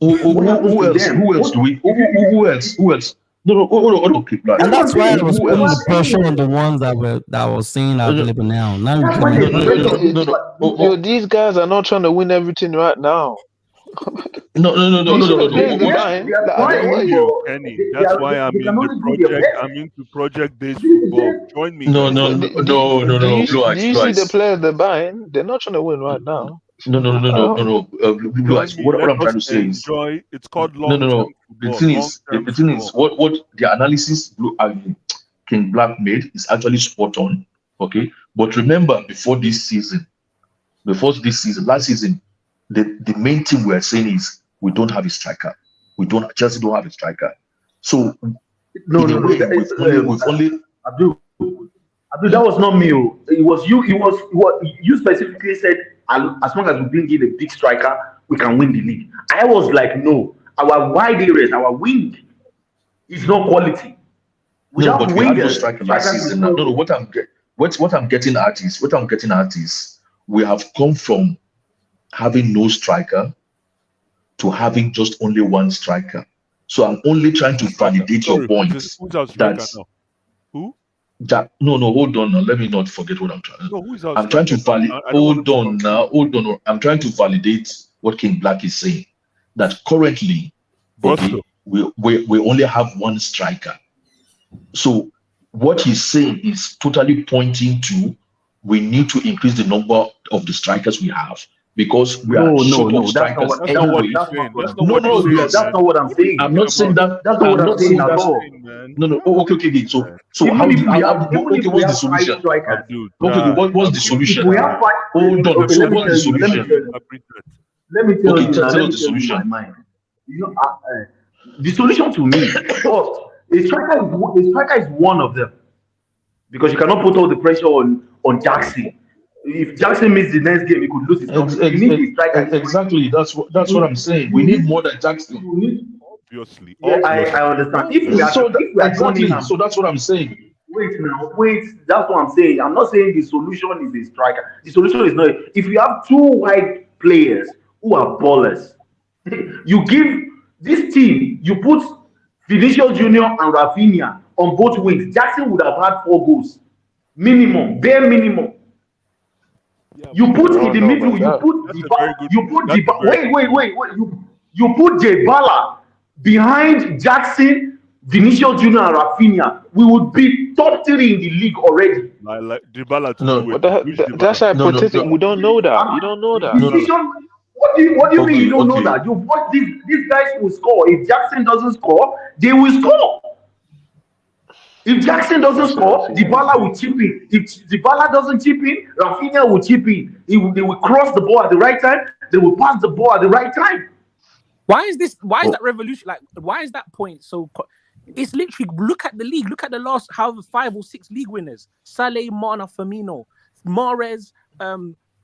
Who happened to else? them? Who else do we? Who else? Who else? No, hold on, okay, Black. And that's why I was Who putting the else? pressure on the ones that was saying are available now. Now you That's can why make there's pressure. Yo, these guys are not trying to win everything right now. No. You see the players They they're are, buying. they are Like, I don't know trying, you. but Kenny, they that's are, why I'm they can in the only do their project. best. I'm into project-based This is football. it. Join me, No, guys. no, But no, Blue do Eyes, you Blue see the Eyes. players they're buying? They're not trying to win right now. No. Blue Join Eyes. me. What Let I'm us trying to say is enjoy. It's called no. long-term The football. thing is, Long-term the thing is, football. what the analysis King Black made is actually spot on. Okay, but remember, last season, the main thing we are saying is we don't have a striker. Chelsea don't have a striker. So No, in a way, we've only Abdul, that was not me. It was you. It was what you specifically said. As long as we bring in a big striker, we can win the league. I was like, no. Our wide areas, our wing, is not quality. no, Without but we had no wingers, striker last strikers season. will No. What I'm getting at is we have come from having no striker to having just only one striker. So I'm only trying to validate your Sorry, point who's our striker that now? Who? no, hold on now. Let me not forget what I'm trying. No, who's our I'm trying to striker now? validate. I don't want Hold on. I'm trying to validate what King Black is saying. That currently, Brosco. we only have one striker. So what he's saying is totally pointing to we need to increase the number of the strikers we have because we are short of strikers anyway. That's not what I'm saying. I'm not saying that. That's not what I'm saying at all. No. Okay. So Even if we have what's the solution? What's the solution? If we have five, Hold on. Okay, So what's the solution? Let me tell you. Tell Let me us the tell you solution. my mind. You know, the solution to me, first, a striker is one of them because you cannot put all the pressure on Jackson. If Jackson misses the next game, he could lose his job. You need a striker. Exactly. That's what I'm saying. We need more than Jackson. Obviously. Yeah, I understand. If we are exactly. So that's what I'm saying. Wait. That's what I'm saying. I'm not saying the solution is a striker. The solution is not. If you have two wide players who are ballers, you give this team. You put Vinicius Junior and Rafinha on both wings. Jackson would have had 4 goals, minimum, bare minimum. You put in the middle. You put Dybala behind Jackson, Vinicius Junior, and Rafinha. We would be top 3 in the league already. Like Dybala to no, that's hypothetical. We don't know that. You don't know that. What do you mean you don't know that? You watch these guys will score. If Jackson doesn't score, they will score. If Jackson doesn't score, Dybala will chip in. If Dybala doesn't chip in, Rafinha will chip in. They will cross the ball at the right time. They will pass the ball at the right time. Why is that revolution? Like, why is that point so? It's literally, look at the league. Look at the last 5 or 6 league winners: Salah, Mana, Firmino, Mahrez,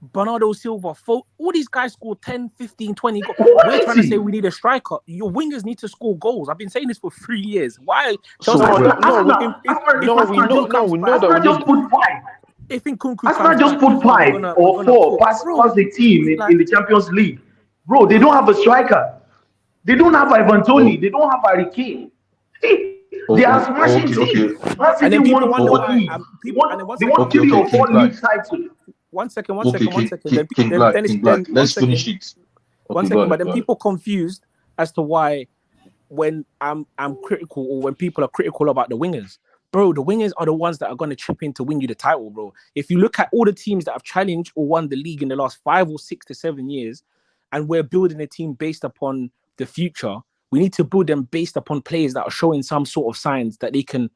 Bernardo Silva. All these guys scored 10, 15, 20 goals. We're trying to say we need a striker. Your wingers need to score goals. I've been saying this for 3 years. Why? We know that. Just put 5. If Nkunku Arsenal just put 5 or 4 past the team in the Champions League. Bro, they don't have a striker. They don't have Ivan Toney. They don't have Harry Kane. They are smashing teams. And then people wonder why. They want 3 or 4 league titles. One second. Let's finish it. One second, but then people confused as to why when I'm critical or when people are critical about the wingers. Bro, the wingers are the ones that are going to chip in to win you the title, bro. If you look at all the teams that have challenged or won the league in the last 5 or 6 to 7 years, and we're building a team based upon the future, we need to build them based upon players that are showing some sort of signs that they can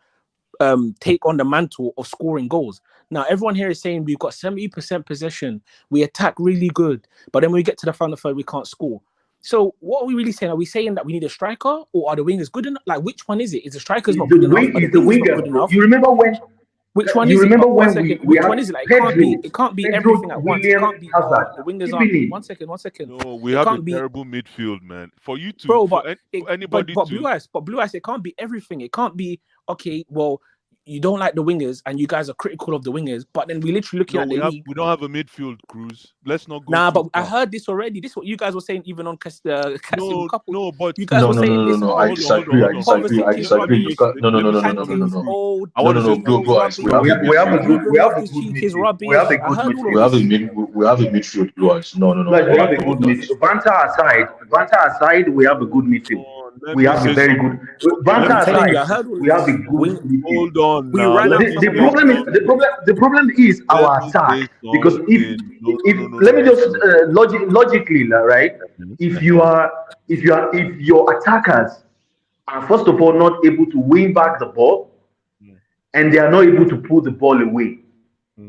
take on the mantle of scoring goals. Now, everyone here is saying we've got 70% possession. We attack really good. But then when we get to the final third, we can't score. So what are we really saying? Are we saying that we need a striker, or are the wingers good enough? Like, which one is it? Is the strikers not good enough? Is the winger good enough? You remember when? Which one is it? Which one is it? Like, it can't be everything at once. It can't be the wingers aren't. One second. No, we have a terrible midfield, man. For you to, bro, but anybody Blue Eyes, it can't be everything. It can't be okay. Well, you don't like the wingers and you guys are critical of the wingers, but then we literally looking at the league. We don't have a midfield, Cruz. Let's not go. Nah, but far. I heard this already. This is what you guys were saying even on Castle Couple. No, but you guys were saying this. I disagree. I disagree. No. Old. No. Blue Eyes. We have a good midfield. Blue Eyes. No. We have a good midfield. Banter aside, we have a good midfield. We have a very good. Banter aside, we have a good midfield. Hold on. The problem is our attack, because if let me just logically, right? If your attackers are first of all not able to win back the ball, and they are not able to pull the ball away,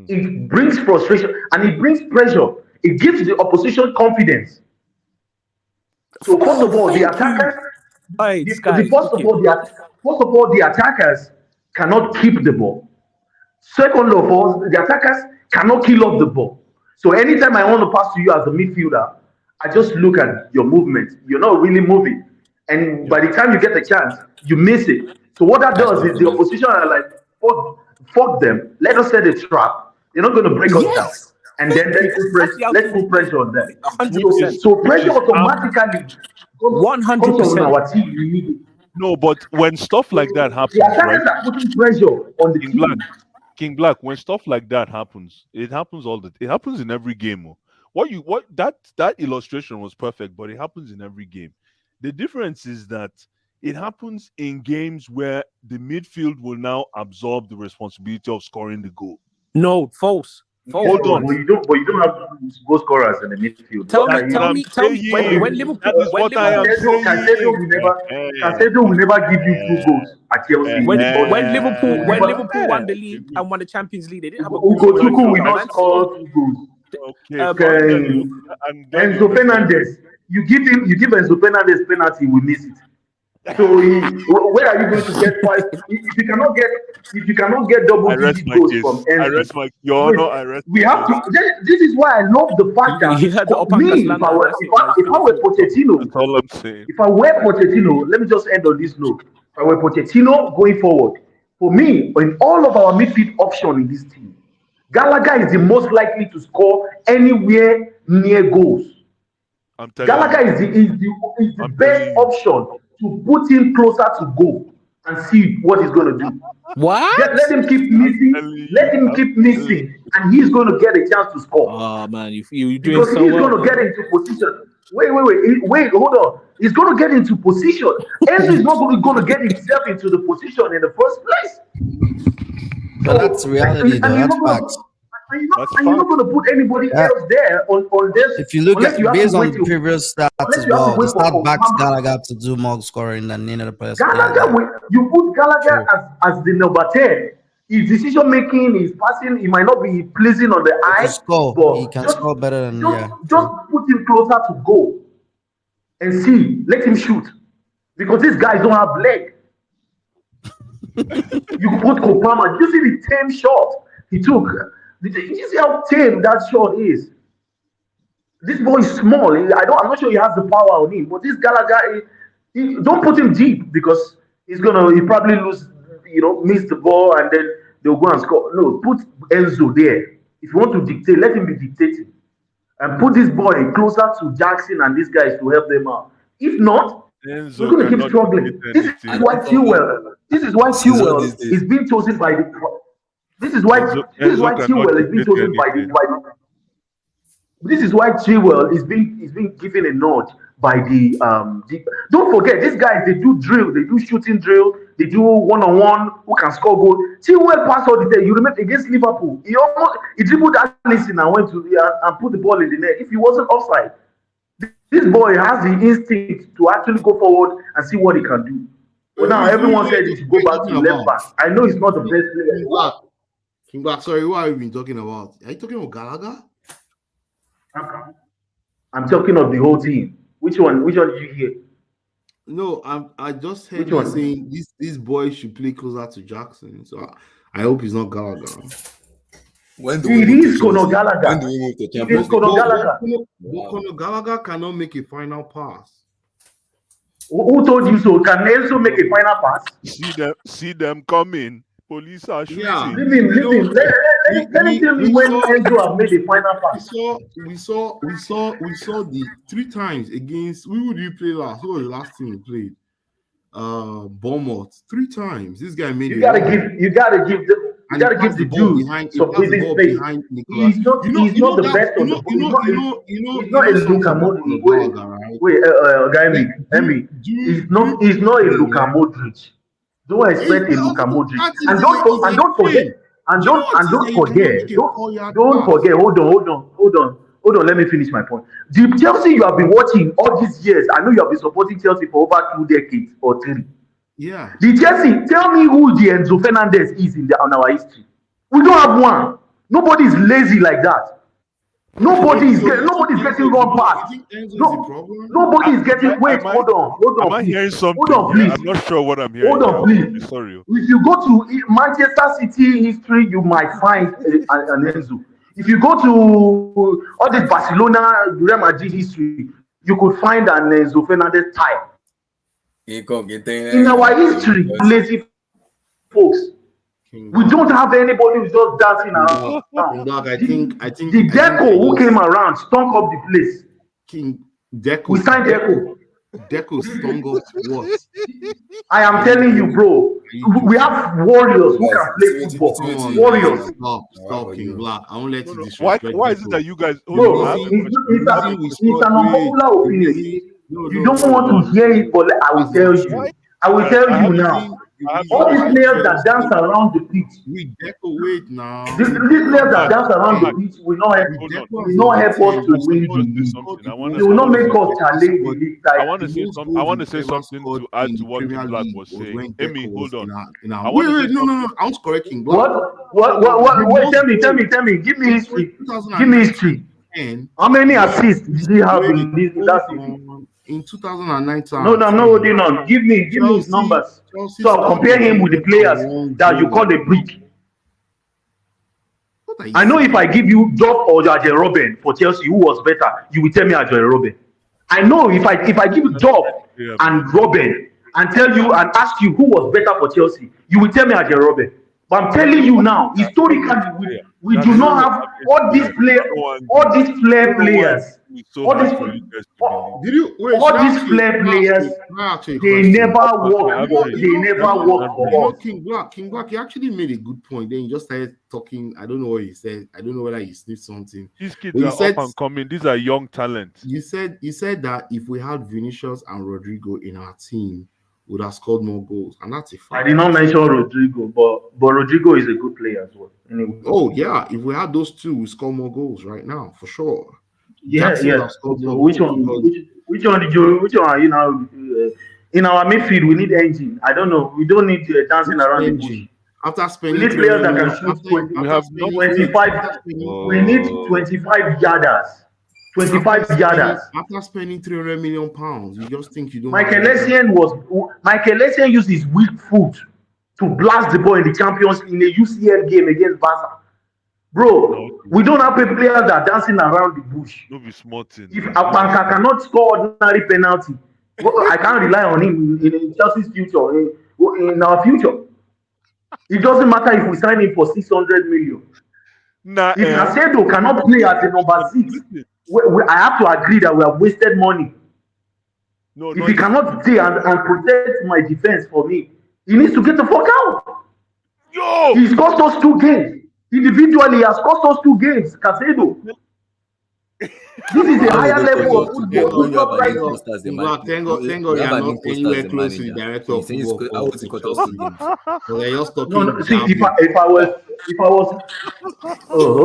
it brings frustration and it brings pressure. It gives the opposition confidence. So first of all, the attackers. First of all, the attackers cannot keep the ball. Second of all, the attackers cannot kill off the ball. So anytime I want to pass to you as a midfielder, I just look at your movement. You're not really moving. And by the time you get the chance, you miss it. So what that does is the opposition are like, fuck them. Let us set a trap. They're not going to break us down. And then let's put pressure on them. 100%. So pressure automatically 100% our team. No, but when stuff like that happens, the attackers are putting pressure on the team. King Black, when stuff like that happens, it happens it happens in every game. That illustration was perfect, but it happens in every game. The difference is that it happens in games where the midfield will now absorb the responsibility of scoring the goal. No, false. Hold on. But you don't have goal scorers in the midfield. Tell me when Liverpool. Casedo will never give you 2 goals at Chelsea. When Liverpool won the league and won the Champions League, they didn't have a goal. Ugochukwu will not score 2 goals. Enzo Fernandez, you give Enzo Fernandez penalty, we miss it. So where are you going to get 5? If you cannot get double-digit goals from Enzo, we have to. This is why I love the fact that if I were Pochettino, let me just end on this note. If I were Pochettino going forward, for me, in all of our midfield option in this team, Gallagher is the most likely to score anywhere near goals. Gallagher is the best option to put him closer to goal and see what he's going to do. What? Let him keep missing, and he's going to get a chance to score. Oh man, you doing because so he's well. going to get into position. Wait, hold on. He's going to get into position. Enzo is not going to get himself into the position in the first place. But that's reality, though. That's facts. You're not going to put anybody else there on this. If you look at based on the previous stats as well, the stat backs Gallagher to do more scoring than any other player. You put Gallagher as the number 10. His decision making, his passing, he might not be pleasing on the eye, but he can score better than just put him closer to goal and see. Let him shoot, because these guys don't have leg. You put Kopama. You see the tame shot he took. You see how tame that shot is. This boy is small. I'm not sure he has the power on him. But this Gallagher, don't put him deep, because he probably lose, miss the ball, and then they'll go and score. No, put Enzo there. If you want to dictate, let him be dictating, and put this boy closer to Jackson and these guys to help them out. If not, Enzo, we're going to keep struggling. This is why Chilwell is being chosen by the. This is why Chilwell is being chosen by the. This is why Chilwell is being given a nod by the. Don't forget, these guys, they do drill, they do shooting drill, they do one-on-one who can score goal. Chilwell passed all the day. You remember against Liverpool, he dribbled Alisson and went to and put the ball in the net. If he wasn't offside, this boy has the instinct to actually go forward and see what he can do. But now everyone said he should go back to left back. I know he's not the best player. King Black, sorry, what have you been talking about? Are you talking about Gallagher? I'm talking of the whole team. Which one did you hear? No, I just heard you saying this boy should play closer to Jackson. So I hope he's not Gallagher. It is Conor Gallagher. It is Conor Gallagher. But Conor Gallagher cannot make a final pass. Who told you so? Can Enzo make a final pass? See them coming. Police are shooting. Yeah. Leave him. Let me tell me when Enzo have made the final pass. We saw the 3 times against. Who did you play last? Who was the last team we played? Bournemouth. 3 times. This guy made. You gotta give the dude some breathing space. He's not the best of the. He's not a Luka Modric. Wait, Emmy. He's not a Luka Modric. Don't expect a Luka Modric. And don't forget. Hold on. Let me finish my point. The Chelsea you have been watching all these years, I know you have been supporting Chelsea for over 2 decades or 3. Yeah. The Chelsea, tell me who the Enzo Fernandez is on our history. We don't have one. Nobody is lazy like that. Nobody's getting wrong pass. Nobody is getting. Wait, hold on. Am I hearing something? Hold on, please. I'm not sure what I'm hearing. Hold on, please. Sorry. If you go to Manchester City history, you might find an Enzo. If you go to all the Barcelona, Real Madrid history, you could find an Enzo Fernandez type. In our history, lazy folks. We don't have anybody who's just dancing around. I think the Deco who came around stunk up the place. King Deco. We signed Deco. Deco stunk up what? I am telling you, bro. We have warriors who can play football. Warriors. Stop, King Black. I won't let you disrespect. Why is it that you guys? Bro, it's an unpopular opinion. You don't want to hear it, but I will tell you. I will tell you now. All these players that dance around the pitch. We decorate now. These players that dance around the pitch will not help us to win the league. They will not make us challenge the league. I want to say something to add to what King Black was saying. Amy, hold on. Wait, no. I was correct, King Black. What? Wait, tell me. Give me history. How many assists did he have in that season? In 2019. No, I'm not holding on. Give me his numbers. So I'll compare him with the players that you call the brick. I know if I give you Job or Ajay Robben for Chelsea, who was better, you will tell me Ajay Robben. I know if I give you Job and Robben and tell you and ask you who was better for Chelsea, you will tell me Ajay Robben. But I'm telling you now, historically, we do not have all these players. They never work. For us. King Black, he actually made a good point. Then he just started talking. I don't know what he said. I don't know whether he sniffed something. These kids are up and coming. These are young talents. He said that if we had Vinicius and Rodrigo in our team, would have scored more goals, and that's a fact. I did not mention Rodrigo, but Rodrigo is a good player as well. Anyway. Oh yeah, if we had those two, we score more goals right now for sure. Yeah. Which one are you now? In our midfield, we need engine. I don't know. We don't need dancing around the bush. After spending, we need players that can shoot 25. We need 25 yarders. 25 yarders. After spending £300 million, you just think you don't. Michael Essien used his weak foot to blast the ball in the Champions in a UCL game against Barca. Bro, we don't have players that are dancing around the bush. Don't be smarting. If Apanka cannot score ordinary penalty, I can't rely on him in Chelsea's future, in our future. It doesn't matter if we sign him for 600 million. If Nacedo cannot play as a number 6, I have to agree that we have wasted money. If he cannot stay and protect my defense for me, he needs to get the fuck out. He's cost us 2 games. Individually, he has cost us 2 games. Casedo. This is a higher level of football. Thank God you're not anywhere close to the director of football.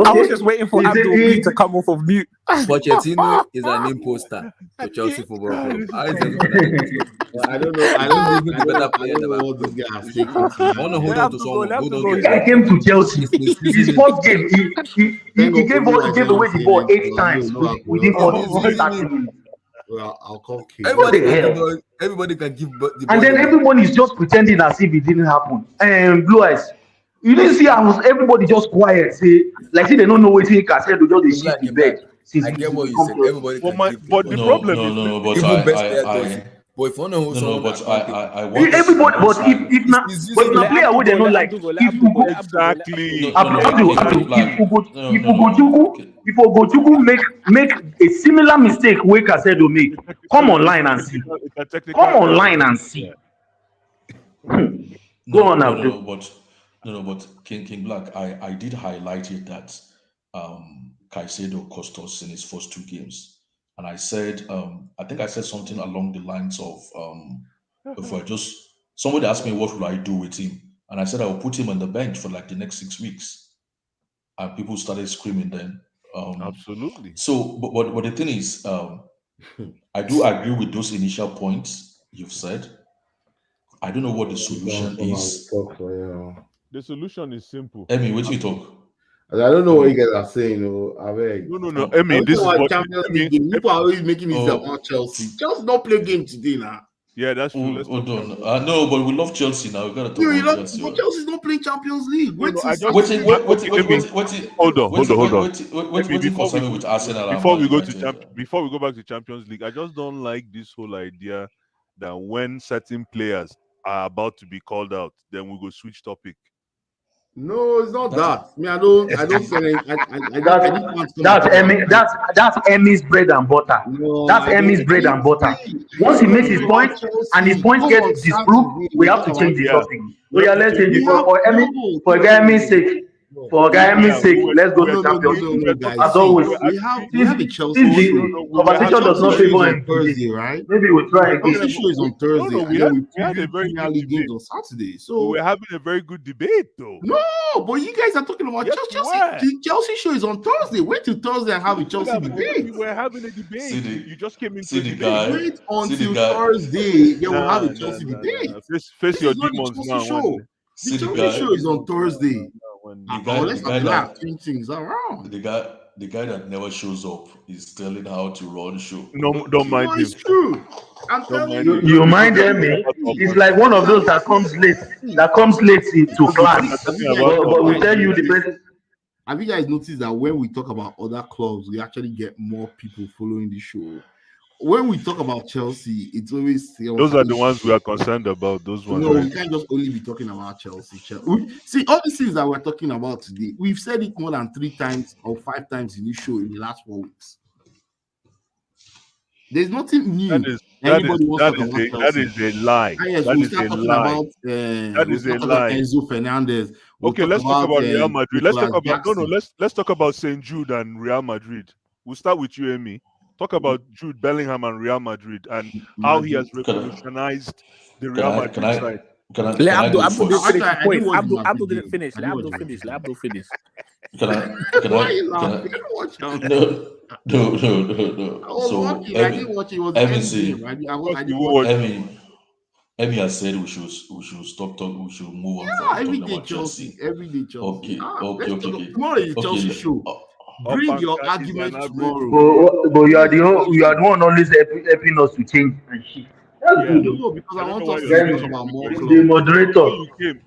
I was just waiting for Abdul to come off of mute. Pochettino is an imposter for Chelsea Football Club. I don't know better player than what this guy has taken. I want to hold on to someone. I came to Chelsea. His first game, he gave away the ball 8 times within 30 minutes. Well, I'll call King. Everybody can give the ball. And then everyone is just pretending as if it didn't happen. And Blue Eyes, you didn't see how everybody just quiet, say they don't know what he can say. They just shit the bed. I get what you said. Everybody can give but the problem is but But if you want to hold No, someone but accountable, I want Everybody, but if not, it's but if using a him. player would they not like if you go Exactly. Abdul, Black. No, if no, no, Ugochukwu, if Ugochukwu make a similar mistake wey Casedo make, come online and see. It's a technical Come error. online and see. Yeah. Go on, Abdul. But King Black, I did highlight it that Caicedo cost us in his first 2 games. And I said, I think I said something along the lines of if I just somebody asked me what would I do with him, and I said I will put him on the bench for like the next 6 weeks, and people started screaming then. Absolutely. So, but the thing is, I do agree with those initial points you've said. I don't know what the solution is. The solution is simple. Emmy, what you talk? I don't know what you guys are saying. I beg. No. Emmy, this is what Champions League game. People are always making it about Chelsea. Chelsea don't play game today now. Yeah, that's true. Let's Hold on. No, but we love Chelsea now. We gotta talk about Chelsea. But Chelsea's not playing Champions League. Hold on. Waiting for something with Arsenal. Before we go back to Champions League, I just don't like this whole idea that when certain players are about to be called out, then we go switch topic. No, it's not that. I don't say That's Emmy's bread and butter. No, that's Emmy's bread and butter. Once he makes his point and his point gets disproved, we have to change the topic. Let's change it for Emmy's sake. For Emmy's sake, let's go to Champions League. As always, we have a Chelsea show. Conversation does not favor him Thursday, right? Maybe we'll try again. The show is on Thursday. We had a very good games on Saturday. So we're having a very good debate, though. No, but you guys are talking about Chelsea. The Chelsea show is on Thursday. Wait till Thursday and have a Chelsea debate. We were having a debate. You just came into the debate. Wait until Thursday. Then we'll have a Chelsea debate. Face your demons now. The Chelsea show is on Thursday. The guy that never shows up is telling how to run show. No, don't mind him. It's true. I'm telling you. You mind me? It's like one of those that comes late. To class. But we tell you the best. Have you guys noticed that when we talk about other clubs, we actually get more people following the show? When we talk about Chelsea, it's always those are the ones we are concerned about. Those ones. No, we can't just only be talking about Chelsea. See, all the things that we're talking about today, we've said it more than 3 times or 5 times in this show in the last 4 weeks. There's nothing new. That is a lie. That is a lie. That is a lie. Enzo Fernandez. Okay, let's talk about Real Madrid. Let's talk about St. Jude and Real Madrid. We'll start with you, Amy. Talk about Jude Bellingham and Real Madrid and how he has revolutionized the Real Madrid side. Abdul didn't finish. Let Abdul finish. No. So Emmy has said we should stop talking. We should move on. Yeah, everyday Chelsea. Okay. Tomorrow is Chelsea show. Bring your argument tomorrow. But you are the one always helping us to change and shit. No, because I want us to talk about more. The moderator.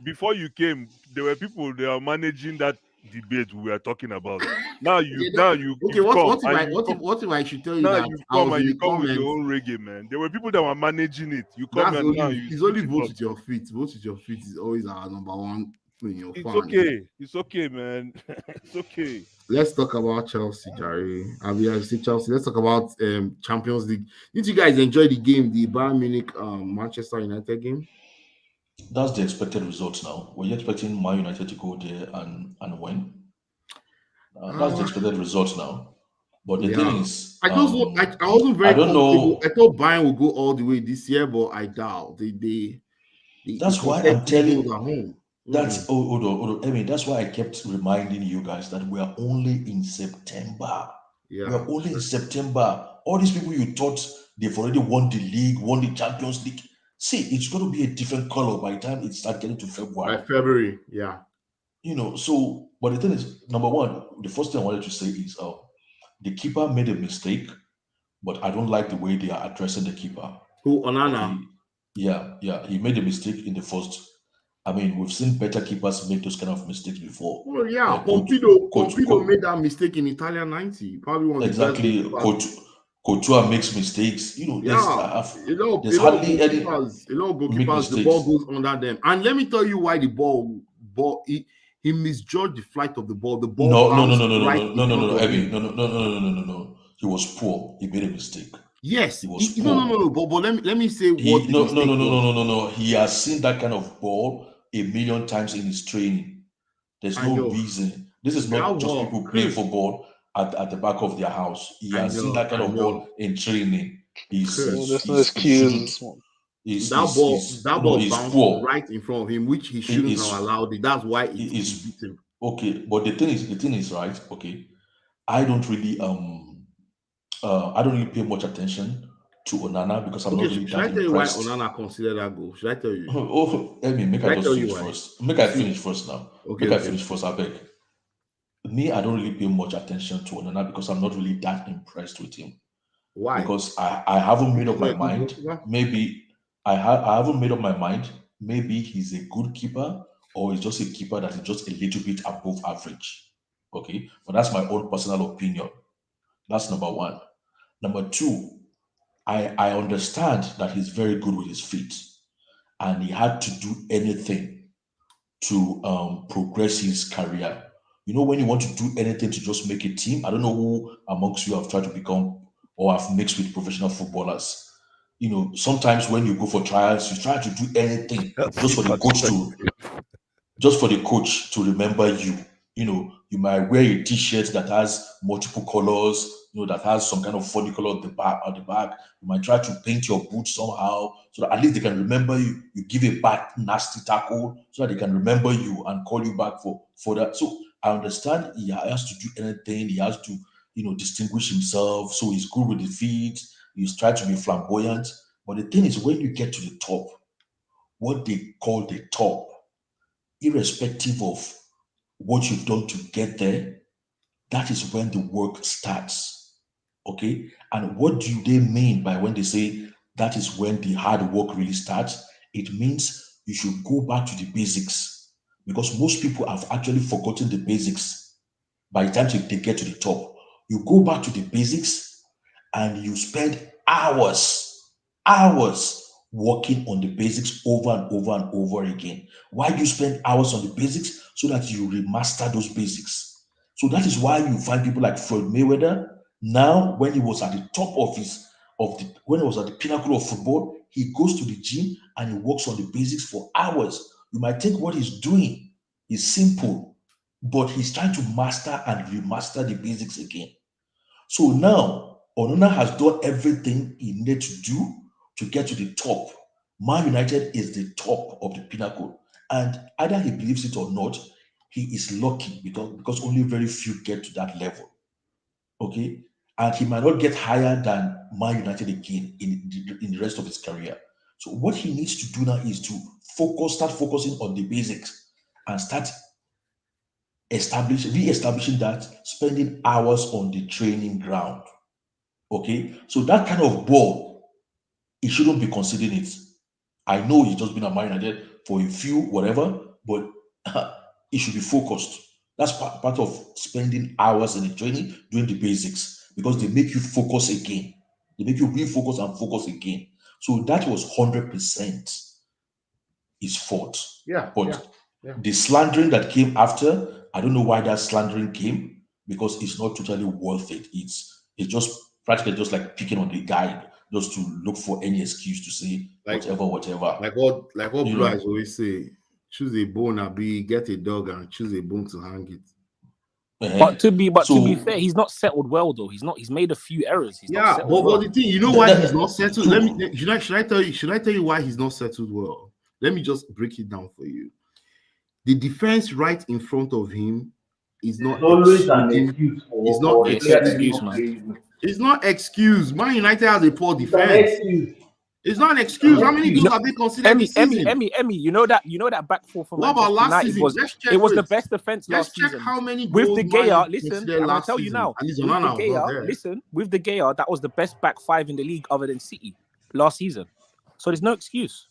Before you came, there were people they are managing that debate we are talking about. Now you okay. What if I should tell you that you come with your own reggae, man? There were people that were managing it. You come and now it's only vote with your feet. Vote with your feet is always our number one. It's okay, man. It's okay. Let's talk about Chelsea, Jerry. Chelsea. Let's talk about Champions League. Did you guys enjoy the game, the Bayern Munich Manchester United game? That's the expected results now. Were you expecting Man United to go there and win? That's the expected results now. But the thing is, I wasn't very. I don't know. I thought Bayern would go all the way this year, but I doubt they that's why I'm telling you at home. That's hold on. I mean, that's why I kept reminding you guys that we are only in September. Yeah. We are only in September. All these people you thought they've already won the league, won the Champions League. See, it's going to be a different color by the time it starts getting to February. By February, yeah. So, but the thing is, number one, the first thing I wanted to say is the keeper made a mistake, but I don't like the way they are addressing the keeper. Who, Onana? Yeah. He made a mistake in the first. I mean, we've seen better keepers make those kind of mistakes before. Well, yeah, Pompido made that mistake in Italia 90. Probably one exactly. Couture makes mistakes. You know, there's a lot of hardly any make goalkeepers, the mistakes. ball goes under them. And let me tell you why the ball he misjudged the flight of the ball. The ball bounced right in front of Ebi, him. no. He was poor. He made a mistake. Yes, he was poor. no. But let me say what the mistake was. No. He has seen that kind of ball a million times in his training. There's no reason. This is not just people playing football at the back of their house. He has seen that kind of ball in training. There's no excuse. That ball bounced right in front of him, which he shouldn't have allowed it. That's why it is beat him. Okay, but the thing is right. Okay, I don't really pay much attention to Onana because I'm not really that impressed. Should I tell you why Onana considered that goal? Should I tell you? Make I just finish first. Make I finish first now. I finish first, I beg. Me, I don't really pay much attention to Onana because I'm not really that impressed with him. Why? Because I haven't made up my mind. Maybe I haven't made up my mind. Maybe he's a good keeper or he's just a keeper that is just a little bit above average. Okay, but that's my own personal opinion. That's number one. Number two, I understand that he's very good with his feet and he had to do anything to progress his career. You know, when you want to do anything to just make a team, I don't know who amongst you have tried to become or have mixed with professional footballers. You know, sometimes when you go for trials, you try to do anything just for the coach to remember you. You know, you might wear a t-shirt that has multiple colors, you know, that has some kind of funny color at the back. You might try to paint your boots somehow so that at least they can remember you. You give a back nasty tackle so that they can remember you and call you back for that. So I understand he has to do anything. He has to, you know, distinguish himself. So he's good with the feet. He's trying to be flamboyant. But the thing is, when you get to the top, what they call the top, irrespective of what you've done to get there, that is when the work starts. Okay? And what do they mean by when they say that is when the hard work really starts? It means you should go back to the basics because most people have actually forgotten the basics by the time they get to the top. You go back to the basics and you spend hours working on the basics over and over and over again. Why do you spend hours on the basics? So that you remaster those basics. So that is why you find people like Floyd Mayweather. Now, when he was at the top when he was at the pinnacle of football, he goes to the gym and he works on the basics for hours. You might think what he's doing is simple, but he's trying to master and remaster the basics again. So now, Onana has done everything he needs to do to get to the top. Man United is the top of the pinnacle. And either he believes it or not, he is lucky because only very few get to that level. Okay? And he might not get higher than Man United again in the rest of his career. So what he needs to do now is to start focusing on the basics and start re-establishing that, spending hours on the training ground. Okay? So that kind of ball, he shouldn't be considering it. I know he's just been at Man United for a few, whatever, but he should be focused. That's part of spending hours in the training, doing the basics, because they make you focus again. They make you refocus and focus again. So that was 100% his fault. But the slandering that came after, I don't know why that slandering came, because it's not totally worth it. It's just practically just like picking on the guy, just to look for any excuse to say whatever. Like what Blue Eyes always say, choose a bone and get a dog and choose a bone to hang it. But to be fair, he's not settled well though. He's made a few errors. But the thing, you know why he's not settled? Should I tell you why he's not settled well? Let me just break it down for you. The defense right in front of him is not always an excuse. It's not excuse. Man United has a poor defense. It's not an excuse. How many goals have they considered Emmy, you know that back four from Manchester United was the best defense last season. How many with goals De Gea, listen, I'm gonna tell you season. now. With De Gea, that was the best back five in the league other than City last season. So there's no excuse.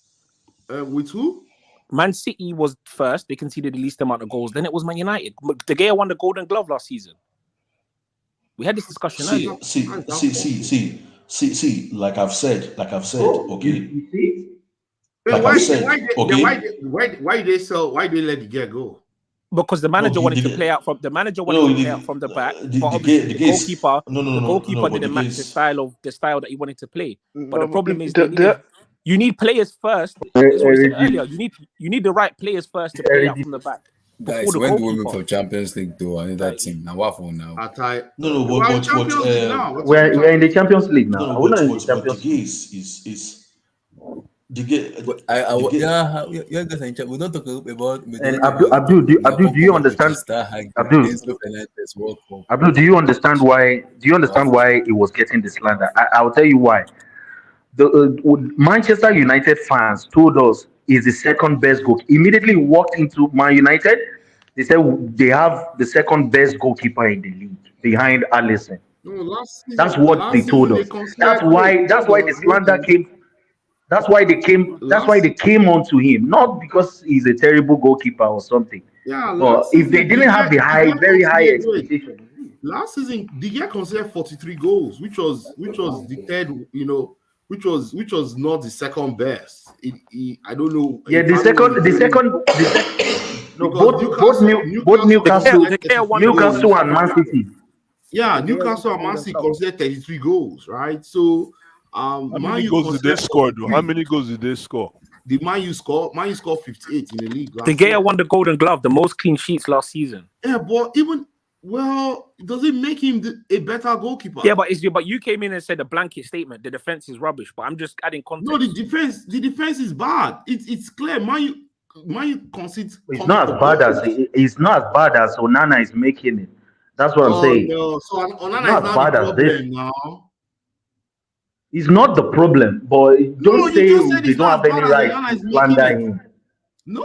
With who? Man City was first. They conceded the least amount of goals. Then it was Man United. De Gea won the Golden Glove last season. We had this discussion See, earlier. see. Like I've said. Okay. You see? Like why, I've said. Why they let the guy go? Because the manager wanted to play out from the back, but obviously the goalkeeper didn't match the style that he wanted to play. But the problem is you need players first. That's what we said earlier. You need the right players first to play out from the back. Guys, when do we move from Champions League to another team? Now what for now? We're in the Champions League now. No, what is the guy you guys are in we don't talk about. And Abdul, do you understand? Abdul, do you understand why? Do you understand why it was getting the slander? I will tell you why. The Manchester United fans told us is the second best goal. Immediately walked into Man United, they said they have the second best goalkeeper in the league behind Alisson. That's what they told us. That's why the slander came. That's why they came onto him, not because he's a terrible goalkeeper or something. Yeah, but if they didn't have the very high expectation. Last season, the guy considered 43 goals, which was the third, which was not the second best. I don't know. Yeah, the second. No, both Newcastle and Man City. Yeah, Newcastle and Man City considered 33 goals, right? So. How many goals did they score? How many goals did they score? The Man U scored 58 in the league. De Gea won the Golden Glove, the most clean sheets last season. Yeah, but does it make him a better goalkeeper? Yeah, but you came in and said a blanket statement. The defense is rubbish, but I'm just adding context. No, the defense is bad. It's clear. Man U concedes. It's not as bad as Onana is making it. That's what I'm saying. No. So Onana is not as bad as this now. It's not the problem, but don't say they don't have any right to slander him. No,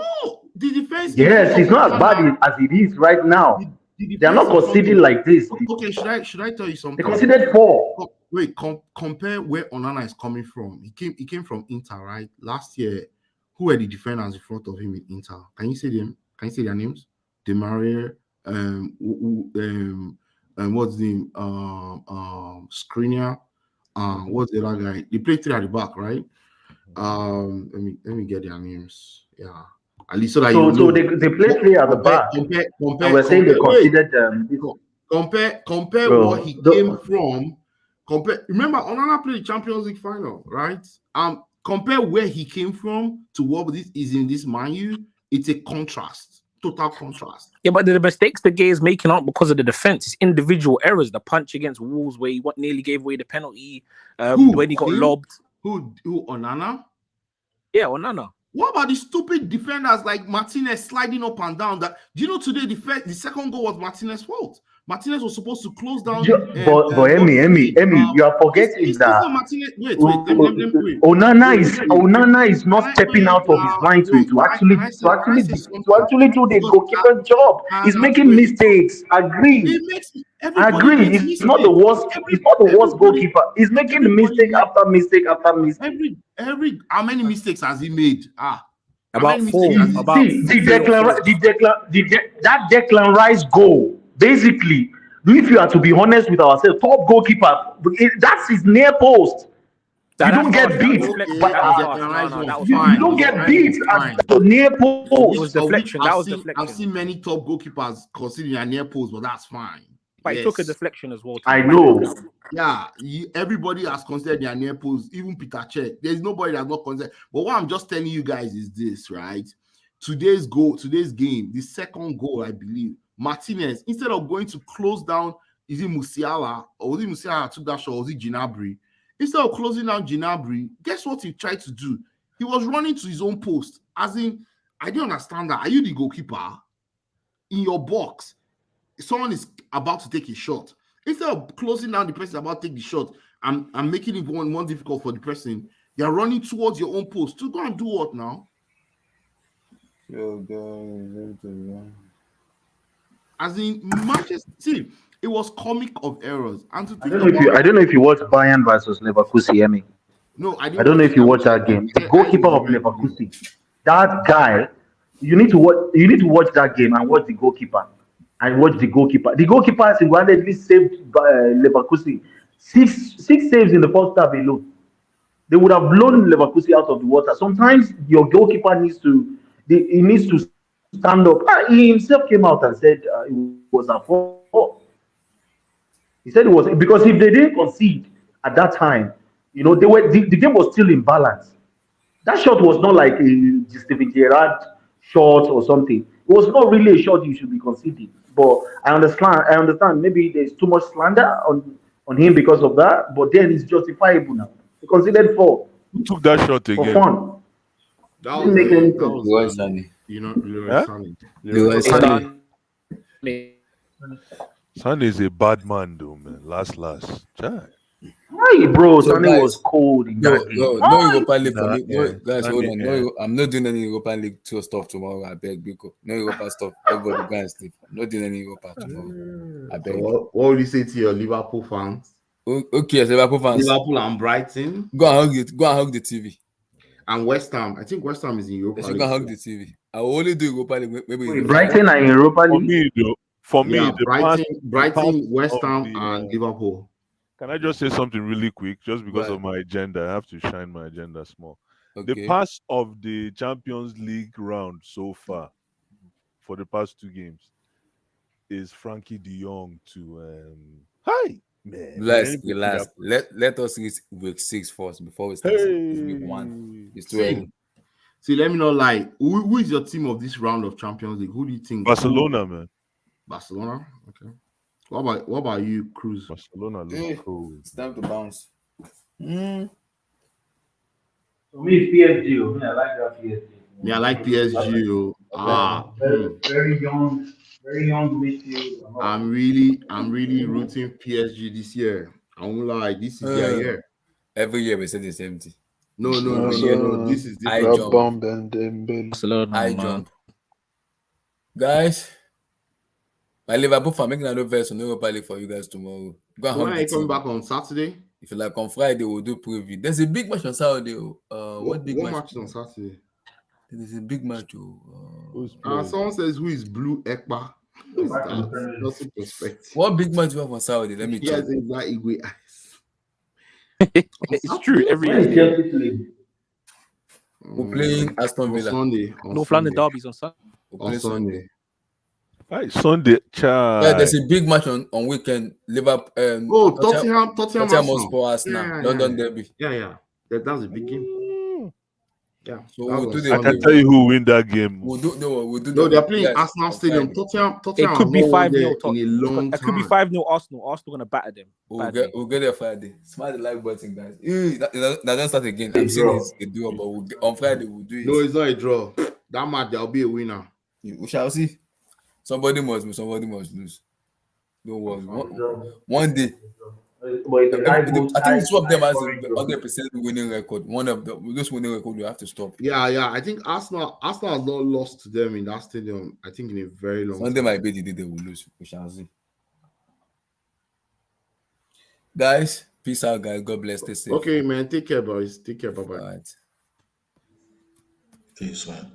the defense. Yes, it's not as bad as it is right now. They are not conceding like this. Okay, should I tell you something? They conceded 4. Wait, compare where Onana is coming from. He came from Inter, right? Last year, who were the defenders in front of him in Inter? Can you say them? Can you say their names? De Maria, what's the name? Skriniar. What's the other guy? They play 3 at the back, right? Let me get their names. Yeah, at least so that they play 3 at the back. We're saying they considered compare what he came from. Remember, Onana played the Champions League final, right? Compare where he came from to what this is in this Man U. It's a contrast. Total contrast. Yeah, but the mistakes the Gea is making aren't because of the defense. It's individual errors. The punch against Wolves where he nearly gave away the penalty. When he got lobbed. Who? Onana? Yeah, Onana. What about the stupid defenders like Martinez sliding up and down? Do you know today the second goal was Martinez's fault? Martinez was supposed to close down. But Emmy, you are forgetting that Onana is not stepping out of his line to actually do the goalkeeper job. He's making mistakes. Agree. He's not the worst. He's not the worst goalkeeper. He's making the mistake after mistake after mistake. How many mistakes has he made? About 4. That Declan Rice goal. Basically, if you are to be honest with ourselves, top goalkeeper, that's his near post. You don't get beat. You don't get beat at the near post. It was deflection. That was deflection. I've seen many top goalkeepers considering a near post, but that's fine. But it took a deflection as well. I know. Yeah, everybody has considered their near post, even Peter Cech. There's nobody that's not considered. But what I'm just telling you guys is this, right? Today's game, the second goal, I believe, Martinez, instead of going to close down, is it Musiala? Or was it Musiala that took that shot? Or was it Gnabry? Instead of closing down Gnabry, guess what he tried to do? He was running to his own post. As in, I don't understand that. Are you the goalkeeper? In your box, someone is about to take a shot. Instead of closing down the person about to take the shot and making it more difficult for the person, you're running towards your own post. To go and do what now? As in Manchester, see, it was comic of errors. And I don't know if you watched Bayern versus Leverkusen, Emmy. No, I don't know if you watched that game. The goalkeeper of Leverkusen, that guy, you need to watch that game and watch the goalkeeper. and watch the goalkeeper. The goalkeeper single-handedly saved Leverkusen. Six saves in the first half alone. They would have blown Leverkusen out of the water. Sometimes your goalkeeper needs to stand up. He himself came out and said it was a fault. He said it was because if they didn't concede at that time, the game was still in balance. That shot was not like a Steven Gerrard shot or something. It was not really a shot you should be conceding. But I understand. Maybe there's too much slander on him because of that. But then it's justifiable now. He considered 4. Who took that shot again? For fun. That Didn't make any sense. was Sane. Leroy Sane. Leroy Sane. Sane is a bad man, though, man. Last. Chai. Why, bro? So, Sane guys, was cold in No, that game. no Europa League for me. Yeah. Guys, hold on. Yeah. I'm not doing any Europa League tour stuff tomorrow. I beg, Biko. No Europa stuff. Everybody go and sleep. I'm not doing any Europa tomorrow. I beg. So what would you say to your Liverpool fans? Okay, as Liverpool fans, Liverpool and Brighton go and hug it. Go and hug the TV. and West Ham. I think West Ham is in Europa They should League. go and hug the TV. I will only do Europa League. Maybe Brighton are in Europa For League. me, though, for me, Yeah, the Brighton, past West of Ham, the, and Liverpool. Can I just say something really quick? Just because Right. of my agenda, I have to shine my agenda small. Okay. The pass of the Champions League round so far for the past 2 games is Frankie De Jong to hi man. Relax. Let us reach week 6 first before we start. It's week 1. It's too early. See, let me not lie. Who is your team of this round of Champions League? Who do you think? Barcelona, man. Barcelona. Okay. What about you, Cruz? Barcelona looks cool. It's time to bounce. For me, it's PSG. I like that PSG. Me, I like PSG. Very young midfield. I'm really rooting PSG this year. I won't lie. This is their year. Every year we say the same thing. No. This is I different. jump. Barcelona, I man. jump. Guys, my Liverpool fan making another verse on Europa League for you guys tomorrow. Go and When hug are the you coming TV. back on Saturday? If you like on Friday, we'll do preview. There's a big match on Saturday. What big What match? match is on Saturday? There's a big match. Someone says who is Blue Ekpa? Who is that? Lots of perspective. What big match you have on Saturday? Let me He has check. a black Igwe eyes. It's true. Every When is year. Chelsea playing? We're playing Aston On Villa. Sunday. North London derbies on Sunday. We're On playing Sunday. Right, Sunday, Yeah, child. there's a big match on weekend. Liverpool. Oh, Tottenham Hotspur Arsenal. Arsenal. Yeah. London derby. Yeah. That's a big game. Yeah. So That's we'll on do the. I Sunday. can tell you who win that game. We'll do. No, the- they're playing yes, Arsenal on Stadium. Friday. Tottenham It could be have not won 5-0. there in a long It could be time. 5-0 Arsenal. Arsenal gonna batter them. We'll get there Friday. Smart the live button, guys. That don't start again. I'm saying it's a draw, but on Friday we'll do it. No, it's not a draw. That match, there'll be a winner. We shall see. Somebody must win, somebody must lose. Don't worry. One day. I think two of them has a 100% winning record. One of those winning record you have to stop. Yeah. I think Arsenal has not lost to them in that stadium. I think in a very long Sunday time. might be the day they will lose. We shall see. Guys, peace out, guys. God bless. Stay safe. Okay, man. Take care, boys. Take care. Bye-bye. All right. Peace, man.